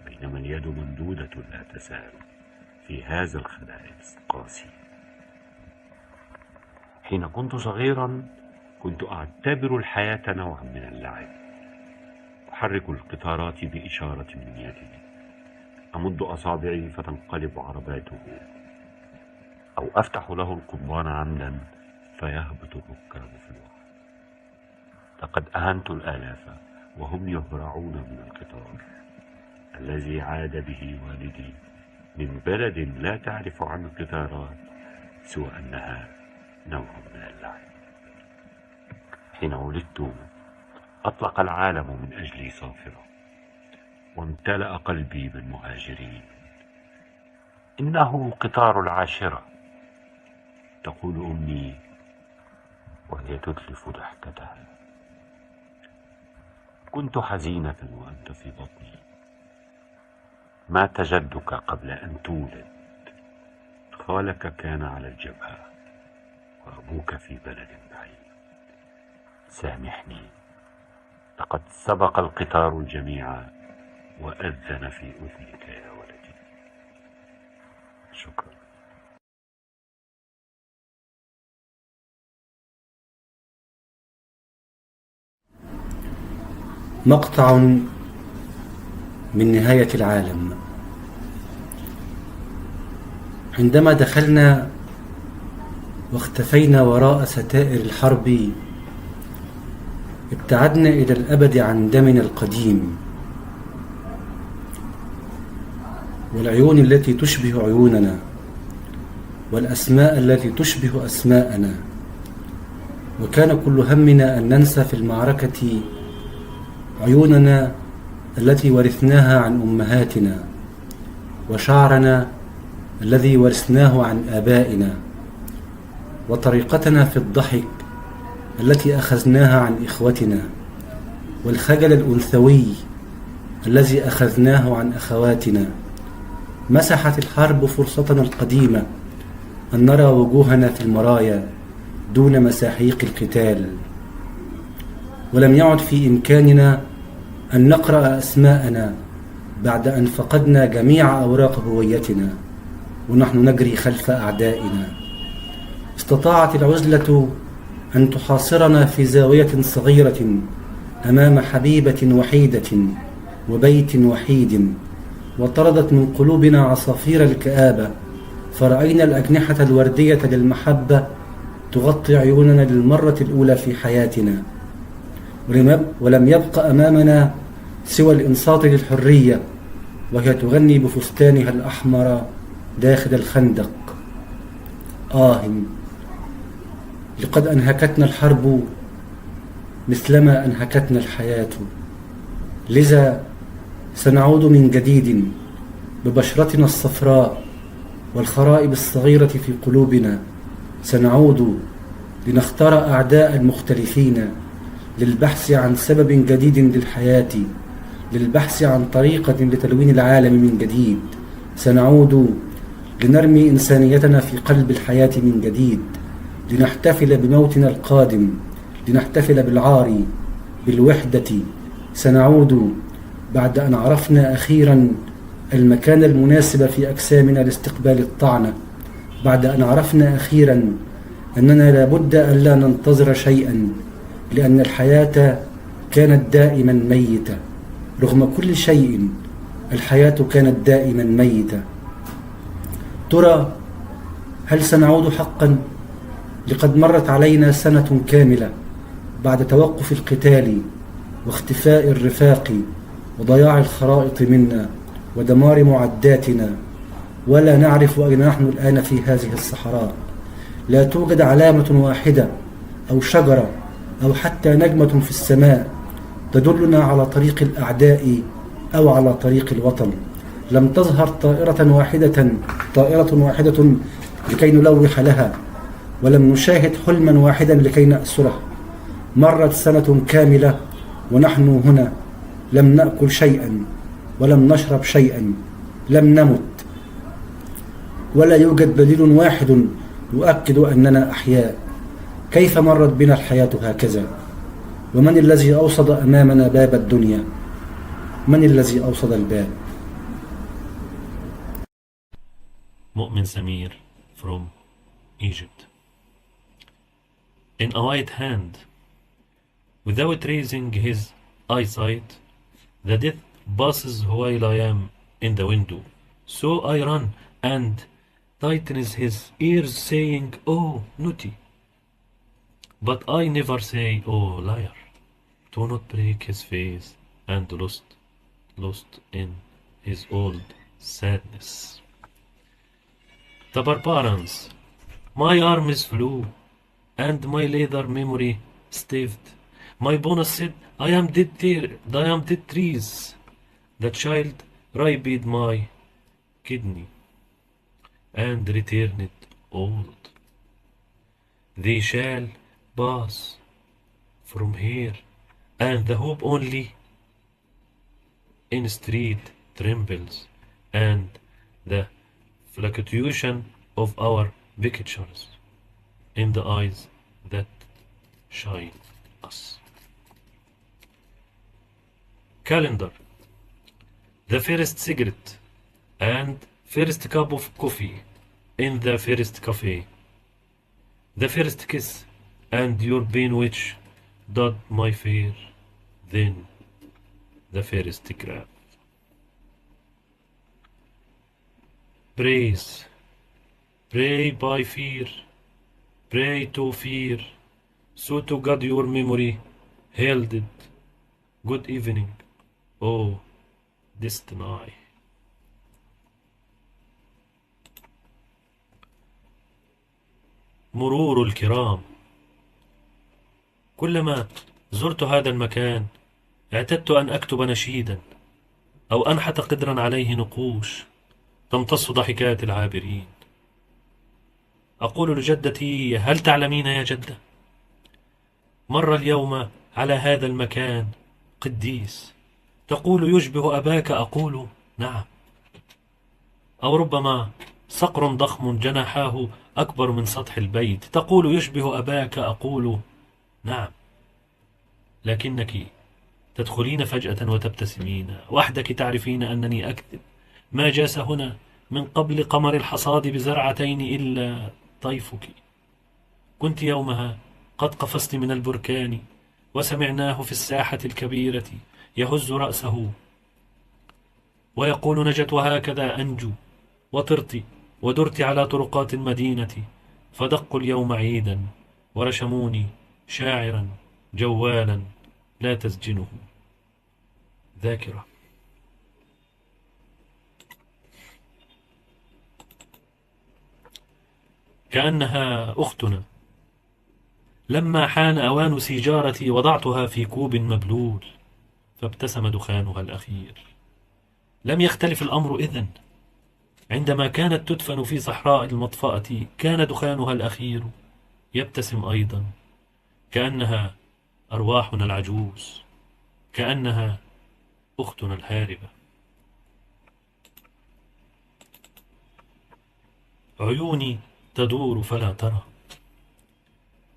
F: بينما اليد ممدودة لا تزال في هذا الخلاء القاسي. حين كنت صغيرا كنت أعتبر الحياة نوعا من اللعب، أحرك القطارات بإشارة من يدي، أمد أصابعي فتنقلب عرباته، أو أفتح له القضبان عمدا فيهبط الركاب في الوقت. لقد أهنت الآلاف وهم يهرعون من القطار الذي عاد به والدي من بلد لا تعرف عن القطارات سوى أنها نوع من اللعب. حين ولدت أطلق العالم من أجلي صافرة وامتلأ قلبي بالمهاجرين. إنه قطار العاشرة، تقول أمي وهي تتلف ضحكتها. كنت حزينة وأنت في بطني. مات جدك قبل أن تولد، خالك كان على الجبهة وأبوك في بلد بعيد. سامحني، لقد سبق القطار الجميع وأذن في أذنك يا ولدي. شكرا.
T: مقطع من نهاية العالم. عندما دخلنا واختفينا وراء ستائر الحرب، ابتعدنا إلى الأبد عن دمنا القديم والعيون التي تشبه عيوننا والأسماء التي تشبه أسماءنا، وكان كل همنا أن ننسى في المعركة عيوننا التي ورثناها عن أمهاتنا، وشعرنا الذي ورثناه عن آبائنا، وطريقتنا في الضحك التي أخذناها عن إخوتنا، والخجل الأنثوي الذي أخذناه عن أخواتنا. مسحت الحرب فرصتنا القديمة أن نرى وجوهنا في المرايا دون مساحيق القتال، ولم يعد في إمكاننا أن نقرأ أسماءنا بعد أن فقدنا جميع أوراق هويتنا ونحن نجري خلف أعدائنا. استطاعت العزلة أن تحاصرنا في زاوية صغيرة أمام حبيبة وحيدة وبيت وحيد، وطردت من قلوبنا عصافير الكآبة، فرأينا الأجنحة الوردية للمحبة تغطي عيوننا للمرة الأولى في حياتنا، ولم يبق أمامنا سوى الإنصات للحرية وهي تغني بفستانها الأحمر داخل الخندق. لقد أنهكتنا الحرب مثلما أنهكتنا الحياة، لذا سنعود من جديد ببشرتنا الصفراء والخرائب الصغيرة في قلوبنا. سنعود لنختار أعداء مختلفين، للبحث عن سبب جديد للحياة، للبحث عن طريقة لتلوين العالم من جديد. سنعود لنرمي إنسانيتنا في قلب الحياة من جديد، لنحتفل بموتنا القادم، لنحتفل بالعار، بالوحدة. سنعود بعد أن عرفنا أخيرا المكان المناسب في أجسامنا لاستقبال الطعنة، بعد أن عرفنا أخيرا أننا لابد أن لا ننتظر شيئا، لأن الحياة كانت دائما ميتة. رغم كل شيء الحياة كانت دائما ميتة. ترى هل سنعود حقا؟ لقد مرت علينا سنة كاملة بعد توقف القتال واختفاء الرفاق وضياع الخرائط منا ودمار معداتنا، ولا نعرف أين نحن الآن في هذه الصحراء. لا توجد علامة واحدة أو شجرة أو حتى نجمة في السماء تدلنا على طريق الأعداء أو على طريق الوطن. لم تظهر طائرة واحدة لكي نلوح لها، ولم نشاهد حلما واحدا لكي نأسره. مرت سنة كاملة ونحن هنا، لم نأكل شيئا ولم نشرب شيئا، لم نمت، ولا يوجد دليل واحد يؤكد أننا أحياء. كيف مرت بنا الحياة هكذا؟ ومن الذي أوصد أمامنا باب الدنيا؟ من الذي أوصد الباب؟
V: Mu'min Samir from Egypt. In a white hand, without raising his eyesight, the death passes while I am in the window. So I run and tightens his ears, saying, "Oh, naughty." But I never say, "Oh, liar." do not break his face, and lost in his old sadness. The barbarians, my arms flew, and my leather memory staved. My bonus said, I am dead trees. The child riped my kidney, and returned old. They shall pass from here, and the hope only in street trembles, and the fluctuation of our pictures in the eyes that shine us. Calendar, the first cigarette and first cup of coffee in the first cafe, the first kiss and your pain which did my fear, then the first grab. Praise, pray by fear, pray to fear, so to God your memory held it. Good evening, oh destiny. مرور الكرام. كلما زرت هذا المكان اعتدت أن أكتب نشيدا أو أنحت قدرا عليه نقوش تمتص ضحكات العابرين. أقول لجدتي هل تعلمين يا جدة، مر اليوم على هذا المكان قديس. تقول يشبه أباك، أقول نعم. أو ربما صقر ضخم جناحاه أكبر من سطح البيت. تقول يشبه أباك، أقول نعم. لكنك تدخلين فجأة وتبتسمين، وحدك تعرفين أنني أكذب. ما جاس هنا من قبل قمر الحصاد بزرعتين إلا طيفك. كنت يومها قد قفزت من البركان، وسمعناه في الساحة الكبيرة يهز رأسه ويقول نجت وهكذا أنجو. وطرت ودرت على طرقات المدينة، فدقوا اليوم عيدا ورشموني شاعرا جوالا لا تسجنه ذاكرة. كأنها أختنا. لما حان أوان سيجارتي وضعتها في كوب مبلول، فابتسم دخانها الأخير. لم يختلف الأمر إذن. عندما كانت تدفن في صحراء المطفأة كان دخانها الأخير يبتسم أيضا. كأنها أرواحنا العجوز، كأنها أختنا الهاربة. عيوني تدور فلا ترى،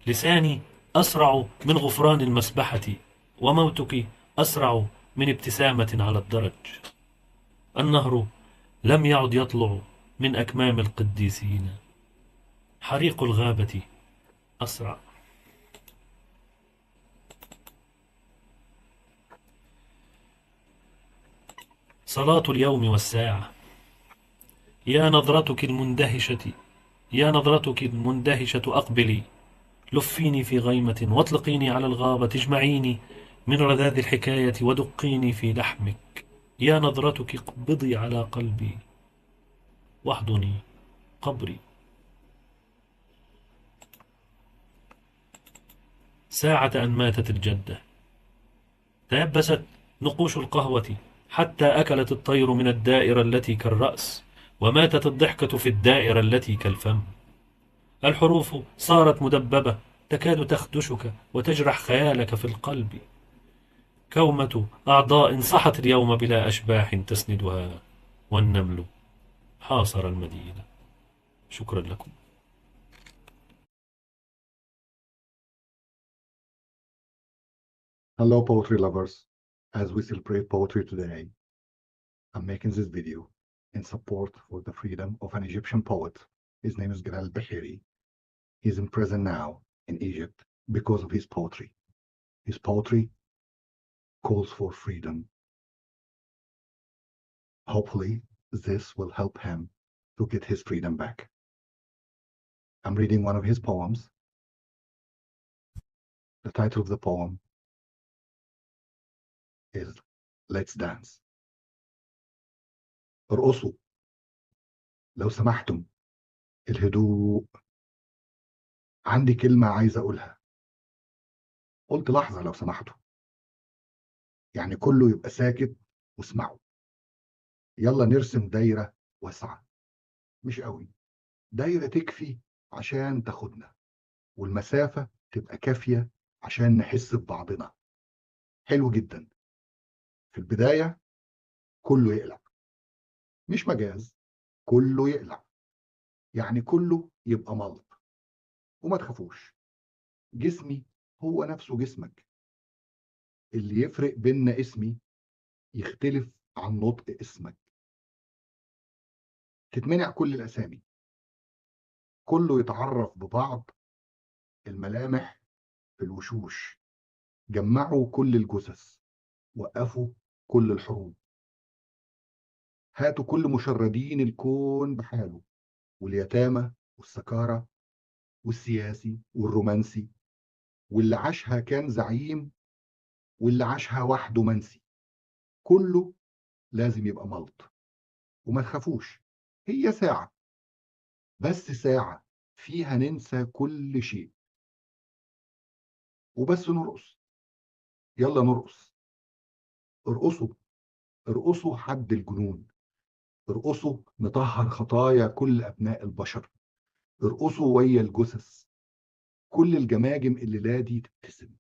V: لساني أسرع من غفران المسبحة، وموتك أسرع من ابتسامة على الدرج. النهر لم يعد يطلع من أكمام القديسين، حريق الغابة أسرع. صلاة اليوم والساعة. يا نظرتك المندهشة، يا نظرتك المندهشة أقبلي، لفيني في غيمة واطلقيني على الغابة، اجمعيني من رذاذ الحكاية ودقيني في لحمك. يا نظرتك اقبضي على قلبي واحضني قبري. ساعة أن ماتت الجدة تيبست نقوش القهوة، حتى أكلت الطير من الدائرة التي كالرأس، وماتت الضحكة في الدائرة التي كالفم. الحروف صارت مدببة تكاد تخدشك وتجرح خيالك في القلب. كومة أعضاء صحت اليوم بلا أشباح تسندها، والنمل حاصر المدينة. شكرا لكم.
G: Hello poetry lovers, as we celebrate poetry today, I'm making this video in support for the freedom of an Egyptian poet. His name is Galal Bahiri. He's in prison now in Egypt because of his poetry. His poetry calls for freedom. Hopefully this will help him to get his freedom back. I'm reading one of his poems. The title of the poem is let's dance. ارقصوا لو سمحتم. الهدوء. عندي كلمة عايز أقولها. قلت لحظة لو سمحتوا. يعني كله يبقى ساكت واسمعوا. يلا نرسم دايرة واسعة، مش قوي، دايرة تكفي عشان تاخدنا، والمسافة تبقى كافية عشان نحس ببعضنا. حلو جدا. في البداية كله يقلع، مش مجاز، كله يقلع، يعني كله يبقى ملط. وما تخافوش، جسمي هو نفسه جسمك. اللي يفرق بيننا اسمي يختلف عن نطق اسمك. تتمنع كل الأسامي، كله يتعرف ببعض. الملامح في الوشوش. جمعوا كل الجثث، وقفوا كل الحروب. هاتوا كل مشردين الكون بحاله، واليتامى والسكارى والسياسي والرومانسي، واللي عاشها كان زعيم واللي عاشها وحده منسي. كله لازم يبقى ملط. وما تخافوش، هي ساعة، بس ساعة فيها ننسى كل شيء وبس نرقص. يلا نرقص. ارقصوا، ارقصوا حد الجنون. ارقصوا نطهر خطايا كل أبناء البشر. ارقصوا ويا الجثث، كل الجماجم اللي لا دي تبتسم.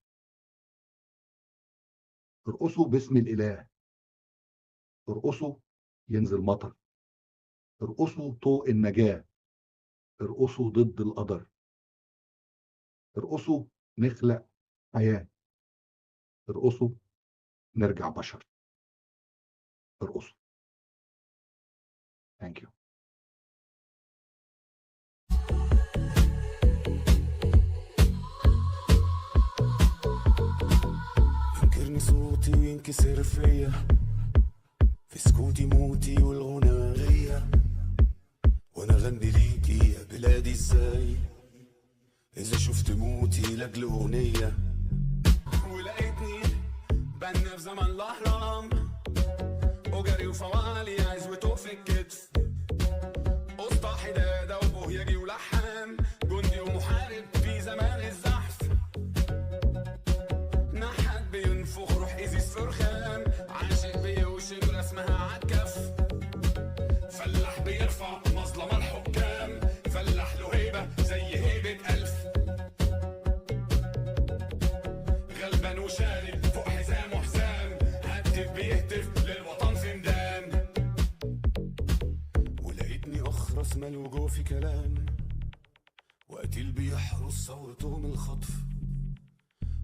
G: ارقصوا باسم الإله. ارقصوا ينزل مطر. ارقصوا طوق النجاة. ارقصوا ضد القدر. ارقصوا نخلق حياة. ارقصوا نرجع بشر. ارقصوا. Thank you.
H: ينكرني صوتي وينكسر فيا، في سكوتي موتي والغنى غيا، وانا غني ليكي يا بلادي ازاي اذا شفت موتي لاجل اغنية. ولقيتني بنا في زمن الاهرام، وجري وفوالي عزوته في الكتف، قسطى حدادة وبوهيجي ولحام، جندي ومحارب في زمان الزحف، نحت بينفخ روح ازيز فرخان، عاشق بيوشم رسمها عالكف، فلاح بيرفع مظلمة الحكام، فلاح له هيبة زي هيبة ألف، غلبان وشارد فوق حزام وحزام، هتف بيهتف للوطن في ميدان. ولقيتني أخرس مال وجوفي كلام، وقتيل بيحرس ثورته من الخطف،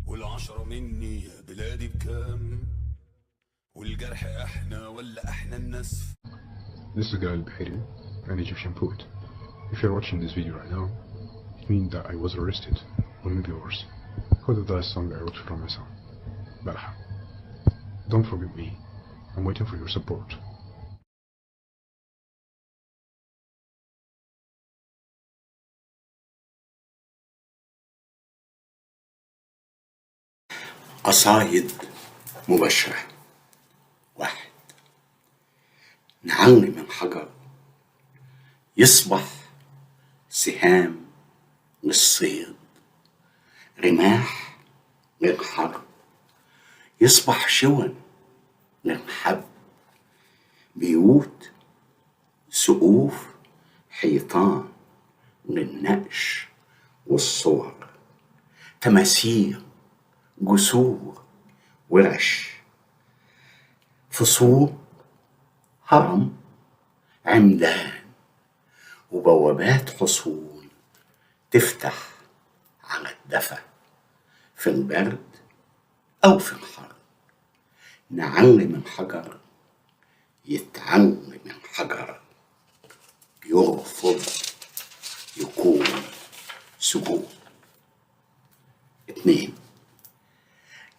H: والعشرة مني يا بلادي بكام، والجرح احنا ولا احنا النسف.
I: This is Gael Bahiri, an Egyptian poet. If you're watching this video right now, it means that I was arrested on VIVO because of that song I wrote from my son, Balha. Don't forget me. I'm waiting for your support.
W: قصايد مبشرة. 1. نعلي من حجر يصبح سهام للصيد، رماح للحرب، يصبح شون للحب، بيوت سقوف حيطان للنقش والصور، تماثيل جسور ورش، فصول هرم عمدان، وبوابات حصول تفتح على الدفا في البرد أو في الحر. نعلم الحجر يتعلم الحجر، يرفض يكون سجود. 2.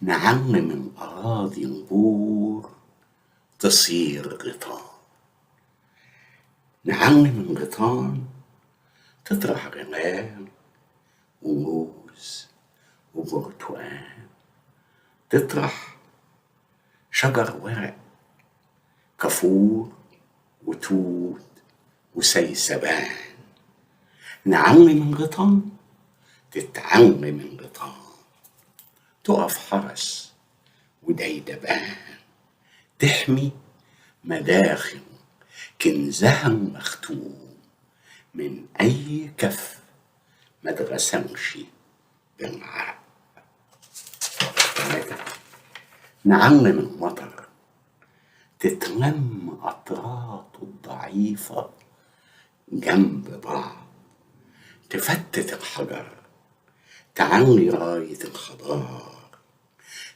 W: نعلم الأراضي البور تصير غيطان، نعلم الغيطان تطرح رمال وموز وبرتقال، تطرح شجر ورق، كافور وتوت وسيسبان. نعمي من غيطان، تتعمي من غيطان، تقف حرس وديدبان، تحمي مداخن كنزها مختوم من أي كف ما اتغسمش بالعرق. نعمي من مطر، تتلم قطراته الضعيفة جنب بعض، تفتت الحجر، تعلي راية الخضار،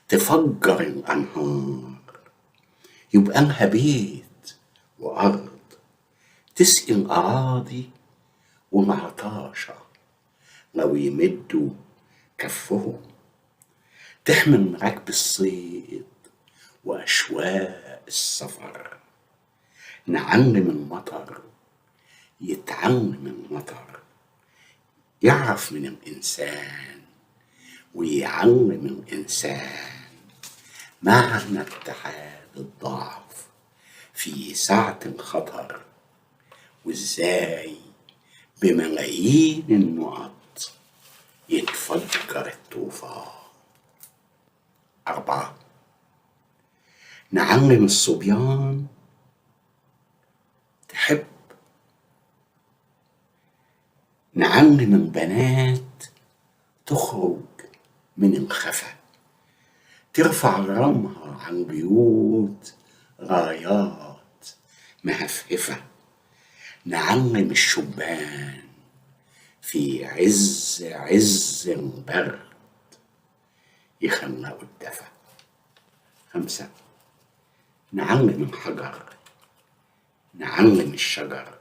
W: تفجر الأنهار، يبقى لها بيت وأرض، تسقي الأراضي والعطاشة لو يمدوا كفهم، تحمل مراكب الصيد وأشواق السفر. نعلم المطر يتعلم المطر، يعرف من الإنسان ويعلم الإنسان معنى اتحاد الضعف في ساعة الخطر، وإزاي بملايين النقط يتفجر الطوفان. 4. نعلم الصبيان تحب، نعلم البنات تخرج من الخفا، ترفع رمها عن بيوت رايات مهفهفة. نعلم الشبان في عز البرد يخلقوا الدفا. 5. نعلم الحجر، نعلم الشجر،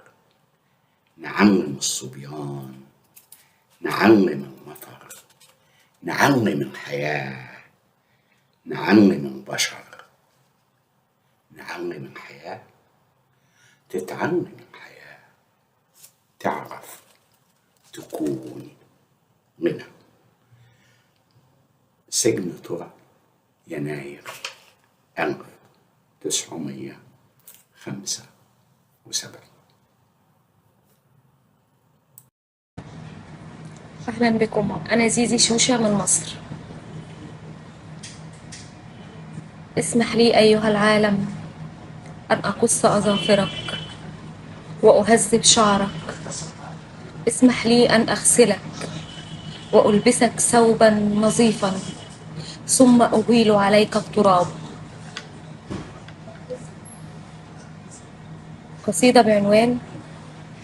W: نعلم الصبيان، نعلم المطر، نعلم الحياة، نعلم البشر. نعلم الحياة، تتعلم الحياة، تعرف تكون منها. سجن ترى، يناير 1975.
J: أهلا بكم، أنا زيزي شوشة من مصر. اسمح لي أيها العالم أن أقص أظافرك وأهذب شعرك. اسمح لي أن أغسلك وألبسك ثوبا نظيفا، ثم أهيل عليك التراب. قصيدة بعنوان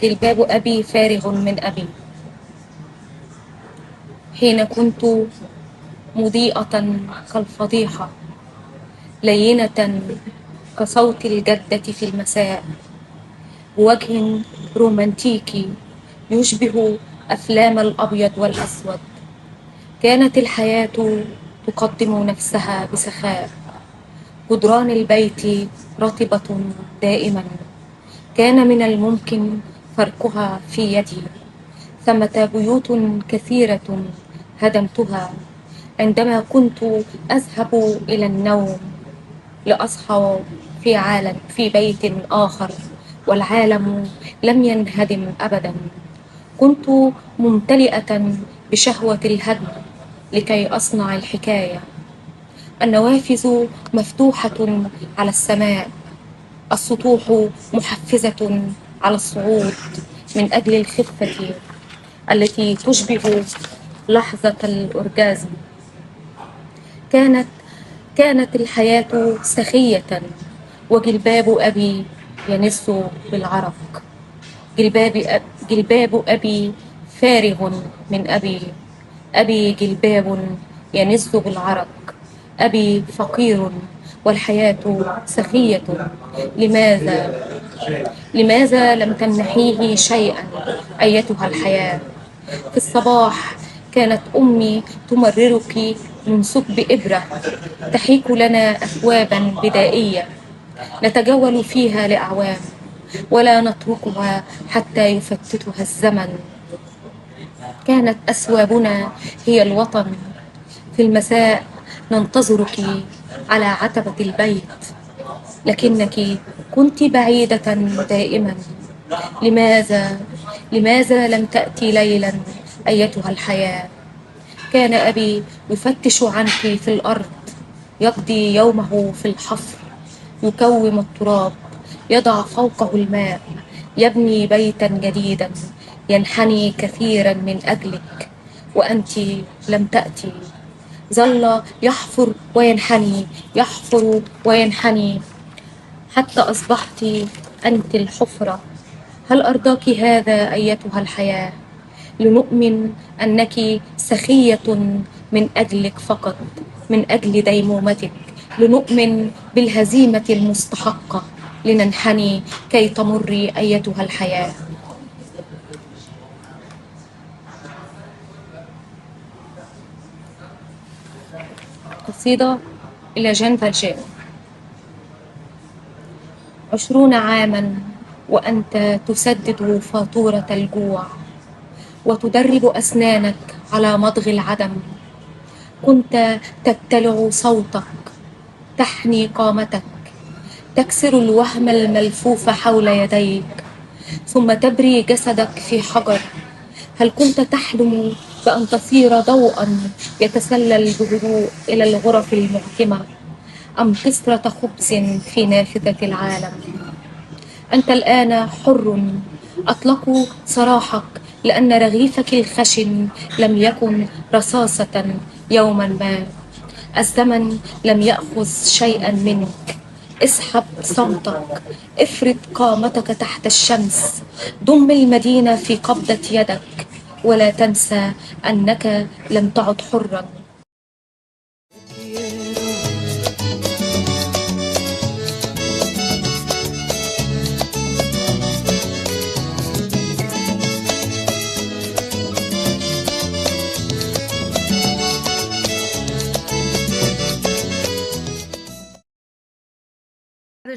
J: جلباب أبي فارغ من أبي. حين كنت مضيئة كالفضيحة، لينة كصوت الجدة في المساء، بوجه رومانتيكي يشبه أفلام الأبيض والأسود، كانت الحياة تقدم نفسها بسخاء. جدران البيت رطبة دائما، كان من الممكن فركها في يدي. ثمة بيوت كثيرة هدمتها عندما كنت أذهب إلى النوم، لأصحى في بيت آخر، والعالم لم ينهدم أبدا. كنت ممتلئة بشهوة الهدم لكي أصنع الحكاية. النوافذ مفتوحة على السماء، السطوح محفزة على الصعود من أجل الخفة التي تشبه لحظة الأورجازم. كانت الحياة سخية، وجلباب أبي ينس بالعرق. جلباب أبي فارغ من أبي. أبي جلباب ينس بالعرق. أبي فقير والحياة سخية. لماذا لم تمنحيه شيئا أيتها الحياة؟ في الصباح كانت أمي تمررك من ثقب إبرة، تحيك لنا أثوابا بدائية نتجول فيها لأعوام، ولا نتركها حتى يفتتها الزمن. كانت أثوابنا هي الوطن. في المساء ننتظرك على عتبة البيت، لكنك كنت بعيدة دائما. لماذا لم تأتي ليلا أيتها الحياة؟ كان أبي يفتش عنك في الأرض، يقضي يومه في الحفر، يكوم التراب، يضع فوقه الماء، يبني بيتا جديدا، ينحني كثيرا من أجلك، وأنت لم تأتي. ظل يحفر وينحني، يحفر وينحني، حتى أصبحت أنت الحفرة. هل أرضاك هذا أيتها الحياة؟ لنؤمن أنك سخية من أجلك فقط، من أجل ديمومتك. لنؤمن بالهزيمة المستحقة، لننحني كي تمري أيتها الحياة. قصيدة إلى جان فالجين. 20 عاما وأنت تسدد فاتورة الجوع، وتدرب أسنانك على مضغ العدم. كنت تبتلع صوتك، تحني قامتك، تكسر الوهم الملفوف حول يديك، ثم تبري جسدك في حجر. هل كنت تحلم بأن تصير ضوءا يتسلل بهدوء إلى الغرف المعتمة، أم قسرة خبز في نافذة العالم؟ أنت الآن حر. أطلقوا سراحك لأن رغيفك الخشن لم يكن رصاصة يوما ما. الزمن لم يأخذ شيئا منك. اسحب صوتك، افرد قامتك تحت الشمس، ضم المدينة في قبضة يدك، ولا تنسى أنك لم تعد حرا.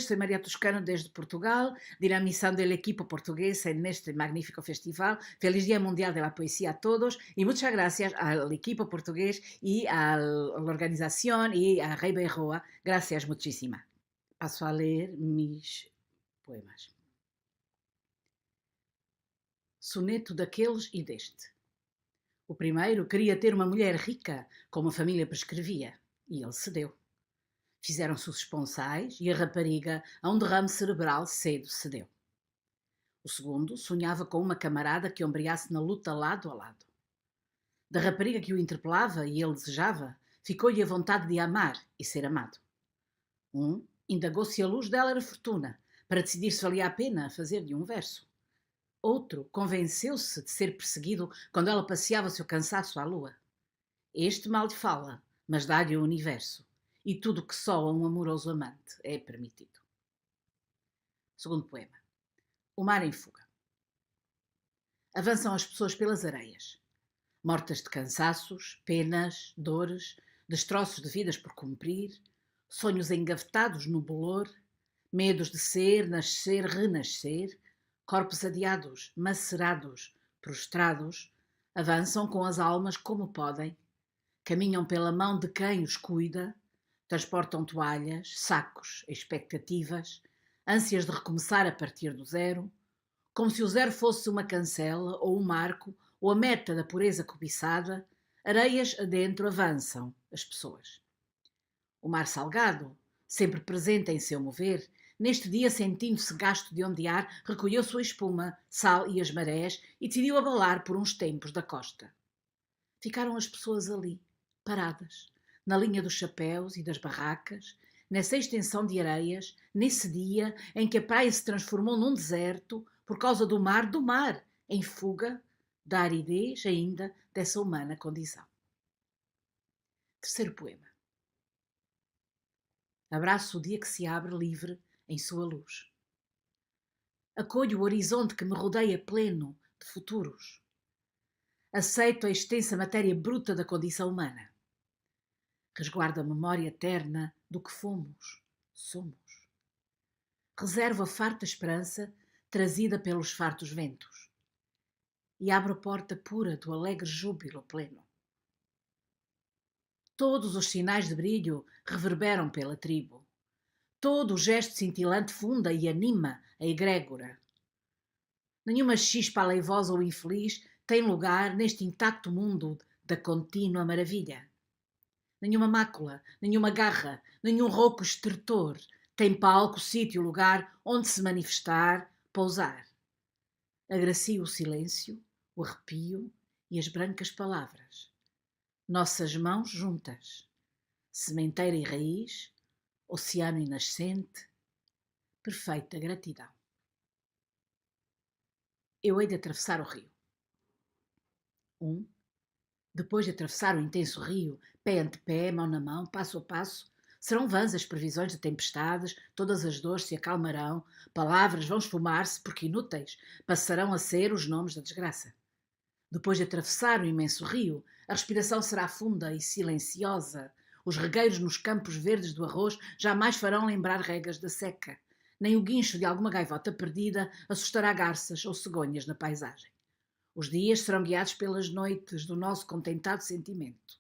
K: Soy María Toscano desde Portugal, dinamizando el equipo portugués en este magnífico festival. Feliz Día Mundial de la Poesía a todos y muchas gracias al equipo portugués y a la organización y a Rei Berroa. Gracias muchísimas. Paso a leer mis poemas. Soneto daqueles e deste. O primeiro queria ter uma mulher rica, como a família prescrevia, e ele cedeu. Fizeram-se os esponsais e a rapariga, a um derrame cerebral, cedo cedeu. O segundo sonhava com uma camarada que ombreasse na luta lado a lado. Da rapariga que o interpelava e ele desejava, ficou-lhe a vontade de amar e ser amado. Um indagou se a luz dela era fortuna, para decidir se valia a pena fazer-lhe um verso. Outro convenceu-se de ser perseguido quando ela passeava seu cansaço à lua. Este mal lhe fala, mas dá-lhe o universo. E tudo que só a um amoroso amante é permitido. Segundo poema. O mar em fuga. Avançam as pessoas pelas areias, mortas de cansaços, penas, dores, destroços de vidas por cumprir, sonhos engavetados no bolor, medos de ser, nascer, renascer, corpos adiados, macerados, prostrados, avançam com as almas como podem, caminham pela mão de quem os cuida, transportam toalhas, sacos, expectativas, ânsias de recomeçar a partir do zero, como se o zero fosse uma cancela ou um marco ou a meta da pureza cobiçada, areias adentro avançam as pessoas. O mar salgado, sempre presente em seu mover, neste dia sentindo-se gasto de ondear, recolheu sua espuma, sal e as marés e decidiu abalar por uns tempos da costa. Ficaram as pessoas ali, paradas, na linha dos chapéus e das barracas, nessa extensão de areias, nesse dia em que a praia se transformou num deserto por causa do mar, em fuga da aridez ainda dessa humana condição. Terceiro poema. Abraço o dia que se abre livre em sua luz. Acolho o horizonte que me rodeia pleno de futuros. Aceito a extensa matéria bruta da condição humana. Resguardo a memória eterna do que fomos, somos. Reservo a farta esperança trazida pelos fartos ventos. E abro a porta pura do alegre júbilo pleno. Todos os sinais de brilho reverberam pela tribo. Todo o gesto cintilante funda e anima a egrégora. Nenhuma chispa aleivosa ou infeliz tem lugar neste intacto mundo da contínua maravilha. Nenhuma mácula, nenhuma garra, nenhum rouco estertor tem palco, sítio, lugar onde se manifestar, pousar. Agracia o silêncio, o arrepio e as brancas palavras. Nossas mãos juntas, sementeira e raiz, oceano e nascente, perfeita gratidão. Eu hei de atravessar o rio. 1. Depois de atravessar o intenso rio, pé ante pé, mão na mão, passo a passo, serão vãs as previsões de tempestades, todas as dores se acalmarão, palavras vão esfumar-se, porque inúteis passarão a ser os nomes da desgraça. Depois de atravessar o imenso rio, a respiração será funda e silenciosa. Os regueiros nos campos verdes do arroz jamais farão lembrar regas da seca. Nem o guincho de alguma gaivota perdida assustará garças ou cegonhas na paisagem. Os dias serão guiados pelas noites do nosso contentado sentimento.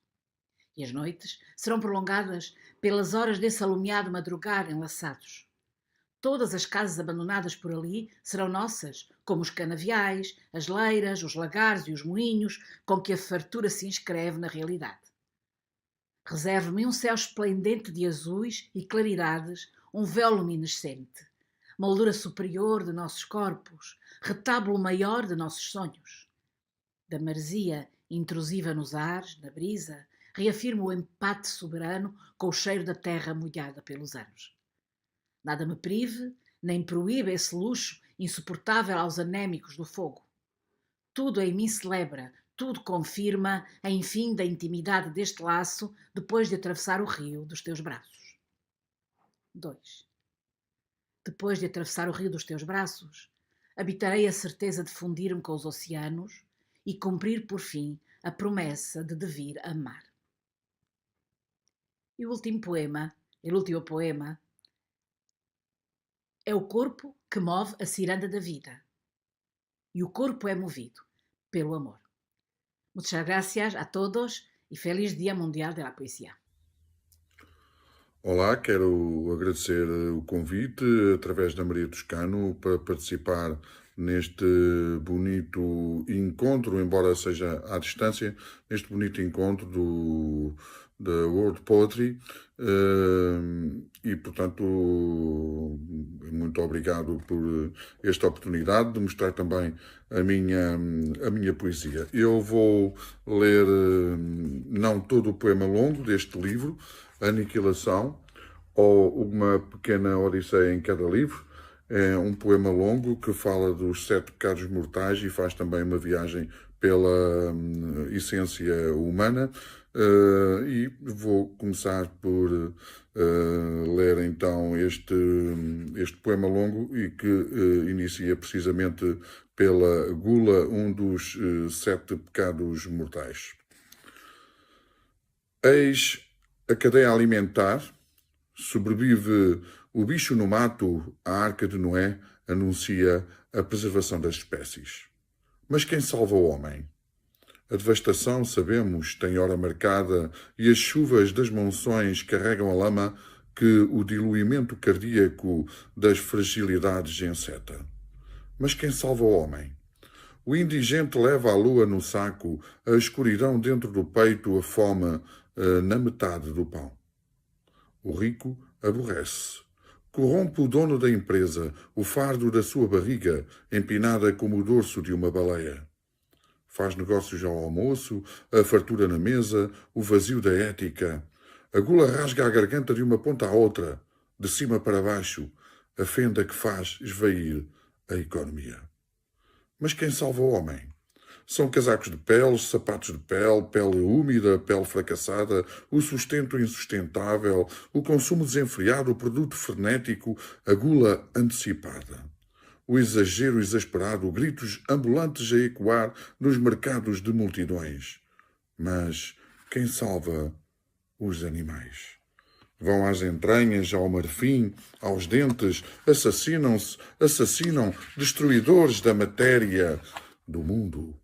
K: E as noites serão prolongadas pelas horas desse alumiado madrugar enlaçados. Todas as casas abandonadas por ali serão nossas, como os canaviais, as leiras, os lagares e os moinhos, com que a fartura se inscreve na realidade. Reservo-me um céu esplendente de azuis e claridades, um véu luminescente, moldura superior de nossos corpos, retábulo maior de nossos sonhos. Da maresia intrusiva nos ares, na brisa, reafirmo o empate soberano com o cheiro da terra molhada pelos anos. Nada me prive, nem proíbe esse luxo insuportável aos anémicos do fogo. Tudo em mim celebra, tudo confirma a enfim da intimidade deste laço depois de atravessar o rio dos teus braços. 2. Depois de atravessar o rio dos teus braços, habitarei a certeza de fundir-me com os oceanos e cumprir por fim a promessa de devir amar. E o último poema é o corpo que move a ciranda da vida. E o corpo é movido pelo amor. Muchas gracias a todos e feliz Día Mundial de la Poesía.
M: Olá, quero agradecer o convite através da Maria Toscano para participar neste bonito encontro, embora seja à distância, neste bonito encontro da World Poetry e, portanto, muito obrigado por esta oportunidade de mostrar também a minha poesia. Eu vou ler não todo o poema longo deste livro, Aniquilação, ou uma pequena odisseia em cada livro. É um poema longo que fala dos 7 pecados mortais e faz também uma viagem pela essência humana. E vou começar por ler então este poema longo e que inicia precisamente pela gula, um dos 7 pecados mortais. Eis a cadeia alimentar, sobrevive o bicho no mato, a arca de Noé anuncia a preservação das espécies. Mas quem salva o homem? A devastação, sabemos, tem hora marcada e as chuvas das monções carregam a lama que o diluimento cardíaco das fragilidades enceta. Mas quem salva o homem? O indigente leva a lua no saco, a escuridão dentro do peito, a fome na metade do pão. O rico aborrece. Corrompe o dono da empresa, o fardo da sua barriga, empinada como o dorso de uma baleia. Faz negócios ao almoço, a fartura na mesa, o vazio da ética. A gula rasga a garganta de uma ponta à outra, de cima para baixo, a fenda que faz esvair a economia. Mas quem salva o homem? São casacos de pele, sapatos de pele úmida, pele fracassada, o sustento insustentável, o consumo desenfreado, o produto frenético, a gula antecipada. O exagero exasperado, gritos ambulantes a ecoar nos mercados de multidões. Mas quem salva os animais? Vão às entranhas, ao marfim, aos dentes, assassinam, destruidores da matéria, do mundo.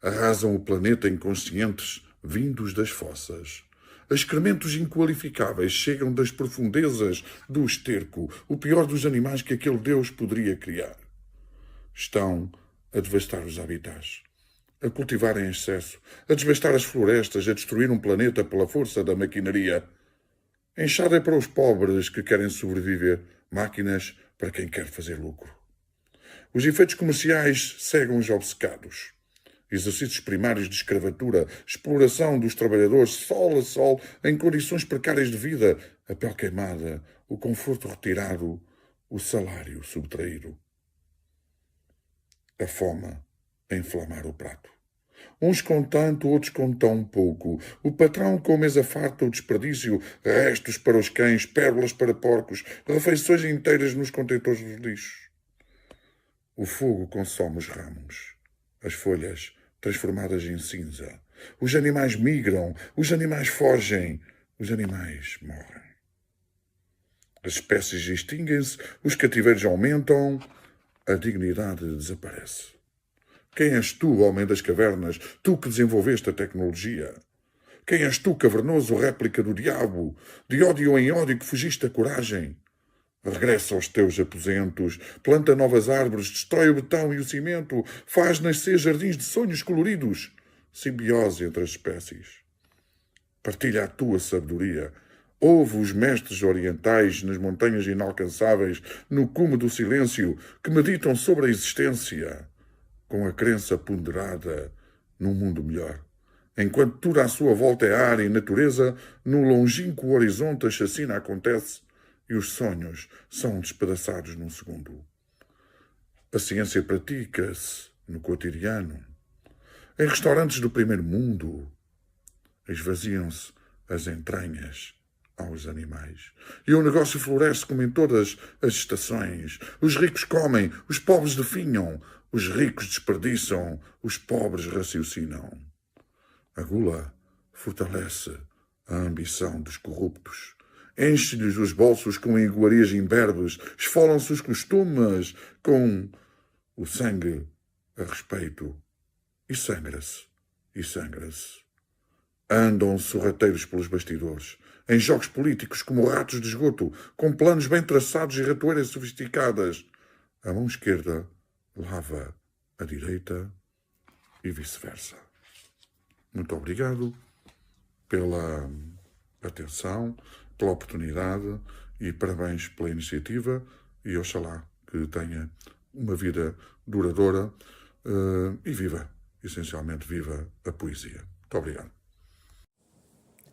M: Arrasam o planeta inconscientes, vindos das fossas. Excrementos inqualificáveis chegam das profundezas do esterco, o pior dos animais que aquele Deus poderia criar. Estão a devastar os habitats, a cultivar em excesso, a devastar as florestas, a destruir um planeta pela força da maquinaria. Enxada é para os pobres que querem sobreviver, máquinas para quem quer fazer lucro. Os efeitos comerciais cegam os obcecados. Exercícios primários de escravatura, exploração dos trabalhadores sol a sol, em condições precárias de vida, a pele queimada, o conforto retirado, o salário subtraído. A fome a inflamar o prato. Uns com tanto, outros com tão pouco. O patrão com a mesa farta, o desperdício, restos para os cães, pérolas para porcos, refeições inteiras nos contentores dos lixos. O fogo consome os ramos, as folhas transformadas em cinza. Os animais migram, os animais fogem, os animais morrem. As espécies extinguem-se, os cativeiros aumentam, a dignidade desaparece. Quem és tu, homem das cavernas, tu que desenvolveste a tecnologia? Quem és tu, cavernoso, réplica do diabo, de ódio em ódio que fugiste da coragem? Regressa aos teus aposentos, planta novas árvores, destrói o betão e o cimento, faz nascer jardins de sonhos coloridos, simbiose entre as espécies. Partilha a tua sabedoria, ouve os mestres orientais nas montanhas inalcançáveis, no cume do silêncio, que meditam sobre a existência, com a crença ponderada num mundo melhor. Enquanto tudo à sua volta é ar e natureza, no longínquo horizonte a chacina acontece e os sonhos são despedaçados num segundo. A ciência pratica-se no cotidiano. Em restaurantes do primeiro mundo, esvaziam-se as entranhas aos animais. E o negócio floresce como em todas as estações. Os ricos comem, os pobres definham, os ricos desperdiçam, os pobres raciocinam. A gula fortalece a ambição dos corruptos. Enche-lhes os bolsos com iguarias imberbes, esfolam-se os costumes com o sangue a respeito. E sangra-se, e sangra-se. Andam sorrateiros pelos bastidores, em jogos políticos como ratos de esgoto, com planos bem traçados e ratoeiras sofisticadas. A mão esquerda lava a direita e vice-versa. Muito obrigado pela atenção, pela oportunidade e parabéns pela iniciativa e oxalá que tenha uma vida duradoura e viva, essencialmente viva a poesia. Muito obrigado.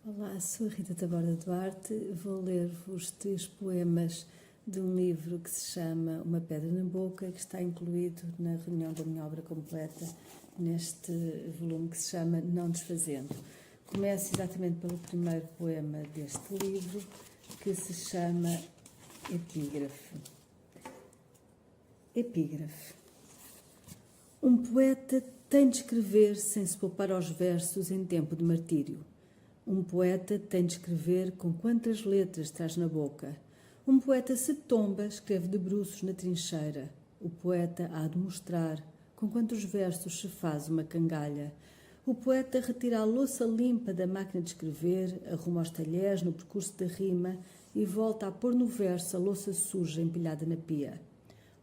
B: Olá, sou a Rita Taborda Duarte, vou ler-vos 3 poemas de um livro que se chama Uma Pedra na Boca, que está incluído na reunião da minha obra completa, neste volume que se chama Não Desfazendo. Começo exatamente pelo primeiro poema deste livro, que se chama Epígrafe. Epígrafe. Um poeta tem de escrever sem se poupar aos versos em tempo de martírio. Um poeta tem de escrever com quantas letras traz na boca. Um poeta se tomba, escreve de bruços na trincheira. O poeta há de mostrar com quantos versos se faz uma cangalha. O poeta retira a louça limpa da máquina de escrever, arruma os talheres no percurso da rima e volta a pôr no verso a louça suja empilhada na pia.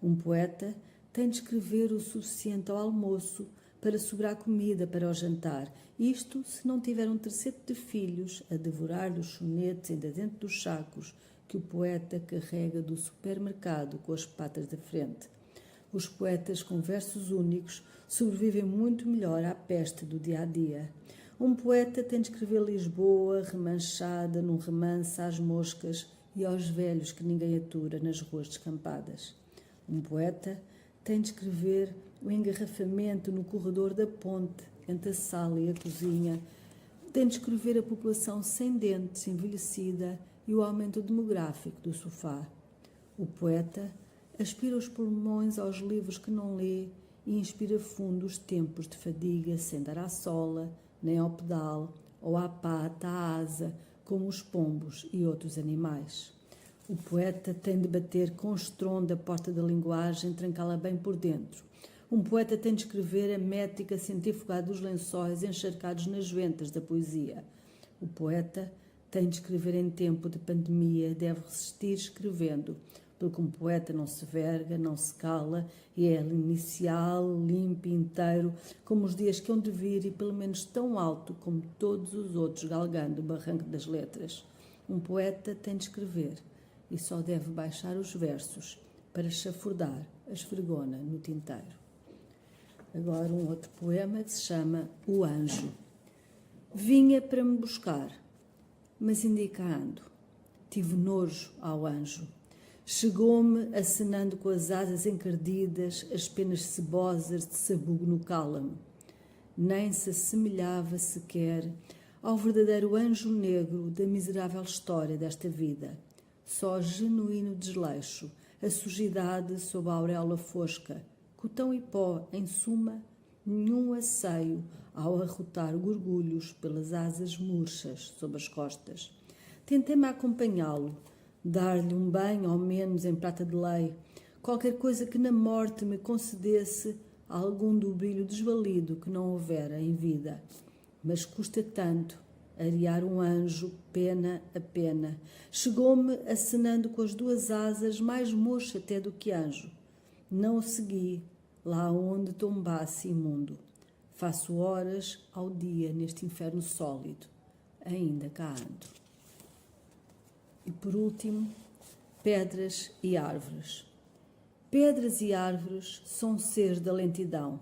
B: Um poeta tem de escrever o suficiente ao almoço para sobrar comida para o jantar. Isto se não tiver um terceiro de filhos a devorar-lhe os sonetos ainda dentro dos sacos que o poeta carrega do supermercado com as patas da frente. Os poetas com versos únicos sobrevivem muito melhor à peste do dia-a-dia. Um poeta tem de escrever Lisboa remanchada num remanso às moscas e aos velhos que ninguém atura nas ruas descampadas. Um poeta tem de escrever o engarrafamento no corredor da ponte entre a sala e a cozinha. Tem de escrever a população sem dentes, envelhecida, e o aumento demográfico do sofá. O poeta aspira os pulmões aos livros que não lê e inspira fundo os tempos de fadiga sem dar à sola, nem ao pedal ou à pata, à asa, como os pombos e outros animais. O poeta tem de bater com estrondo a porta da linguagem, trancá-la bem por dentro. Um poeta tem de escrever a métrica centrífuga dos lençóis encharcados nas ventas da poesia. O poeta tem de escrever em tempo de pandemia, deve resistir escrevendo, porque um poeta não se verga, não se cala, e é inicial, limpo e inteiro, como os dias que hão de vir, e pelo menos tão alto como todos os outros, galgando o barranco das letras. Um poeta tem de escrever, e só deve baixar os versos para chafurdar a esfregona no tinteiro. Agora um outro poema que se chama O Anjo. Vinha para me buscar, mas indica ando. Tive nojo ao anjo. Chegou-me acenando com as asas encardidas, as penas cebosas de sabugo no cálamo. Nem se assemelhava sequer ao verdadeiro anjo negro da miserável história desta vida. Só genuíno desleixo, a sujidade sob a auréola fosca, cotão e pó, em suma, nenhum asseio ao arrotar gorgulhos pelas asas murchas sob as costas. Tentei-me acompanhá-lo, dar-lhe um banho ao menos em prata de lei, qualquer coisa que na morte me concedesse algum do brilho desvalido que não houvera em vida. Mas custa tanto arear um anjo, pena a pena. Chegou-me acenando com as duas asas, mais mocho até do que anjo. Não o segui, lá onde tombasse imundo. Faço horas ao dia neste inferno sólido, ainda cá ando. E por último, pedras e árvores. Pedras e árvores são seres da lentidão,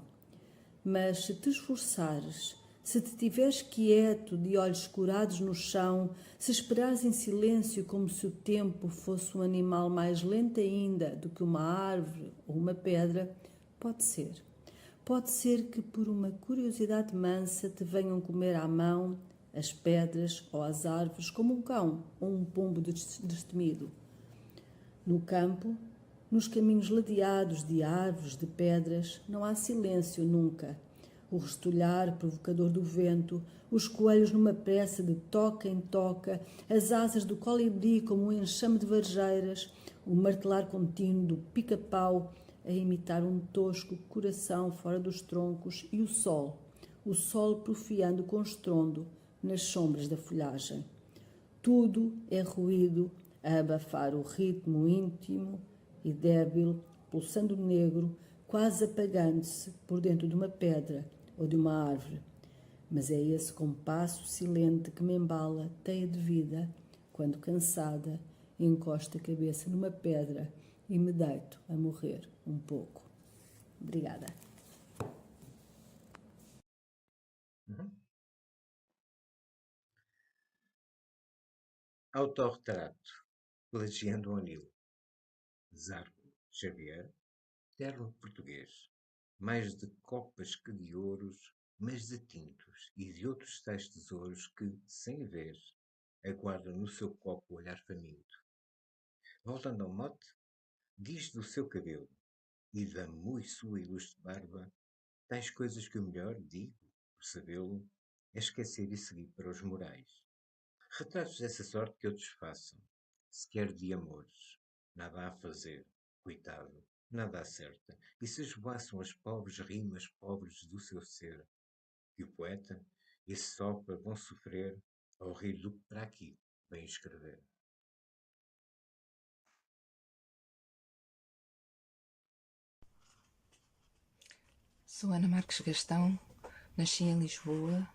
B: mas se te esforçares, se te tiveres quieto, de olhos curados no chão, se esperares em silêncio como se o tempo fosse um animal mais lento ainda do que uma árvore ou uma pedra, pode ser. Pode ser que por uma curiosidade mansa te venham comer à mão as pedras ou as árvores como um cão ou um pombo destemido. No campo, nos caminhos ladeados de árvores, de pedras, não há silêncio nunca. O restolhar provocador do vento, os coelhos numa pressa de toca em toca, as asas do colibri como um enxame de varjeiras, o martelar contínuo do pica-pau a imitar um tosco coração fora dos troncos e o sol profiando com estrondo nas sombras da folhagem. Tudo é ruído a abafar o ritmo íntimo e débil, pulsando negro, quase apagando-se por dentro de uma pedra ou de uma árvore. Mas é esse compasso silente que me embala, teia de vida, quando cansada, encosto a cabeça numa pedra e me deito a morrer um pouco. Obrigada.
N: Autorretrato, plagiando O'Neill. Zarco Xavier, terno português, mais de copas que de ouros, mas de tintos e de outros tais tesouros que, sem ver, aguardam no seu copo o olhar faminto. Voltando ao mote, diz do seu cabelo e da muito sua ilustre barba tais coisas que o melhor, digo, por sabê-lo, é esquecer e seguir para os morais. Retratos dessa sorte que outros façam, sequer de amores, nada há a fazer, coitado, nada acerta, e se esvoaçam as pobres rimas pobres do seu ser, e o poeta, esse só para vão sofrer ao rir do que para aqui vem escrever.
O: Sou Ana Marques Gastão, nasci em Lisboa,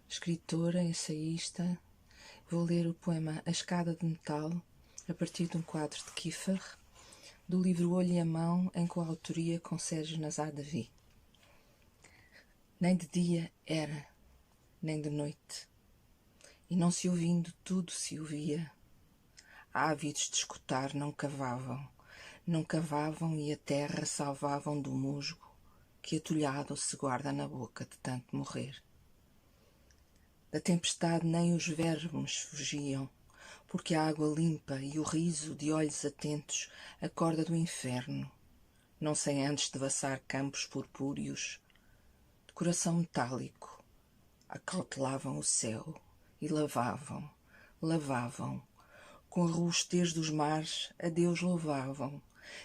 O: escritora, ensaísta. Vou ler o poema A Escada de Metal, a partir de um quadro de Kiefer, do livro Olho e a Mão, em coautoria com Sérgio Nazar Davi. Nem de dia era, nem de noite, e não se ouvindo tudo se ouvia. Ávidos de escutar não cavavam e a terra salvavam do musgo que atulhado se guarda na boca de tanto morrer. Da tempestade nem os vermes fugiam, porque a água limpa e o riso de olhos atentos acorda do inferno, não sem antes devassar campos purpúreos, de coração metálico, acautelavam o céu e lavavam, com a robustez dos mares a Deus louvavam,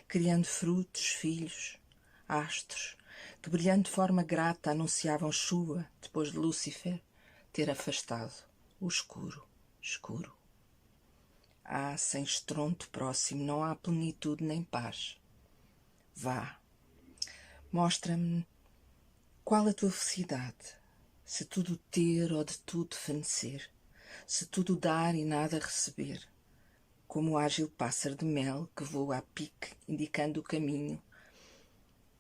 O: criando frutos, filhos, astros, que brilhando de forma grata anunciavam chuva depois de Lúcifer ter afastado o escuro escuro. Sem estronto próximo não há plenitude nem paz. Vá, mostra-me qual a tua felicidade, se tudo ter ou de tudo fenecer, se tudo dar e nada receber, como o ágil pássaro de mel que voa a pique, indicando o caminho,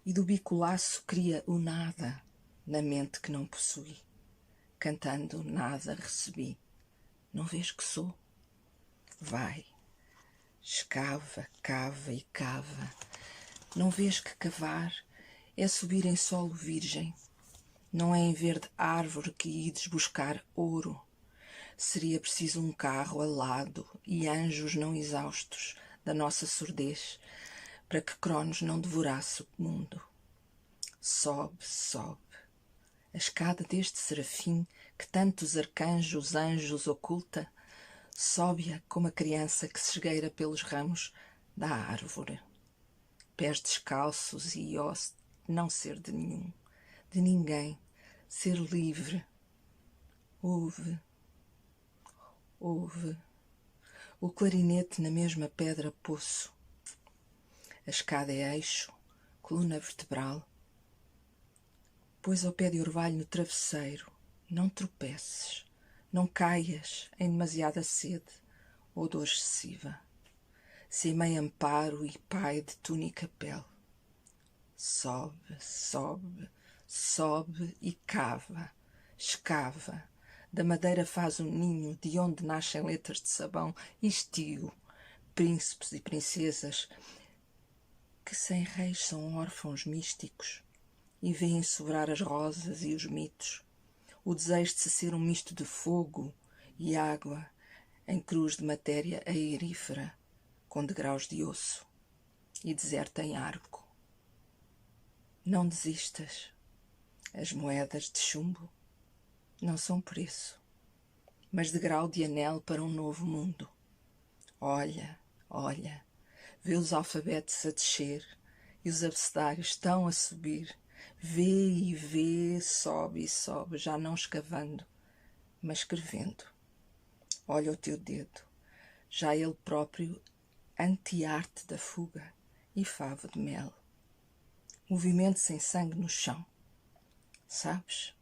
O: e do bico laço cria o nada na mente que não possui, cantando nada recebi. Não vês que sou? Vai, escava, cava e cava. Não vês que cavar é subir em solo virgem? Não é em verde árvore que ides buscar ouro. Seria preciso um carro alado e anjos não exaustos da nossa surdez para que Cronos não devorasse o mundo. Sobe, sobe. A escada deste serafim que tantos arcanjos, anjos oculta, sobe-a como a criança que se esgueira pelos ramos da árvore. Pés descalços e osso não ser de nenhum, de ninguém, ser livre. Ouve, ouve, o clarinete na mesma pedra poço. A escada é eixo, coluna vertebral. Pois ao pé de orvalho no travesseiro, não tropeces, não caias em demasiada sede ou dor excessiva. Semei amparo e pai de túnica pele. Sobe, sobe, sobe e cava, escava. Da madeira faz um ninho de onde nascem letras de sabão e estio, príncipes e princesas que sem reis são órfãos místicos e veem sobrar as rosas e os mitos, o desejo de se ser um misto de fogo e água em cruz de matéria aerífera, com degraus de osso e deserto em arco. Não desistas. As moedas de chumbo não são preço, mas degrau de anel para um novo mundo. Olha, olha, vê os alfabetos a descer e os abecedários estão a subir. Vê e vê, sobe e sobe, já não escavando, mas escrevendo. Olha o teu dedo, já ele próprio anti-arte da fuga e favo de mel. Movimento sem sangue no chão. Sabes?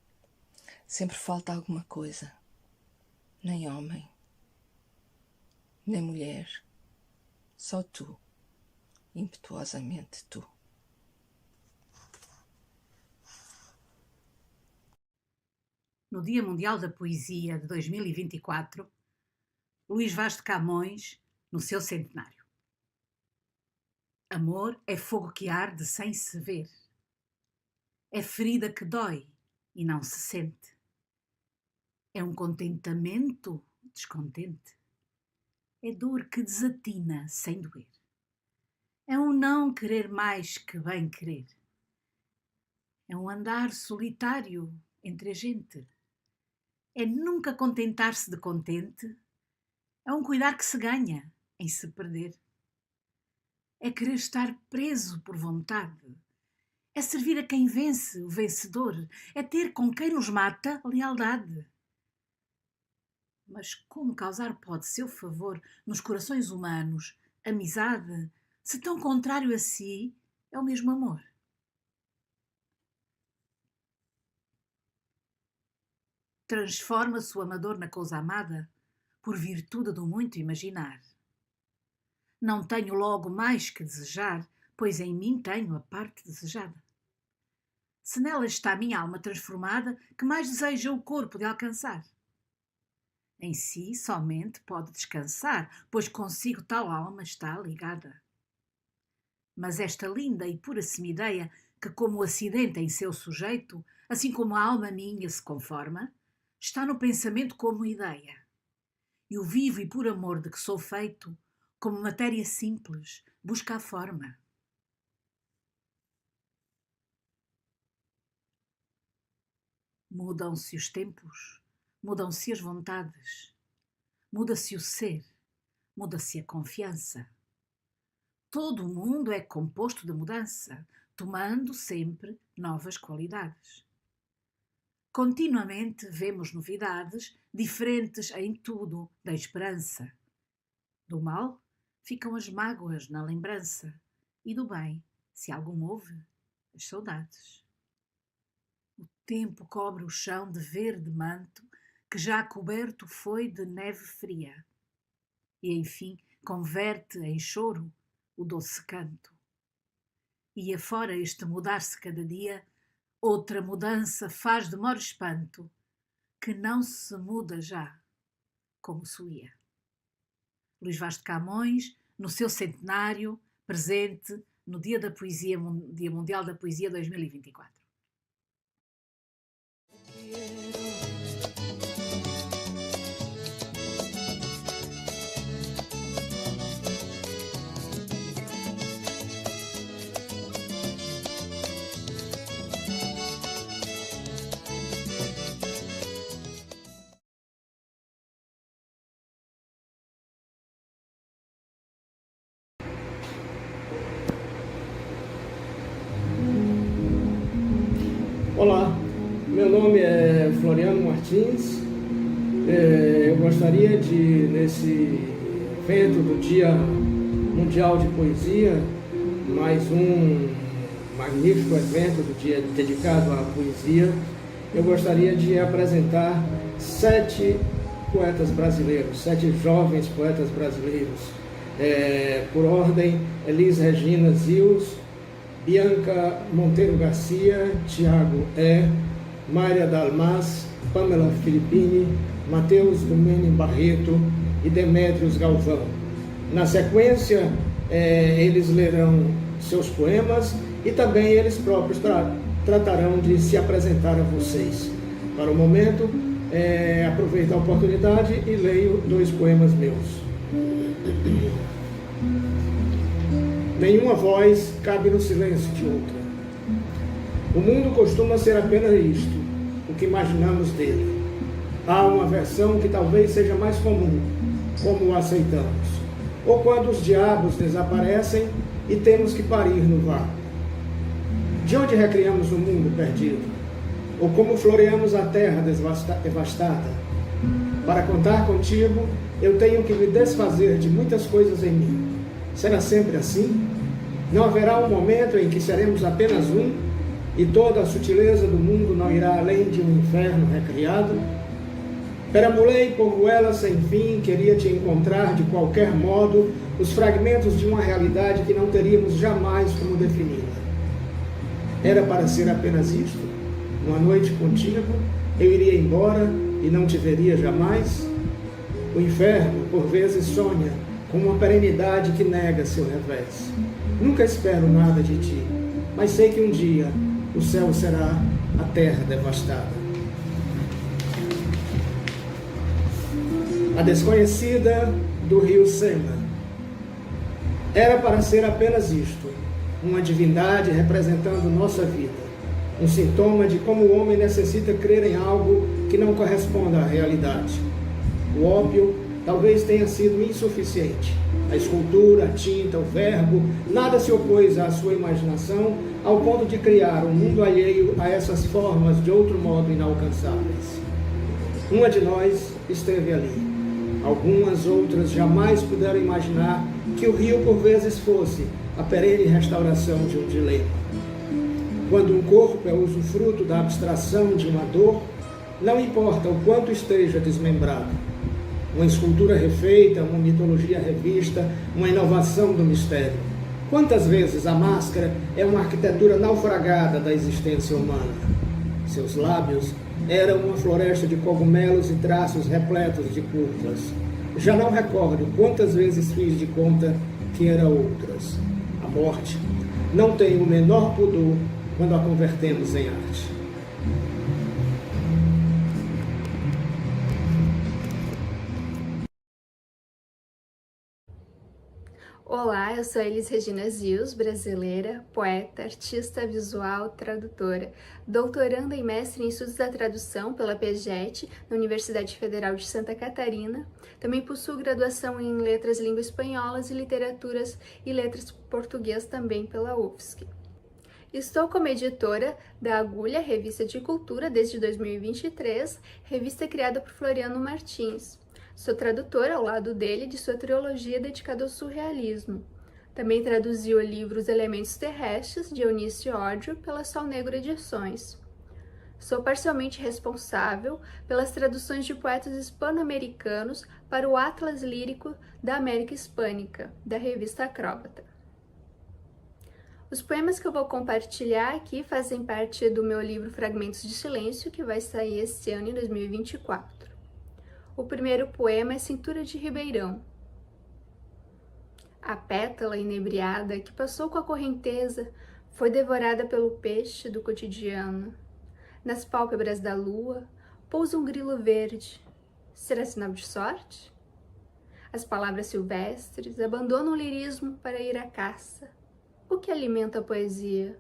O: Sempre falta alguma coisa. Nem homem, nem mulher. Só tu, impetuosamente tu.
K: No Dia Mundial da Poesia de 2024, Luís Vaz de Camões, no seu centenário. Amor é fogo que arde sem se ver. É ferida que dói e não se sente. É um contentamento descontente. É dor que desatina sem doer. É um não querer mais que bem querer. É um andar solitário entre a gente. É nunca contentar-se de contente. É um cuidar que se ganha em se perder. É querer estar preso por vontade. É servir a quem vence, o vencedor. É ter com quem nos mata lealdade. Mas como causar pode seu favor nos corações humanos amizade, se tão contrário a si é o mesmo amor? Transforma-se o amador na coisa amada por virtude do muito imaginar. Não tenho logo mais que desejar, pois em mim tenho a parte desejada. Se nela está a minha alma transformada, que mais deseja o corpo de alcançar? Em si somente pode descansar, pois consigo tal alma está ligada. Mas esta linda e pura semideia, que como o acidente em seu sujeito, assim como a alma minha se conforma, está no pensamento como ideia. E o vivo e puro amor de que sou feito, como matéria simples, busca a forma. Mudam-se os tempos, mudam-se as vontades, muda-se o ser, muda-se a confiança. Todo o mundo é composto de mudança, tomando sempre novas qualidades. Continuamente vemos novidades diferentes em tudo da esperança. Do mal ficam as mágoas na lembrança, e do bem, se algum houve, as saudades. O tempo cobre o chão de verde manto, que já coberto foi de neve fria, e enfim converte em choro o doce canto. E afora este mudar-se cada dia, outra mudança faz de maior espanto, que não se muda já, como solia. Luís Vaz de Camões, no seu centenário, presente no Dia da Poesia, Dia Mundial da Poesia 2024.
Q: Olá, meu nome é Floriano Martins. Eu gostaria de, nesse evento do Dia Mundial de Poesia, mais um magnífico evento do dia dedicado à poesia, eu gostaria de apresentar 7 poetas brasileiros, 7 jovens poetas brasileiros. Por ordem, Elis Regina Zios, Bianca Monteiro Garcia, Tiago Mária Dalmas, Pamela Filippini, Matheus Domene Barreto e Demétrios Galvão. Na sequência, eles lerão seus poemas e também eles próprios tratarão de se apresentar a vocês. Para o momento, aproveito a oportunidade e leio 2 poemas meus. Nenhuma voz cabe no silêncio de outra. O mundo costuma ser apenas isto, o que imaginamos dele. Há uma versão que talvez seja mais comum, como o aceitamos. Ou quando os diabos desaparecem e temos que parir no vácuo. De onde recriamos o mundo perdido? Ou como floreamos a terra devastada? Para contar contigo, eu tenho que me desfazer de muitas coisas em mim. Será sempre assim? Não haverá um momento em que seremos apenas um e toda a sutileza do mundo não irá além de um inferno recriado? Perambulei por goela sem fim, queria te encontrar de qualquer modo, os fragmentos de uma realidade que não teríamos jamais como defini-la. Era para ser apenas isto? Uma noite contigo, eu iria embora e não te veria jamais? O inferno, por vezes, sonha com uma perenidade que nega seu revés. Nunca espero nada de ti, mas sei que um dia o céu será a terra devastada. A desconhecida do rio Sena. Era para ser apenas isto, uma divindade representando nossa vida, um sintoma de como o homem necessita crer em algo que não corresponda à realidade. O ópio talvez tenha sido insuficiente. A escultura, a tinta, o verbo, nada se opôs à sua imaginação ao ponto de criar um mundo alheio a essas formas de outro modo inalcançáveis. Uma de nós esteve ali. Algumas outras jamais puderam imaginar que o rio por vezes fosse a perene restauração de um dilema. Quando um corpo é usufruto da abstração de uma dor, não importa o quanto esteja desmembrado. Uma escultura refeita, uma mitologia revista, uma inovação do mistério. Quantas vezes a máscara é uma arquitetura naufragada da existência humana? Seus lábios eram uma floresta de cogumelos e traços repletos de curvas. Já não recordo quantas vezes fiz de conta que era outras. A morte não tem o menor pudor quando a convertemos em arte.
R: Olá, eu sou Elis Regina Zios, brasileira, poeta, artista visual, tradutora, doutoranda e mestre em estudos da tradução pela PEGET, na Universidade Federal de Santa Catarina. Também possuo graduação em letras línguas espanholas e literaturas e letras português também pela UFSC. Estou como editora da Agulha, revista de cultura, desde 2023, revista criada por Floriano Martins. Sou tradutora ao lado dele de sua trilogia dedicada ao surrealismo. Também traduzi o livro Os Elementos Terrestres, de Eunice Ódio, pela Sol Negro Edições. Sou parcialmente responsável pelas traduções de poetas hispano-americanos para o Atlas Lírico da América Hispânica, da revista Acróbata. Os poemas que eu vou compartilhar aqui fazem parte do meu livro Fragmentos de Silêncio, que vai sair esse ano, em 2024. O primeiro poema é Cintura de Ribeirão. A pétala inebriada que passou com a correnteza foi devorada pelo peixe do cotidiano. Nas pálpebras da lua pousa um grilo verde. Será sinal de sorte? As palavras silvestres abandonam o lirismo para ir à caça. O que alimenta a poesia?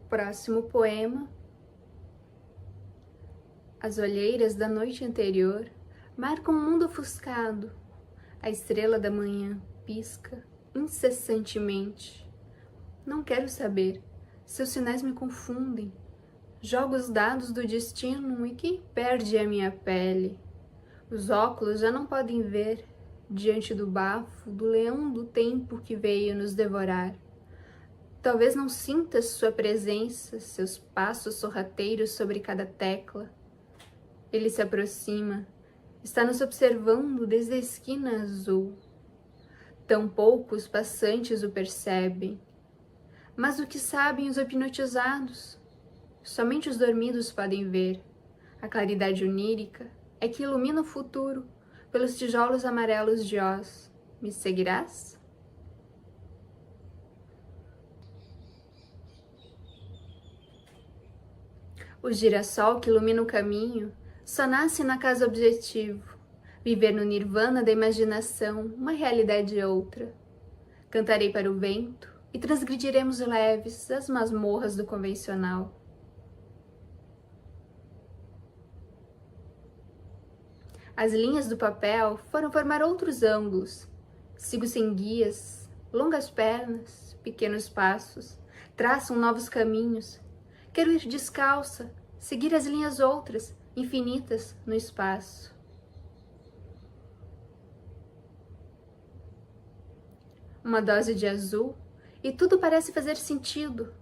R: Próximo poema. As olheiras da noite anterior marcam um mundo ofuscado. A estrela da manhã pisca incessantemente. Não quero saber. Seus sinais me confundem. Jogo os dados do destino e quem perde é a minha pele. Os óculos já não podem ver diante do bafo do leão do tempo que veio nos devorar. Talvez não sintas sua presença, seus passos sorrateiros sobre cada tecla. Ele se aproxima, está nos observando desde a esquina azul. Tão poucos passantes o percebem. Mas o que sabem os hipnotizados? Somente os dormidos podem ver. A claridade onírica é que ilumina o futuro pelos tijolos amarelos de Oz. Me seguirás? O girassol que ilumina o caminho só nasce na casa objetivo. Viver no nirvana da imaginação, uma realidade outra. Cantarei para o vento e transgrediremos leves as masmorras do convencional. As linhas do papel foram formar outros ângulos. Sigo sem guias, longas pernas, pequenos passos, traçam novos caminhos. Quero ir descalça, seguir as linhas outras, infinitas no espaço. Uma dose de azul e tudo parece fazer sentido.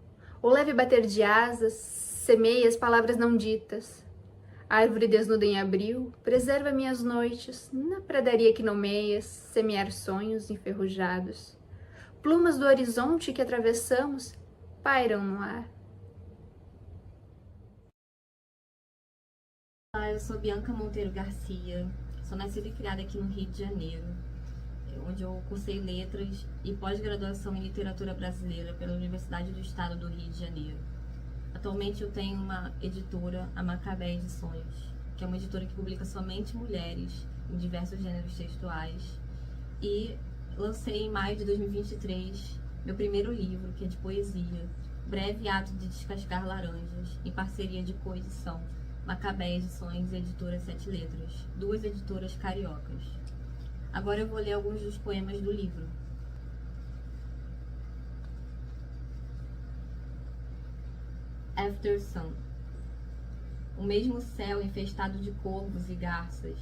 R: O leve bater de asas semeia as palavras não ditas. A árvore desnuda em abril preserva minhas noites, na pradaria que nomeias, semear sonhos enferrujados. Plumas do horizonte que atravessamos pairam no ar.
A: Olá, eu sou Bianca Monteiro Garcia, sou nascida e criada aqui no Rio de Janeiro, onde eu cursei letras e pós-graduação em literatura brasileira pela Universidade do Estado do Rio de Janeiro. Atualmente eu tenho uma editora, a Macabé Edições, que é uma editora que publica somente mulheres em diversos gêneros textuais. E lancei em maio de 2023 meu primeiro livro, que é de poesia, Breve Ato de Descascar Laranjas, em parceria de coedição, Macabé Edições e Editora Sete Letras, duas editoras cariocas. Agora eu vou ler alguns dos poemas do livro. After Sun. O mesmo céu infestado de corvos e garças,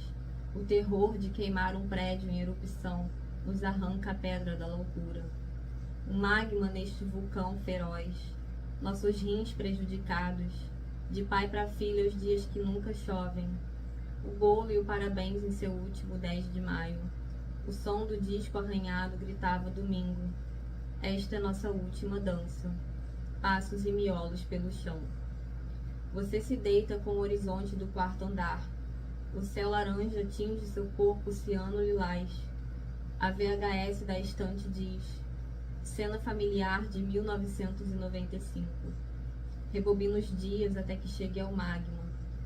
A: o terror de queimar um prédio em erupção nos arranca a pedra da loucura. O magma neste vulcão feroz, nossos rins prejudicados, de pai para filha os dias que nunca chovem, o bolo e o parabéns em seu último 10 de maio. O som do disco arranhado gritava domingo. Esta é nossa última dança. Passos e miolos pelo chão. Você se deita com o horizonte do quarto andar. O céu laranja tinge seu corpo ciano-lilás. A VHS da estante diz: cena familiar de 1995. Rebobina os dias até que chegue ao magma,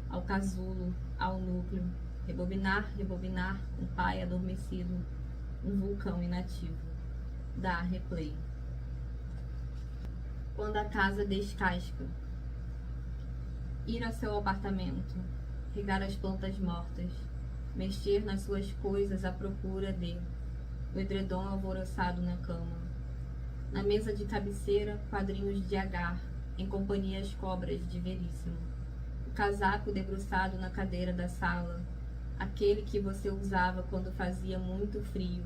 A: ao casulo, ao núcleo. Rebobinar, rebobinar, um pai adormecido, um vulcão inativo. Dá replay. Quando a casa descasca. Ir ao seu apartamento, regar as plantas mortas, mexer nas suas coisas à procura de o edredom alvoroçado na cama. Na mesa de cabeceira, quadrinhos de Agar, em companhia às cobras de Veríssimo. O casaco debruçado na cadeira da sala, aquele que você usava quando fazia muito frio.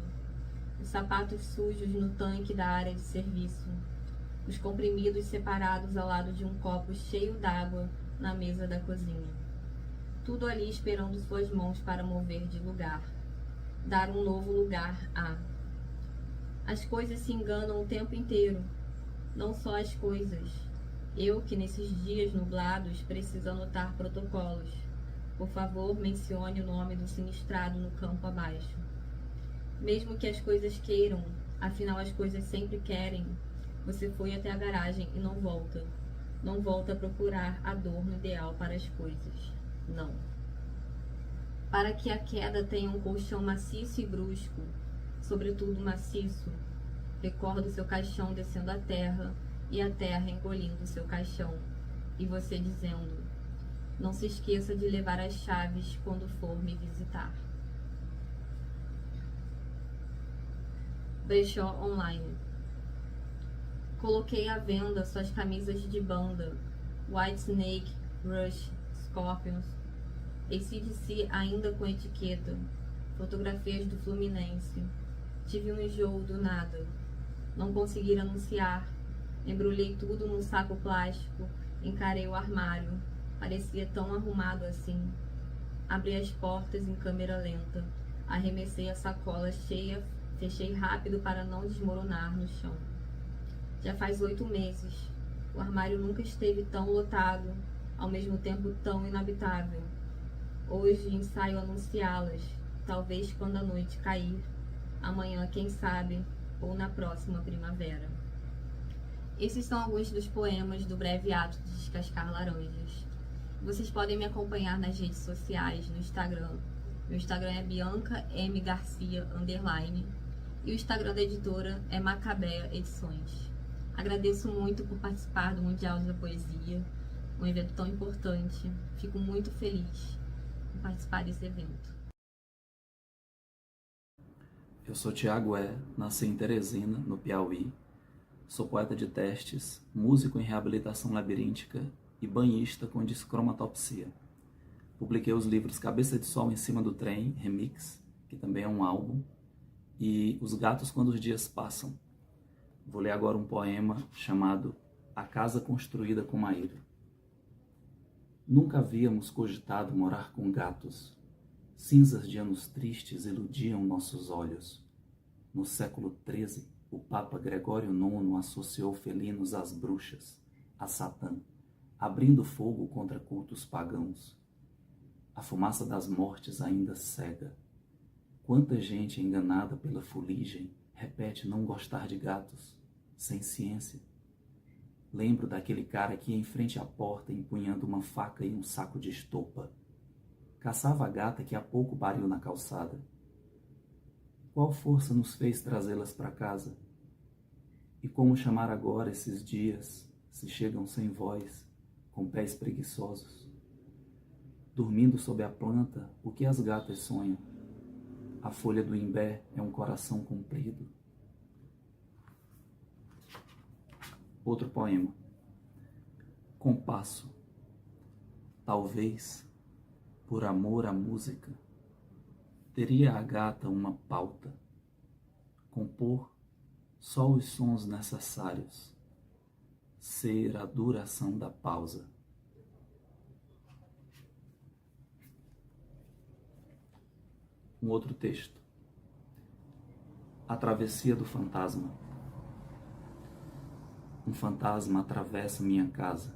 A: Os sapatos sujos no tanque da área de serviço. Os comprimidos separados ao lado de um copo cheio d'água na mesa da cozinha. Tudo ali esperando suas mãos para mover de lugar. Dar um novo lugar a. As coisas se enganam o tempo inteiro. Não só as coisas. Eu que nesses dias nublados preciso anotar protocolos. Por favor, mencione o nome do sinistrado no campo abaixo. Mesmo que as coisas queiram, afinal as coisas sempre querem, você foi até a garagem e não volta. Não volta a procurar adorno ideal para as coisas. Não. Para que a queda tenha um colchão maciço e brusco, sobretudo maciço, recorda o seu caixão descendo a terra e a terra engolindo o seu caixão, e você dizendo: não se esqueça de levar as chaves quando for me visitar. Brechó online. Coloquei à venda suas camisas de banda, White Snake, Rush, Scorpions, AC/DC ainda com etiqueta, fotografias do Fluminense. Tive um enjoo do nada. Não consegui anunciar. Embrulhei tudo num saco plástico, encarei o armário. Parecia tão arrumado assim. Abri as portas em câmera lenta. Arremessei a sacola cheia, fechei rápido para não desmoronar no chão. Já faz 8 meses. O armário nunca esteve tão lotado, ao mesmo tempo tão inabitável. Hoje ensaio anunciá-las, talvez quando a noite cair, amanhã quem sabe, ou na próxima primavera. Esses são alguns dos poemas do breve ato de descascar laranjas. Vocês podem me acompanhar nas redes sociais, no Instagram. Meu Instagram é Bianca M. Garcia _ e o Instagram da editora é Macabea Edições. Agradeço muito por participar do Mundial da Poesia, um evento tão importante. Fico muito feliz por participar desse evento.
C: Eu sou Tiago nasci em Teresina, no Piauí. Sou poeta de testes, músico em reabilitação labiríntica e banhista com discromatopsia. Publiquei os livros Cabeça de Sol em Cima do Trem, Remix, que também é um álbum, e Os Gatos Quando os Dias Passam. Vou ler agora um poema chamado A Casa Construída com Maíra. Nunca havíamos cogitado morar com gatos. Cinzas de anos tristes iludiam nossos olhos. No século XIII, o Papa Gregório IX associou felinos às bruxas, a Satã, abrindo fogo contra cultos pagãos. A fumaça das mortes ainda cega. Quanta gente enganada pela fuligem repete não gostar de gatos, sem ciência. Lembro daquele cara que ia em frente à porta empunhando uma faca e um saco de estopa. Caçava a gata que há pouco pariu na calçada. Qual força nos fez trazê-las para casa? E como chamar agora esses dias, se chegam sem voz, com pés preguiçosos? Dormindo sob a planta, o que as gatas sonham? A folha do imbé é um coração comprido. Outro poema. Compasso. Talvez, por amor à música, teria a gata uma pauta. Compor só os sons necessários. Ser a duração da pausa. Um outro texto. A travessia do fantasma. Um fantasma atravessa minha casa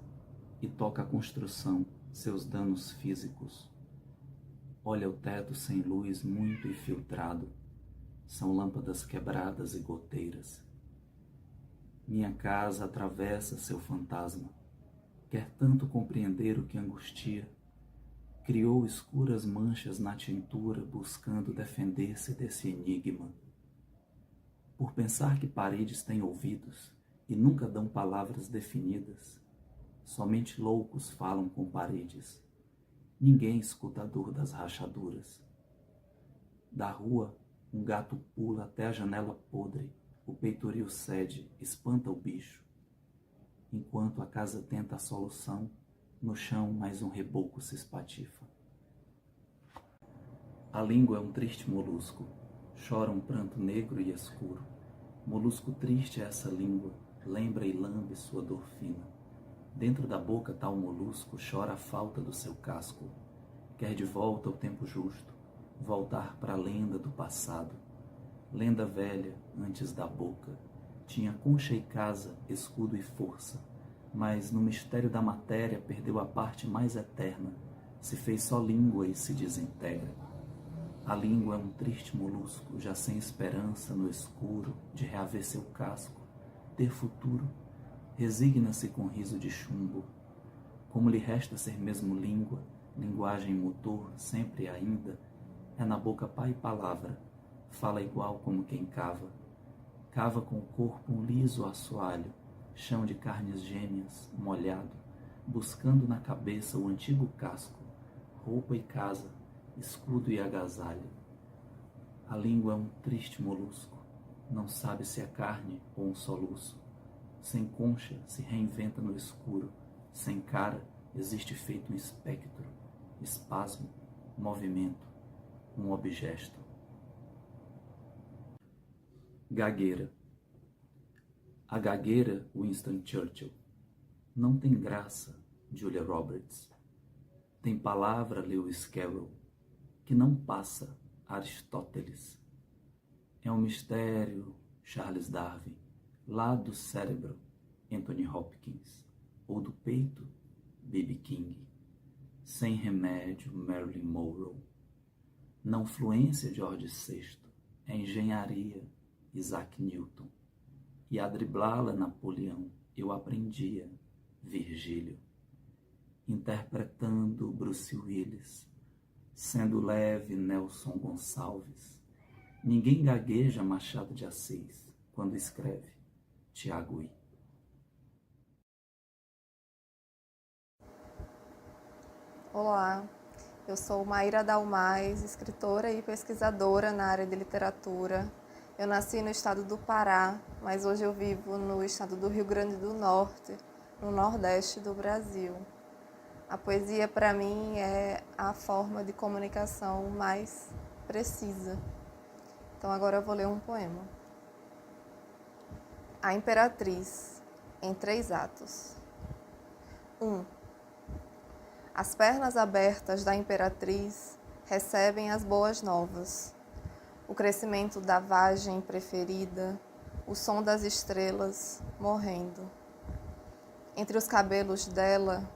C: e toca a construção, seus danos físicos. Olha o teto sem luz muito infiltrado. São lâmpadas quebradas e goteiras. Minha casa atravessa seu fantasma. Quer tanto compreender o que angustia. Criou escuras manchas na tintura, buscando defender-se desse enigma. Por pensar que paredes têm ouvidos e nunca dão palavras definidas, somente loucos falam com paredes. Ninguém escuta a dor das rachaduras. Da rua, um gato pula até a janela podre, O peitoril cede, espanta o bicho. Enquanto a casa tenta a solução, no chão mais um reboco se espatifa. A língua é um triste molusco, chora um pranto negro e escuro. Molusco triste é essa língua, lembra e lambe sua dor fina. Dentro da boca tal molusco chora a falta do seu casco. Quer de volta ao tempo justo, voltar para a lenda do passado. Lenda velha, antes da boca, tinha concha e casa, escudo e força, mas no mistério da matéria perdeu a parte mais eterna, se fez só língua e se desintegra. A língua é um triste molusco, já sem esperança no escuro de reaver seu casco, ter futuro, resigna-se com riso de chumbo. Como lhe resta ser mesmo língua, linguagem motor, sempre e ainda, é na boca pai e palavra, fala igual como quem cava. Cava com o corpo um liso assoalho, chão de carnes gêmeas, molhado, buscando na cabeça o antigo casco, roupa e casa, escudo e agasalho. A língua é um triste molusco, não sabe se é carne ou um soluço. Sem concha se reinventa no escuro, sem cara existe feito um espectro, espasmo, movimento, um objeto. Gagueira. A gagueira, Winston Churchill. Não tem graça, Julia Roberts. Tem palavra, Lewis Carroll, que não passa, Aristóteles. É um mistério, Charles Darwin, lá do cérebro, Anthony Hopkins, ou do peito, B.B. King. Sem remédio, Marilyn Monroe. Não fluência, George VI, é engenharia, Isaac Newton. E a driblá-la, Napoleão, eu aprendia, Virgílio. Interpretando Bruce Willis, sendo leve, Nelson Gonçalves. Ninguém gagueja Machado de Assis quando escreve Tiago I.
P: Olá, eu sou Maíra Dalmais, escritora e pesquisadora na área de literatura. Eu nasci no estado do Pará, mas hoje eu vivo no estado do Rio Grande do Norte, no Nordeste do Brasil. A poesia, para mim, é a forma de comunicação mais precisa. Então, agora eu vou ler um poema. A Imperatriz, em 3 atos. 1. As pernas abertas da Imperatriz recebem as boas novas. O crescimento da vagem preferida, o som das estrelas morrendo. Entre os cabelos dela,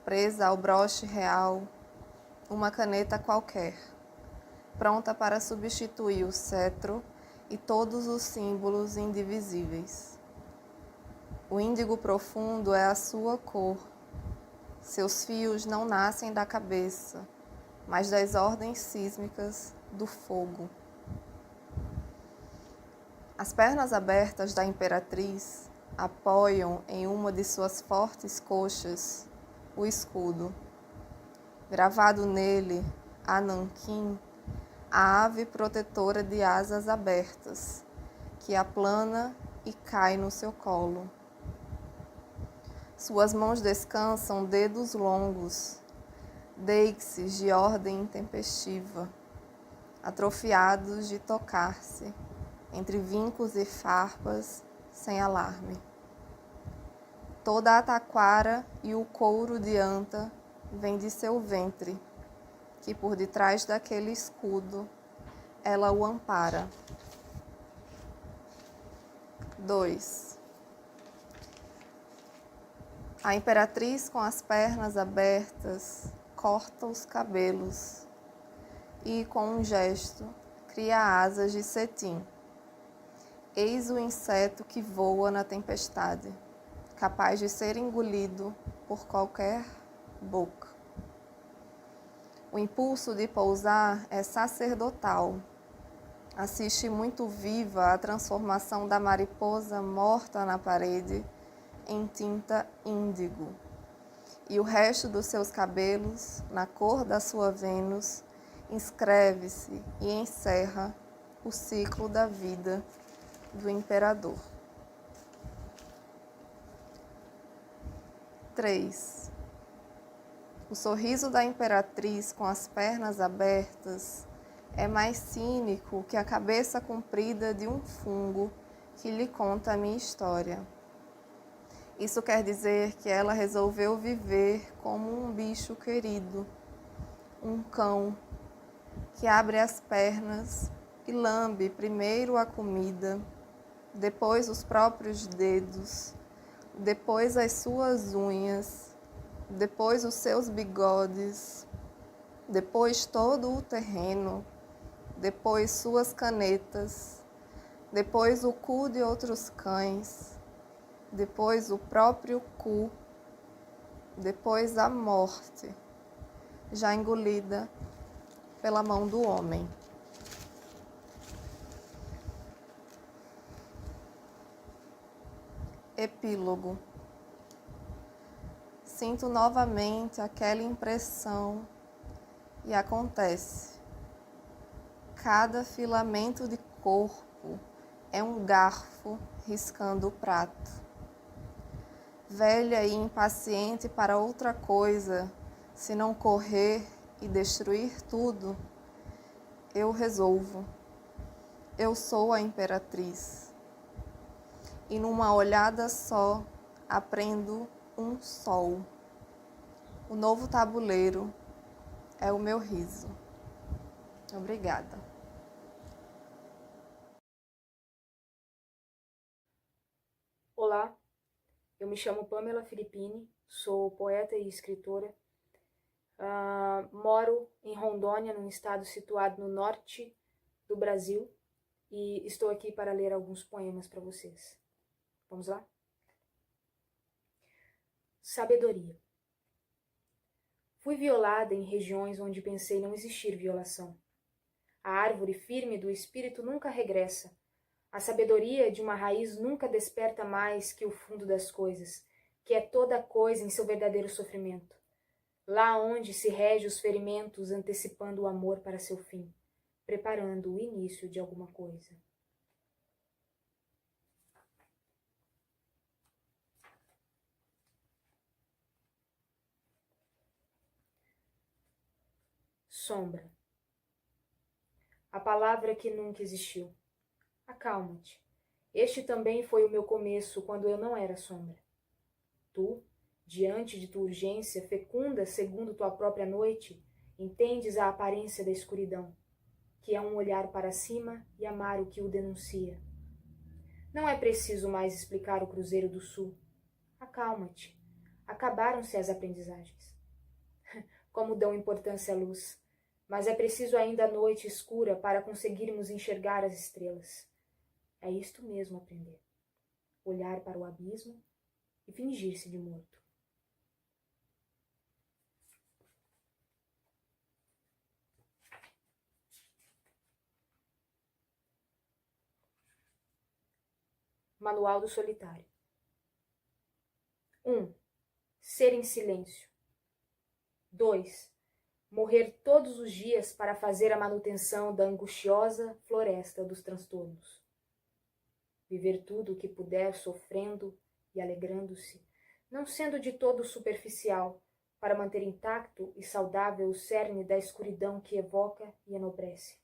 P: presa ao broche real, uma caneta qualquer, pronta para substituir o cetro e todos os símbolos indivisíveis. O índigo profundo é a sua cor. Seus fios não nascem da cabeça, mas das ordens sísmicas do fogo. As pernas abertas da Imperatriz apoiam em uma de suas fortes coxas o escudo. Gravado nele, a nanquim, a ave protetora de asas abertas, que aplana e cai no seu colo. Suas mãos descansam dedos longos, deixes de ordem intempestiva, atrofiados de tocar-se, entre vincos e farpas, sem alarme. Toda a taquara e o couro de anta vem de seu ventre, que por detrás daquele escudo ela o ampara. 2. A Imperatriz, com as pernas abertas, corta os cabelos e, com um gesto, cria asas de cetim. Eis o inseto que voa na tempestade, capaz de ser engolido por qualquer boca. O impulso de pousar é sacerdotal. Assiste muito viva a transformação da mariposa morta na parede em tinta índigo. E o resto dos seus cabelos, na cor da sua Vênus, inscreve-se e encerra o ciclo da vida do imperador. 3. O sorriso da imperatriz com as pernas abertas é mais cínico que a cabeça comprida de um fungo que lhe conta a minha história. Isso quer dizer que ela resolveu viver como um bicho querido, um cão que abre as pernas e lambe primeiro a comida, depois os próprios dedos, depois as suas unhas, depois os seus bigodes, depois todo o terreno, depois suas canetas, depois o cu de outros cães, depois o próprio cu, depois a morte, já engolida pela mão do homem. Epílogo. Sinto novamente aquela impressão e acontece. Cada filamento de corpo é um garfo riscando o prato. Velha e impaciente para outra coisa, se não correr e destruir tudo, eu resolvo. Eu sou a imperatriz. E numa olhada só, aprendo um sol. O novo tabuleiro é o meu riso. Obrigada.
L: Olá, eu me chamo Pamela Filippini, sou poeta e escritora. Moro em Rondônia, num estado situado no norte do Brasil, e estou aqui para ler alguns poemas para vocês. Vamos lá? Sabedoria. Fui violada em regiões onde pensei não existir violação. A árvore firme do espírito nunca regressa. A sabedoria de uma raiz nunca desperta mais que o fundo das coisas, que é toda coisa em seu verdadeiro sofrimento. Lá onde se rege os ferimentos antecipando o amor para seu fim, preparando o início de alguma coisa. Sombra. A palavra que nunca existiu. Acalma-te. Este também foi o meu começo quando eu não era sombra. Tu, diante de tua urgência fecunda segundo tua própria noite, entendes a aparência da escuridão, que é um olhar para cima e amar o que o denuncia. Não é preciso mais explicar o Cruzeiro do Sul. Acalma-te. Acabaram-se as aprendizagens. Como dão importância à luz. Mas é preciso ainda a noite escura para conseguirmos enxergar as estrelas. É isto mesmo aprender. Olhar para o abismo e fingir-se de morto. Manual do Solitário. 1. Ser em silêncio. 2. Morrer todos os dias para fazer a manutenção da angustiosa floresta dos transtornos. Viver tudo o que puder sofrendo e alegrando-se, não sendo de todo superficial, para manter intacto e saudável o cerne da escuridão que evoca e enobrece.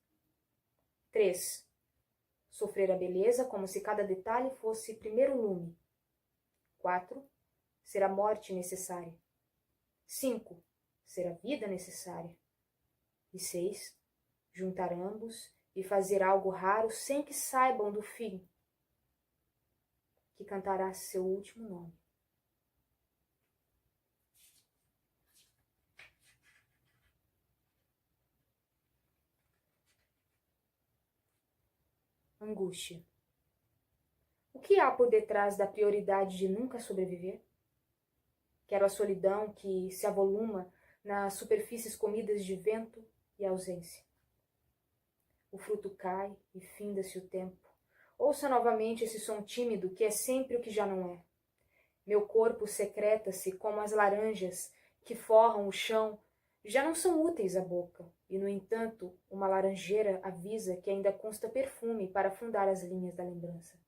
L: 3. Sofrer a beleza como se cada detalhe fosse primeiro lume. 4. Ser a morte necessária. 5. Ser a vida necessária. E 6. Juntar ambos e fazer algo raro sem que saibam do fim, que cantará seu último nome. Angústia. O que há por detrás da prioridade de nunca sobreviver? Quero a solidão que se avoluma nas superfícies comidas de vento e ausência. O fruto cai e finda-se o tempo. Ouça novamente esse som tímido que é sempre o que já não é. Meu corpo secreta-se como as laranjas que forram o chão, já não são úteis à boca, e, no entanto, uma laranjeira avisa que ainda consta perfume para afundar as linhas da lembrança.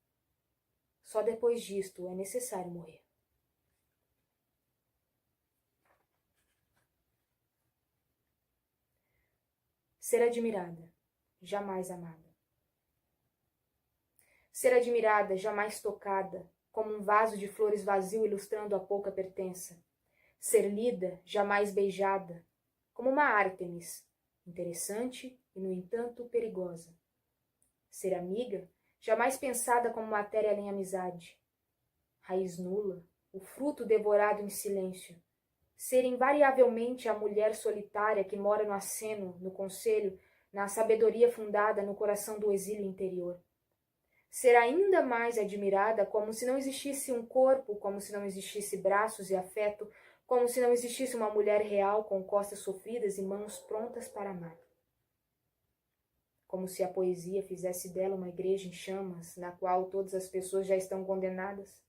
L: Só depois disto é necessário morrer. Ser admirada, jamais amada. Ser admirada, jamais tocada, como um vaso de flores vazio ilustrando a pouca pertença. Ser lida, jamais beijada, como uma Ártemis, interessante e, no entanto, perigosa. Ser amiga, jamais pensada como matéria além amizade. Raiz nula, o fruto devorado em silêncio. Ser invariavelmente a mulher solitária que mora no aceno, no conselho, na sabedoria fundada no coração do exílio interior. Ser ainda mais admirada como se não existisse um corpo, como se não existisse braços e afeto, como se não existisse uma mulher real com costas sofridas e mãos prontas para amar. Como se a poesia fizesse dela uma igreja em chamas, na qual todas as pessoas já estão condenadas.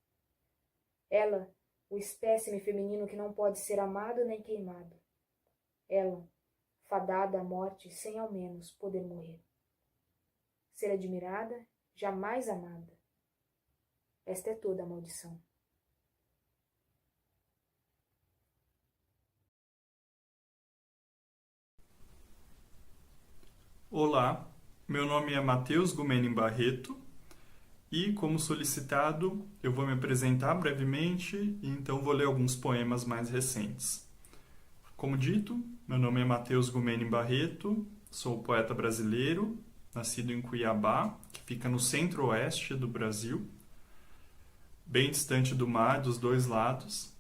L: Ela, o espécime feminino que não pode ser amado nem queimado. Ela, fadada à morte sem ao menos poder morrer. Ser admirada, jamais amada. Esta é toda a maldição.
D: Olá, meu nome é Matheus Gumenin Barreto e, como solicitado, eu vou me apresentar brevemente e então vou ler alguns poemas mais recentes. Como dito, meu nome é Matheus Gumenin Barreto, sou poeta brasileiro, nascido em Cuiabá, que fica no centro-oeste do Brasil, bem distante do mar, dos dois lados.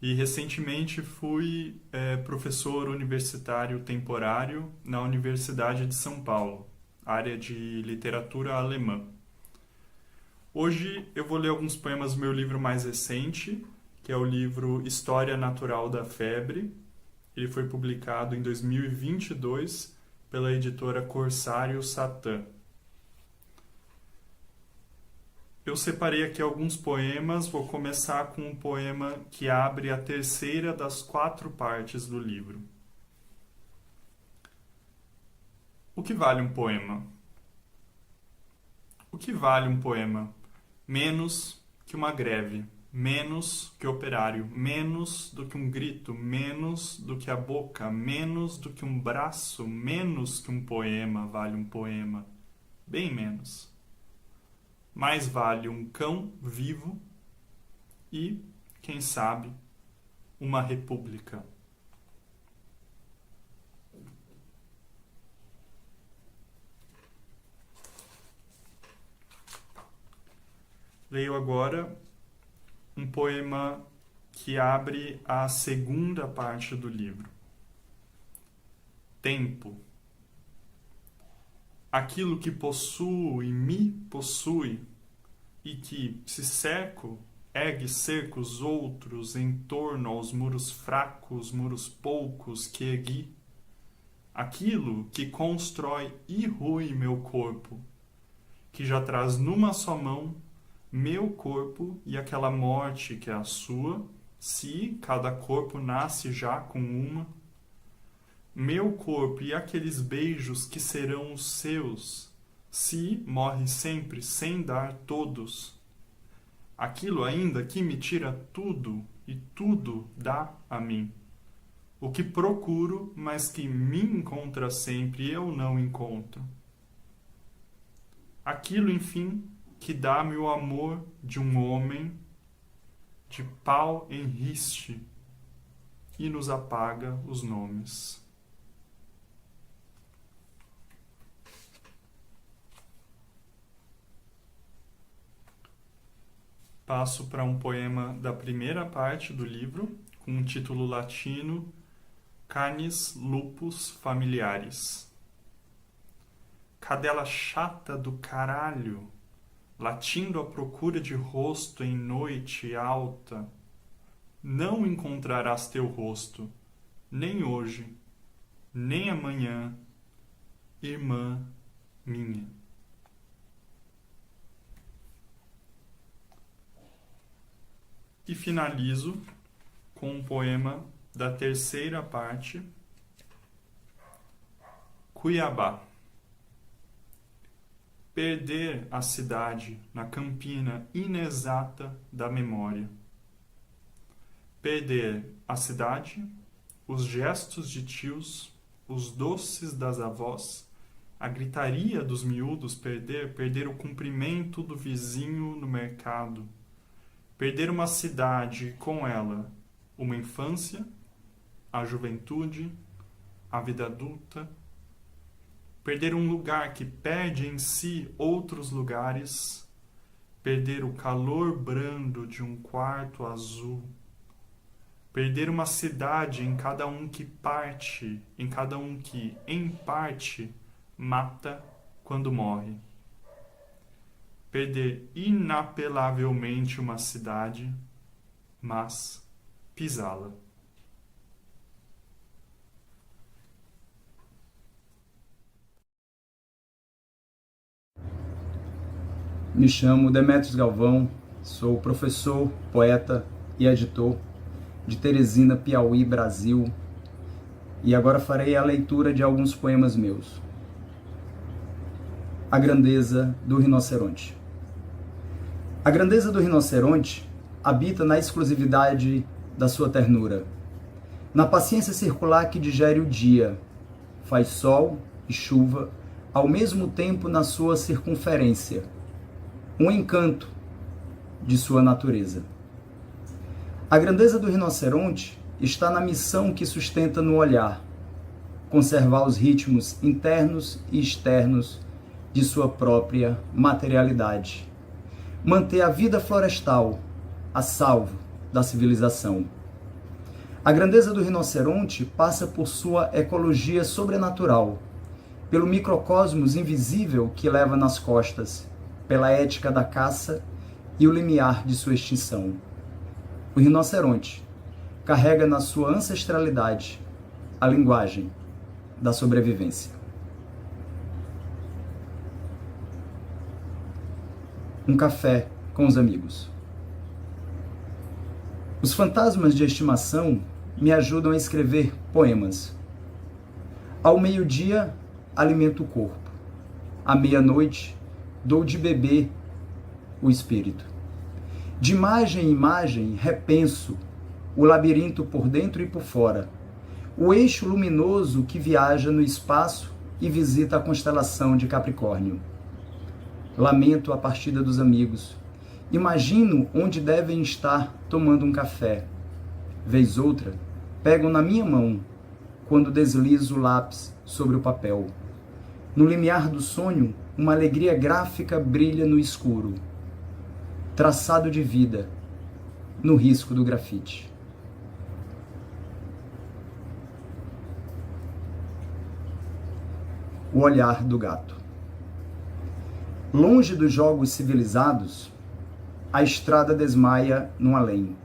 D: E recentemente fui professor universitário temporário na Universidade de São Paulo, área de literatura alemã. Hoje eu vou ler alguns poemas do meu livro mais recente, que é o livro História Natural da Febre. Ele foi publicado em 2022 pela editora Corsário Satã. Eu separei aqui alguns poemas, vou começar com um poema que abre a terceira das 4 partes do livro. O que vale um poema? O que vale um poema? Menos que uma greve, menos que operário, menos do que um grito, menos do que a boca, menos do que um braço, menos que um poema vale um poema, bem menos. Mais vale um cão vivo e, quem sabe, uma república. Leio agora um poema que abre a segunda parte do livro. Tempo. Aquilo que possuo e me possui, e que, se cerco, ergue cercos outros em torno aos muros fracos, muros poucos que ergui. Aquilo que constrói e rui meu corpo, que já traz numa só mão meu corpo e aquela morte que é a sua, se cada corpo nasce já com uma. Meu corpo e aqueles beijos que serão os seus, se morre sempre sem dar todos. Aquilo ainda que me tira tudo e tudo dá a mim. O que procuro, mas que me encontra sempre, eu não encontro. Aquilo, enfim, que dá-me o amor de um homem, de pau em riste, e nos apaga os nomes. Passo para um poema da primeira parte do livro, com um título latino, Canis lupus familiaris. Cadela chata do caralho, latindo à procura de rosto em noite alta, não encontrarás teu rosto, nem hoje, nem amanhã, irmã minha. E finalizo com um poema da terceira parte, Cuiabá. Perder a cidade na campina inexata da memória. Perder a cidade, os gestos de tios, os doces das avós, a gritaria dos miúdos, perder o cumprimento do vizinho no mercado. Perder uma cidade e com ela uma infância, a juventude, a vida adulta. Perder um lugar que perde em si outros lugares. Perder o calor brando de um quarto azul. Perder uma cidade em cada um que parte, em cada um que, em parte, mata quando morre. Perder inapelavelmente uma cidade, mas pisá-la.
E: Me chamo Demetrios Galvão, sou professor, poeta e editor de Teresina, Piauí, Brasil, e agora farei a leitura de alguns poemas meus. A grandeza do rinoceronte. A grandeza do rinoceronte habita na exclusividade da sua ternura, na paciência circular que digere o dia, faz sol e chuva ao mesmo tempo na sua circunferência, um encanto de sua natureza. A grandeza do rinoceronte está na missão que sustenta no olhar, conservar os ritmos internos e externos de sua própria materialidade, manter a vida florestal a salvo da civilização. A grandeza do rinoceronte passa por sua ecologia sobrenatural, pelo microcosmos invisível que leva nas costas, pela ética da caça e o limiar de sua extinção. O rinoceronte carrega na sua ancestralidade a linguagem da sobrevivência. Um café com os amigos. Os fantasmas de estimação me ajudam a escrever poemas. Ao meio-dia, alimento o corpo. À meia-noite, dou de beber o espírito. De imagem em imagem, repenso o labirinto por dentro e por fora, o eixo luminoso que viaja no espaço e visita a constelação de Capricórnio. Lamento a partida dos amigos. Imagino onde devem estar tomando um café. Vez outra, pegam na minha mão quando deslizo o lápis sobre o papel. No limiar do sonho, uma alegria gráfica brilha no escuro. Traçado de vida, no risco do grafite. O olhar do gato. Longe dos jogos civilizados, a estrada desmaia num além.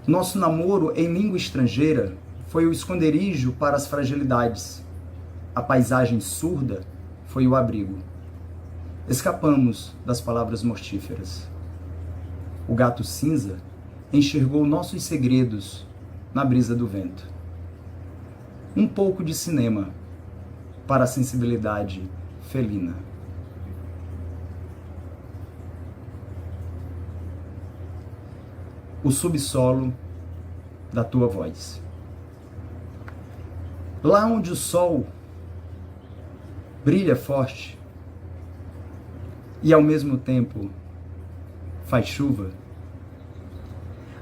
E: Nosso namoro em língua estrangeira foi o esconderijo para as fragilidades. A paisagem surda foi o abrigo. Escapamos das palavras mortíferas. O gato cinza enxergou nossos segredos na brisa do vento. Um pouco de cinema para a sensibilidade felina. O subsolo da tua voz. Lá onde o sol brilha forte e ao mesmo tempo faz chuva,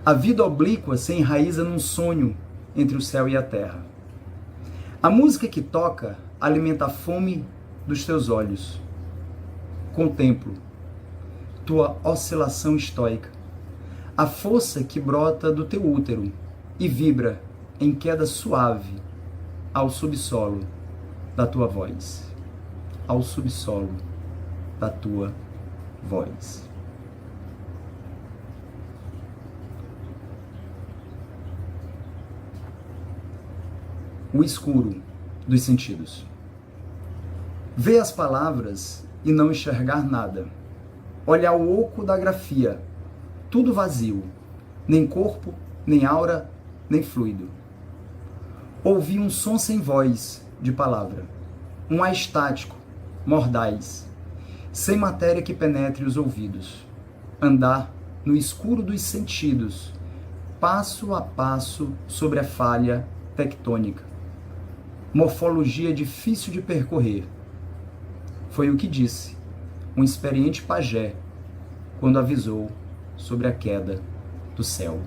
E: a vida oblíqua se enraiza num sonho entre o céu e a terra. A música que toca alimenta a fome dos teus olhos. Contemplo tua oscilação estoica, a força que brota do teu útero e vibra em queda suave ao subsolo da tua voz. Ao subsolo da tua voz. O escuro dos sentidos. Ver as palavras e não enxergar nada. Olhar o oco da grafia, tudo vazio, nem corpo, nem aura, nem fluido. Ouvir um som sem voz de palavra. um ar estático, mordaz, sem matéria que penetre os ouvidos. Andar no escuro dos sentidos, passo a passo sobre a falha tectônica. Morfologia difícil de percorrer. Foi o que disse um experiente pajé quando avisou sobre a queda do céu,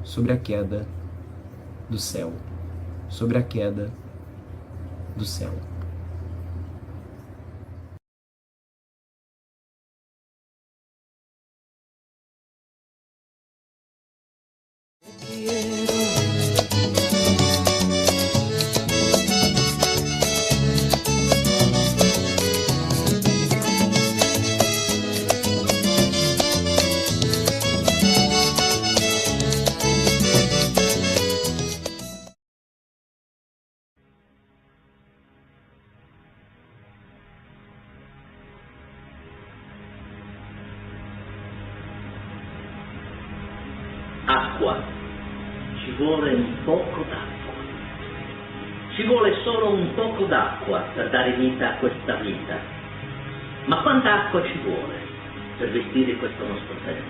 E: sobre a queda do céu, sobre a queda do céu.
F: Acqua, ci vuole un poco d'acqua. Ci vuole solo un poco d'acqua per dare vita a questa vita. Ma quanta acqua ci vuole per vestire questo nostro tempo?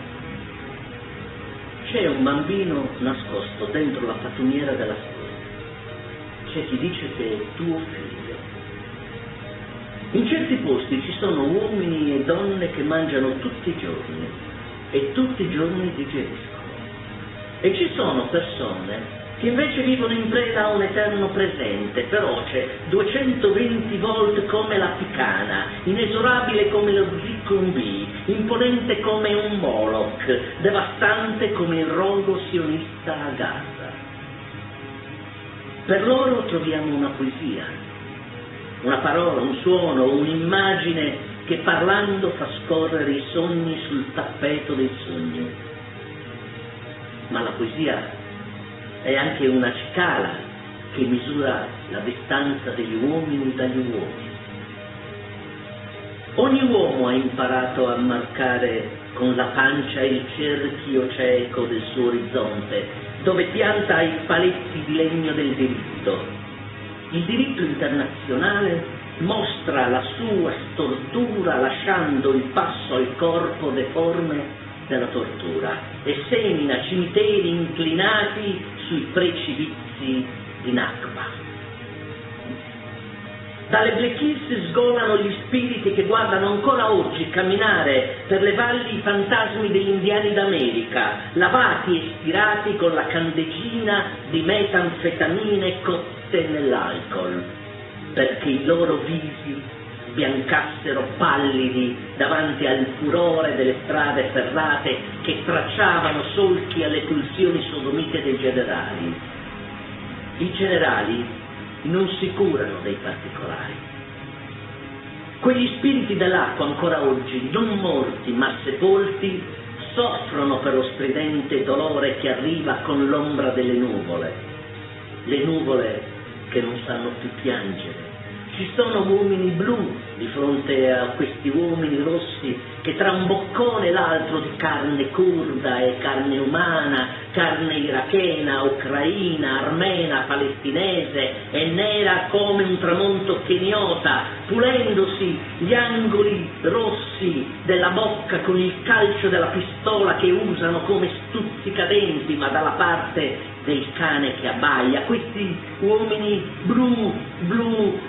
F: C'è un bambino nascosto dentro la pattumiera della scuola. C'è chi dice che è tuo figlio. In certi posti ci sono uomini e donne che mangiano tutti i giorni e tutti i giorni digeriscono. E ci sono persone che invece vivono in preda a un eterno presente, feroce, 220 volte come la picana, inesorabile come lo Ziccombì, imponente come un Moloch, devastante come il rogo sionista a Gaza. Per loro troviamo una poesia, una parola, un suono, un'immagine che parlando fa scorrere i sogni sul tappeto dei sogni. Ma la poesia è anche una scala che misura la distanza degli uomini dagli uomini. Ogni uomo ha imparato a marcare con la pancia il cerchio cieco del suo orizzonte, dove pianta i paletti di legno del diritto. Il diritto internazionale mostra la sua stortura lasciando il passo al corpo deforme della tortura e semina cimiteri inclinati sui precipizi di Nakba. Dalle Black Hills sgolano gli spiriti che guardano ancora oggi camminare per le valli i fantasmi degli indiani d'America, lavati e stirati con la candeggina di metanfetamine cotte nell'alcol, perché i loro visi biancassero pallidi davanti al furore delle strade ferrate che tracciavano solchi alle pulsioni sodomite dei generali. I generali non si curano dei particolari. Quegli spiriti dell'acqua ancora oggi, non morti ma sepolti, soffrono per lo stridente dolore che arriva con l'ombra delle nuvole, le nuvole che non sanno più piangere. Ci sono uomini blu di fronte a questi uomini rossi che tra un boccone e l'altro di carne curda e carne umana, carne irachena, ucraina, armena, palestinese e nera come un tramonto keniota, pulendosi gli angoli rossi della bocca con il calcio della pistola che usano come stuzzicadenti, ma dalla parte del cane che abbaia. Questi uomini blu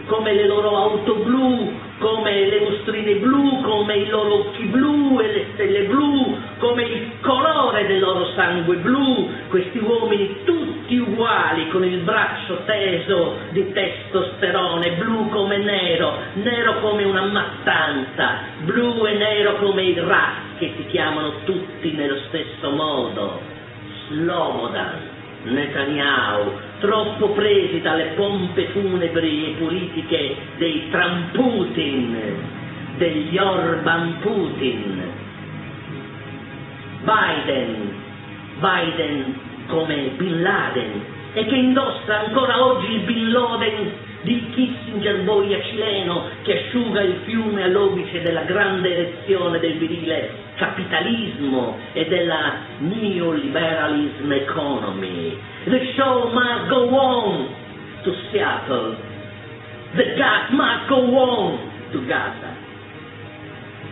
F: come le loro auto blu, come le mostrine blu, come i loro occhi blu e le stelle blu, come il colore del loro sangue blu, questi uomini tutti uguali con il braccio teso di testosterone, blu come nero, nero come una mattanza, blu e nero come i rat che si chiamano tutti nello stesso modo, Slobodan, Netanyahu, troppo presi dalle pompe funebri e politiche dei Trump Putin, degli Orban Putin, Biden come Bin Laden e che indossa ancora oggi il Bin Laden di Kissinger boia cileno che asciuga il fiume all'obice della grande erezione del virile capitalismo e della neoliberalism economy. The show must go on to Seattle. The gas must go on to Gaza.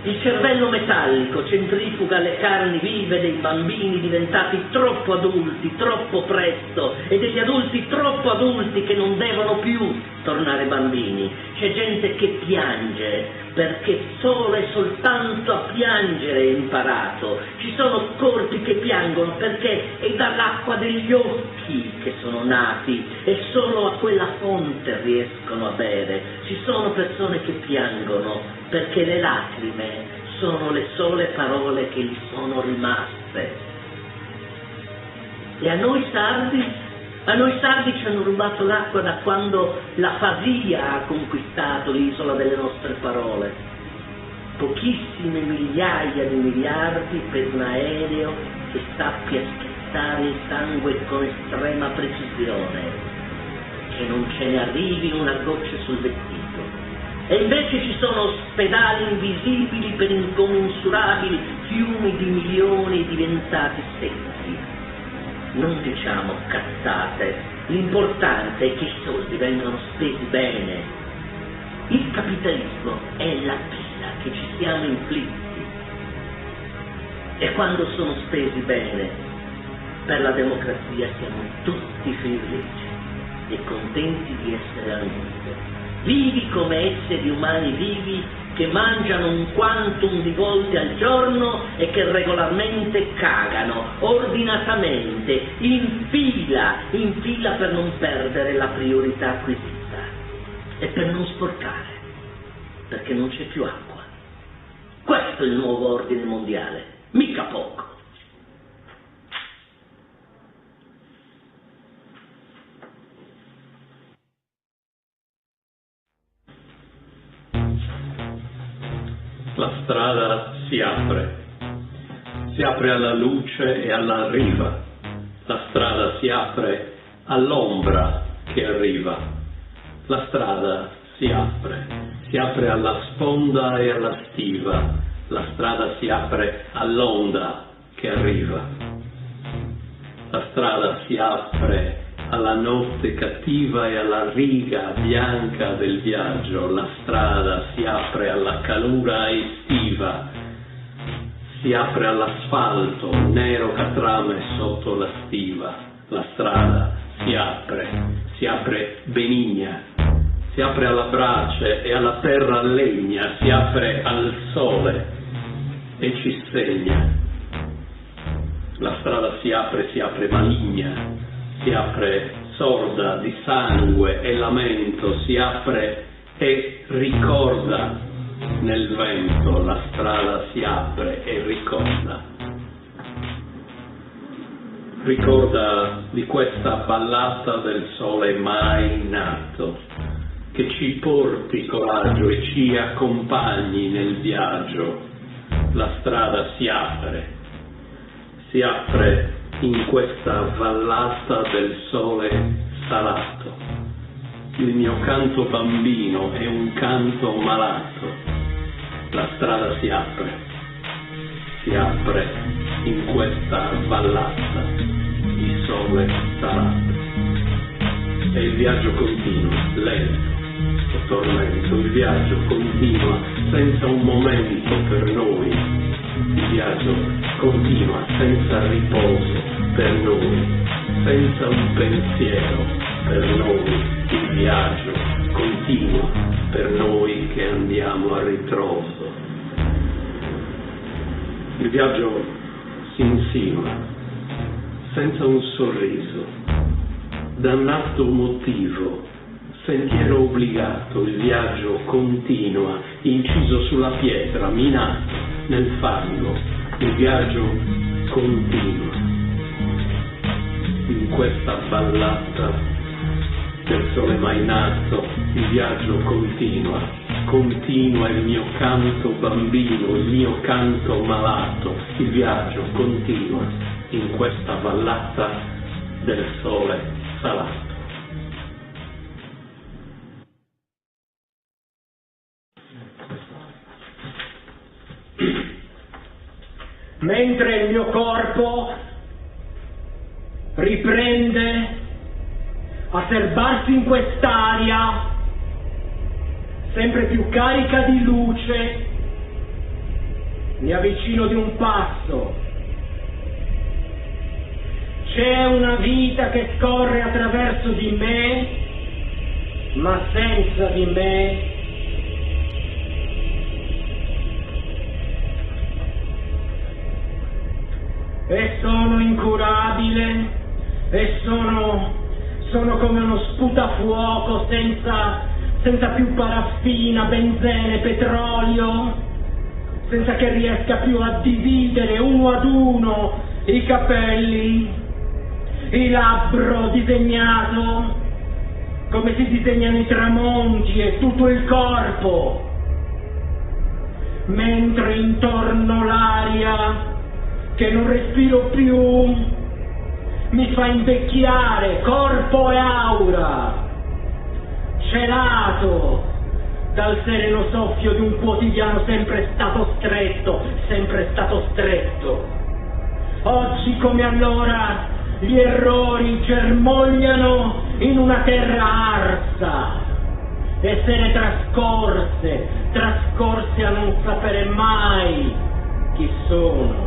F: Il cervello metallico centrifuga le carni vive dei bambini diventati troppo adulti, troppo presto, e degli adulti troppo adulti che non devono più tornare bambini. C'è gente che piange perché solo e soltanto a piangere è imparato. Ci sono corpi che piangono perché è dall'acqua degli occhi che sono nati e solo a quella fonte riescono a bere. Ci sono persone che piangono perché le lacrime sono le sole parole che gli sono rimaste. E a noi sardi ci hanno rubato l'acqua da quando la fasia ha conquistato l'isola delle nostre parole. Pochissime migliaia di miliardi per un aereo che sappia schizzare il sangue con estrema precisione, che non ce ne arrivi una goccia sul vestito. E invece ci sono ospedali invisibili per incommensurabili fiumi di milioni diventati secchi. Non diciamo cazzate, l'importante è che i soldi vengano spesi bene. Il capitalismo è la pena che ci siamo inflitti. E quando sono spesi bene, per la democrazia siamo tutti felici e contenti di essere al mondo. Vivi come esseri umani vivi che mangiano un quantum di volte al giorno e che regolarmente cagano, ordinatamente, in fila per non perdere la priorità acquisita e per non sporcare, perché non c'è più acqua. Questo è il nuovo ordine mondiale, mica poco.
S: La strada si apre alla luce e alla riva, la strada si apre all'ombra che arriva, la strada si apre alla sponda e alla stiva, la strada si apre all'onda che arriva, la strada si apre alla notte cattiva e alla riga bianca del viaggio, la strada si apre alla calura estiva, si apre all'asfalto nero catrame sotto la stiva, la strada si apre benigna, si apre alla brace e alla terra legna, si apre al sole e ci segna, la strada si apre maligna, si apre sorda di sangue e lamento, si apre e ricorda nel vento, la strada si apre e ricorda di questa ballata del sole mai nato, che ci porti coraggio e ci accompagni nel viaggio, la strada si apre in questa vallata del sole salato. Il mio canto bambino è un canto malato. La strada si apre in questa vallata di sole salato. E il viaggio continua, lento, tormento. Il viaggio continua senza un momento per noi. Il viaggio continua senza riposo per noi, senza un pensiero per noi. Il viaggio continua per noi che andiamo a ritroso. Il viaggio si insinua senza un sorriso, dannato motivo, sentiero obbligato. Il viaggio continua, inciso sulla pietra, minato nel fango. Il viaggio continua in questa ballata del sole mai nato. Il viaggio continua il mio canto bambino, il mio canto malato. Il viaggio continua in questa vallata del sole salato.
F: Mentre il mio corpo riprende a serbarsi in quest'aria sempre più carica di luce. Mi avvicino di un passo. C'è una vita che scorre attraverso di me, ma senza di me. E sono incurabile, e sono come uno sputafuoco senza più paraffina, benzene, petrolio, senza che riesca più a dividere uno ad uno i capelli, il labbro disegnato, come si disegnano i tramonti, e tutto il corpo, mentre intorno l'aria che non respiro più mi fa invecchiare, corpo e aura, celato dal sereno soffio di un quotidiano sempre stato stretto. Oggi come allora gli errori germogliano in una terra arsa e se ne trascorse a non sapere mai chi sono.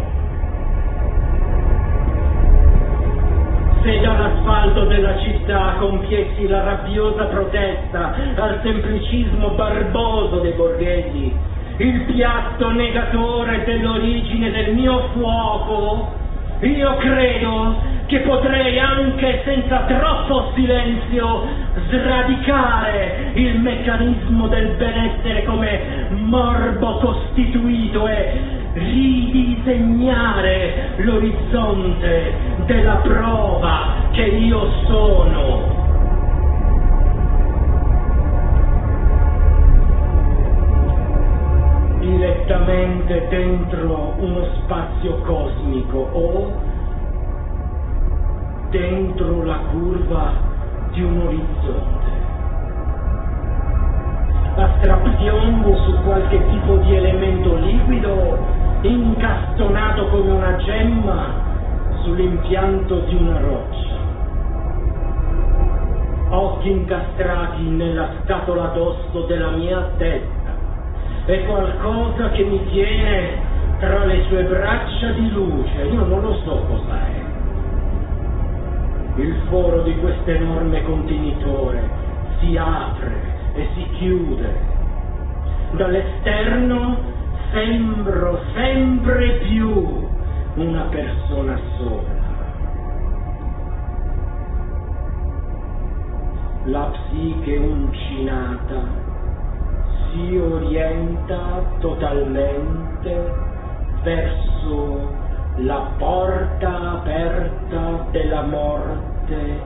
F: Se dall'asfalto della città compiessi la rabbiosa protesta al semplicismo barboso dei borghesi, il piatto negatore dell'origine del mio fuoco, io credo che potrei anche senza troppo silenzio sradicare il meccanismo del benessere come morbo costituito e ridisegnare l'orizzonte della prova che io sono. Direttamente dentro uno spazio cosmico o dentro la curva di un orizzonte. A strappiombo su qualche tipo di elemento liquido incastonato come una gemma sull'impianto di una roccia. Occhi incastrati nella scatola d'osso della mia testa. È qualcosa che mi tiene tra le sue braccia di luce, io non lo so cosa è. Il foro di quest'enorme contenitore si apre e si chiude. Dall'esterno sembro sempre più una persona sola. La psiche uncinata si orienta totalmente verso la porta aperta della morte.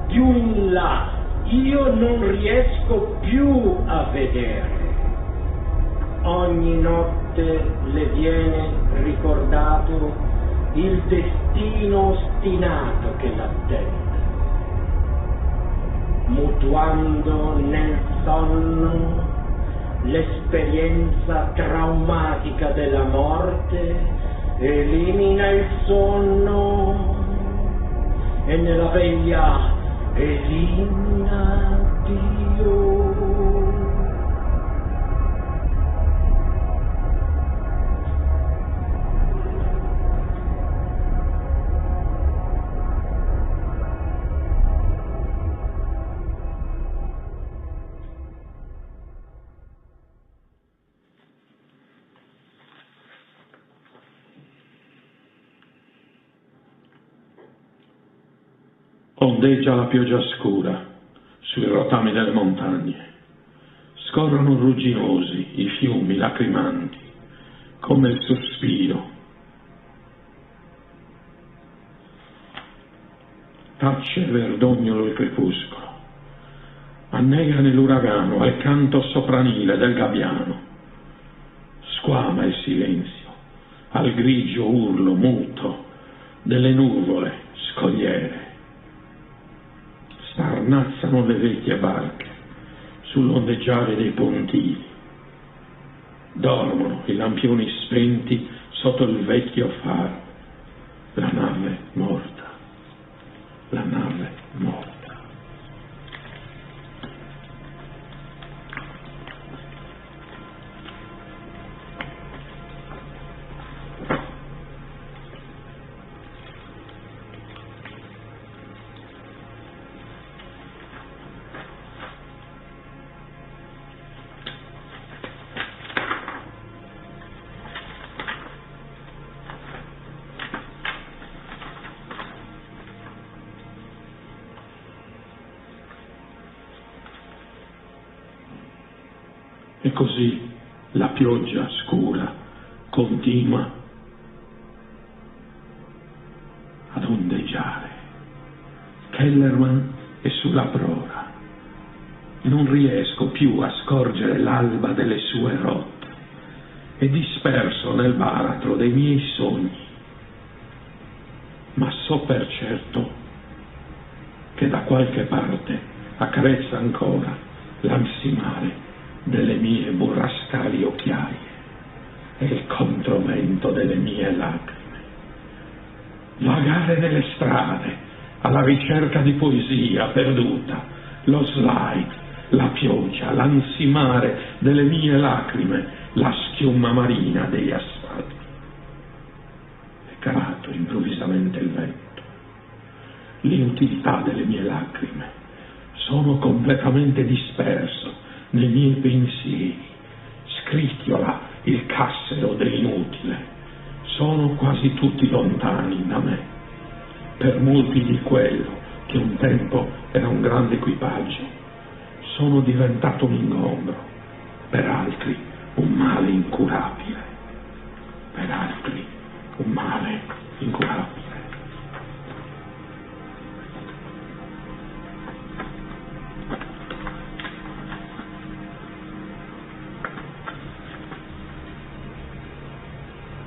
F: Più in là io non riesco più a vedere. Ogni notte le viene ricordato il destino ostinato che l'attende. Mutuando nel sonno l'esperienza traumatica della morte, elimina il sonno e nella veglia elimina Dio.
T: Ondeggia la pioggia scura sui rotami delle montagne. Scorrono rugginosi i fiumi lacrimanti, come il sospiro. Tace verdognolo il crepuscolo. Annega nell'uragano al canto sopranile del gabbiano. Squama il silenzio al grigio urlo muto delle nuvole scogliere. Starnazzano le vecchie barche sull'ondeggiare dei pontili. Dormono i lampioni spenti sotto il vecchio faro. La nave morta, la nave morta. così la pioggia scura continua ad ondeggiare. Kellerman è sulla prora. Non riesco più a scorgere l'alba delle sue rotte. È disperso nel baratro dei miei sogni. Ma so per certo che da qualche parte accarezza ancora l'ansimare delle mie burrascali occhiaie e il controvento delle mie lacrime. Vagare nelle strade alla ricerca di poesia perduta, lo slide, la pioggia, l'ansimare delle mie lacrime, la schiuma marina degli asfalti. È calato improvvisamente il vento. L'inutilità delle mie lacrime. Sono completamente disperso nei miei pensieri. Scricchiola il cassero dell'inutile. Sono quasi tutti lontani da me. Per molti di quello che un tempo era un grande equipaggio, sono diventato un ingombro, per altri un male incurabile. Per altri un male incurabile.